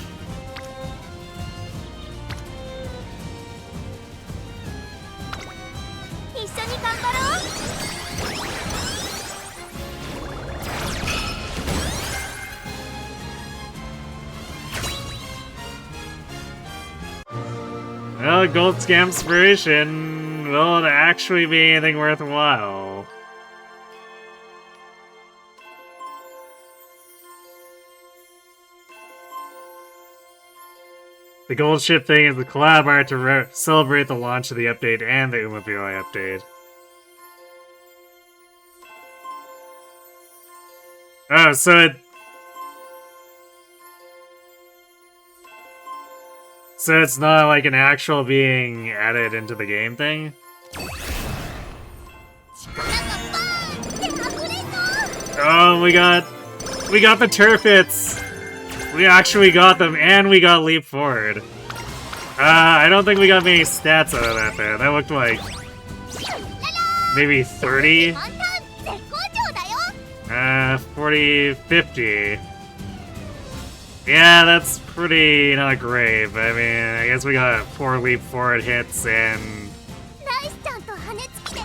Well, Gold Scam Inspiration, will it actually be anything worthwhile? The Gold Ship thing is the collab art to celebrate the launch of the update and the Umamusume update. Oh, so it's not like an actual being added into the game thing? Oh, we got the Turfits! We actually got them, and we got Leap Forward. I don't think we got many stats out of that there. That looked like maybe 30? 40, 50. Yeah, that's pretty not great, but I mean, I guess we got 4 Leap Forward hits and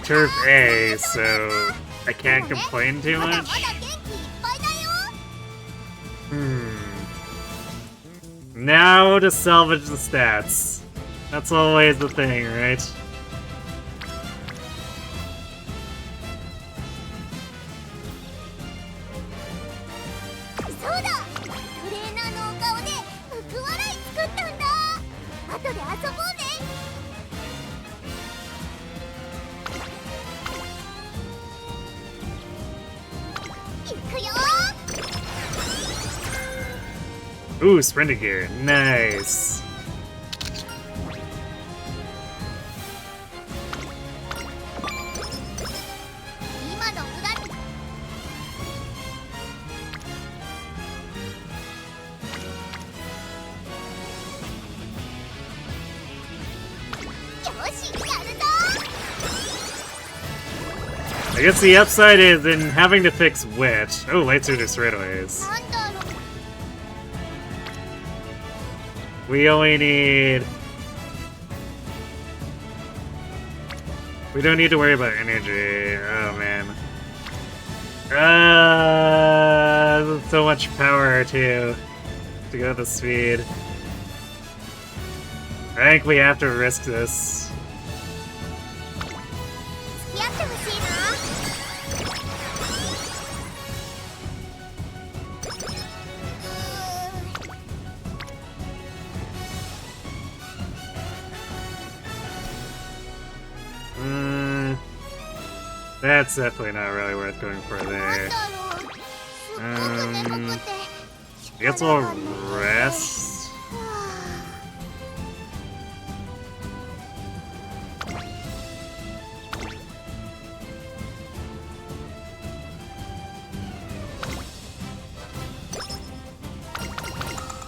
Turf A, so I can't complain too much. Now to salvage the stats. That's always the thing, right? Ooh, sprinting gear. Nice. I guess the upside is in having to fix wit. Oh, lights are just straightaways. We only need... We don't need to worry about energy. Oh, man. so much power to go the speed. I think we have to risk this. 付き合ってほしいな。That's definitely not really worth going for なん there. だろう。すっごく眠くて。 I guess we'll rest. はあ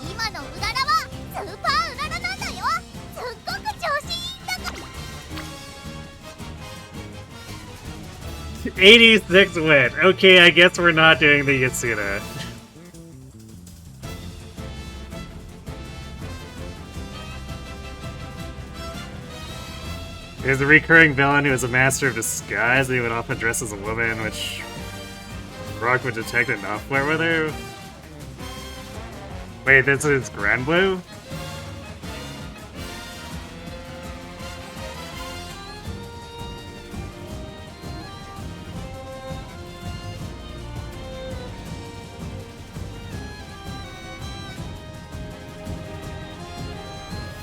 今のうららはスーパーうららなんだよ。すっごく調子いいんだから。 86 win. Okay, I guess we're not doing the Yasuna. There's a recurring villain who is a master of disguise. He would often dress as a woman, which Rock would detect and not flirt with her. Wait, this is Grand Blue?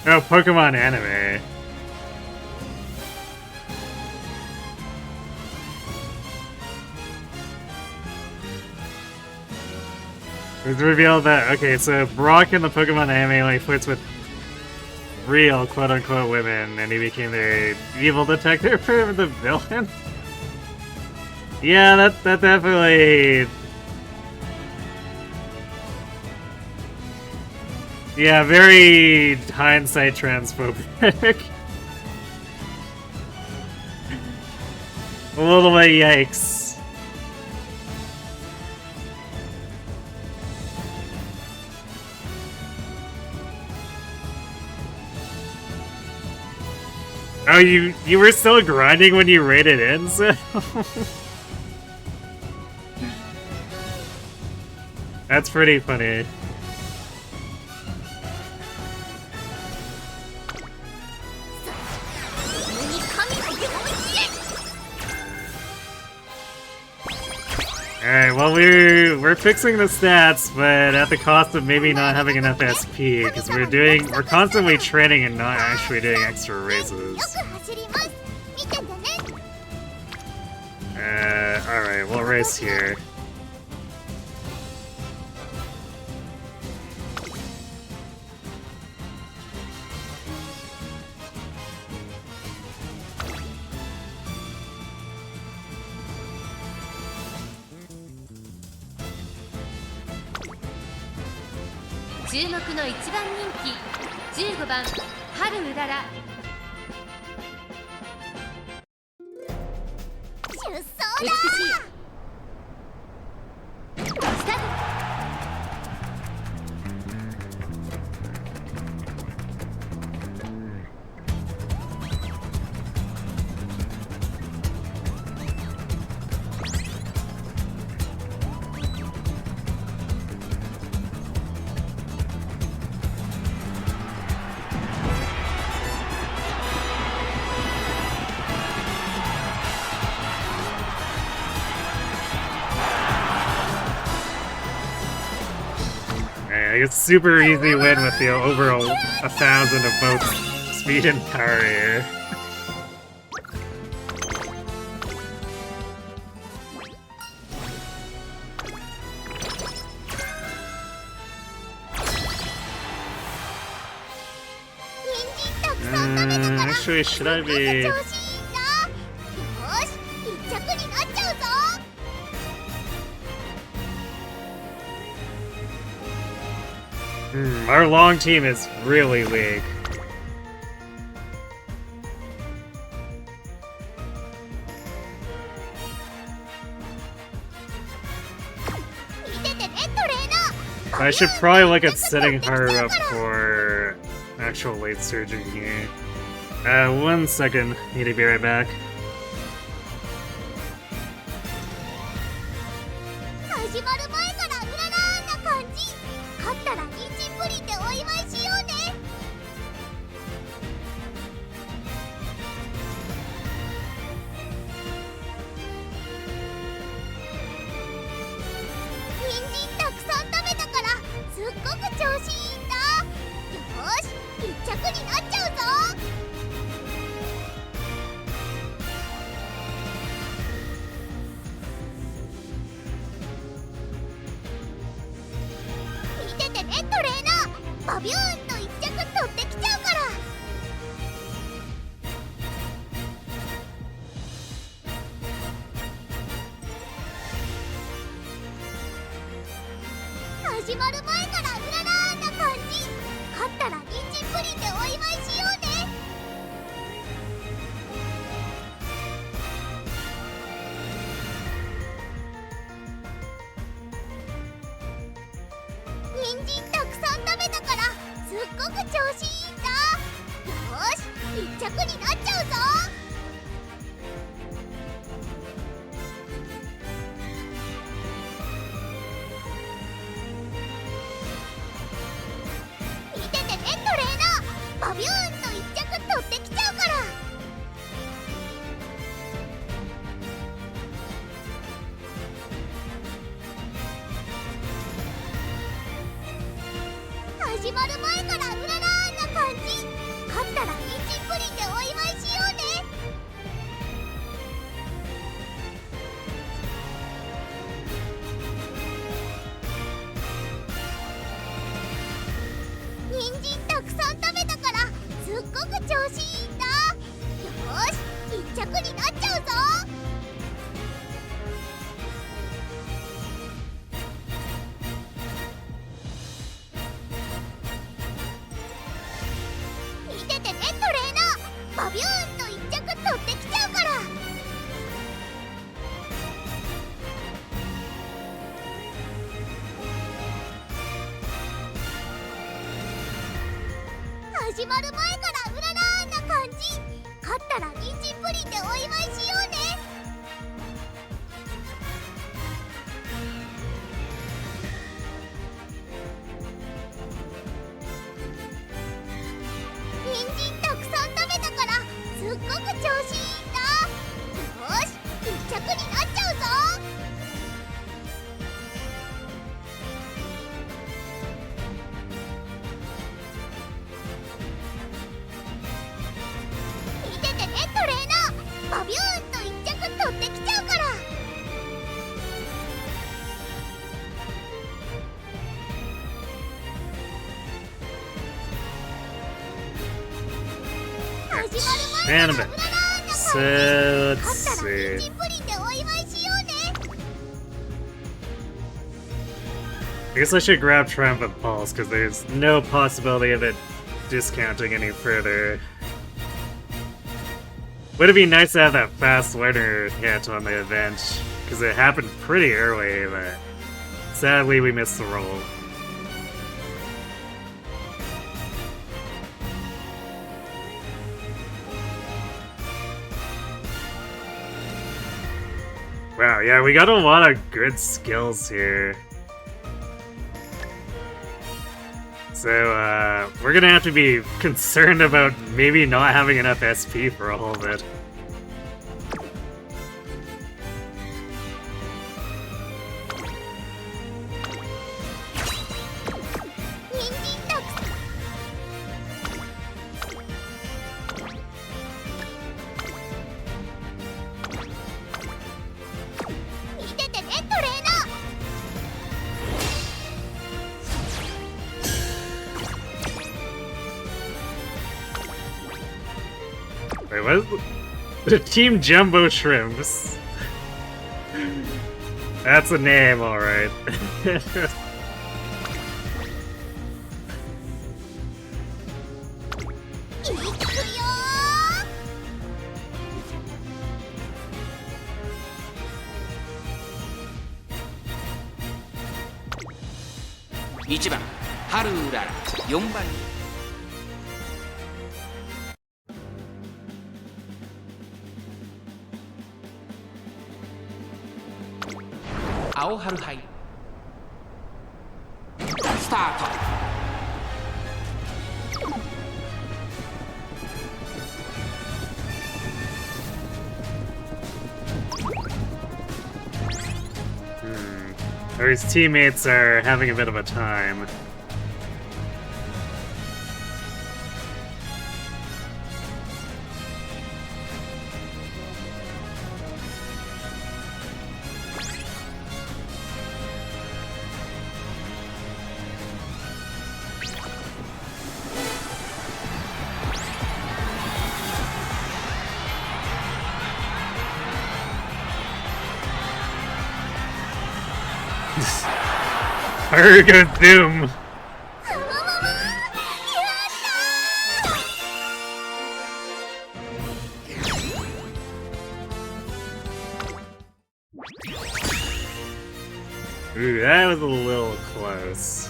No, Pokemon anime. It was revealed that, okay, so Brock in the Pokemon anime only flirts with real quote-unquote women, and he became the evil detective for the villain? Yeah, that definitely... Yeah, very hindsight transphobic. A little bit yikes. Oh, you were still grinding when you raided in, so... That's pretty funny. Alright, well we're fixing the stats, but at the cost of maybe not having enough SP, because we're constantly training and not actually doing extra raises. Alright, we'll race here. It's super easy win with the over 1,000 of both speed and power here. Actually, should I be... our long team is really weak. I should probably look at setting her up for actual late surging here. 1 second. Need to be right back. ったら人参プリンでお祝いしようね。人参たくさん食べたからすっごく調子いいんだ。よーし、1着になっちゃうぞ。見ててねトレーナー、バビューンと1着取ってきちゃうから。始まる前からうららーな感じ。勝ったら人参プリンでお祝いしようね。人参たくさん食べたからすっごく調子いいんだ。よーし、1着になっちゃうぞ。見ててねトレーナー、バビューンと1着取ってきちゃうから。始まる前からうららーな感じ。勝ったら人参プリンでお祝いしようね。人参たくさん食べたからすっごく調子いいんだ。よーし、1着になっちゃうぞ。見ててねトレーナー、バビューンと1着取ってきちゃうから。始まる前からうららーな感じ。勝ったら人参プリンでお祝いしようね。人参たくさん食べたからすっごく調子いいんだ。よーし、1着になっちゃうぞ。見ててねトレーナー、バビューンと1着取ってきちゃうから。始まる前からうららーな感じ。 So 勝 let's ったら人 see. 参プリンでお祝いしようね。 I guess I should grab Triumphant Pulse because there's no possibility of it discounting any further. Would it be nice to have that fast winner hit on the event? Because it happened pretty early, but sadly we missed the roll. Wow, yeah, we got a lot of good skills here. So, we're gonna have to be concerned about maybe not having enough SP for a whole bit. Wait, what is the Team Jumbo Shrimps? That's a name, alright. !1 番、ハルウララ、4番、青春杯。スタート。タート。Or his teammates are having a bit of a time. Harus goes Doom. Ooh, that was a little close.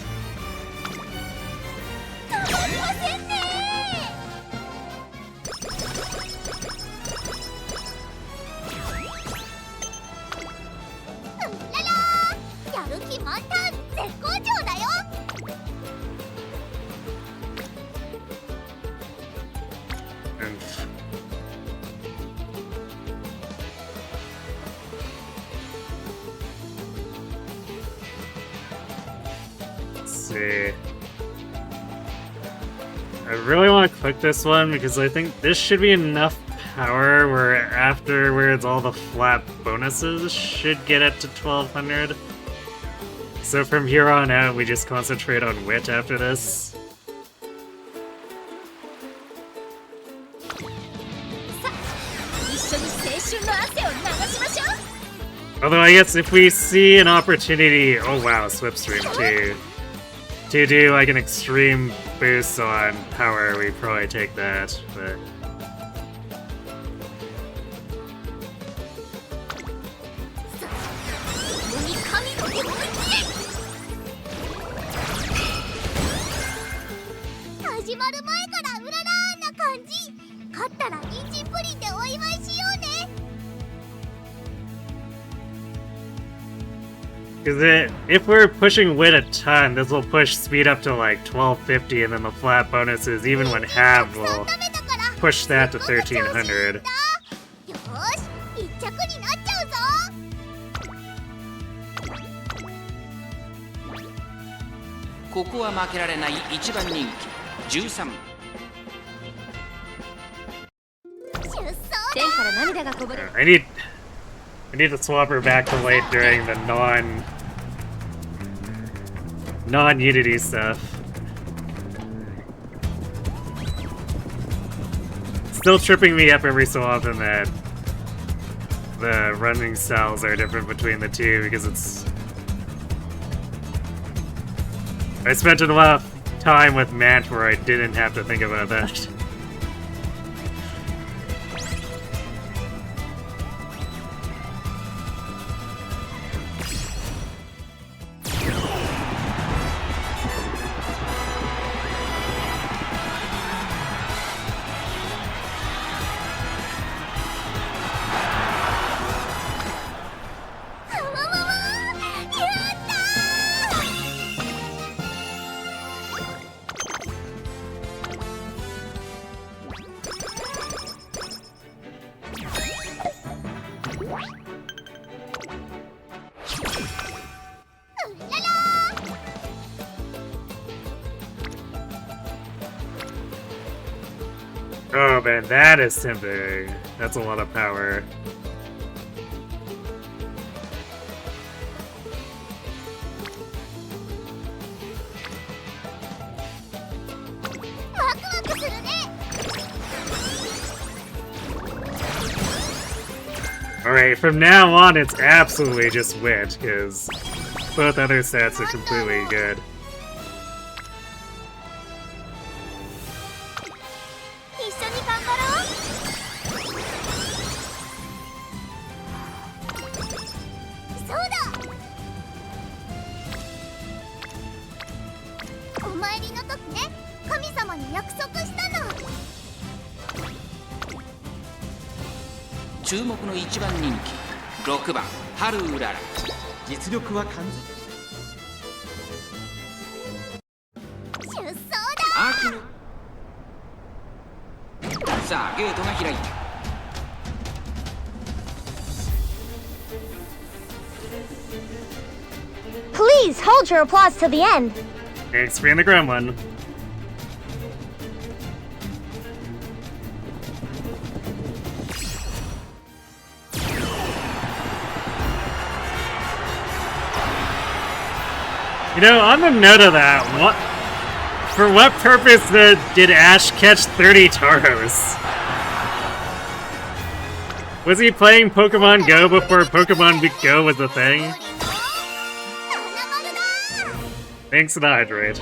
See. I really want to click this one because I think this should be enough power where afterwards all the flat bonuses should get it to 1200. So from here on out we just concentrate on wit after this. Although I guess if we see an opportunity, oh wow, Swipstream too, to do like an extreme boost on power, we probably take that, but... Because if we're pushing wit a ton, this will push speed up to like 1250, and then the flat bonuses, even when halved, will push that to 1300. ここは負けられない一番人気13。天から涙がこぼれ I need to swap her back to late during the non-Unity stuff. Still tripping me up every so often that the running styles are different between the two because it's... I spent a lot of time with Mant where I didn't have to think about that. Oh man, that is tempting. That's a lot of power. Alright, from now on it's absolutely just wit, because both other stats are completely good.注目の一番人気6番ハルウララ。実力は完全さあゲートが開いた。 Please hold your applause to the end. Thanks for being the gremlin. You know, on the note of that, for what purpose did Ash catch 30 Tauros? Was he playing Pokemon Go before Pokemon Go was a thing? Thanks to the hydrate.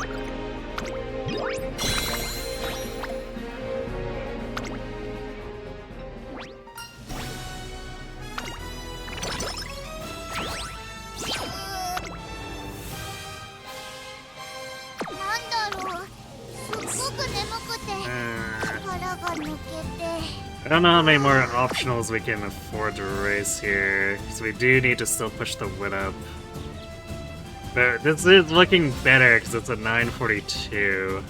I don't know how many more optionals we can afford to race here, because we do need to still push the win up. But this is looking better because it's a 942.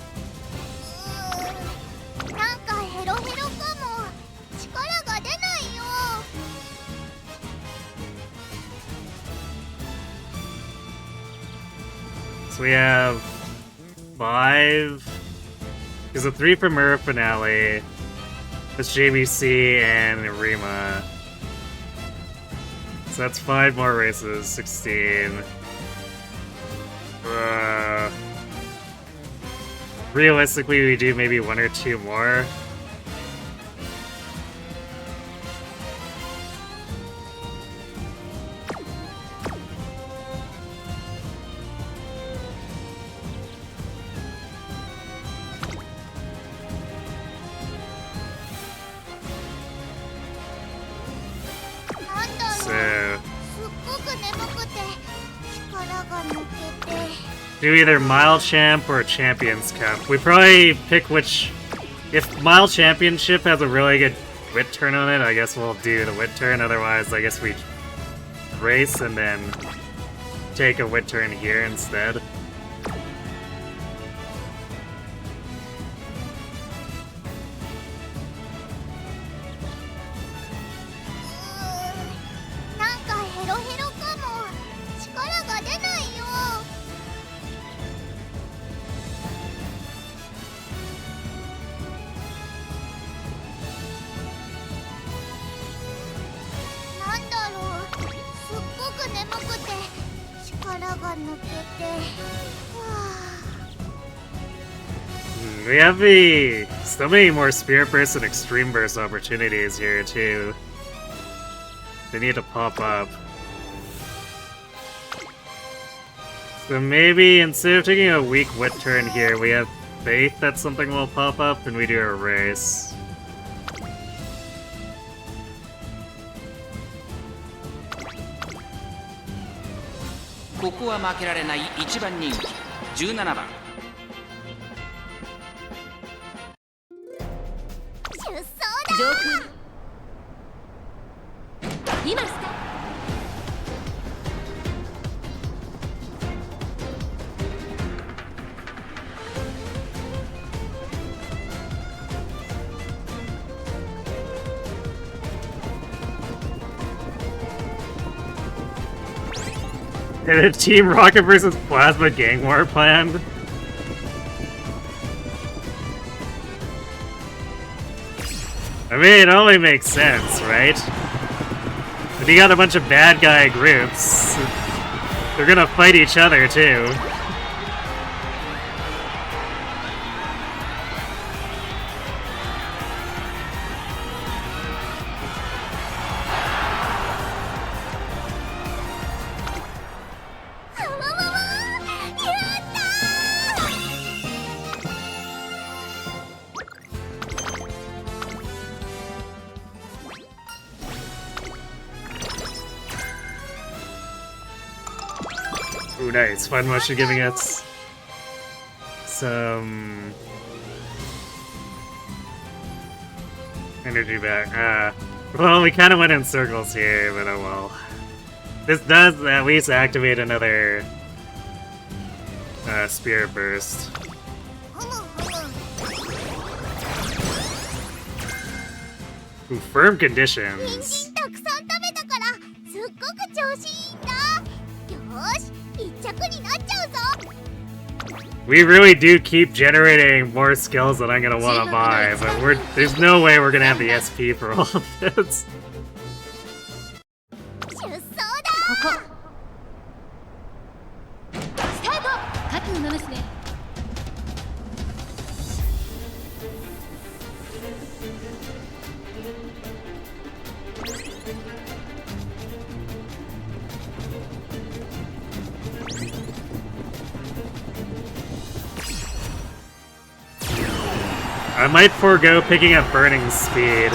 So we have 5. There's a 3 for Mirror Finale. This JBC and Rima. So that's 5 more races, 16. Realistically, we do maybe 1 or 2 more. Do either Mile Champ or Champions Cup. We probably pick which... If Mile Championship has a really good wit turn on it, I guess we'll do the wit turn. Otherwise, I guess we race and then take a wit turn here instead. We have so many more Spirit Burst and Extreme Burst opportunities here too. They need to pop up. So maybe instead of taking a weak wit turn here, we have faith that something will pop up and we do a race.ここは負けられない1番人気17番。上空今スタート。And a Team Rocket versus Plasma gang war planned? I mean, it only makes sense, right? But you got a bunch of bad guy groups. They're gonna fight each other, too. Ooh, nice. Fun motion giving us some energy back. Well, we kind of went in circles here, but oh well. This does at least activate another Spirit Burst. Ooh, firm 人 conditions. 参たくさん食べたからすっごく調子いいんだ。よーし、一着になっちゃうぞ。 We really do keep generating more skills that I'm gonna want to buy, but there's no way we're gonna have the SP for all of this. 出走だ。ここスタート。各馬娘 I might forego picking up burning speed.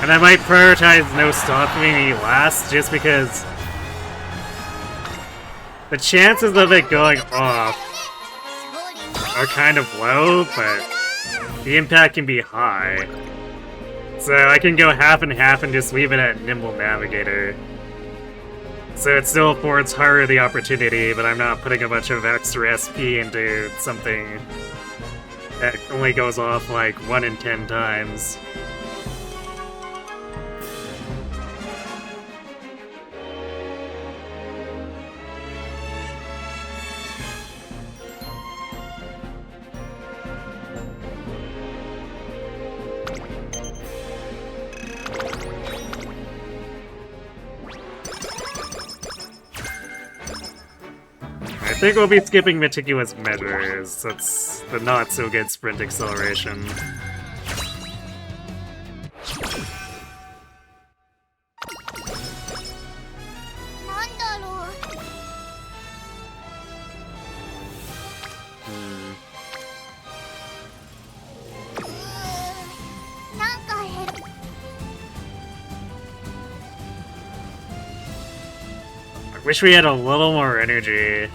And I might prioritize no stopping me last just because the chances of it going off are kind of low, but the impact can be high. So I can go half and half and just leave it at Nimble Navigator. So it still affords Haru the opportunity, but I'm not putting a bunch of extra SP into something that only goes off like 1 in 10 times. I think we'll be skipping Meticulous Measures. That's the not-so-good sprint acceleration. I wish we had a little more energy.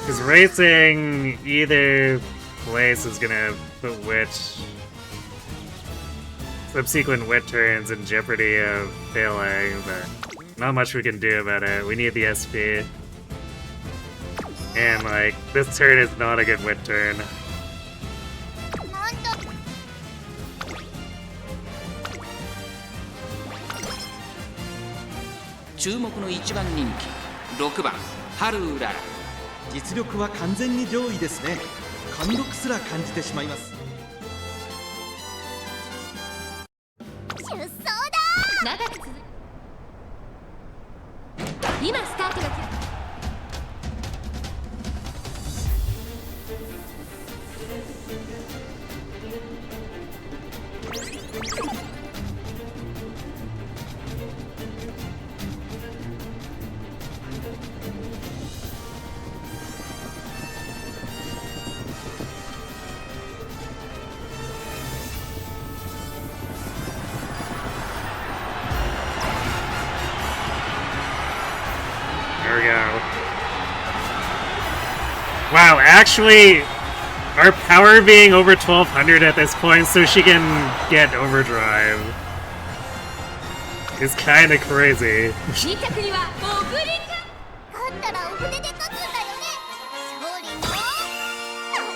Because racing either place is gonna put subsequent wit turns in jeopardy of failing, but not much we can do about it. We need the SP. And like, this turn is not a good wit turn. Haru 実力は完全に上位ですね。貫禄すら感じてしまいます。出走だ。長く続く。今スタートが切る。There we go. Wow, actually, our power being over 1200 at this point so she can get overdrive is kinda crazy. 2着にはオグリか。勝ったらお船で勝つんだよね。勝利の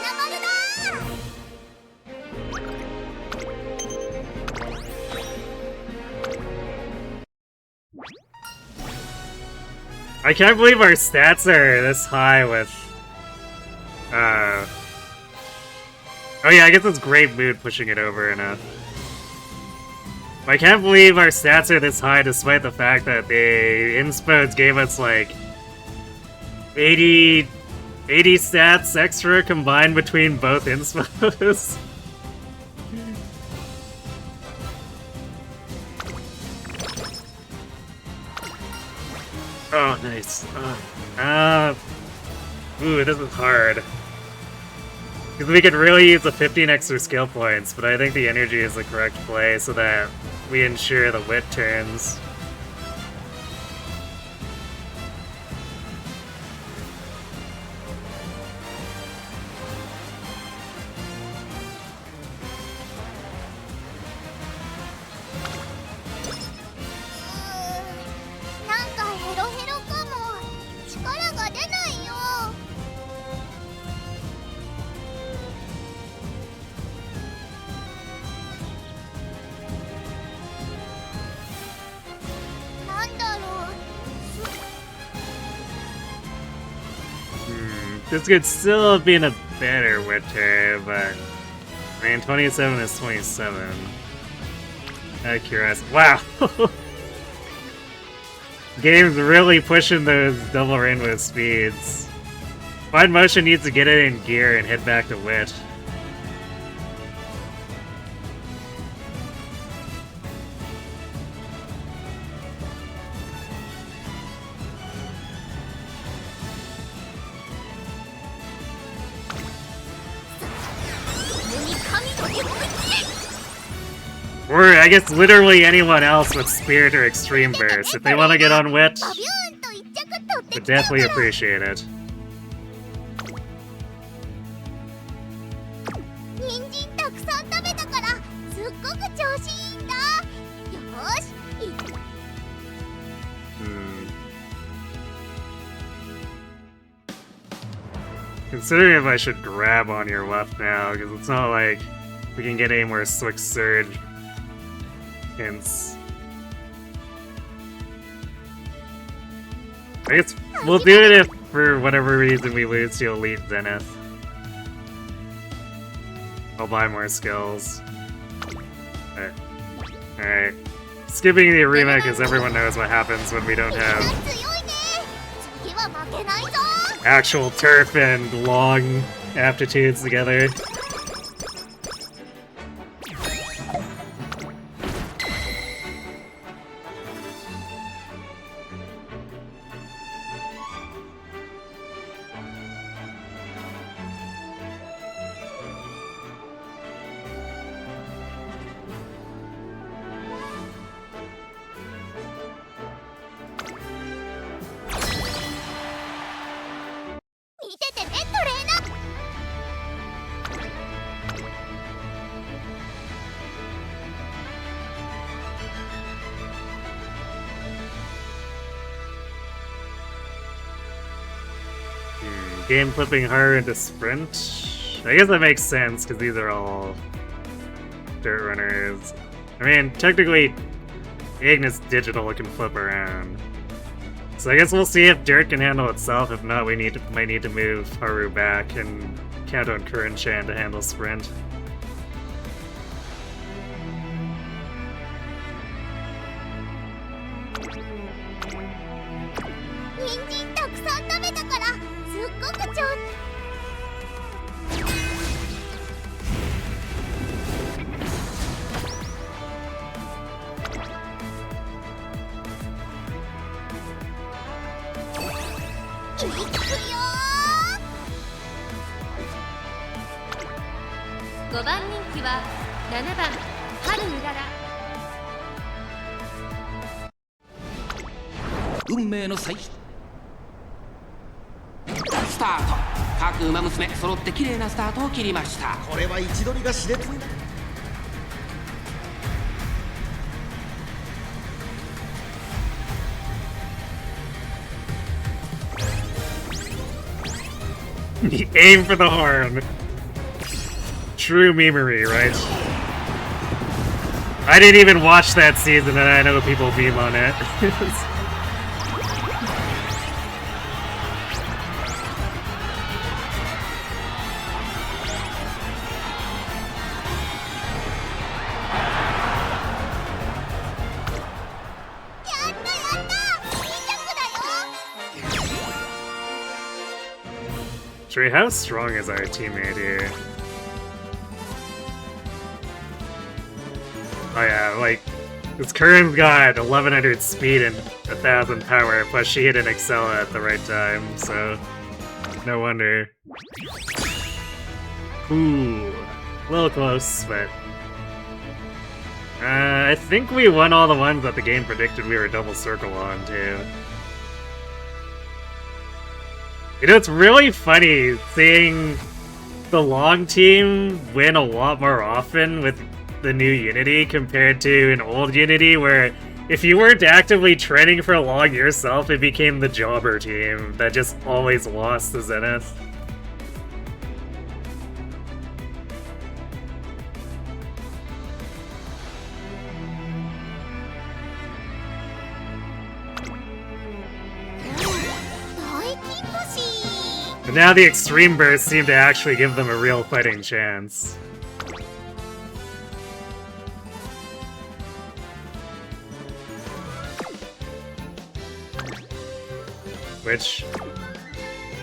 七丸だ。 I can't believe our stats are this high with, oh yeah, I guess it's Great Mood pushing it over enough. I can't believe our stats are this high despite the fact that the inspods gave us like 80 stats extra combined between both inspods. Oh, nice. Ooh, this is hard. Because we could really use the 15 extra skill points, but I think the energy is the correct play so that we ensure the wit turns. this could still have been a better winter, but I mean, 27 is 27. Out of curiosity. Wow! Game's really pushing those double rainbow speeds. Fine Motion needs to get it in gear and head back to Wit. Or, I guess, literally anyone else with Spirit or Extreme Burst. If they want to get on Wit, would definitely appreciate it. 人参たくさん食べたからすっごく調子いいんだ。よーし、いっ Considering if I should grab on your left now, because it's not like we can get any more Swick Surge hints. I guess we'll do it if, for whatever reason, we lose to Elite Zenith. I'll buy more skills. Alright. Skipping the arena because everyone knows what happens when we don't have 強いね。次は負けないぞ。 actual turf and long aptitudes together. Game flipping Haru into Sprint? I guess that makes sense, because these are all dirt runners. I mean, technically, Ignis Digital can flip around. So I guess we'll see if Dirt can handle itself. If not, we might need to move Haru back and count on Kurinchan to handle Sprint. Unmei no sai. Start. 各馬娘揃って綺麗なスタートを切りました。これは位置取りが熾烈になる。Aim for the horn. True memery, right? I didn't even watch that season and I know people meme on it. Trey, how strong is our teammate here? Oh yeah, like, this Curran's got 1100 speed and 1000 power, plus she hit an Excella at the right time, so no wonder. Ooh, a little close, but... I think we won all the ones that the game predicted we were double circle on, too. You know, it's really funny seeing the long team win a lot more often with the new Unity compared to an old Unity where if you weren't actively training for long yourself, it became the jobber team that just always lost to Zenith. But now the extreme bursts seem to actually give them a real fighting chance. Which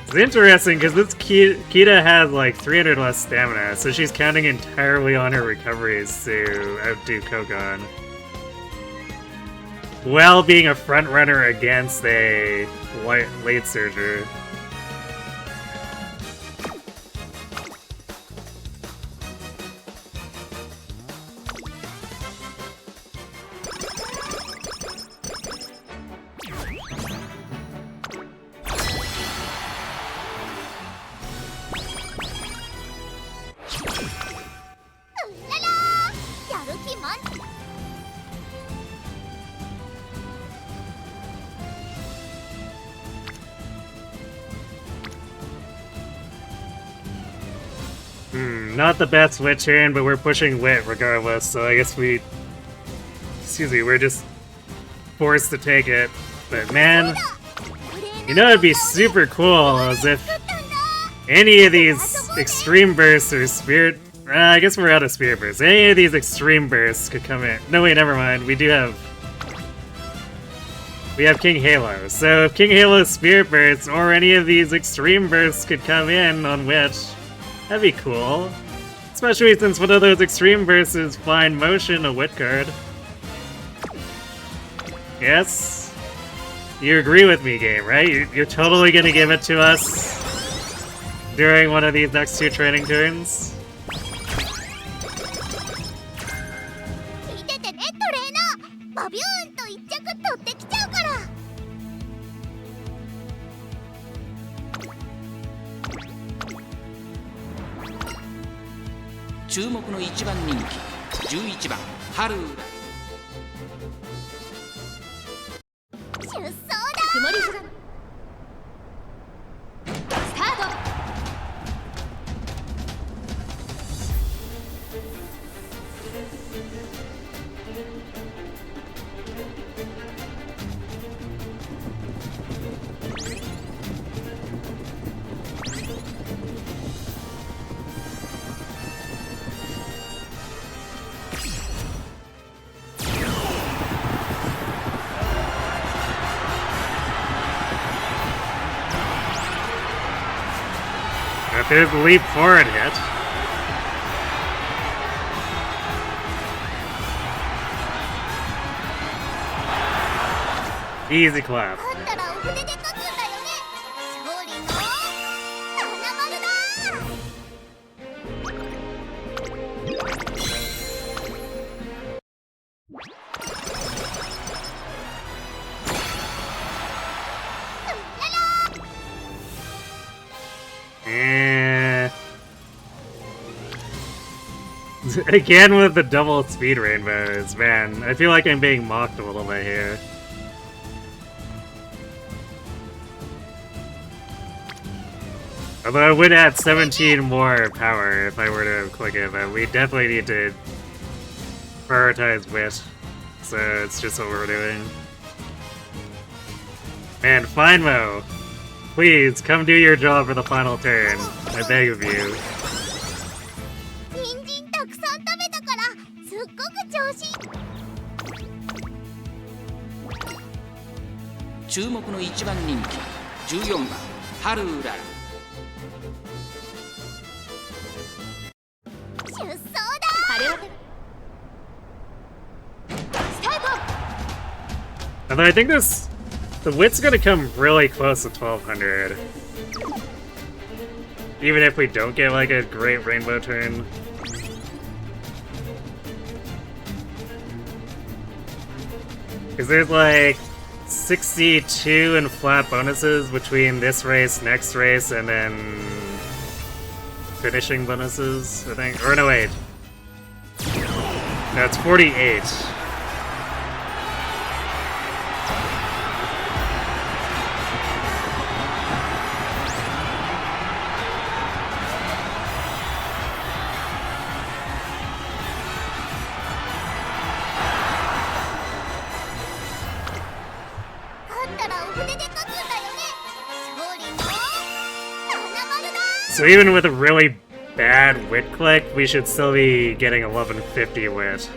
is interesting because this Kita has like 300 less stamina, so she's counting entirely on her recoveries to outdo Kokon. While being a front runner against a late surger. Not the best wit turn, but we're pushing wit regardless, so I guess we're just forced to take it. But man, you know it'd be super cool as if any of these extreme bursts or spirit... I guess we're out of spirit bursts. Any of these extreme bursts could come in. No wait, never mind. We have King Halo. So if King Halo's spirit bursts or any of these extreme bursts could come in on wit, that'd be cool. Especially since one of those extreme bursts is Fine Motion, a wit card. Yes? You agree with me, game, right? You're totally gonna give it to us during one of these next two training turns? 見ててね、トレーナー。バビューンと一着取ってきちゃうから。注目の1番人気11番ハルーラ。出走だ。曇り空スタート。There's the leap forward hit. Easy clap. 勝ったらお筆で書くんだよね。勝利の花丸だ。Again with the double speed rainbows, man. I feel like I'm being mocked a little bit here. Although I would add 17 more power if I were to click it, but we definitely need to prioritize wit. So it's just what we're doing. Man, Finemo! Please, come do your job for the final turn. I beg of you. 人参たくさん食べたからすっごく調子いい。注目の1番人気14番ハルーララ。出走だ。晴れ渡るスタート。 Although I think the wit's gonna come really close to 1200. Even if we don't get like a great rainbow turn. Because there's like 62 in flat bonuses between this race, next race, and then finishing bonuses, I think. Or no, wait. No, it's 48. So even with a really bad wit click, we should still be getting 1150 wit.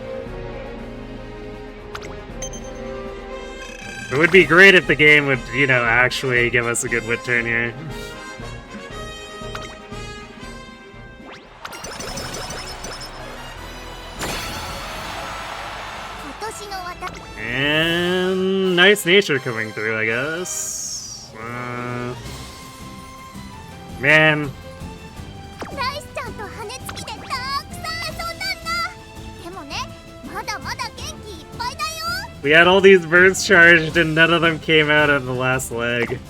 It would be great if the game would, you know, actually give us a good wit turn here. And nice nature coming through, I guess. Man. We had all these birds charged and none of them came out on the last leg.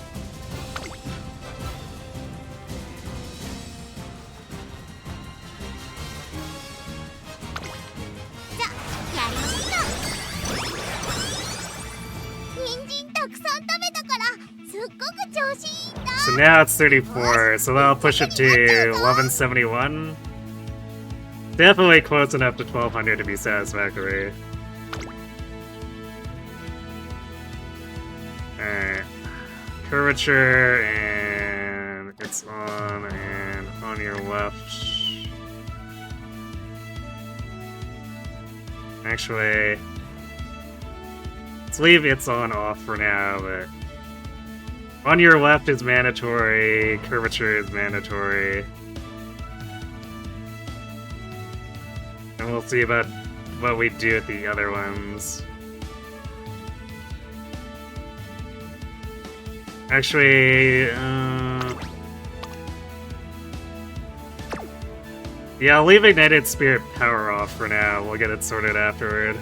So now it's 34, so that'll push it to 1171. Definitely close enough to 1200 to be satisfactory. Alright. Curvature, and it's on, and on your left. Actually, let's leave it's on off for now, but on your left is mandatory, curvature is mandatory. And we'll see about what we do with the other ones. Actually, yeah, I'll leave Ignited Spirit Power off for now. We'll get it sorted afterward.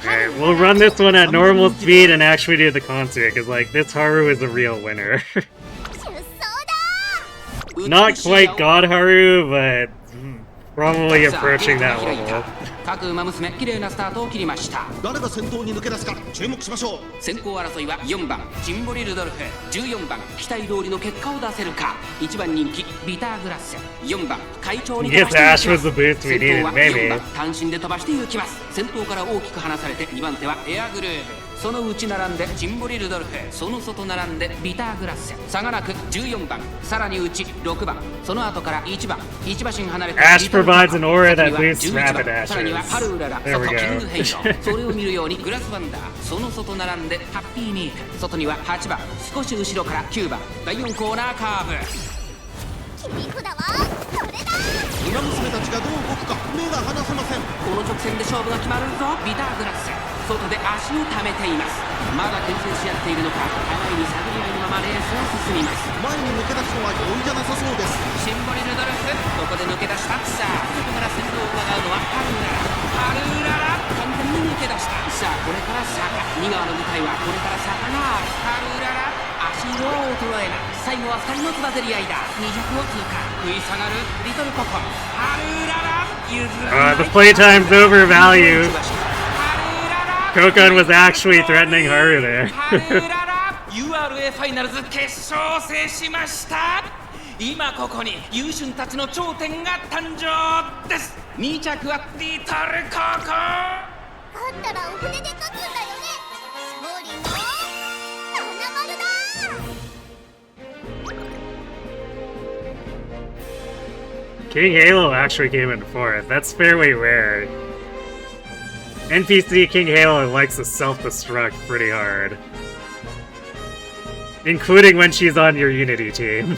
Alright, we'll run this one at normal speed and actually do the concert, because, like, this Haru is a real winner. Not quite God Haru, but probably approaching that level. 各馬娘綺麗なスタートを切りました。誰が先頭に抜け出すか注目しましょう。先行争いは4番ジンボリルドルフ、14番期待通りの結果を出せるか。1番人気ビターグラッセ、4番会長に飛ばしていきます。先頭は4番単身で飛ばしていきます。先頭から大きく離されて2番手はエアグルーヴ、その内並んでジンボリルドルフ、その外並んでビターグラッセ、差がなく14番、さらに内6番、その後から1番、1馬身離れて Ash provides an aura that boosts rapid ashes. さらにはハルウララ、外キングヘイド、それを見るようにグラスワンダー、その外並んでハッピーミーク、外には8番、少し後ろから9番、第4コーナーカーブ。切り札はこれだ。馬娘たちがどう動くか目が離せません。この直線で勝負が決まるぞ。ビターグラッセ、外で足を溜めています。まだ牽制し合っているのか、互いに探り合いのままレースが進みます。前に抜け出すのは容易じゃなさそうです。シンボリルドルフ、ここで抜け出した。さあ外から先頭を伺うのはハルウララ、完全に抜け出した。さあこれから坂、2側の舞台はこれから坂がある。ハルウララ、足色は衰えない。最後は2人のつばぜり合いだ。200を通過、食い下がるリトルココ、ハルウララ、譲らない。The playtime's overvalued. Kokon was actually threatening Haru there. URA ファイナルズ決勝を制しました。今ここに優俊たちの頂点が誕生です。2着はリトルココ。勝ったらお筆で書くんだよね。勝利の花丸だ。King Halo actually came in fourth. That's fairly rare. NPC King Halo likes to self-destruct pretty hard. Including when she's on your Unity team.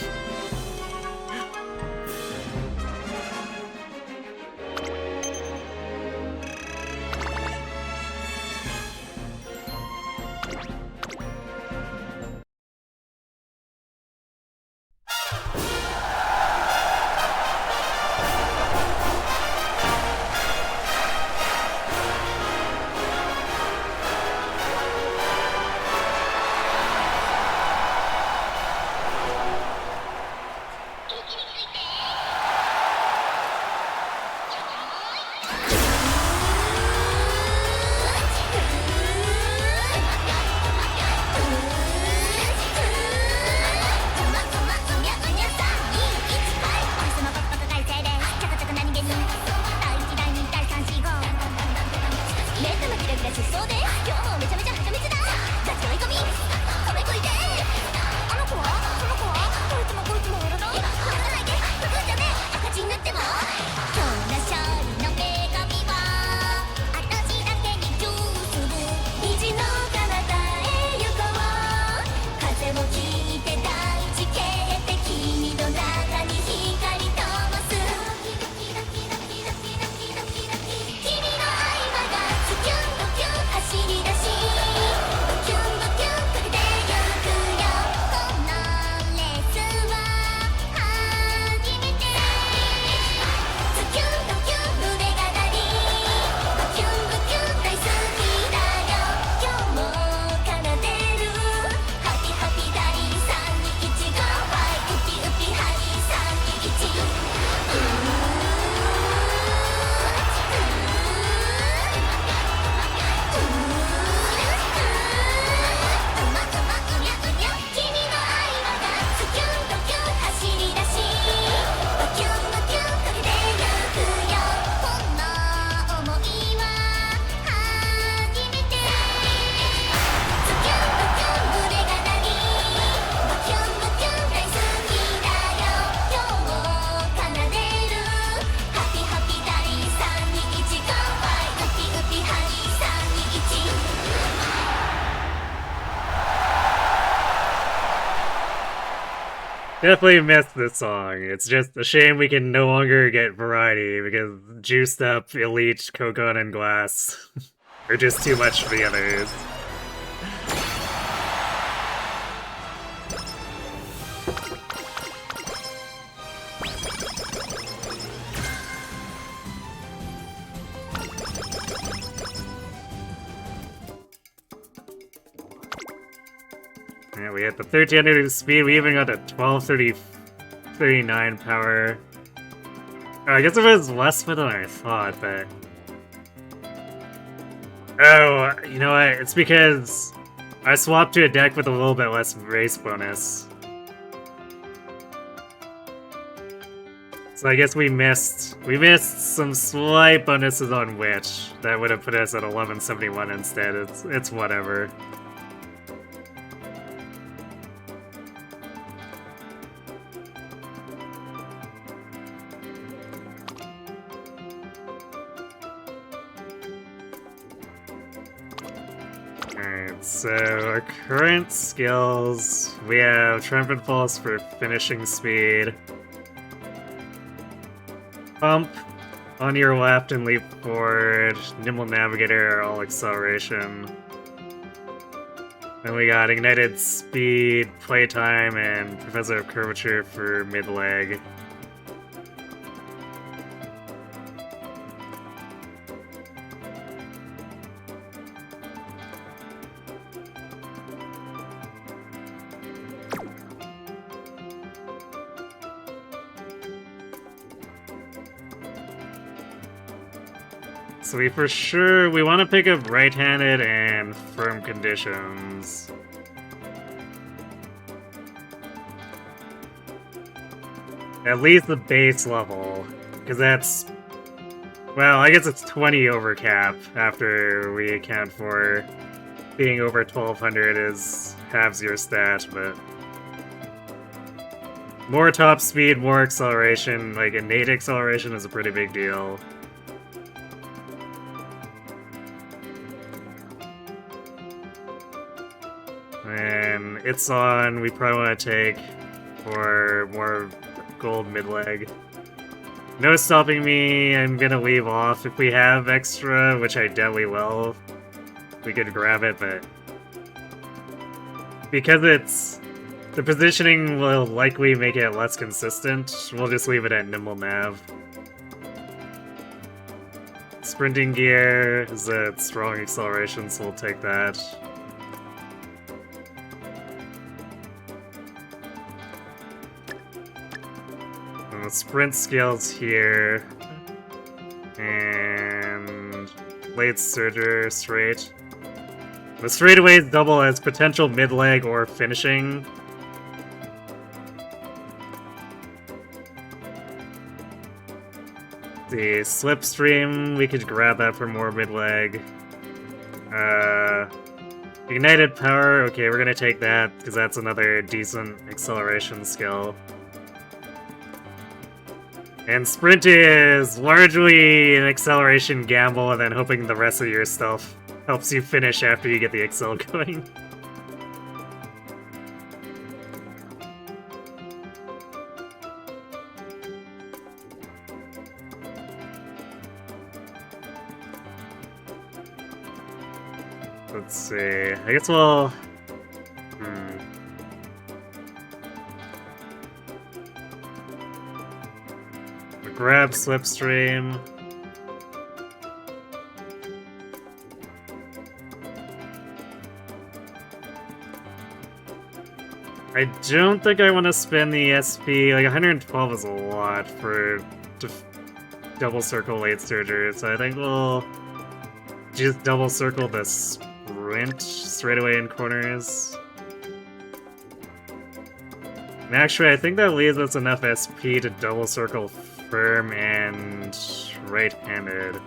Definitely missed this song. It's just a shame we can no longer get variety because Juiced Up, Elite, Coconut, and Glass are just too much for the others. Yeah, we hit the 1300 speed, we even got a 1239 power. Oh, I guess it was less than I thought, but... Oh, you know what? It's because I swapped to a deck with a little bit less race bonus. So I guess we missed some slight bonuses on Witch. That would have put us at 1171 instead. It's whatever. Alright, so our current skills, we have Triumphant Pulse for finishing speed, Pump on your left and leap forward, Nimble Navigator, all acceleration. Then we got Ignited Speed, Playtime, and Professor of Curvature for mid-leg. So we want to pick up right-handed and firm conditions. At least the base level, because that's, well, I guess it's 20 over cap after we account for being over 1200 is halves your stat, but more top speed, more acceleration, like innate acceleration is a pretty big deal. And it's on, we probably want to take for more gold mid-leg. No stopping me, I'm gonna leave off. If we have extra, which I definitely will, we could grab it, but because the positioning will likely make it less consistent, we'll just leave it at Nimble Nav. Sprinting gear is a strong acceleration, so we'll take that. Sprint skills here, and Blade Surger straight. The straightaways double as potential mid-leg or finishing. The Slipstream, we could grab that for more mid-leg. Ignited power, okay, we're gonna take that, because that's another decent acceleration skill. And sprint is largely an acceleration gamble, and then hoping the rest of your stuff helps you finish after you get the accel going. Let's see, I guess we'll... We'll grab Slipstream. I don't think I want to spend the SP, like 112 is a lot for double circle late surger, so I think we'll just double circle the sprint straight away in corners. And actually, I think that leaves us enough SP to double circle firm and right-handed.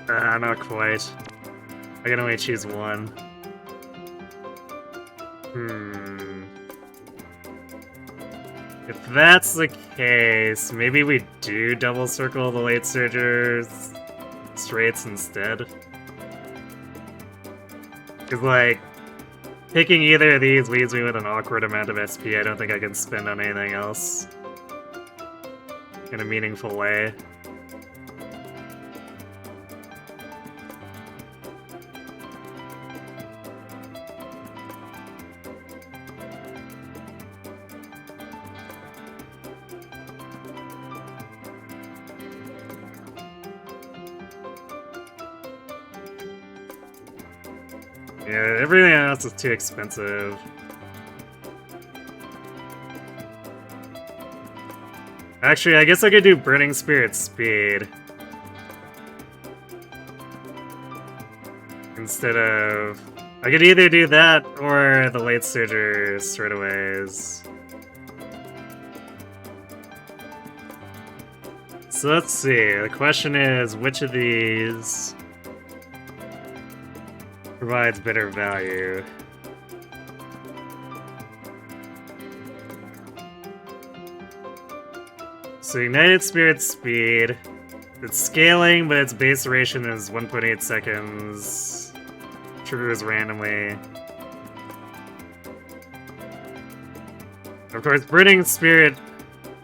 Not quite. I can only choose one. If that's the case, maybe we do double circle the late surgers straights instead. Because, like, picking either of these leaves me with an awkward amount of SP I don't think I can spend on anything else in a meaningful way. Yeah, everything else is too expensive. Actually, I guess I could do Burning Spirit Speed. Instead of... I could either do that or the Late Surger straightaways. So let's see, the question is, which of these provides better value? So Ignited Spirit Speed, it's scaling, but its base duration is 1.8 seconds. Triggers randomly. Of course, Burning Spirit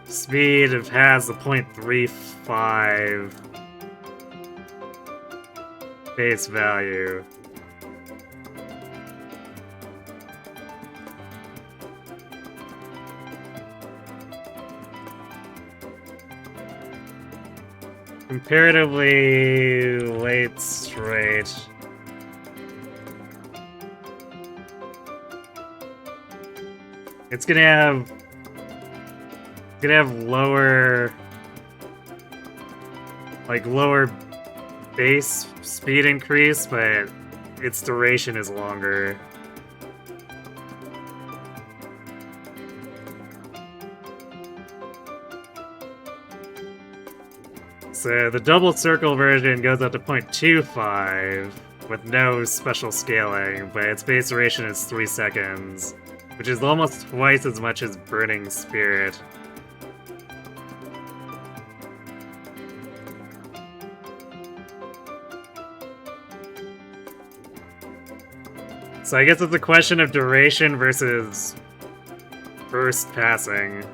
Speed has a 0.35 base value. Comparatively late straight. It's gonna have lower, like lower base speed increase, but its duration is longer. So the double circle version goes up to 0.25 with no special scaling, but its base duration is 3 seconds, which is almost twice as much as Burning Spirit. So I guess it's a question of duration versus burst passing.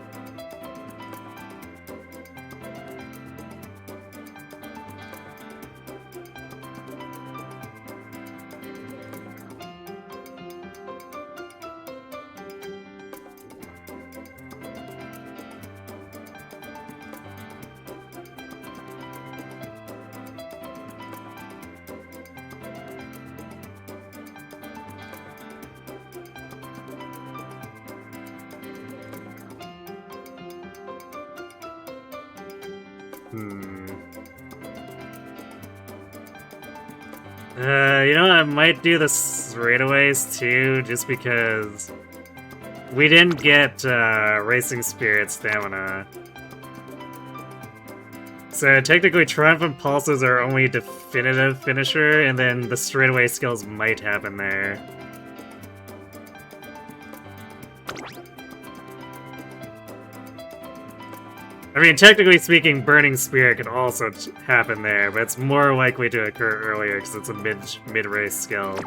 You know, I might do the straightaways too, just because we didn't get Racing Spirit stamina. So technically Triumphant Pulses are only definitive finisher, and then the straightaway skills might happen there. I mean, technically speaking, Burning Spirit could also happen there, but it's more likely to occur earlier because it's a mid-race skill.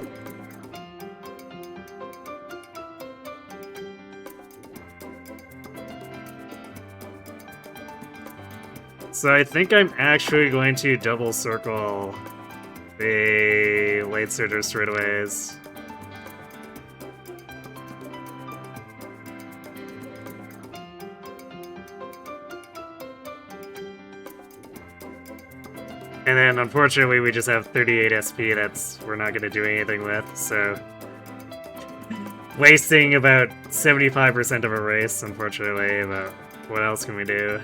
So I think I'm actually going to double circle the late surger straightaways. And then, unfortunately, we just have 38 SP we're not going to do anything with, so... Wasting about 75% of a race, unfortunately, but what else can we do?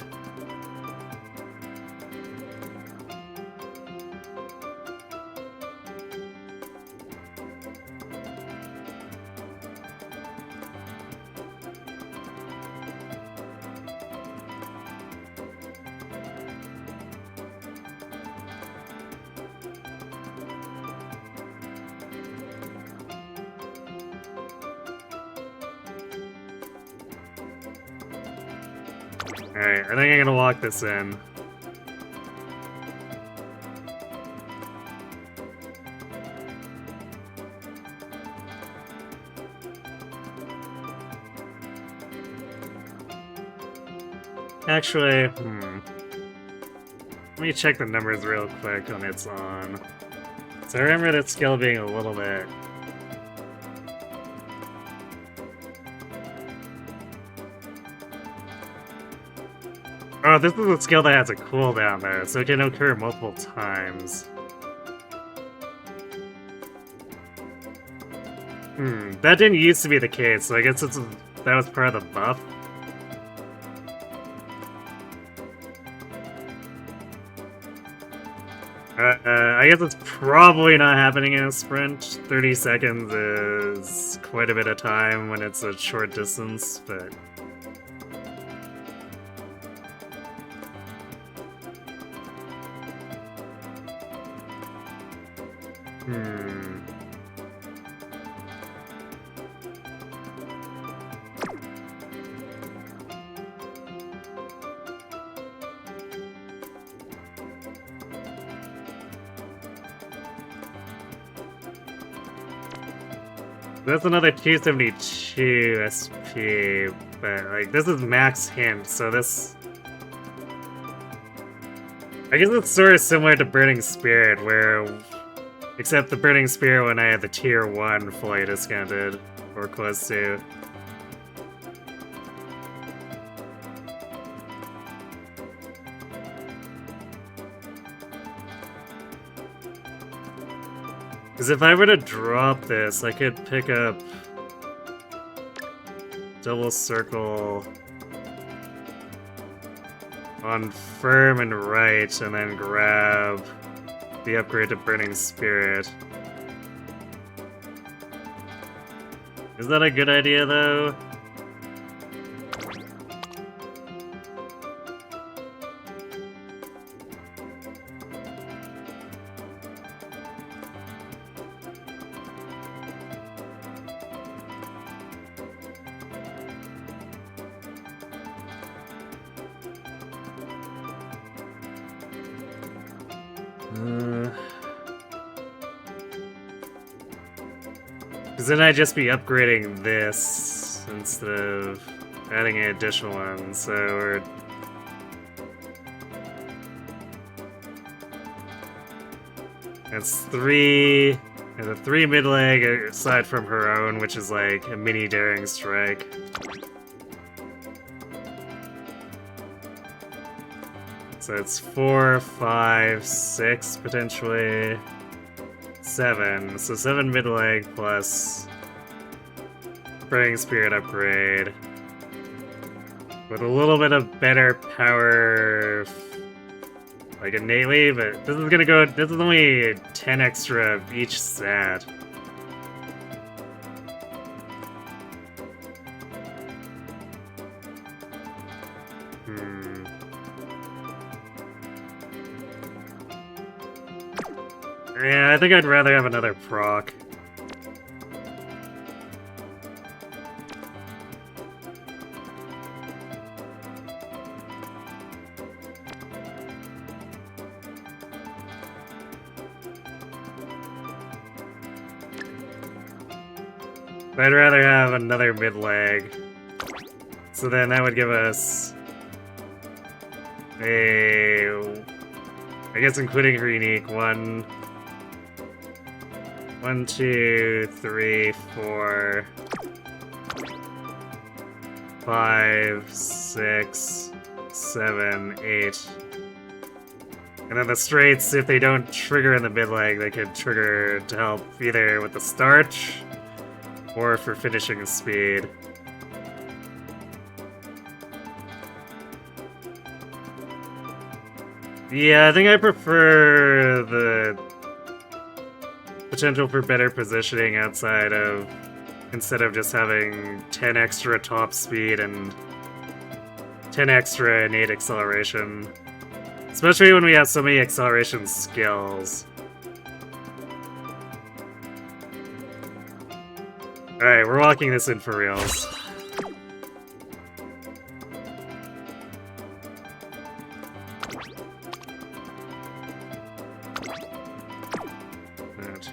Alright, I think I'm gonna lock this in. Actually, let me check the numbers real quick on its on. So I remember that skill being a little bit... Oh, this is a skill that has a cooldown though, so it can occur multiple times. That didn't used to be the case, so I guess that was part of the buff. I guess it's probably not happening in a sprint. 30 seconds is quite a bit of time when it's a short distance, but... That's another 272 SP, but like this is max hint, so this... I guess it's sort of similar to Burning Spirit, where... Except the Burning Spirit when I had the tier 1 fully discounted, or close to. Because if I were to drop this, I could pick up double circle on firm and right, and then grab the upgrade to Burning Spirit. Is that a good idea, though? Because then I'd just be upgrading this instead of adding an additional one, so we're... That's 3... and the 3 mid-leg aside from her own, which is like a mini Daring Strike. So it's 4, 5, 6 potentially. 7. So 7 mid-leg plus Burning Spirit upgrade. With a little bit of better power, like innately, but this is gonna go. This is only 10 extra of each stat. Yeah, I think I'd rather have another proc. I'd rather have another mid-leg. So then that would give us a... I guess including her unique, 1, 2, 3, 4, 5, 6, 7, 8. And then the straights, if they don't trigger in the mid-leg, they could trigger to help either with the starch or for finishing speed. Yeah, I think I prefer the potential for better positioning outside of, instead of just having 10 extra top speed and 10 extra innate acceleration. Especially when we have so many acceleration skills. Alright, we're walking this in for reals. Right.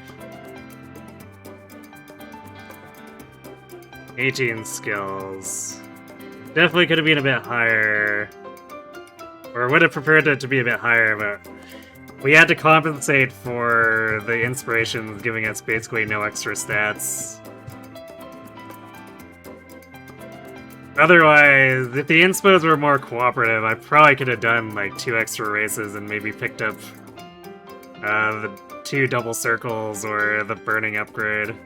18 skills. Definitely could have been a bit higher. Or would have preferred it to be a bit higher, but we had to compensate for the inspirations giving us basically no extra stats. Otherwise, if the inspos were more cooperative, I probably could have done like 2 extra races and maybe picked up the 2 double circles or the burning upgrade.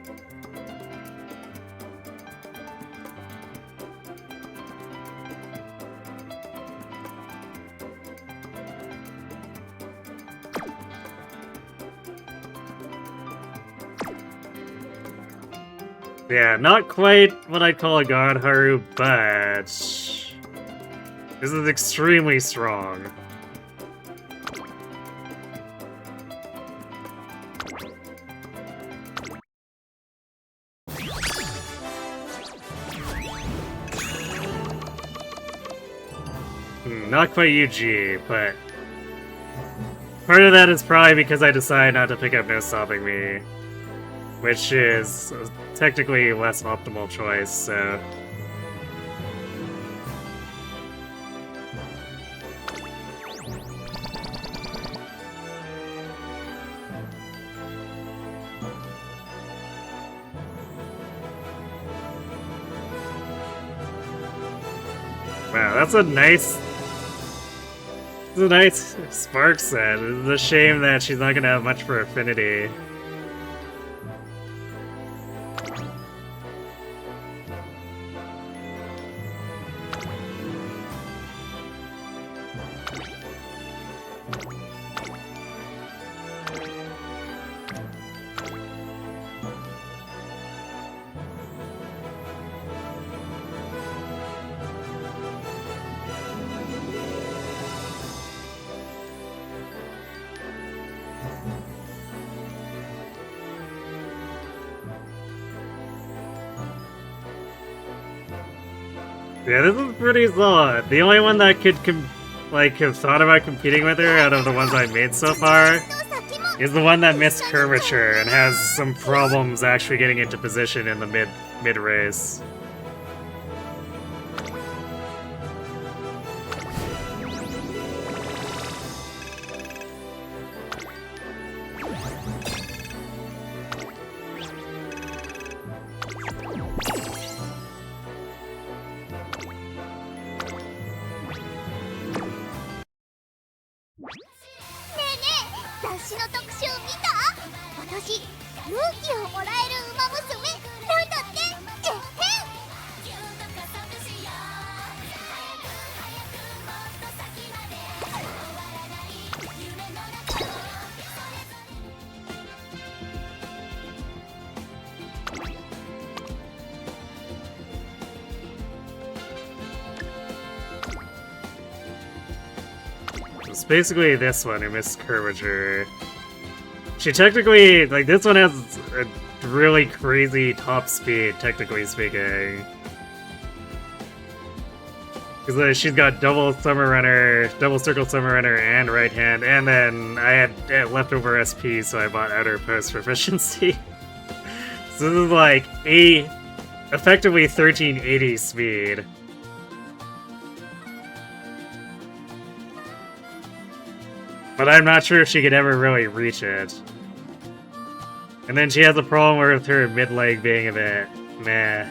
Yeah, not quite what I'd call a God Haru, but this is extremely strong. Not quite UG, but part of that is probably because I decided not to pick up No Stopping Me, which is technically less optimal choice, so... Wow, that's a nice... It's a nice spark set. It's a shame that she's not gonna have much for affinity. Yeah, this is pretty solid. The only one that could have thought about competing with her out of the ones I've made so far is the one that missed curvature and has some problems actually getting into position in the mid race. It's basically this one who missed curvature. She technically, like, this one has a really crazy top speed, technically speaking. Because she's got double Summer Runner, double Circle Summer Runner, and right hand, and then I had leftover SP, so I bought Outer Post Proficiency. So this is like effectively 1380 speed. But I'm not sure if she could ever really reach it. And then she has a problem with her mid-leg being a bit meh.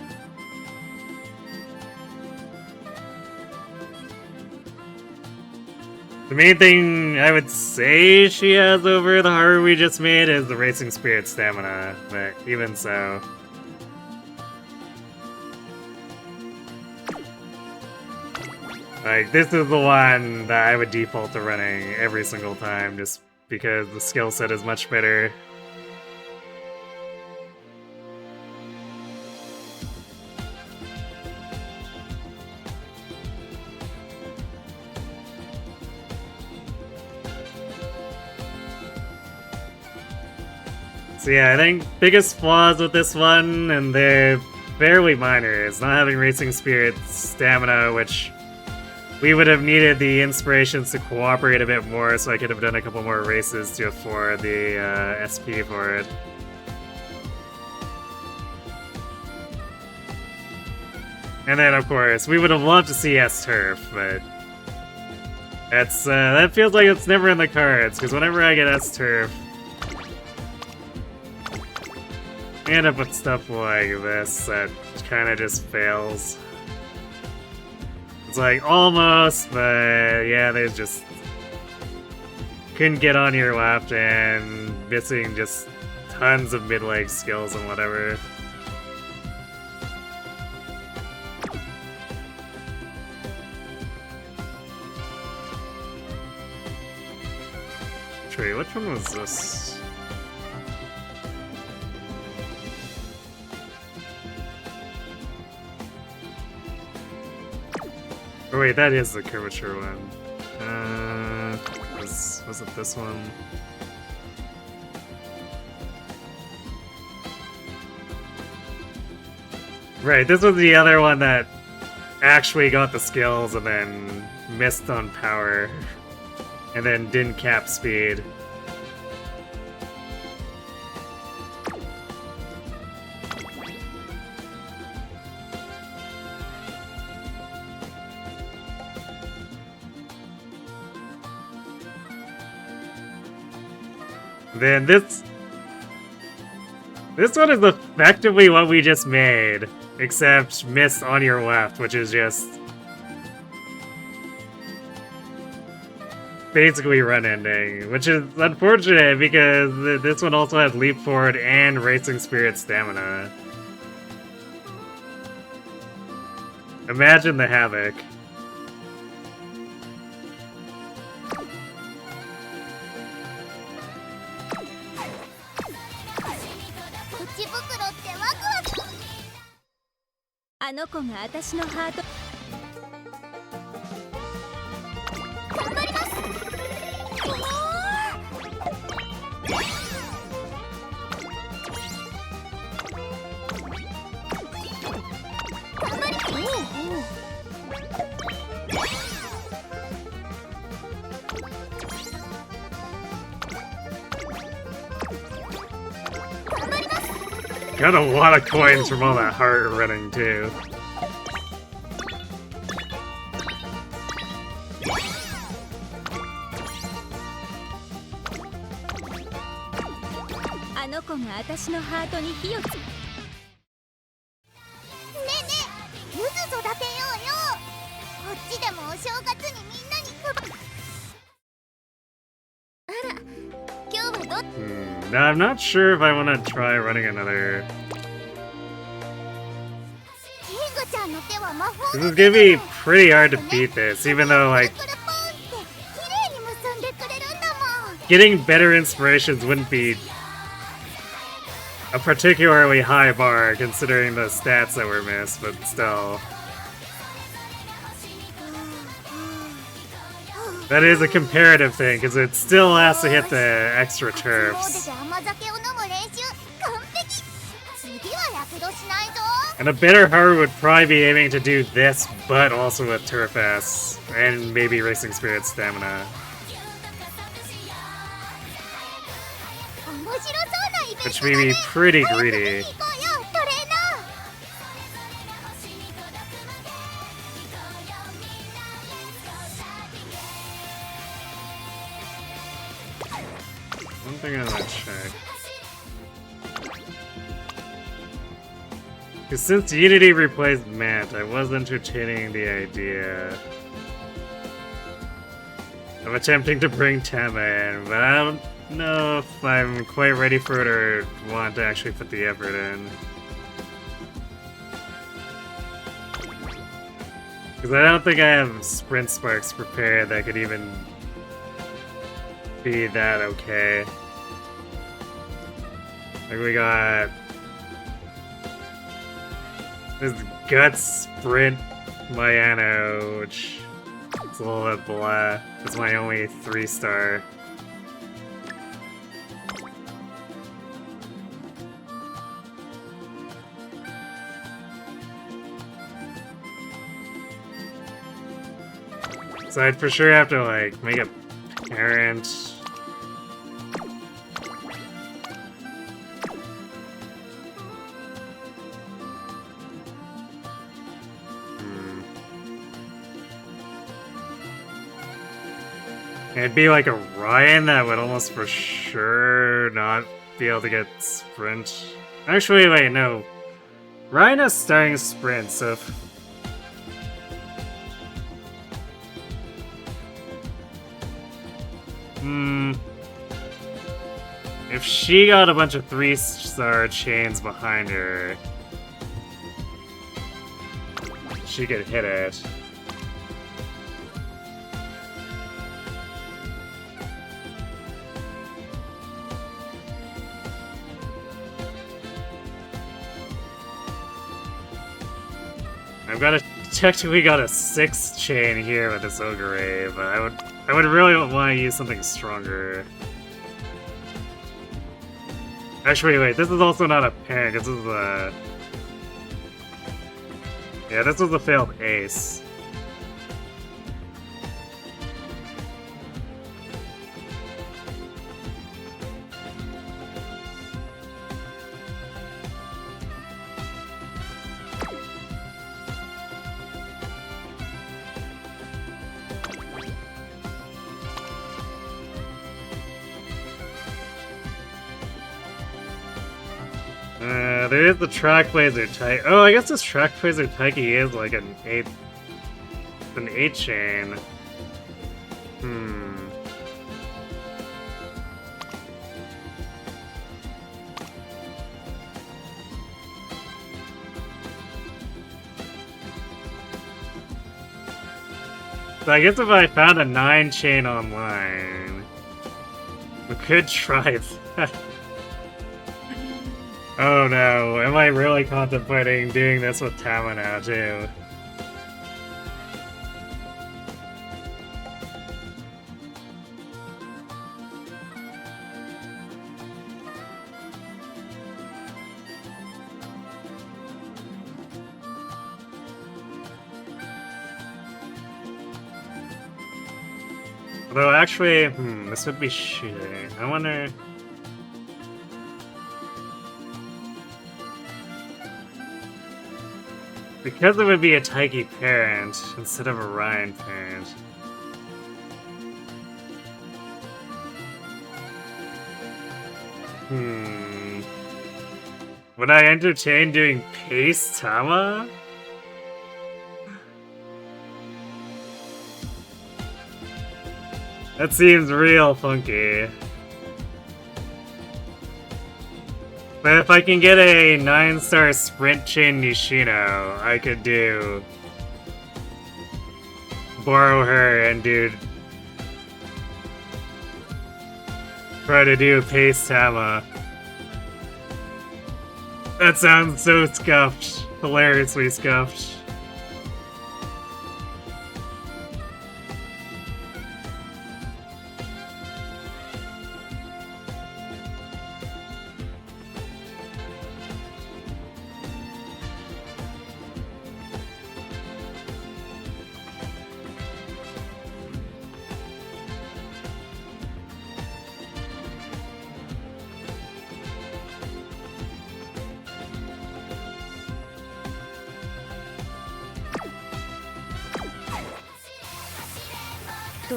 The main thing I would say she has over the Haru we just made is the Racing Spirit stamina, but even so. Like, this is the one that I would default to running every single time, just because the skill set is much better. So yeah, I think biggest flaws with this one, and they're fairly minor, is not having Racing Spirit's stamina, which we would have needed the inspirations to cooperate a bit more, so I could have done a couple more races to afford the SP for it. And then, of course, we would have loved to see S-Turf, but that's that feels like it's never in the cards, because whenever I get S-Turf, I end up with stuff like this that kind of just fails. It's like, almost, but yeah, they just couldn't get on your left and missing just tons of mid-leg skills and whatever. Wait, which one was this? Oh wait, that is the curvature one. Was it this one? Right, this was the other one that actually got the skills and then missed on power. And then didn't cap speed. Then this one is effectively what we just made, except missed on your left, which is just basically run ending, which is unfortunate because this one also has leap forward and Racing Spirit stamina. Imagine the havoc. Got a lot of coins from all that heart running too. Now, I'm not sure if I want to try running another. This is gonna be pretty hard to beat this, even though, like, getting better inspirations wouldn't be a particularly high bar considering the stats that were missed, but still. That is a comparative thing, because it still has to hit the extra turfs. And a better Haru would probably be aiming to do this, but also with Turf S, and maybe Racing Spirit stamina. Which may be pretty greedy. One thing I want to check. Because since Unity replaced Mant, I was entertaining the idea of attempting to bring Tama in, but I don't know if I'm quite ready for it or want to actually put the effort in. Because I don't think I have Sprint Sparks prepared that could even be that okay. Like we got this Guts Sprint Mayano, which is a little bit blah. It's my only 3-star. So I'd for sure have to like make a parent. It'd be like a Ryan that would almost for sure not be able to get sprint. Actually, wait, no. Ryan is starting sprint, so if... If she got a bunch of 3-star chains behind her, she could hit it. Technically got a 6th chain here with this Ogre, but I would really want to use something stronger. Actually, wait, this is also not a parent, this is a... Yeah, this was a failed ace. There is the Track Blazer Taiki. Oh, I guess this Track Blazer Taiki is like an 8 chain. So I guess if I found a 9 chain online, we could try that. Oh no, am I really contemplating doing this with Tama now too? Although actually, this would be shooting. I wonder... Because it would be a Taiki parent instead of a Ryan parent. Would I entertain doing Pace Tama? That seems real funky. But if I can get a 9-star Sprint Chain Nishino, I could borrow her and try to do Pace Tama. That sounds so scuffed. Hilariously scuffed.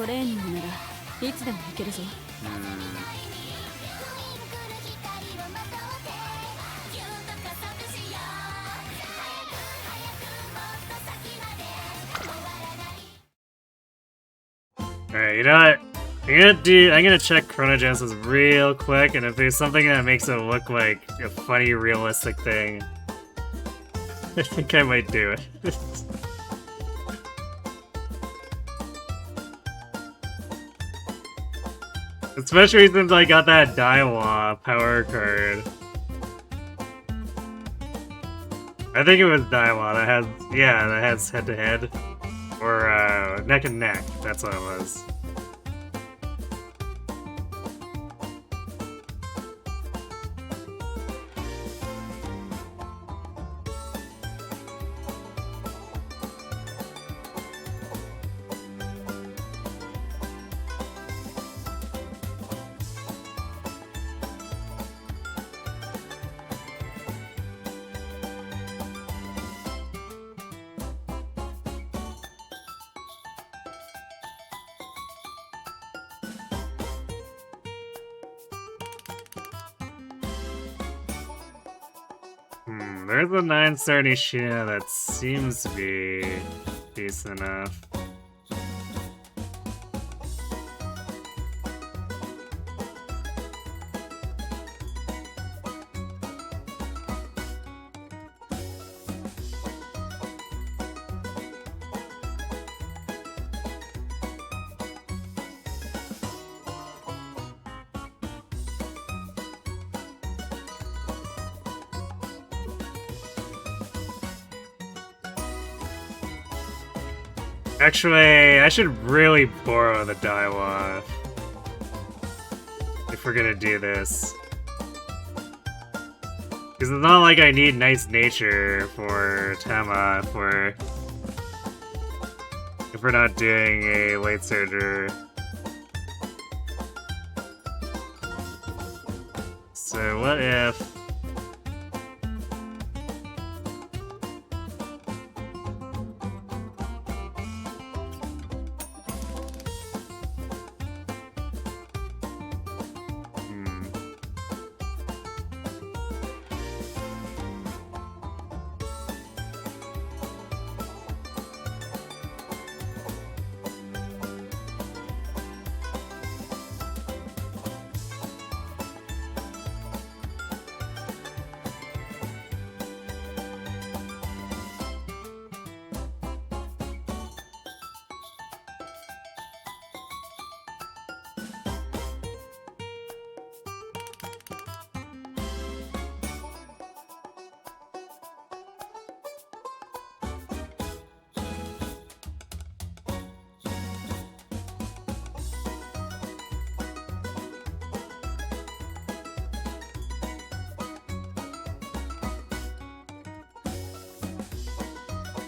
トレーニングならいつでも行けるぞ。Alright, you know what? I'm gonna check Chronogenesis real quick, and if there's something that makes it look like a funny, realistic thing, I think I might do it. Especially since I got that Daiwa power card. I think it was Daiwa that has head-to-head. Or, neck and neck, that's what it was. There's a 9-star Nishina that seems to be decent enough. Actually, I should really borrow the Daiwa if we're gonna do this. Because it's not like I need nice nature for Tama if we're not doing a late surger. So what if...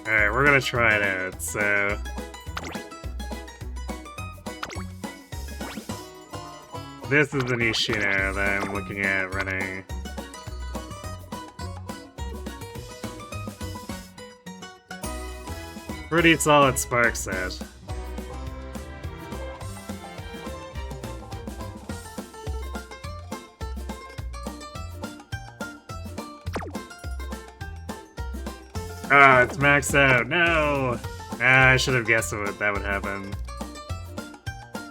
Alright, we're gonna try it out, so... This is the Nishina that I'm looking at running. Pretty solid spark set. Ah, it's maxed out. No! Ah, I should have guessed that would happen.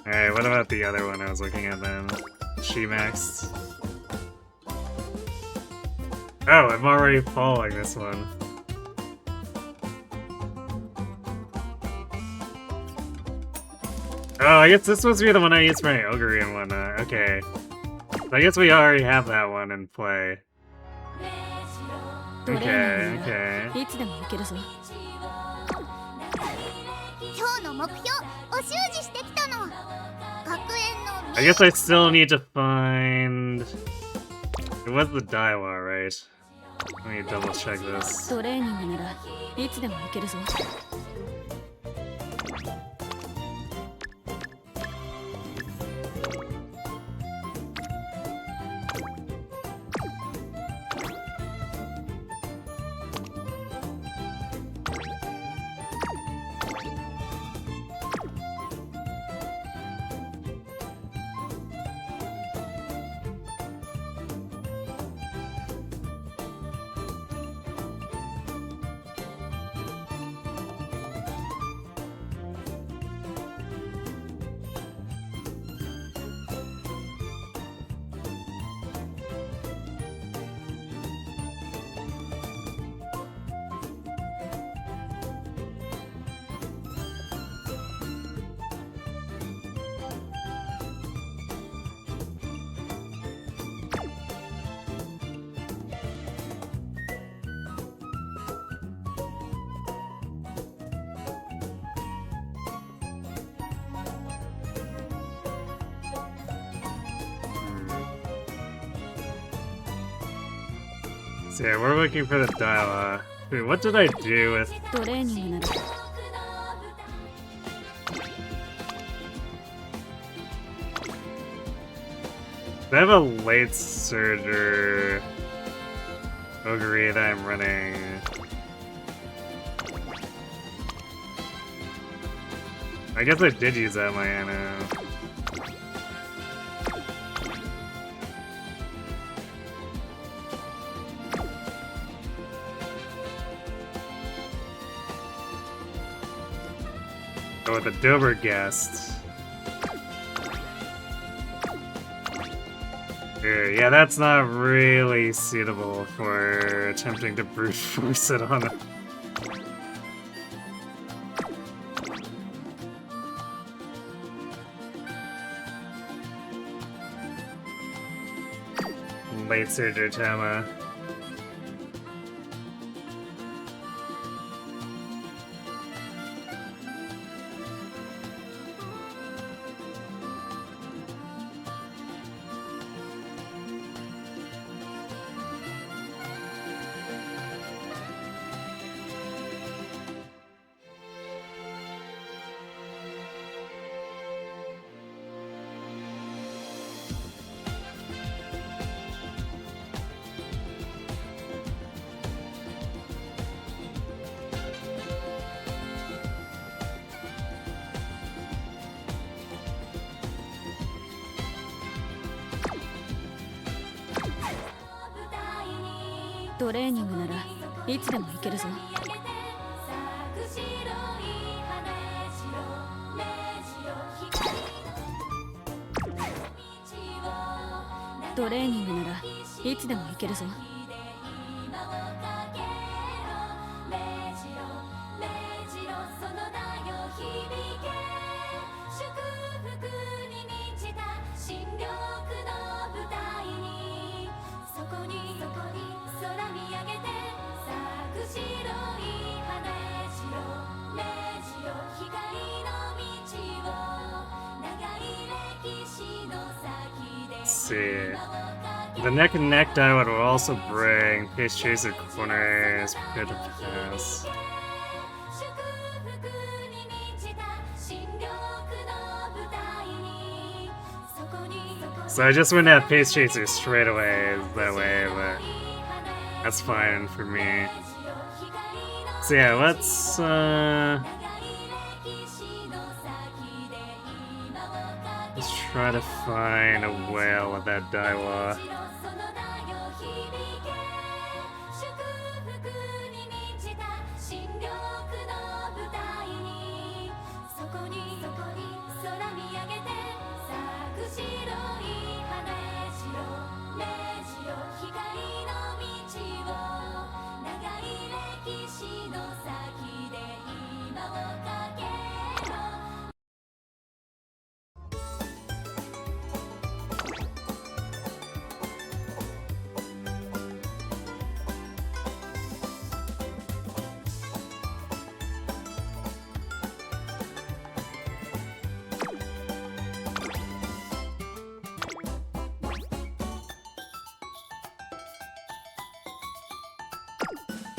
Alright, what about the other one I was looking at then? She maxed. Oh, I'm already falling this one. Oh, I guess this must be the one I used for my Ogre and whatnot. Okay. So I guess we already have that one in play. Okay, okay. I guess I still need to find... It was the Daiwa, right? Let me double check this. So yeah, we're looking for the Daiwa. Wait, what did I do with... I have a late surger Ogre that I'm running. I guess I did use that Mayano. Oh, with the Dober guest. Yeah, that's not really suitable for attempting to brute force it on a... late surger Tama. The neck and neck diode will also bring Pace Chaser corners prepared to pass. So I just went at Pace Chaser straight away that way, but that's fine for me. So yeah, let's try to find a whale with that Daiwa.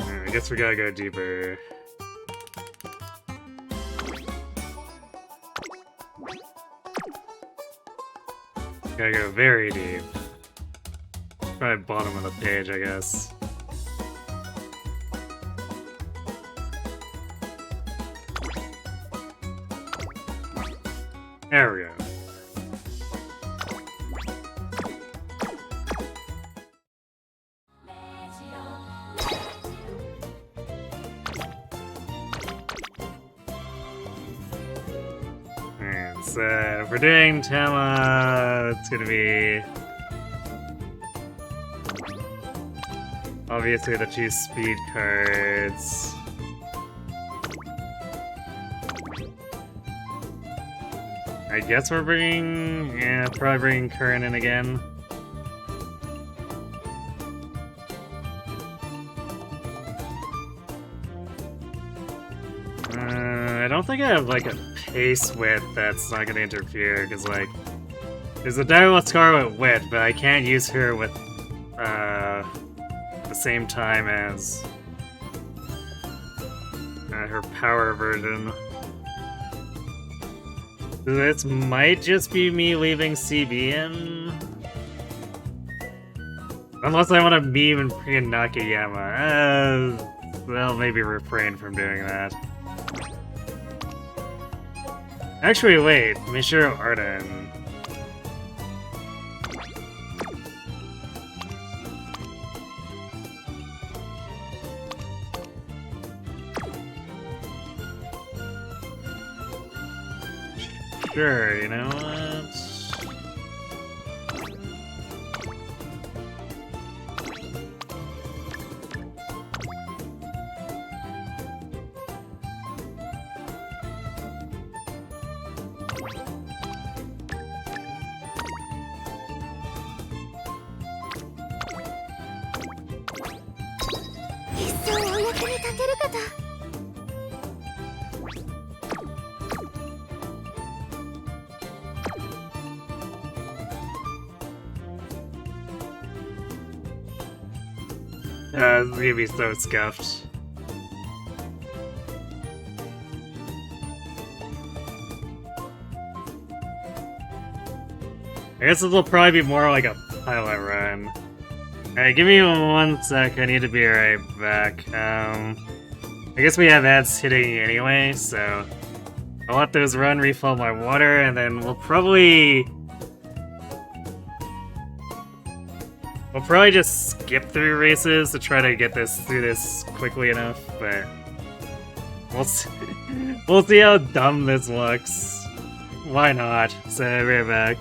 I guess we gotta go deeper. Gotta go very deep. Probably bottom of the page, I guess. There we go. So, if we're doing Tama, it's gonna be obviously the 2 speed cards. I guess we're bringing, yeah, probably bringing Current in again. I don't think I have like a pace width that's not gonna interfere, because like there's a Daiwa Scar with width, but I can't use her with the the same time as her power version. This might just be me leaving CB in. Unless I want to meme and freaking Nakayama. Well, maybe refrain from doing that. Actually, wait. Mishiro Arden. Sure, you know what? It's gonna be so scuffed. I guess this will probably be more like a pilot run. Alright, give me 1 sec, I need to be right back. I guess we have ads hitting anyway, so I'll let those run, refill my water, and then we'll probably just skip through races to try to get through this quickly enough, but we'll see how dumb this looks. Why not? So, right back.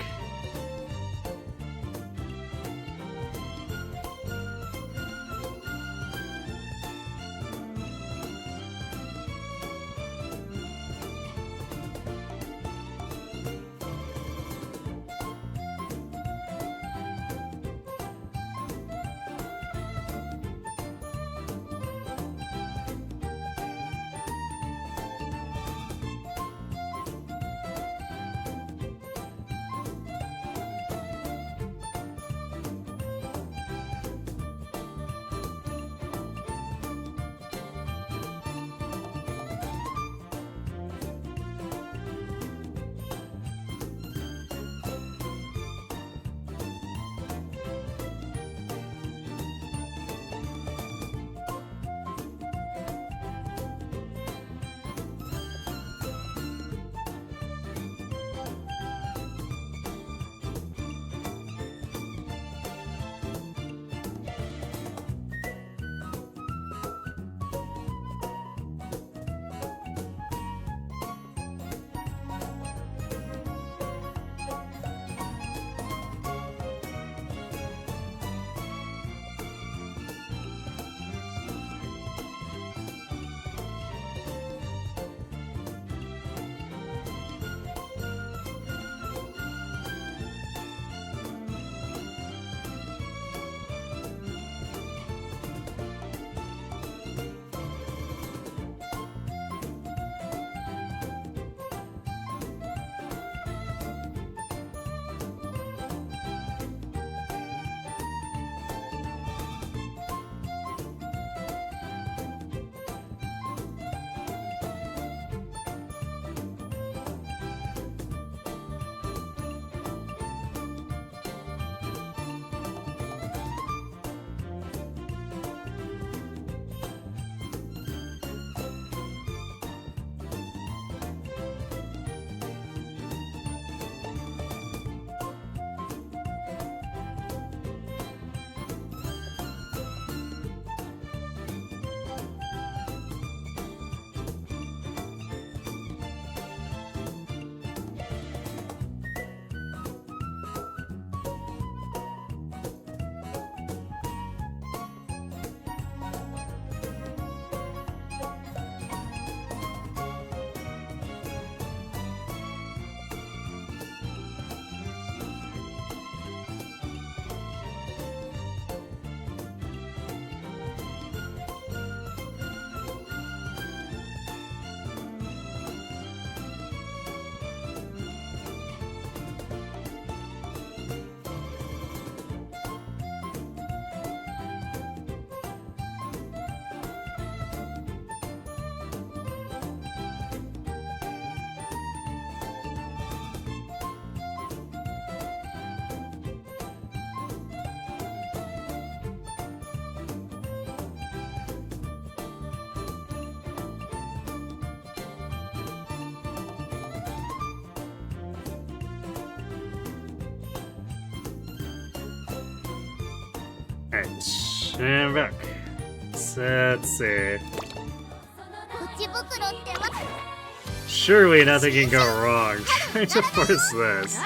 Alright, and back. So, let's see. ポチ袋ってば Surely nothing can go wrong trying to force this.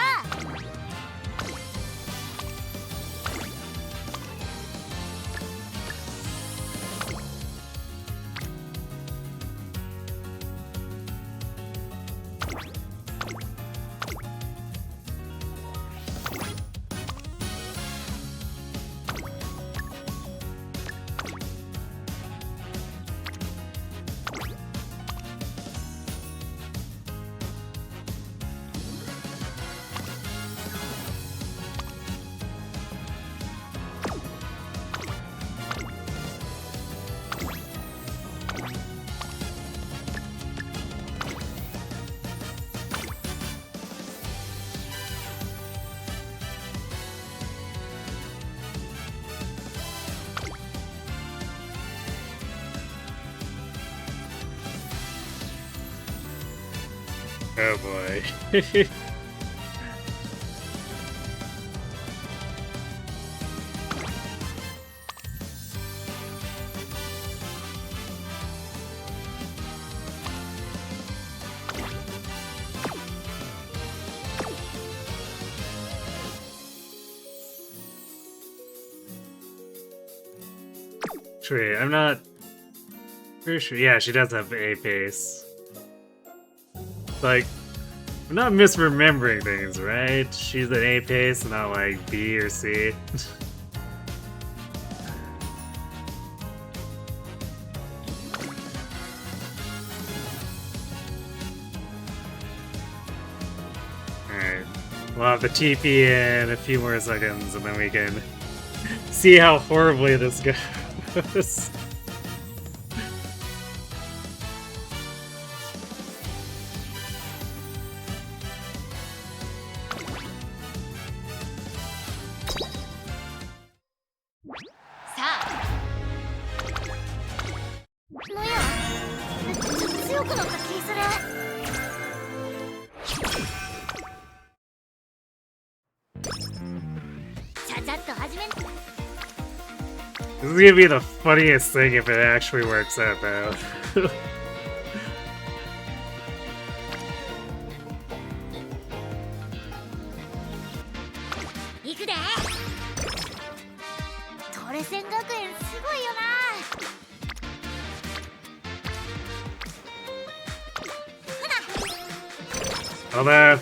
Oh boy. Wait, I'm not pretty sure. Yeah, she does have A base. Like, I'm not misremembering things, right? She's an A pace, not like B or C. Alright. We'll have the TP in a few more seconds and then we can see how horribly this goes. This is gonna be the funniest thing if it actually works out, though. Although,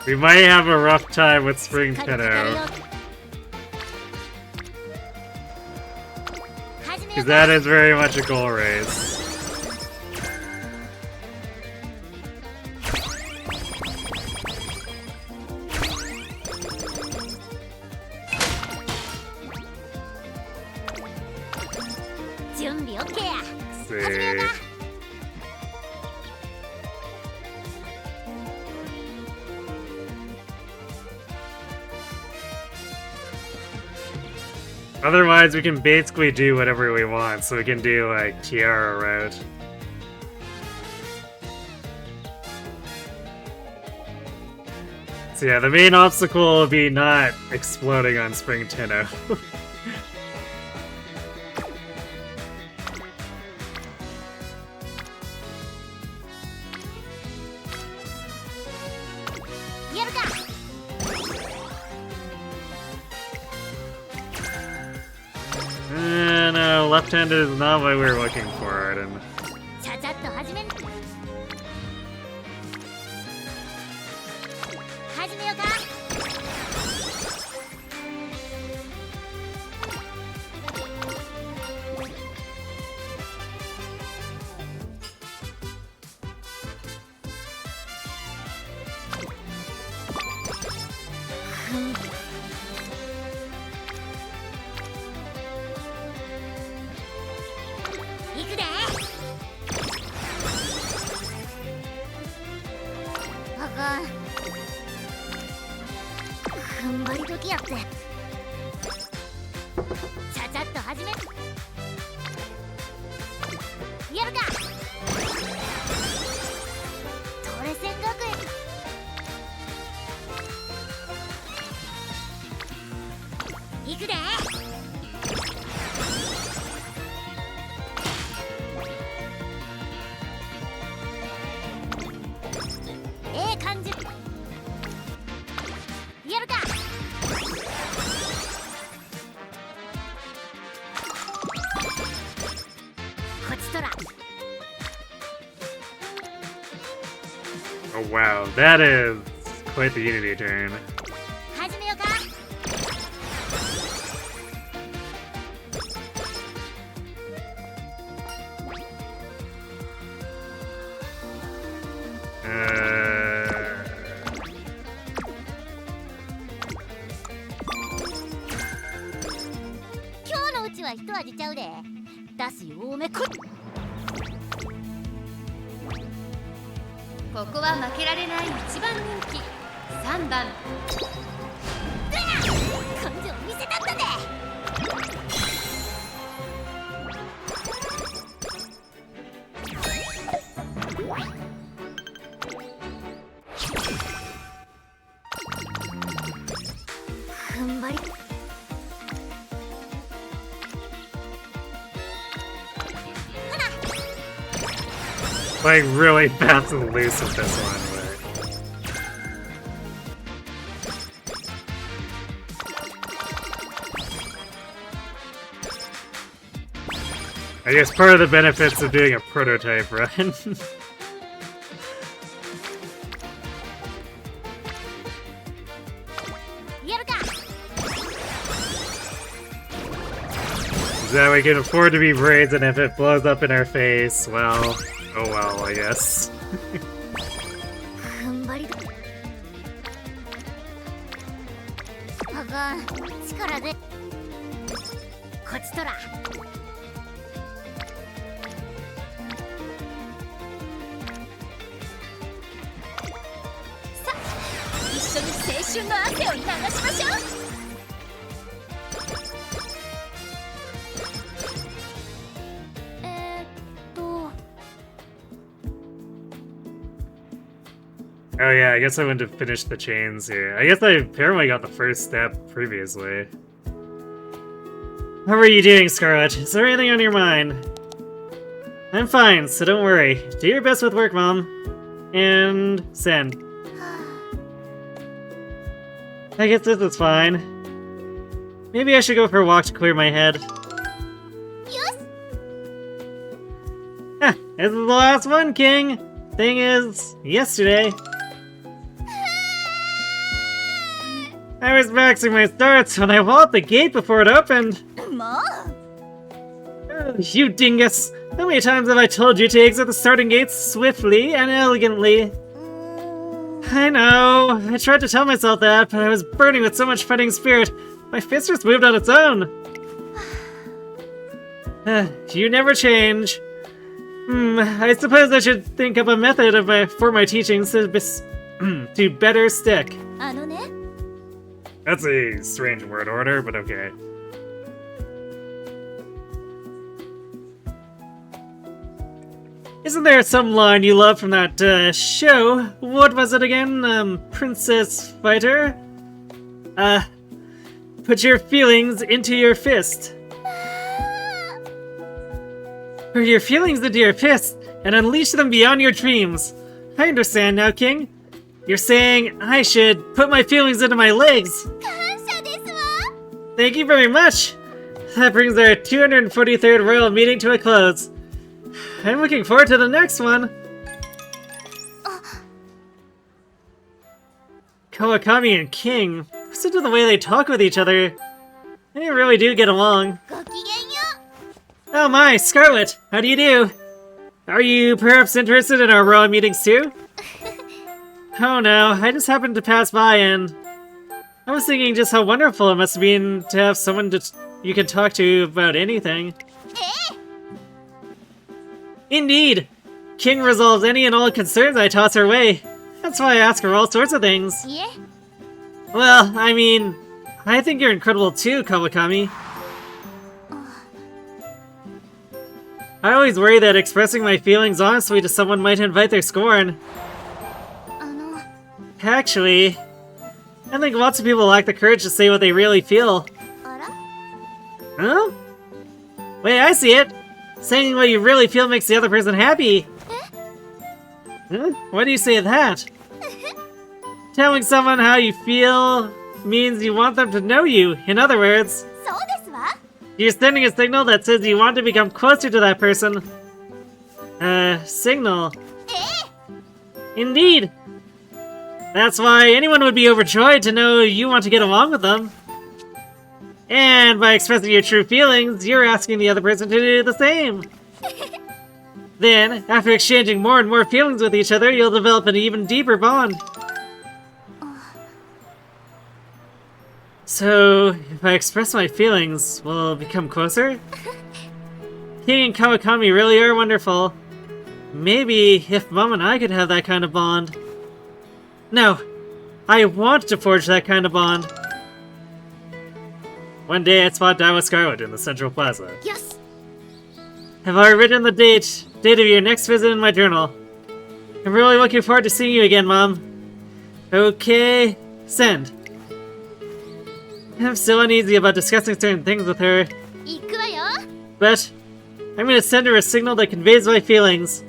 we might have a rough time with Spring Tenno. Because that is very much a goal race. Let's see. Otherwise, we can basically do whatever we want, so we can do, like, Tiara route. So yeah, the main obstacle will be not exploding on Spring Tenno. No, left-handed is not what we were looking for, Arden. 感じる。やるか。こちとら。 Oh wow, that is quite the Unity turn. 始めようか。今日のうちは一味ちゃうで。出すよ多めこ。ここは負けられない一番人気3番。根性見せたったで。踏ん張り。 Like really fast and loose with this one, but I guess part of the benefits of doing a prototype run. Is that we can afford to be braids, and if it blows up in our face, well, oh well, I guess. 踏ん張り。あかん、力で。こちとら。さあ、一緒に青春の汗を流しましょう。 Oh yeah, I guess I went to finish the chains here. I guess I apparently got the first step previously. How are you doing, Scarlet? Is there anything on your mind? I'm fine, so don't worry. Do your best with work, Mom. And send. I guess this is fine. Maybe I should go for a walk to clear my head. Yes. This is the last one, King! Thing is, yesterday... I was maxing my starts when I walled the gate before it opened! Mom? You dingus! How many times have I told you to exit the starting gates swiftly and elegantly? I know, I tried to tell myself that, but I was burning with so much fighting spirit, my fist just moved on its own. You never change. I suppose I should think up a method for my teachings to better stick. あのね。 That's a strange word order, but okay. Isn't there some line you love from that show? What was it again? Princess Fighter? Put your feelings into your fist. Put your feelings into your fist and unleash them beyond your dreams. I understand now, King. You're saying I should put my feelings into my legs. 感謝ですわ。 Thank you very much. That brings our 243rd Royal Meeting to a close. I'm looking forward to the next one. Kawakami and King. Listen to the way they talk with each other. They really do get along. ごきげんよう。 Oh my, Scarlet! How do you do? Are you perhaps interested in our Royal Meetings too? Oh no, I just happened to pass by and... I was thinking just how wonderful it must have been to have someone you can talk to about anything. Indeed! King resolves any and all concerns I toss her way. That's why I ask her all sorts of things. いえ。 Well, I mean, I think you're incredible too, Kawakami. I always worry that expressing my feelings honestly to someone might invite their scorn. あの。 Actually, I think lots of people lack the courage to say what they really feel. あら。 Huh? Wait, I see it! Saying what you really feel makes the other person happy! Huh? Why do you say that? Telling someone how you feel means you want them to know you. In other words, そうですわ。 you're sending a signal that says you want to become closer to that person. Signal. Indeed. That's why anyone would be overjoyed to know you want to get along with them. And by expressing your true feelings, you're asking the other person to do the same. Then, after exchanging more and more feelings with each other, you'll develop an even deeper bond. So, if I express my feelings, we'll become closer? King and Kawakami really are wonderful. Maybe if Mom and I could have that kind of bond. No, I want to forge that kind of bond. One day I'd spot Daiwa Scarlet in the Central Plaza. よし。 Have I written the date of your next visit in my journal? I'm really looking forward to seeing you again, Mom. Okay, send. I'm still uneasy about discussing certain things with her, 行くわよ。 but I'm gonna send her a signal that conveys my feelings.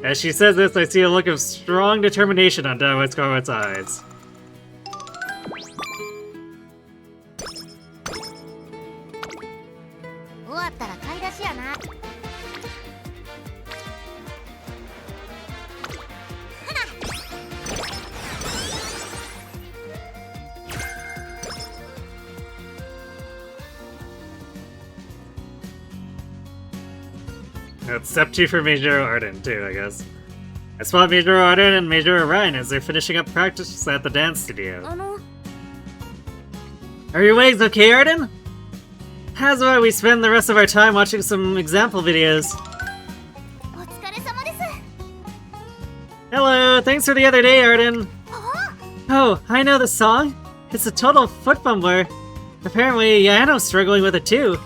As she says this, I see a look of strong determination on Daiwa Scarlet's eyes. 終わったら買い出しやな。 That's step 2 for Major Arden, too, I guess. I spot Major Arden and Major Orion as they're finishing up practice at the dance studio. の Are your legs okay, Arden? How's about we spend the rest of our time watching some example videos? お疲れ様です。 Hello, thanks for the other day, Arden. あ Oh, I know the song. It's a total foot fumbler. Apparently, Yano's struggling with it too.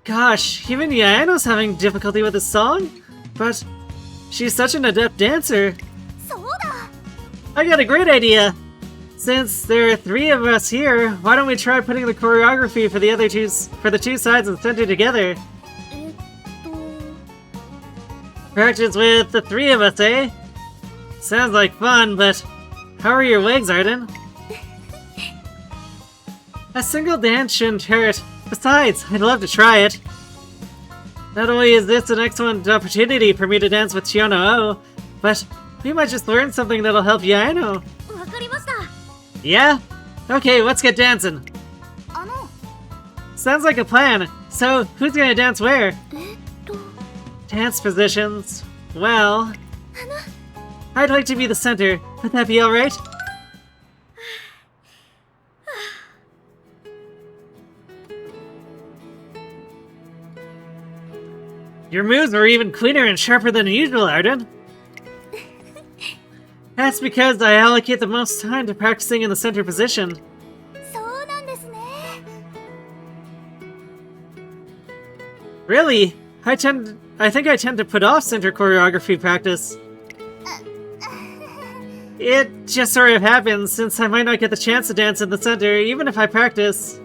Gosh, even Yano's having difficulty with this song? But she's such an adept dancer. そうだ。 I got a great idea. Since there are 3 of us here, why don't we try putting the choreography for the two sides and center together? と。 Practice with the 3 of us, eh? Sounds like fun, but how are your legs, Arden? A single dance shouldn't hurt. Besides, I'd love to try it. Not only is this an excellent opportunity for me to dance with Chiono-O, but we might just learn something that'll help Yaeno. わかりました。 Yeah? Okay, let's get dancing. あの。 Sounds like a plan. So, who's gonna dance where? と。 Dance positions. Well, I'd like to be the center. Would that be alright? Your moves were even cleaner and sharper than usual, Arden. That's because I allocate the most time to practicing in the center position. そうなんですね。 Really? I think I tend to put off center choreography practice. It just sort of happens, since I might not get the chance to dance in the center, even if I practice.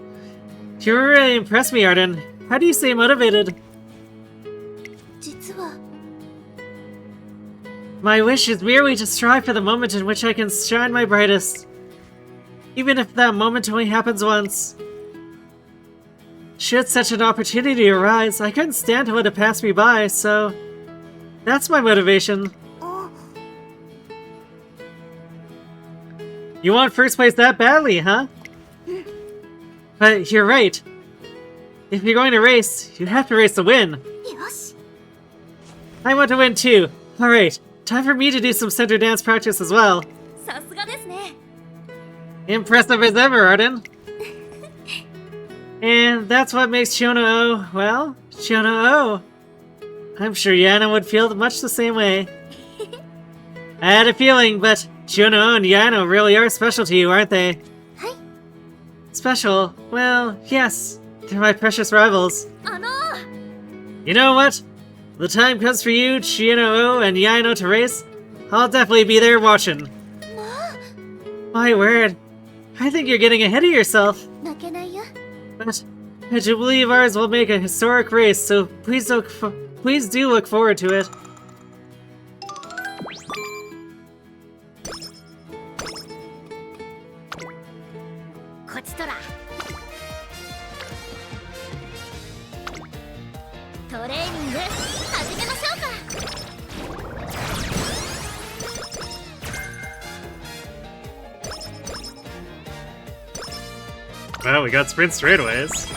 You really impressed me, Arden. How do you stay motivated? 実は。 My wish is merely to strive for the moment in which I can shine my brightest. Even if that moment only happens once. Should such an opportunity arise, I couldn't stand to let it pass me by, so... That's my motivation. あ。 You want first place that badly, huh? But you're right. If you're going to race, you have to race to win. よし。 I want to win too. Alright, time for me to do some center dance practice as well. さすがですね。 Impressive as ever, Arden. And that's what makes Chiono-O, well, Chiono-O. I'm sure Yano would feel much the same way. I had a feeling, but Chiono-O and Yano really are special to you, aren't they? はい。 Special? Well, yes. They're my precious rivals. あの。 You know what? The time comes for you, Chiono-O, and Yano to race. I'll definitely be there watching. まあ。 My word. I think you're getting ahead of yourself. 負けないよ。 But I do believe ours will make a historic race, so please do look forward to it. こちとらトレーニング始めましょうか。 Well, we got sprint straightaways. しっ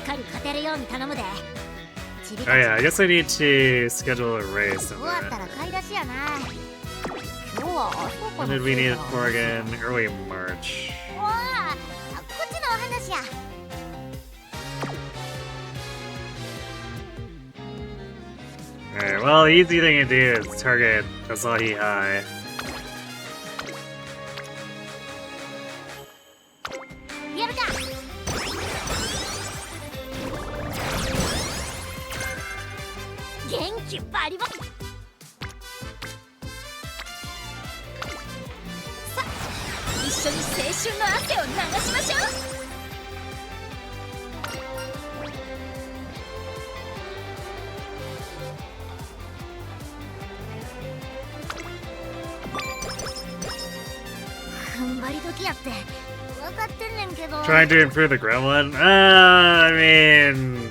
かり勝てるように頼むで。 Oh yeah, I guess I need to schedule a race. 終わったら買い出しやな。今日はあそこ When の did we need it for again? Early March. わあ、こっちのお話や。 Alright, well, the easy thing to do is target Asahi High. やるか。元気バリバリ。さあ、一緒に青春の汗を流しましょう。 踏ん張り時やって分かってんねんけど。 Trying to improve the ground one? I mean...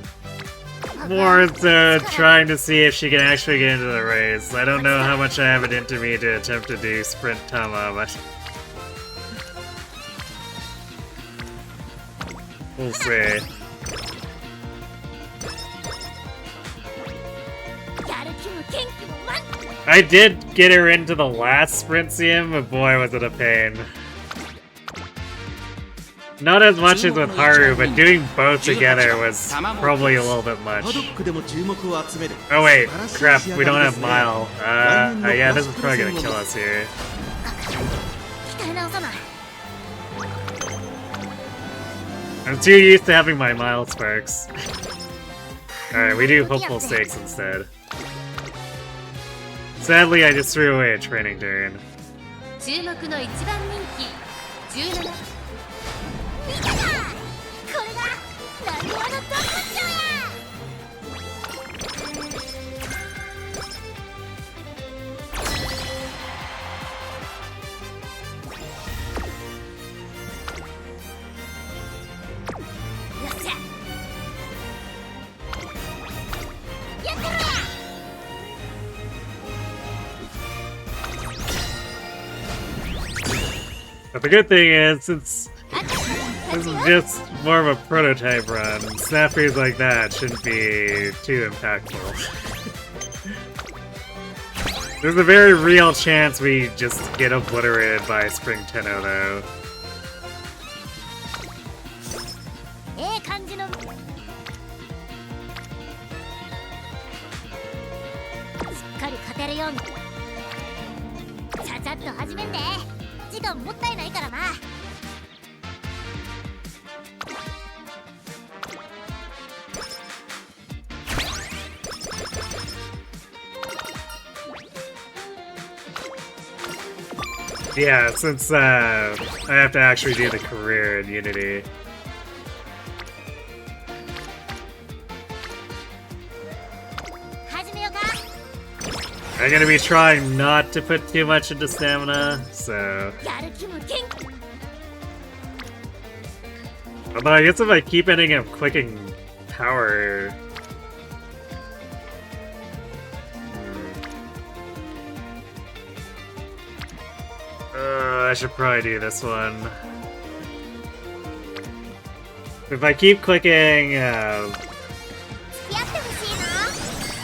More so trying to see if she can actually get into the race. I don't know how much I have it into me to attempt to do sprint Tama, but... We'll see. I did get her into the last sprint CM, but boy was it a pain. Not as much as with Haru, but doing both together was probably a little bit much. Oh wait, crap, we don't have Mile. Yeah, this is probably gonna kill us here. I'm too used to having my Mile sparks. Alright, we do Hopeful Stakes instead. Sadly, I just threw away a training turn. 注目の一番人気17 But the good thing is, since this is just more of a prototype run, snappers like that shouldn't be too impactful. There's a very real chance we just get obliterated by Spring Tenno, though. Yeah, since I have to actually do the career in Unity. I'm gonna be trying not to put too much into stamina, so... Although I guess if I keep ending up clicking power... I should probably do this one. If I keep clicking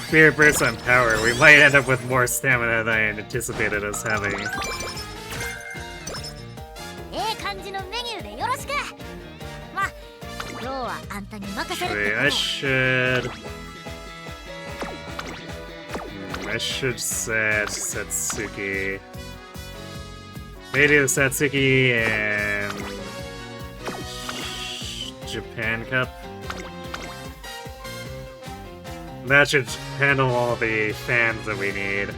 Spirit Burst on power, we might end up with more stamina than I anticipated us having. Actually, I should set Satsuki. Maybe the Satsuki and Japan Cup. That should handle all the fans that we need.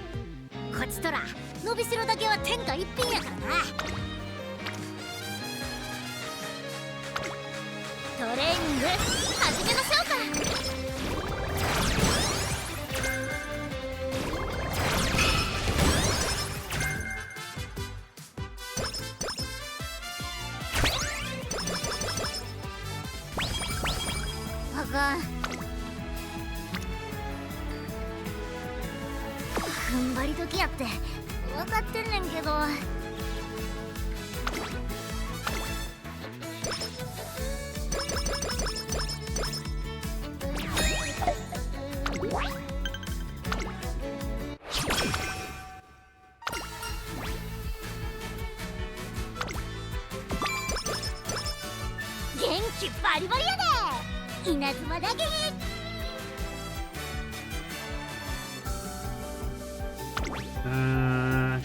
時やって分かってんねんけど。元気バリバリやで稲妻だけ。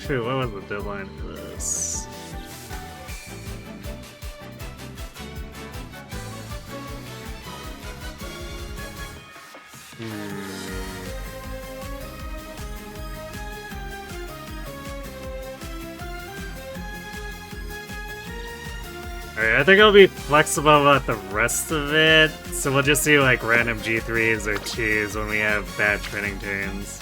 Shoot, what was the deadline for this? Alright, I think I'll be flexible about the rest of it, so we'll just do like random G3s or 2s when we have bad training turns.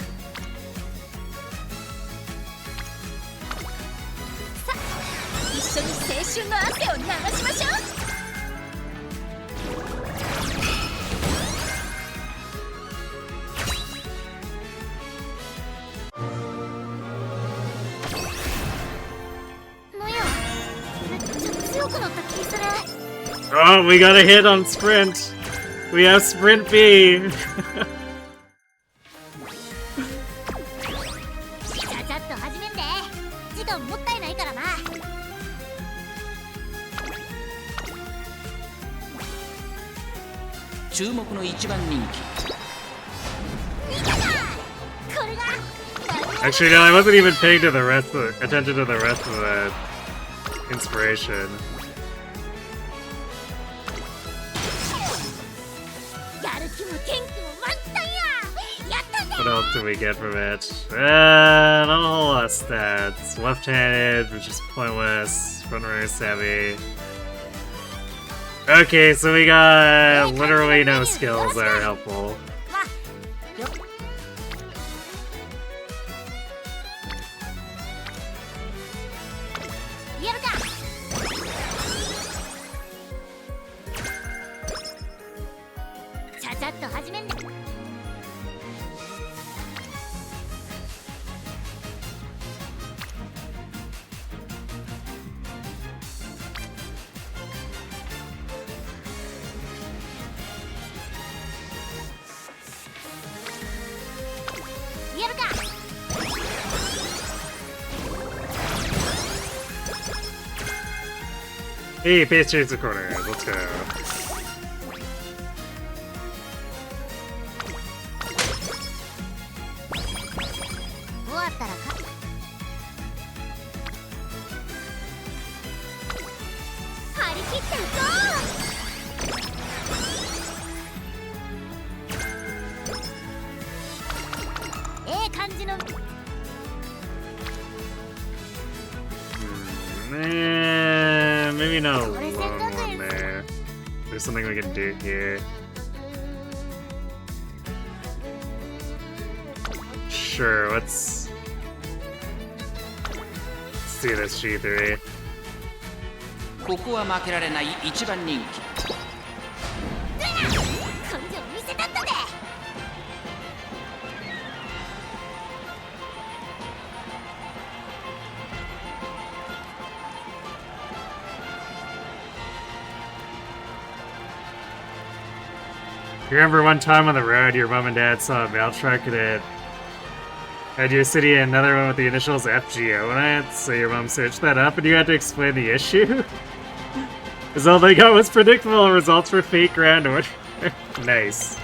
Oh, we got a hit on sprint! We have sprint B! 注目の一番人気。 Actually, no, I wasn't even paying to the rest of attention to the rest of the inspiration. What else do we get from it? Not a whole lot of stats. Left-handed, which is pointless. Front runner savvy. Okay, so we got literally no skills that are helpful. Hey, pace change the corner. Let's go. Maybe not a long one there. There's something we can do here. Sure, let's do this G3. ここは負けられない一番人気。 You remember one time on the road, your mom and dad saw a mail truck and it had your city and another one with the initials FGO in it, so your mom searched that up and you had to explain the issue? Because all they got was predictable results for fake grand order. Nice.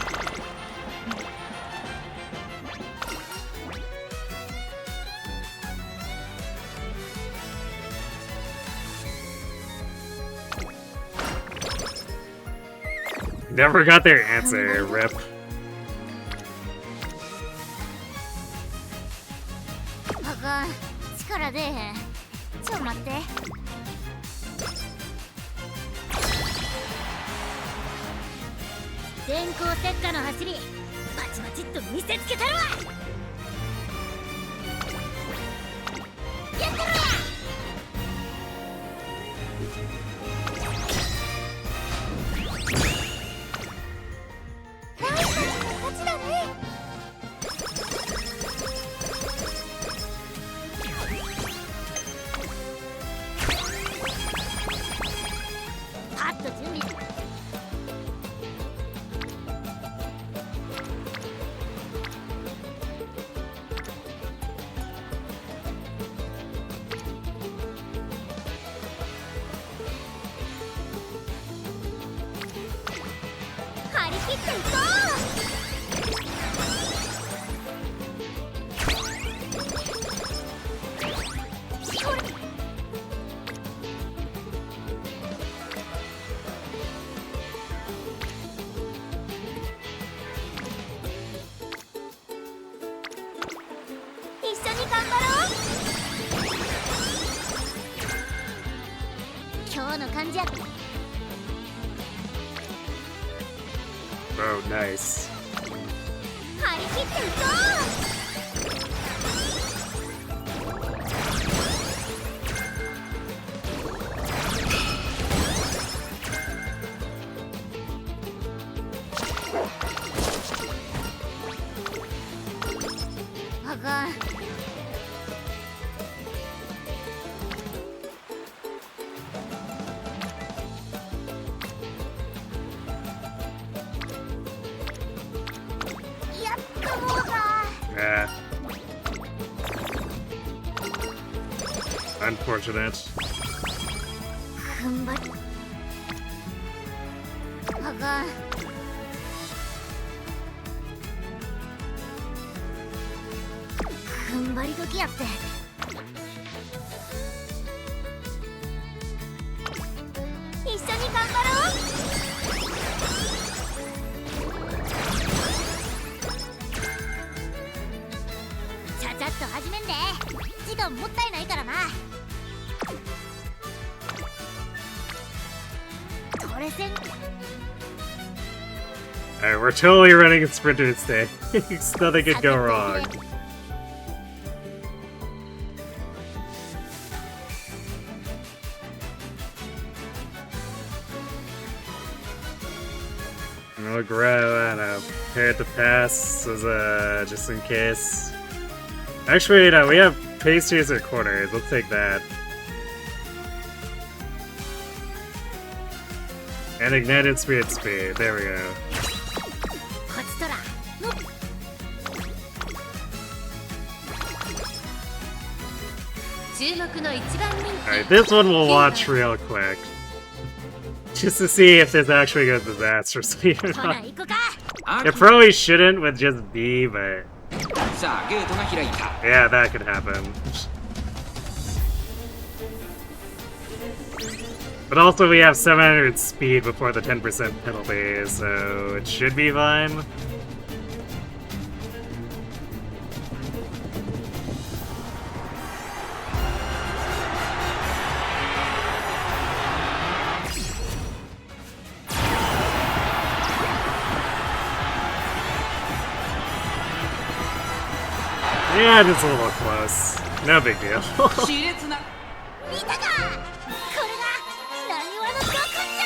Never got their answer, rip. の感じや。 Oh, nice. 張り切っていこう。あかん。Yeah. Unfortunate. 踏ん張り。あかん。踏ん張り時やって。一緒に頑張ろう。ちゃちゃっと始めんで。時間もったいないからな。これせん。 Alright, we're totally running a sprinter today. Nothing could go wrong. I'll grab, I don't know, Parrot to pass as just in case. Actually, no, we have pace chaser corners. Let's take that. And ignited speed. There we go. こちとら。注目の一番人気。 Alright, this one we'll watch real quick. Just to see if this actually goes disaster speed or ほな not. 行こか。 It probably shouldn't with just B, but さあゲートが開いた。 yeah, that could happen. But also we have 700 speed before the 10% penalty, so it should be fine. Yeah, just a little close. No big deal. 熾烈な。見たか。これがなにわの極上や。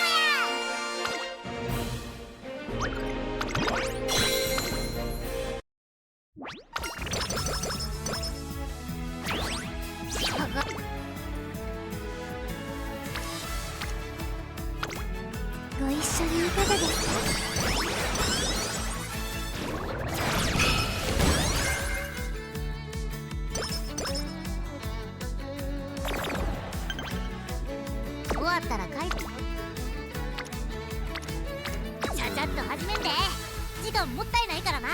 ご一緒にいかがですか。 終わったら帰って。ちゃちゃっと始めんで。時間もったいないからな。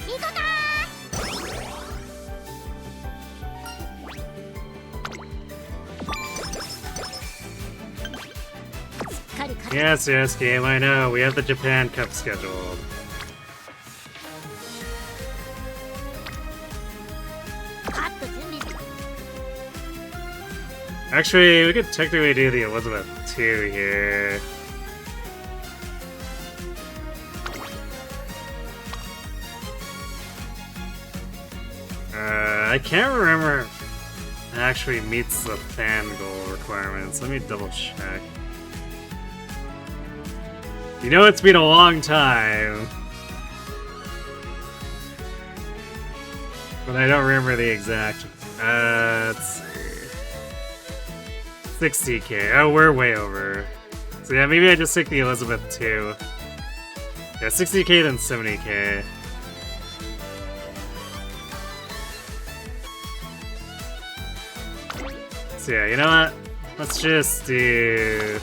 行こか。 Yes, yes, game, I know. We have the Japan Cup scheduled. Actually, we could technically do the Elizabeth 2 here. I can't remember if it actually meets the fan goal requirements. Let me double check. You know, it's been a long time. But I don't remember the exact. Let's see. 60k. Oh, we're way over. So yeah, maybe I just take the Elizabeth 2. Yeah, 60k then 70k. So yeah, you know what? Let's just do...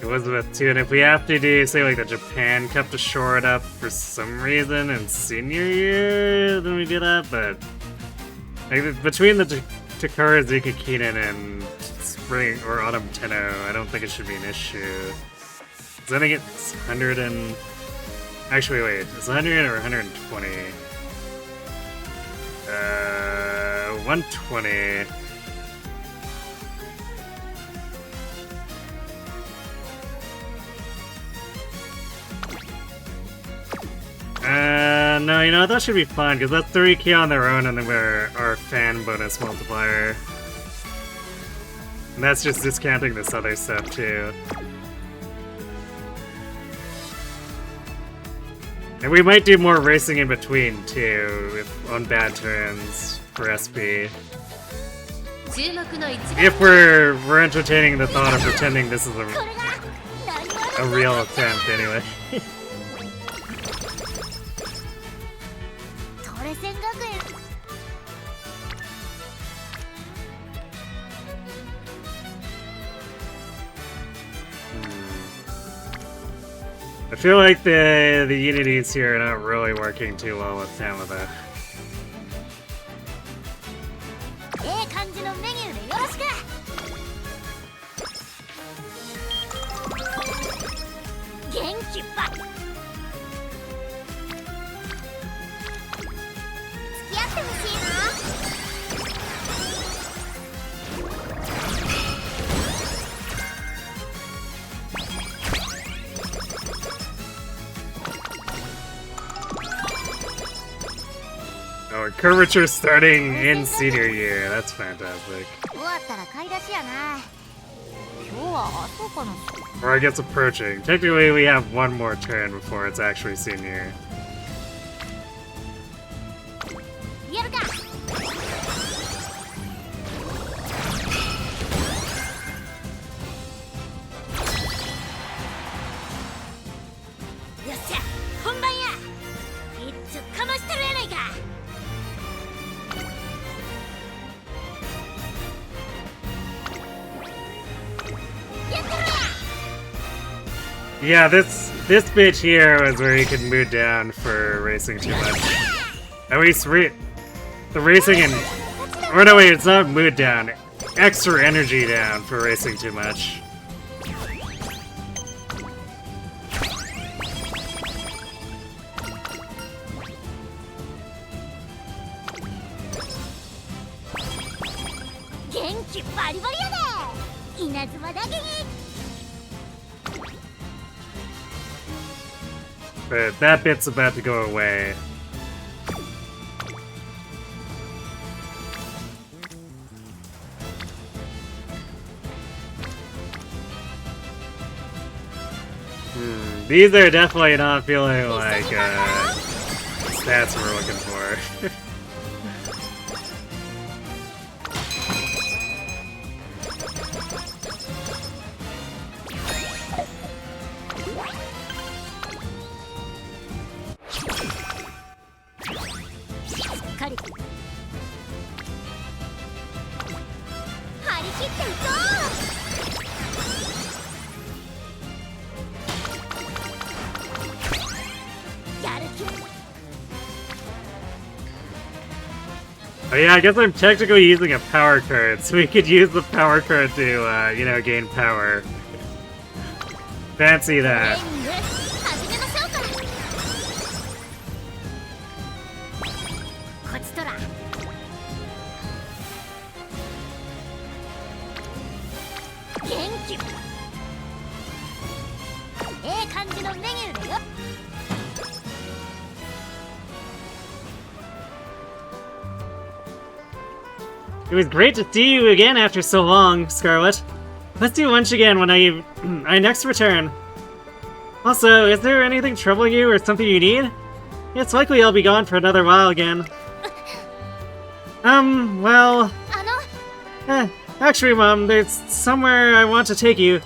Elizabeth 2, and if we have to do, say, like the Japan Cup to shore it up for some reason in senior year, then we do that, but Like, between the Takara Zika Keenan and Spring or Autumn Tenno, I don't think it should be an issue. Because I think it's 100 and... Actually, wait, it's 100 or 120? 120. No, you know, that should be fun, because that's 3 key on their own, and then we're our fan bonus multiplier. And that's just discounting this other stuff, too. And we might do more racing in between, too, if on bad turns for SP. If we're entertaining the thought of pretending this is a real attempt, anyway. I feel like the unities here are not really working too well with Tama, though. Oh, curvature starting in senior year. That's fantastic. Or I guess approaching. Technically, we have one more turn before it's actually senior. Yeah, this bitch here was where you could mood down for racing too much. At least the racing and... Or no, wait, it's not mood down. Extra energy down for racing too much. But that bit's about to go away. These are definitely not feeling like stats we're looking for. Oh yeah, I guess I'm technically using a power card, so we could use the power card to, you know, gain power. Fancy that. It was great to see you again after so long, Scarlet. Let's do lunch again when I next return. Also, is there anything troubling you or something you need? It's likely I'll be gone for another while again. Well... actually, Mom, there's somewhere I want to take you.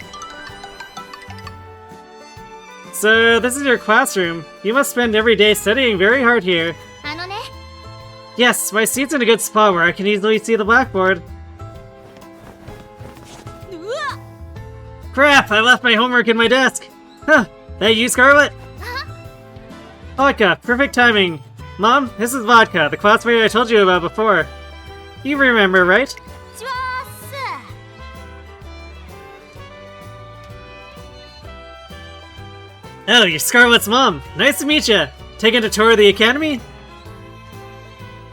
So, this is your classroom. You must spend every day studying very hard here. Yes, my seat's in a good spot where I can easily see the blackboard. Crap, I left my homework in my desk. Huh, that you, Scarlet? Vodka, perfect timing. Mom, this is Vodka, the classmate I told you about before. You remember, right? ちわーっす。 Oh, you're Scarlet's mom. Nice to meet you. Taking a tour of the academy?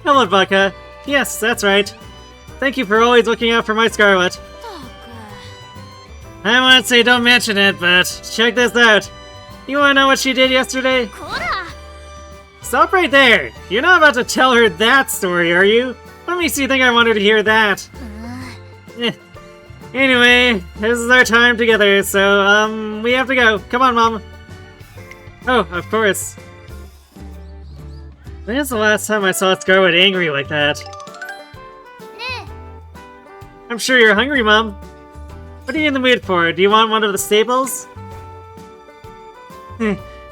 Hello, Baka. Yes, that's right. Thank you for always looking out for my Scarlet. ったく。 I want to say don't mention it, but check this out. You want to know what she did yesterday? こら。 Stop right there. You're not about to tell her that story, are you? What makes you think I wanted to hear that? Eh. Anyway, this is our time together, so, we have to go. Come on, Mom. Oh, of course. When was the last time I saw Scarlet angry like that? ね I'm sure you're hungry, Mom. What are you in the mood for? Do you want one of the staples?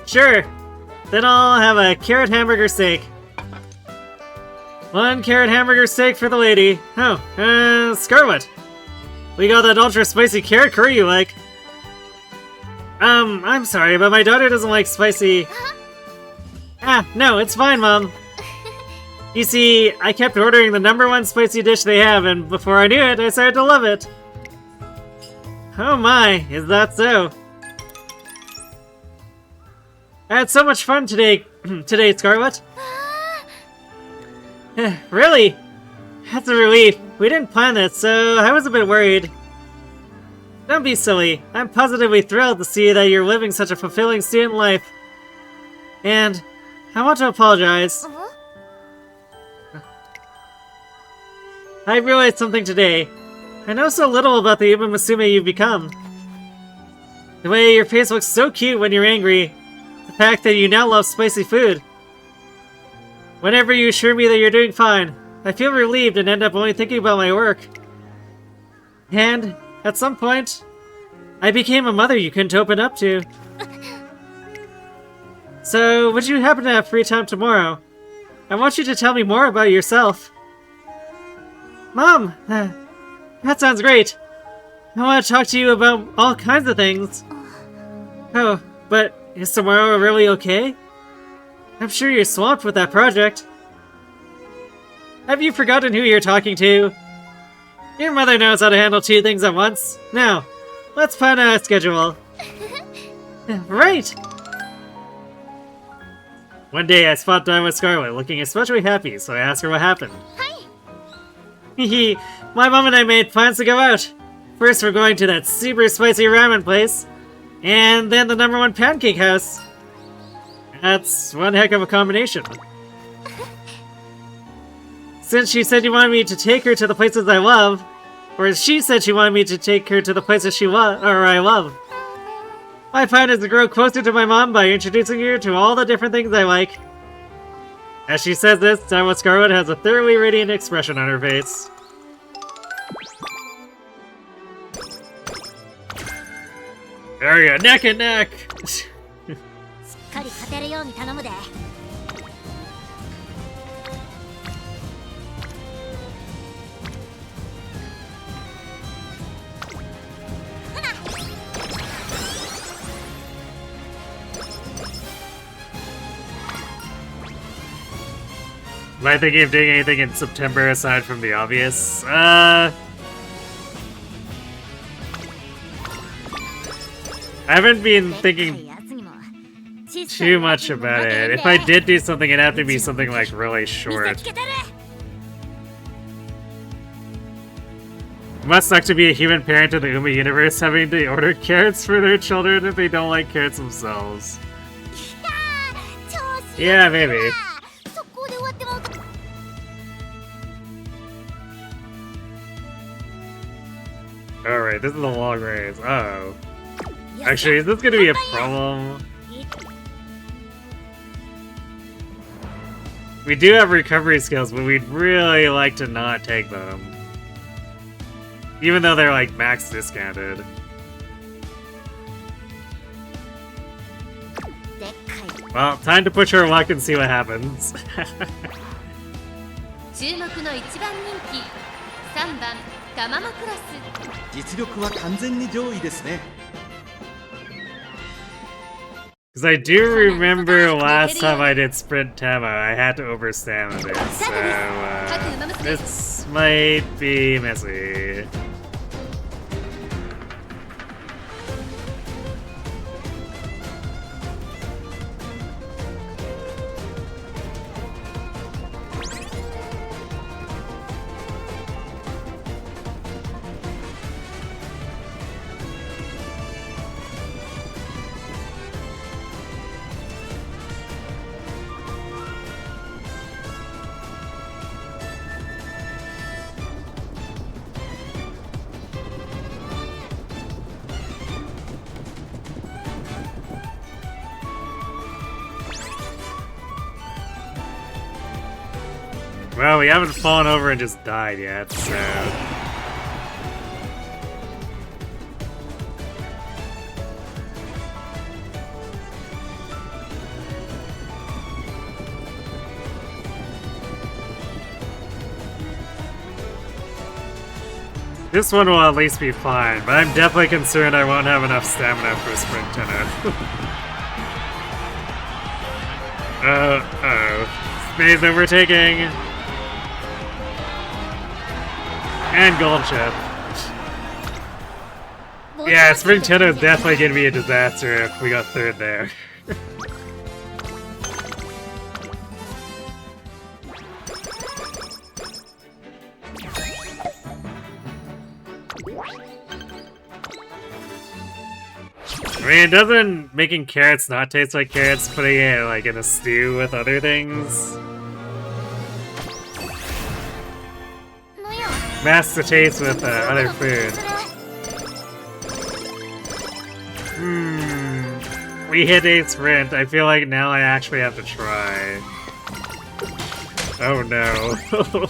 Sure. Then I'll have a carrot hamburger steak. 1 carrot hamburger steak for the lady. Oh, Scarlet. We got that ultra spicy carrot curry you like. I'm sorry, but my daughter doesn't like spicy. Ah, no, it's fine, Mom. You see, I kept ordering the #1 spicy dish they have, and before I knew it, I started to love it. Oh my, is that so? I had so much fun today, Scarlet. Really? That's a relief. We didn't plan this, so I was a bit worried. Don't be silly. I'm positively thrilled to see that you're living such a fulfilling student life. And I want to apologize. ー。 I realized something today. I know so little about the Umamusume you've become. The way your face looks so cute when you're angry. The fact that you now love spicy food. Whenever you assure me that you're doing fine, I feel relieved and end up only thinking about my work. And, at some point, I became a mother you couldn't open up to. So, would you happen to have free time tomorrow? I want you to tell me more about yourself. Mom! That sounds great. I want to talk to you about all kinds of things. Oh, but is Smaru really okay? I'm sure you're swamped with that project. Have you forgotten who you're talking to? Your mother knows how to handle 2 things at once. Now, let's plan out a schedule. Right! One day I spot down with Scarlet looking especially happy, so I asked her what happened. はい。 Hehe, my mom and I made plans to go out. First we're going to that super spicy ramen place, and then the #1 pancake house. That's one heck of a combination. Since she said you wanted me to take her to the places I love, or she said she wanted me to take her to the places I love. My plan is to grow closer to my mom by introducing her to all the different things I like. As she says this, Tama Scarlet has a thoroughly radiant expression on her face. There we go, neck and neck! しっかり勝てるように頼むで。 Am I thinking of doing anything in September aside from the obvious? I haven't been thinking too much about it. If I did do something, it'd have to be something like really short. It must suck to be a human parent in the Uma universe having to order carrots for their children if they don't like carrots themselves. Yeah, maybe. Alright, this is the long range. Uh-oh. Actually, is this gonna be a problem? We do have recovery skills, but we'd really like to not take them. Even though they're like max discounted. Well, time to push our luck and see what happens. 注目の1番人気3番タママクラス。実力は完全に上位ですね。Because I do remember last time I did Sprint Tama, I had to overstamina it, so this might be messy. Well, we haven't fallen over and just died yet, so... This one will at least be fine, but I'm definitely concerned I won't have enough stamina for a sprint tenor. Uh-oh. Space overtaking! And gold chip. Yeah, Spring Tenno is definitely gonna be a disaster if we got third there. I mean, doesn't making carrots not taste like carrots, putting it like in a stew with other things? Mask the taste with other food. We hit a sprint. I feel like now I actually have to try. Oh no.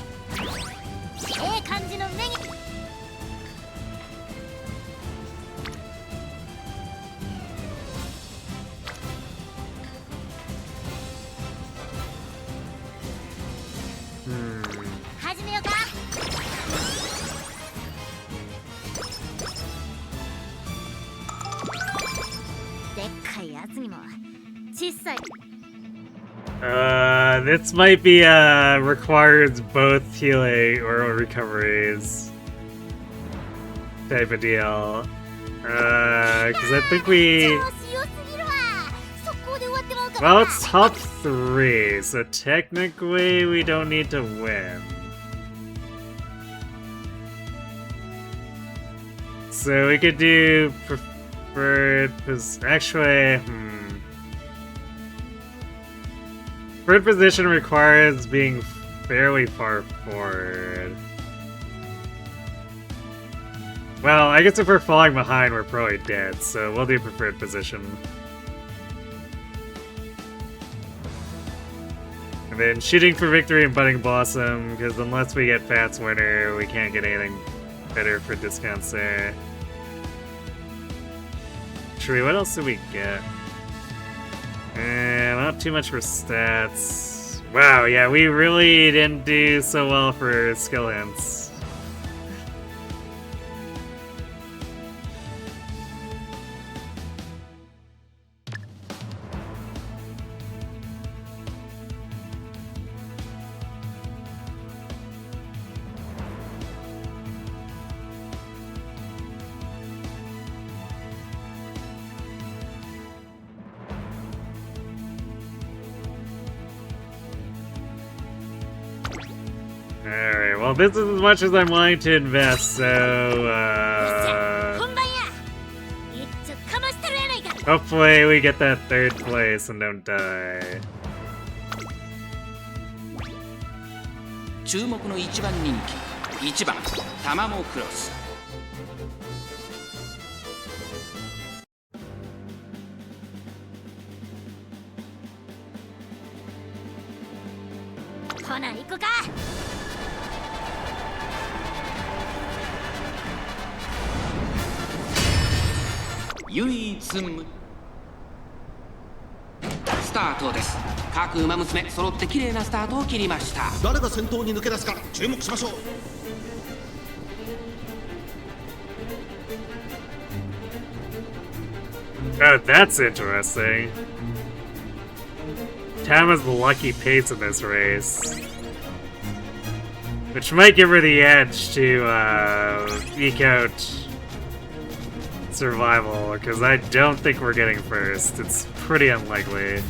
This might be requires both healing or recoveries type of deal. Because I think we... Well, it's top 3, so technically we don't need to win. So we could do preferred... Actually, Preferred position requires being fairly far forward. Well, I guess if we're falling behind, we're probably dead, so we'll do preferred position. And then shooting for victory and budding blossom, because unless we get Fat's winner, we can't get anything better for discounts there. Actually, what else did we get? Not too much for stats. Wow, yeah, we really didn't do so well for skill hints. Alright, well this is as much as I'm willing to invest, so hopefully we get that 3rd place and don't die. 注目の1番人気、1番タマモクロス。ほな行くか。唯一スタートです。各馬娘揃って綺麗なスタートを切りました。誰が先頭に抜け出すか注目しましょう。Oh, that's interesting. Tama's the lucky pace in this race. Which might give her the edge to eke out survival, because I don't think we're getting first. It's pretty unlikely.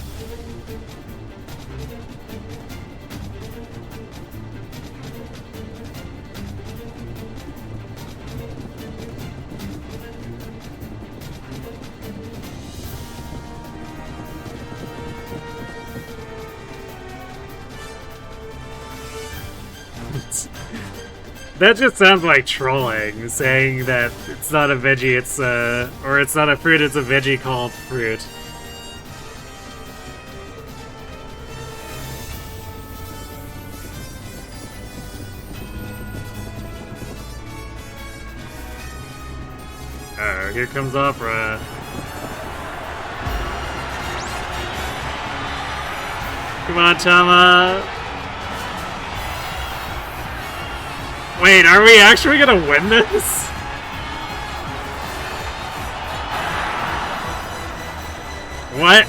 That just sounds like trolling, saying that it's not a veggie, it's or it's not a fruit, it's a veggie called fruit. Oh, here comes Opera. Come on, Tama! Wait, are we actually gonna win this? What?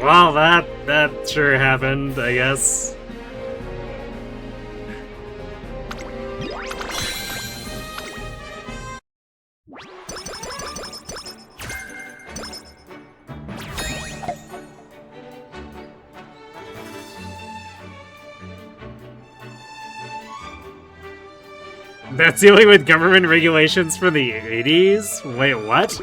Well, that sure happened, I guess. That's dealing with government regulations from the 80s? Wait, what?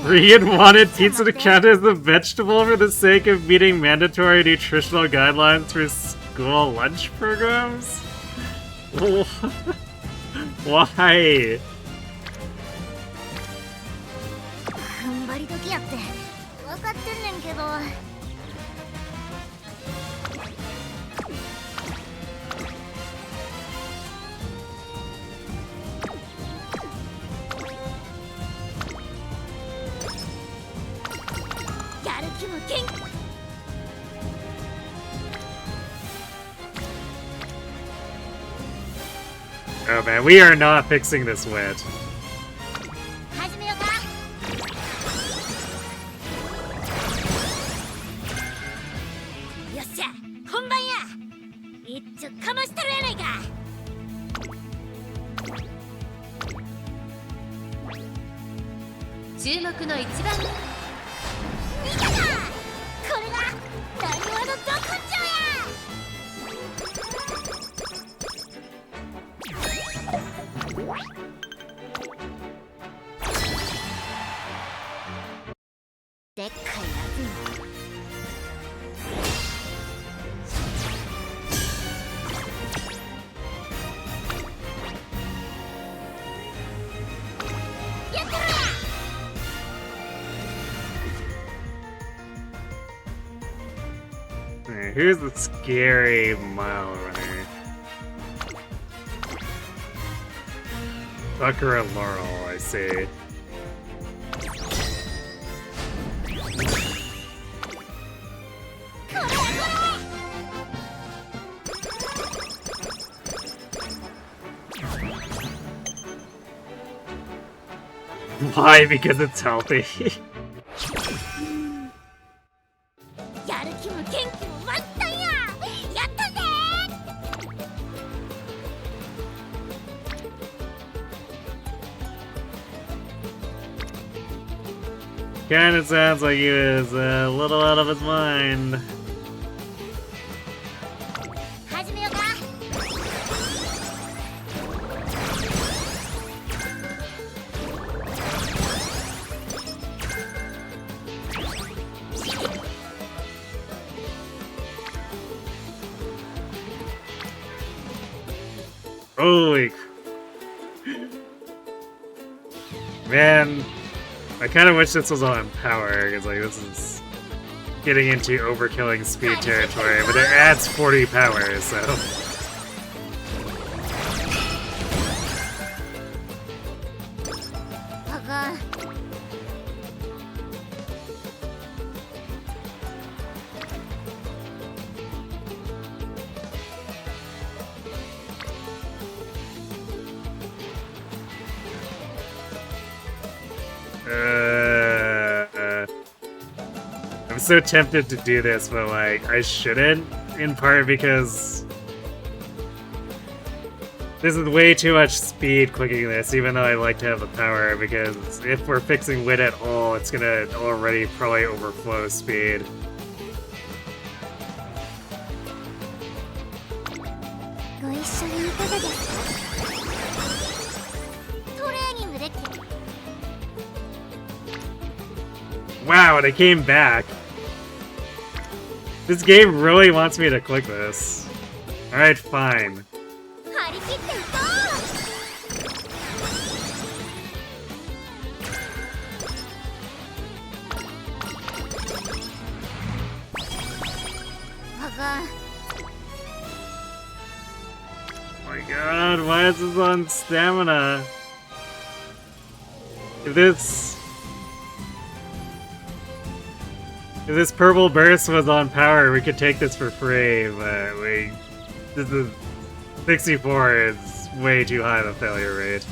Rian wanted pizza to count as a vegetable for the sake of meeting mandatory nutritional guidelines for school lunch programs? Why? Oh man, we are not fixing this wit. Who's the scary mile runner? Tucker and Laurel, I see. Why? Because it's healthy. Kinda sounds like he was a little out of his mind. Holy... Man, I kind of wish this was on power, because like this is getting into overkilling speed territory, but it adds 40 power, so... I'm so tempted to do this, but like, I shouldn't, in part because this is way too much speed clicking this, even though I like to have the power, because if we're fixing wit at all, it's gonna already probably overflow speed. Wow, and I came back. This game really wants me to click this. Alright, fine. Oh my god, why is this on stamina? If this purple burst was on power, we could take this for free, but this is 64 is way too high of a failure rate.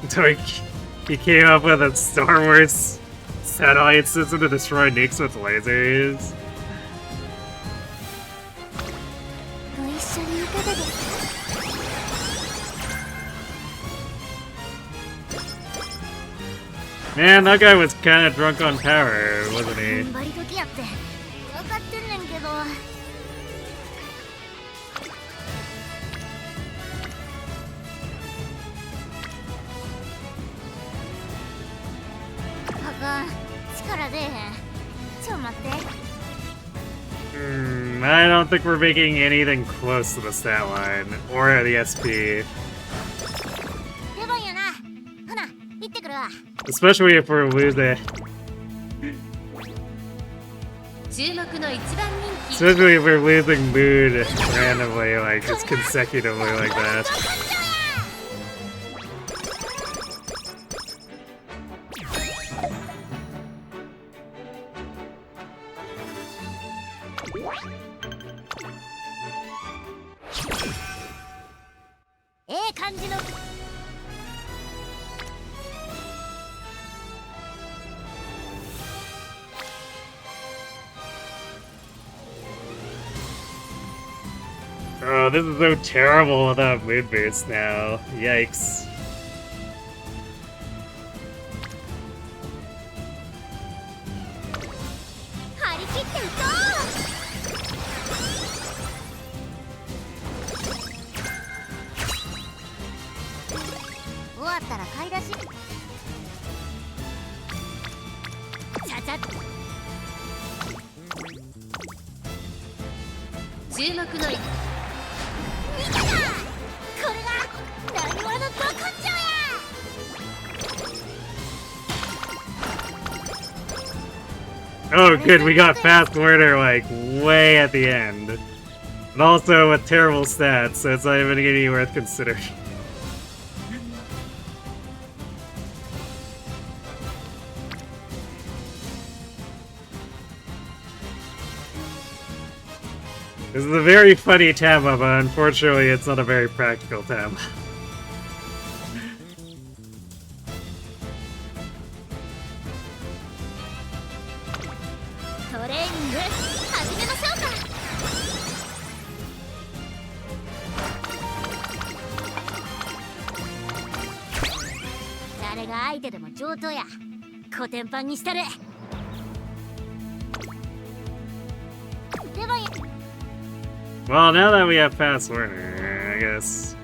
So he came up with a Star Wars satellite system to destroy nukes with lasers. Man, that guy was kind of drunk on power, wasn't he? I don't think we're making anything close to the stat line, or the SP. Especially if we're losing. Especially if we're losing mood randomly, like just consecutively like that. Oh, this is so terrible without mood boost now. Yikes. Oh good, we got fast order like way at the end. And also with terrible stats, so it's not even gonna be worth considering. This is a very funny Tama, but unfortunately it's not a very practical Tama. が相手でも上等や。コテンパンにしたる。出番や。 Well, now that we have fast learner, I guess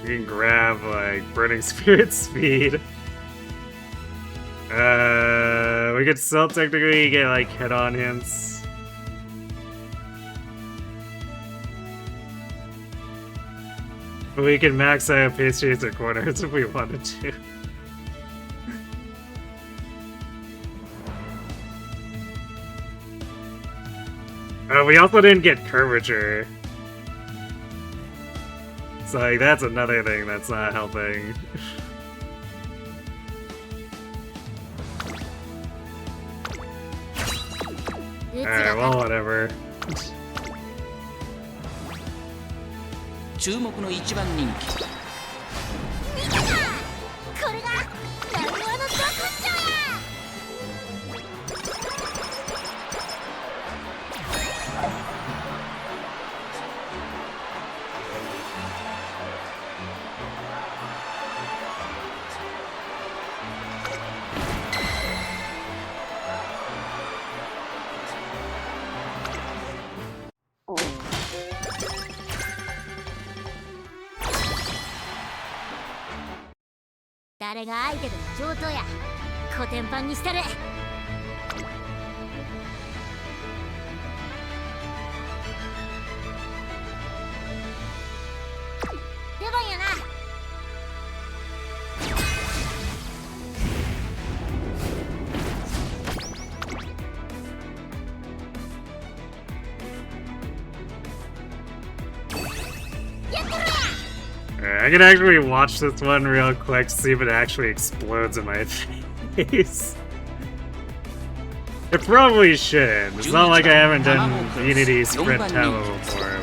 you can grab like burning spirit speed. We could still technically get like head-on hints. But we can max out pace chaser corners if we wanted to. We also didn't get curvature. So like that's another thing that's not helping. Alright, well, whatever. 注目の一番人気。これがライオのど根性や。 誰が相手でも上等や。コテンパンにしたる。出番やな。やってるや。 I can actually watch this one real quick to see if it actually explodes in my face. It probably should. It's not like I haven't done Unity Sprint Tama before,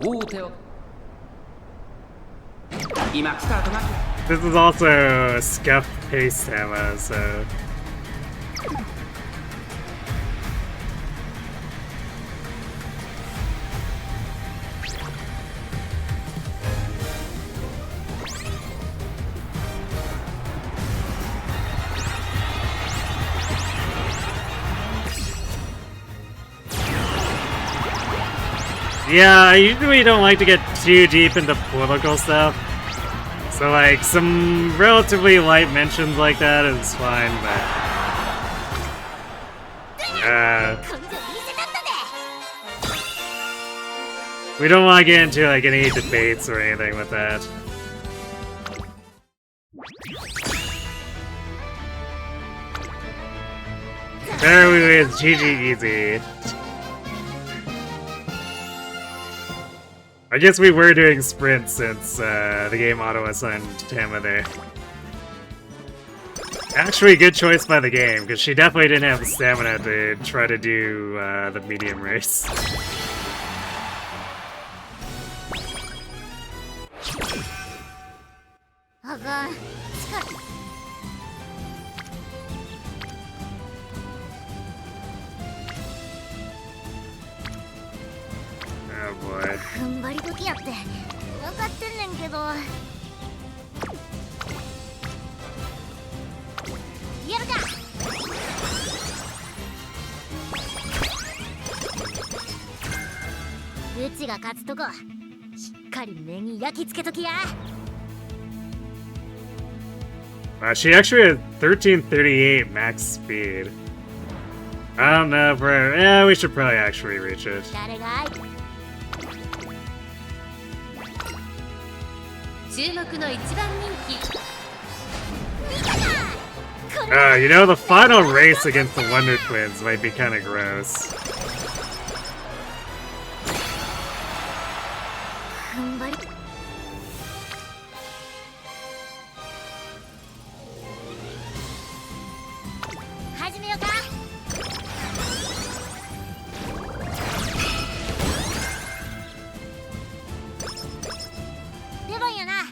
but... This is also a scuff pace Tama, so... Yeah, I usually don't like to get too deep into political stuff. So like, some relatively light mentions like that is fine, but... we don't want to get into like any debates or anything with that. There we go, it's GG easy. I guess we were doing sprint since the game auto-assigned Tama there. Actually, good choice by the game, because she definitely didn't have the stamina to try to do the medium race. Oh boy. 踏ん張り時やって分かってんねんけどやるかうちが勝つとこしっかり目に焼き付けときや She actually had 1338 max speed. I don't know if we're... yeah, we should probably actually reach it. 誰が注目の一番人気 You know, the final race against the Wonder Twins might be kind of gross. 踏ん張り始めようか出番やな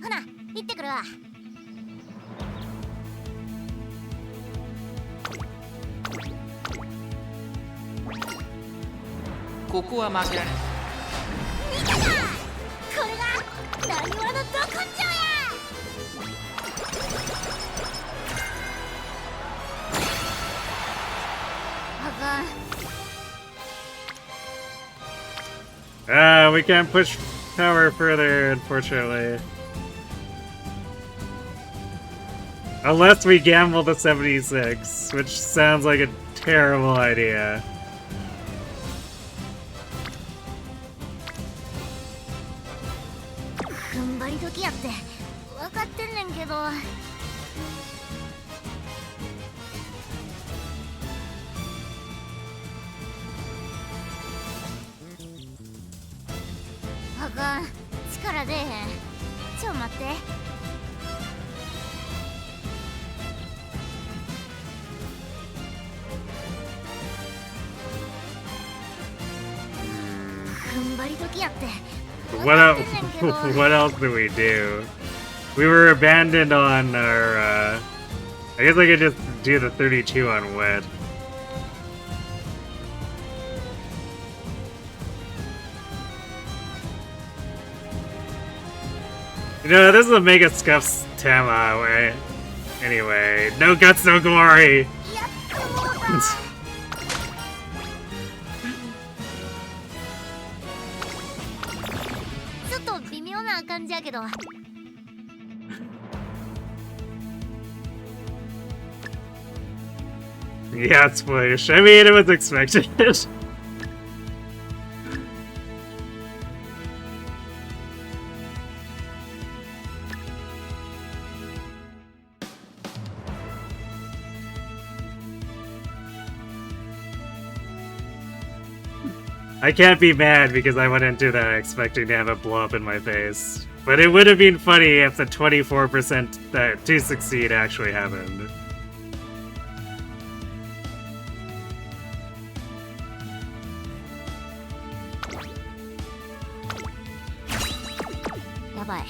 ほな行ってくるわここは負けられない。なにわのど根性や。We can't push power further, unfortunately. Unless we gamble the 76, which sounds like a terrible idea. 踏ん張り時やって分かってんねんけど。あかん、力出えへん。ちょ待って。踏ん張り時やって。What else do we do? We were abandoned on our, I guess I could just do the 32 on wet. You know, this is a Mega Scuffs Tama, where... Anyway, no guts, no glory! ちょっと微妙な感じやけど。Yeah, it's foolish. I mean, it was expected. I can't be mad because I went into that expecting to have it blow up in my face. But it would have been funny if the 24% that to succeed actually happened. Yabai.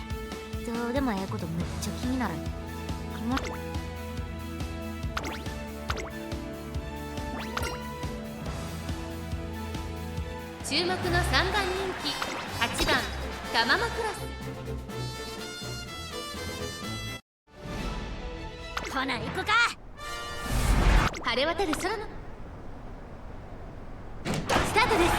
どうでもええことめっちゃ気になる。注目の3番人気8番タママクラス。ほな行くか。晴れ渡る空のスタートです。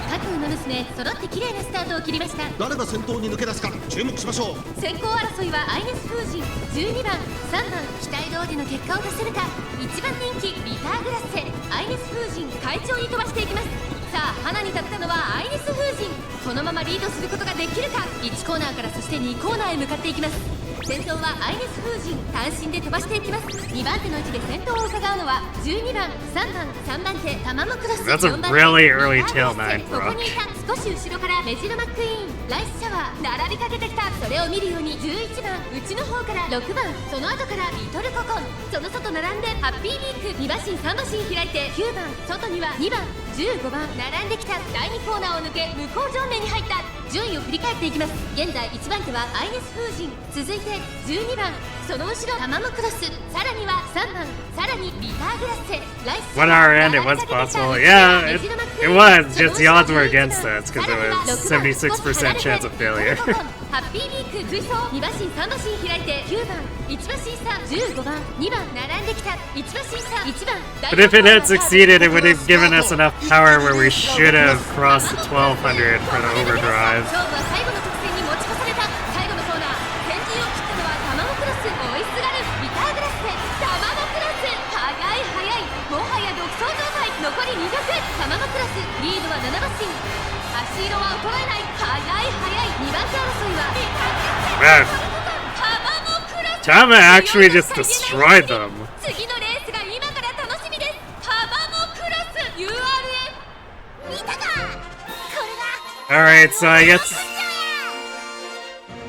各馬娘揃って綺麗なスタートを切りました。誰が先頭に抜け出すか注目しましょう。先行争いはアイネス風神、12番3番期待通りの結果を出せるか。1番人気ビターグラッセ、アイネス風神快調に飛ばしていきます。さあ花に立ったのはアイネス風神。このままリードすることができるか。1コーナーからそして2コーナーへ向かっていきます。先頭はアイネス風神、単身で飛ばしていきます。2番手の位置で先頭を伺うのは12番3番3番手タママクロス。 That's a really early tail nine ここにいた少し後ろからメジロマックイーン、ライスシャワー並びかけてきた。それを見るように11番内の方から6番、その後からリトルココン、その外並んでハッピービーク、2馬身3馬身開いて9番、外には2番15番並んできた。第2コーナーを抜け向こう上面に入った。順位を振り返っていきます。現在1番手はアイネス風神、続いて12番、その後ろタママクロス、さらには3番、さらにビターグラッセ、ライス。 When our end, it was possible. Yeah, it was. Just the odds were against us because it was 76% chance of failure. ハッピービーク追走、2馬身3馬身開いて9番、1馬身差15番、2番並んできた。1馬身差1番。 But if it had succeeded, it would have given us enough power where we should have crossed the 1200 for the overdrive. 勝負は最後の直線に持ち越された。最後のコーナー、先陣を切ったのはタマモクロス、追いすがるビターグラスでタマモクロス。早い早い、もはや独走状態。残り200。タマモクロスリードは7馬身、足色は衰えない。早い早い、2番手争いはタマモクロス。 Tama actually just destroyed them. 次のレースが今から楽しみです。タマモクロス URF。 見たか。これが Alright, so I guess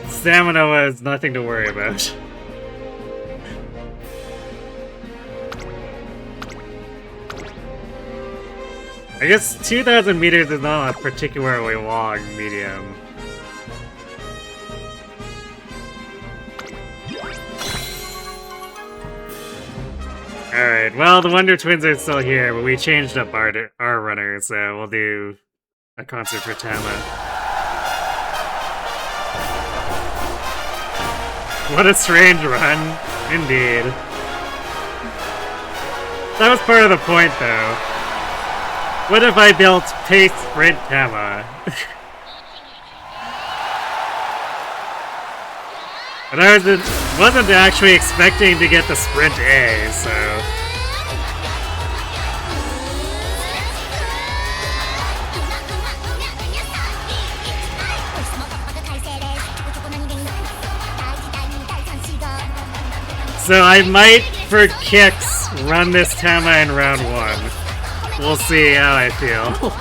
stamina was nothing to worry about. I guess 2,000 meters is not a particularly long medium. Alright, well, the Wonder Twins are still here, but we changed up our runner, so we'll do a concert for Tama. What a strange run, indeed. That was part of the point, though. What if I built Pace Sprint Tama? And I wasn't actually expecting to get the Sprint A, so... So I might, for kicks, run this Tama in round 1. We'll see how I feel.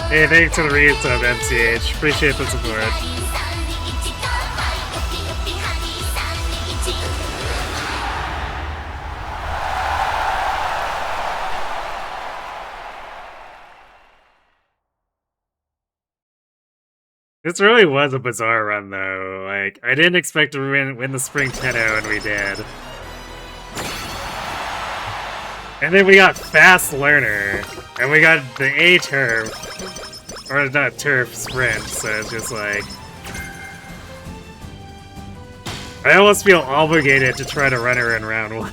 Hey, thanks for the resub, MCH. Appreciate the support. This really was a bizarre run, though. Like, I didn't expect to win the Spring 10-0, and we did. And then we got Fast Learner, and we got the A turf, or not turf, sprint, so it's just like... I almost feel obligated to try to run her in round 1.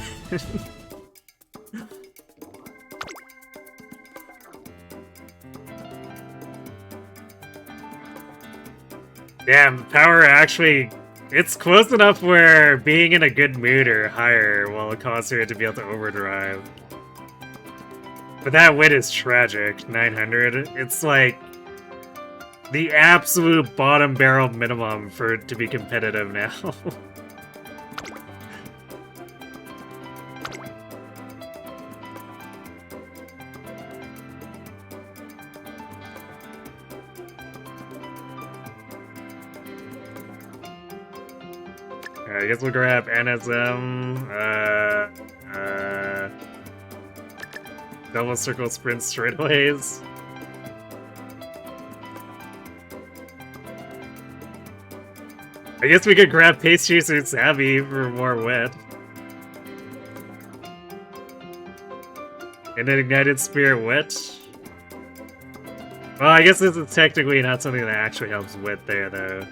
Damn, power actually... It's close enough where being in a good mood or higher will cause her to be able to overdrive. But that win is tragic, 900. It's like the absolute bottom barrel minimum for it to be competitive now. Alright, I guess we'll grab NSM, double circle sprint straightaways. I guess we could grab Pace Chaser Savvy for more wit. And then Ignited Spirit Wit. Well, I guess this is technically not something that actually helps wit there, though.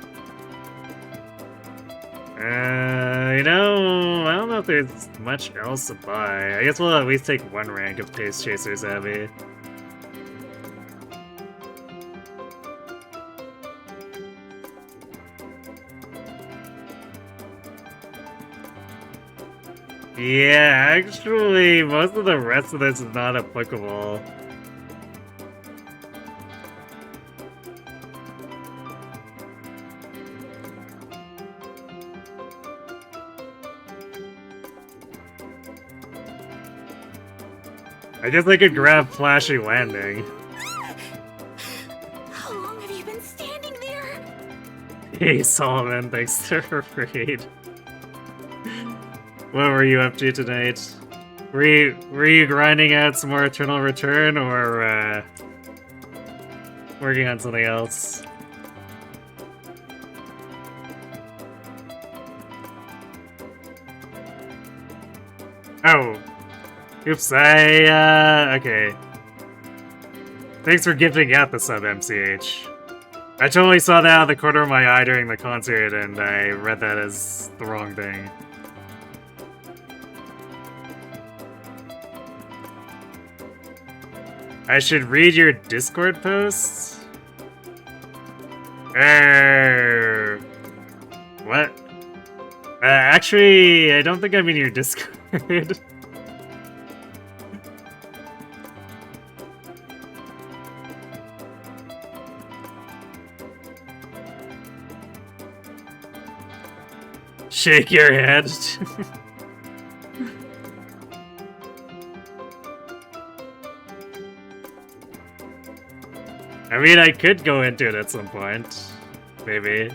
You know, I don't know if there's much else to buy. I guess we'll at least take one rank of Pace Chaser Savvy. Yeah, actually, most of the rest of this is not applicable. I guess I could grab Flashy Landing. How long have you been standing there? Hey, Solomon, thanks to her raid. What were you up to tonight? Were you grinding out some more Eternal Return, or working on something else? Oh. Oops, okay. Thanks for gifting out the sub, MCH. I totally saw that out of the corner of my eye during the concert, and I read that as the wrong thing. I should read your Discord posts? What? Actually, I don't think I'm in your Discord. Shake your head. I mean, I could go into it at some point. Maybe.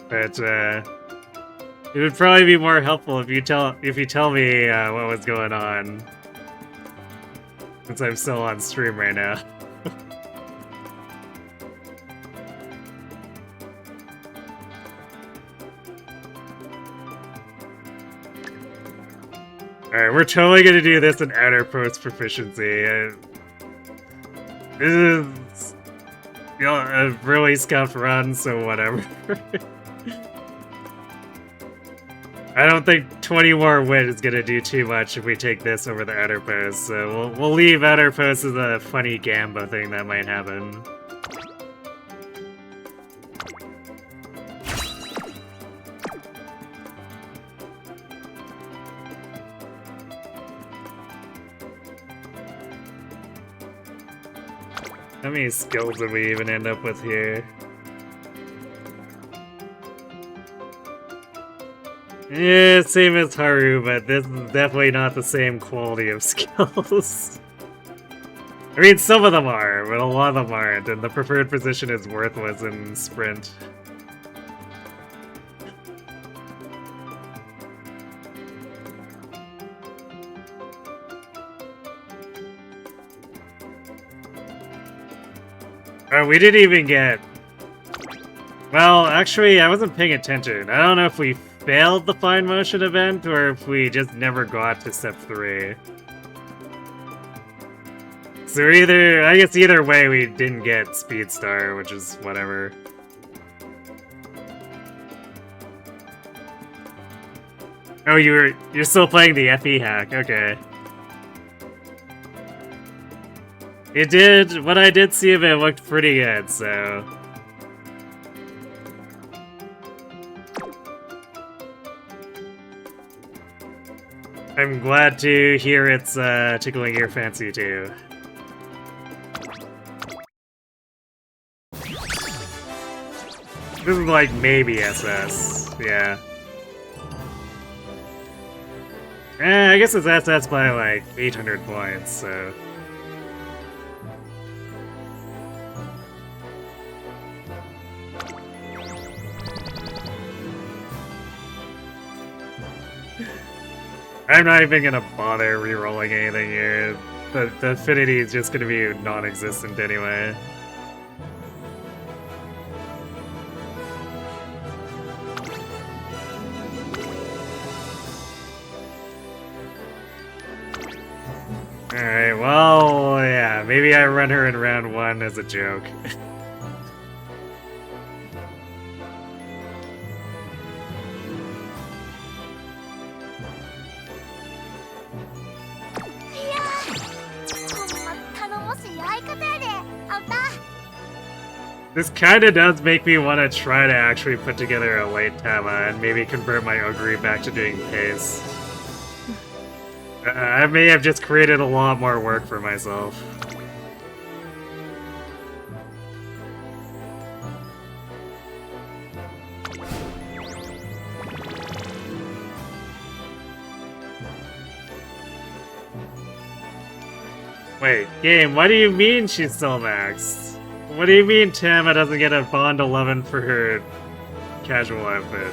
But, it would probably be more helpful if you tell me what was going on, since I'm still on stream right now. Alright, we're totally gonna do this in outer post proficiency. This is, you know, a really scuffed run, so whatever. I don't think 20 more wit is gonna do too much if we take this over the outer post, so we'll leave outer post as a funny gamba thing that might happen. How many skills did we even end up with here? Yeah, same as Haru, but this is definitely not the same quality of skills. I mean, some of them are, but a lot of them aren't, and the preferred position is worthless in sprint. Oh, we didn't even get... Well, actually, I wasn't paying attention. I don't know if we failed the fine motion event, or if we just never got to step 3. So I guess either way we didn't get Speed Star, which is whatever. Oh, you're still playing the FE hack, okay. What I did see of it looked pretty good, so... I'm glad to hear it's tickling your fancy too. This is like maybe SS, yeah. I guess it's SS by like 800 points, so... I'm not even gonna bother re-rolling anything here. The affinity is just gonna be non-existent anyway. Alright, well, yeah, maybe I run her in round 1 as a joke. This kinda does make me want to try to actually put together a late Tama and maybe convert my Ogre back to doing pace. I may have just created a lot more work for myself. Wait, game, what do you mean she's still maxed? What do you mean Tama doesn't get a Bond 11 for her casual outfit?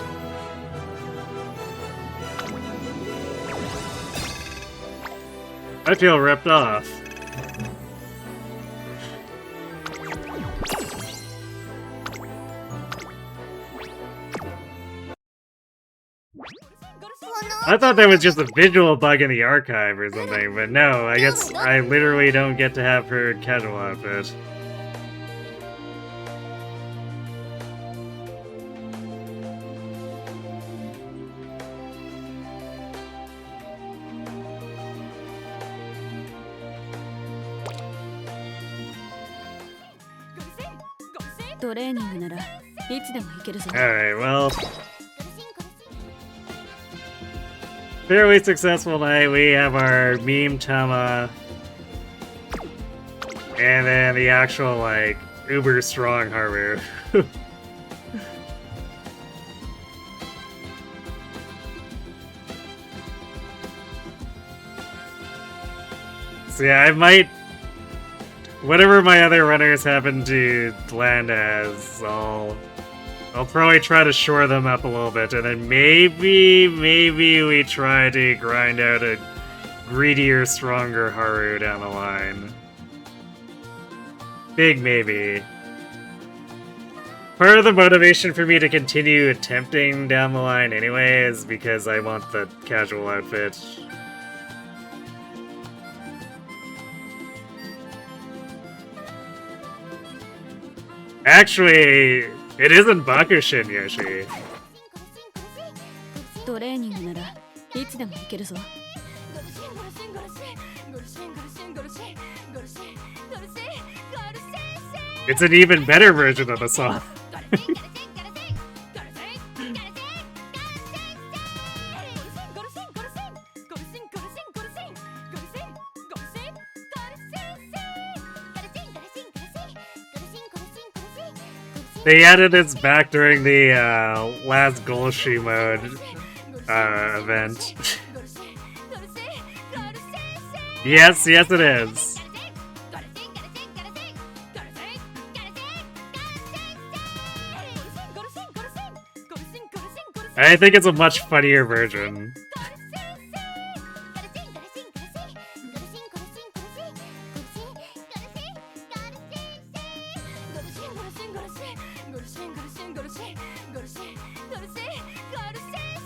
I feel ripped off. I thought that was just a visual bug in the archive or something, but no, I guess I literally don't get to have her casual outfit. Alright, well... fairly successful night. We have our meme Tama, and then the actual, like, uber strong Haru. So yeah, I might... whatever my other runners happen to land as, I'll probably try to shore them up a little bit, and then maybe we try to grind out a greedier, stronger Haru down the line. Big maybe. Part of the motivation for me to continue attempting down the line anyway is because I want the casual outfit. Actually, it isn't Bakushin Yoshi. It's an even better version of the song. They added its back during the last Golshi mode event. Yes, it is. I think it's a much funnier version.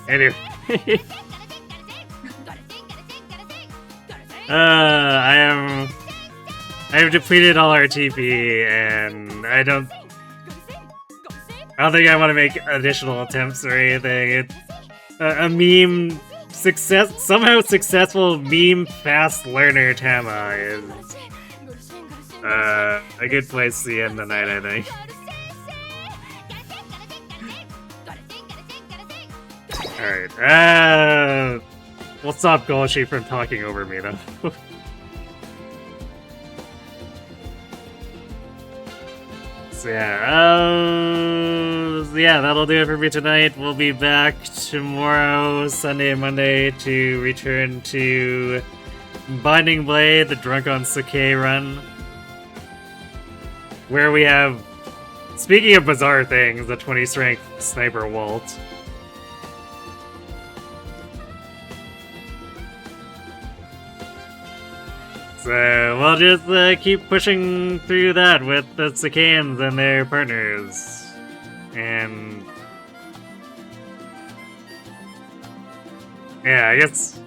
Anyway. I've depleted all our TP, and I don't think I want to make additional attempts or anything. It's a meme somehow successful meme fast learner Tama is a good place to end the night, I think. Alright, we'll stop Golshi from talking over me, though. So yeah, that'll do it for me tonight. We'll be back tomorrow, Sunday and Monday, to return to Binding Blade, the Drunk on Sake run, where we have, speaking of bizarre things, the 20 strength Sniper Walt. So we'll just keep pushing through that with the Sakans and their partners. And yeah, I guess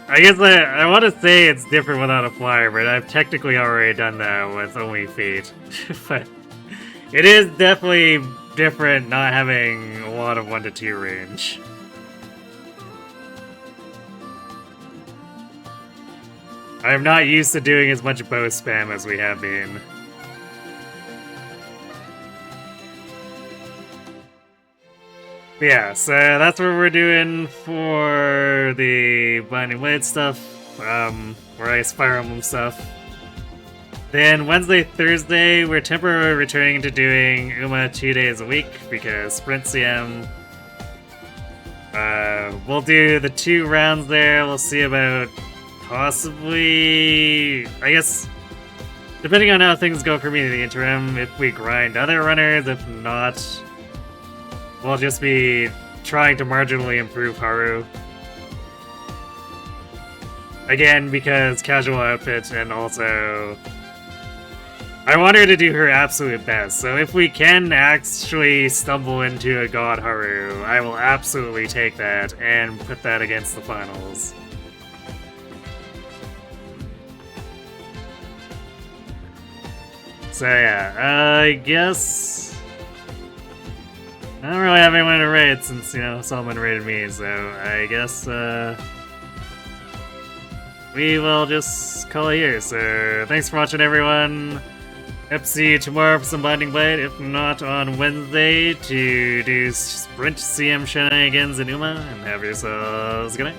I want to say it's different without a flyer, but I've technically already done that with only feet. But it is definitely different not having a lot of 1 to 2 range. I'm not used to doing as much bow spam as we have been. Yeah, so that's what we're doing for the Binding Blade stuff, or I guess Fire Emblem stuff. Then Wednesday, Thursday, we're temporarily returning to doing Uma 2 days a week because Sprint CM. We'll do the 2 rounds there. We'll see about possibly, I guess, depending on how things go for me in the interim, if we grind other runners, if not, we'll just be trying to marginally improve Haru. Again, because casual outfits and also I want her to do her absolute best, so if we can actually stumble into a God Haru, I will absolutely take that and put that against the finals. So yeah, I guess I don't really have anyone to raid since, you know, Solomon raided me, so I guess we will just call it here. So thanks for watching, everyone. Hope to see you tomorrow for some Binding Blade, if not on Wednesday, to do Sprint CM shenanigans in Uma, and have yourselves a good night.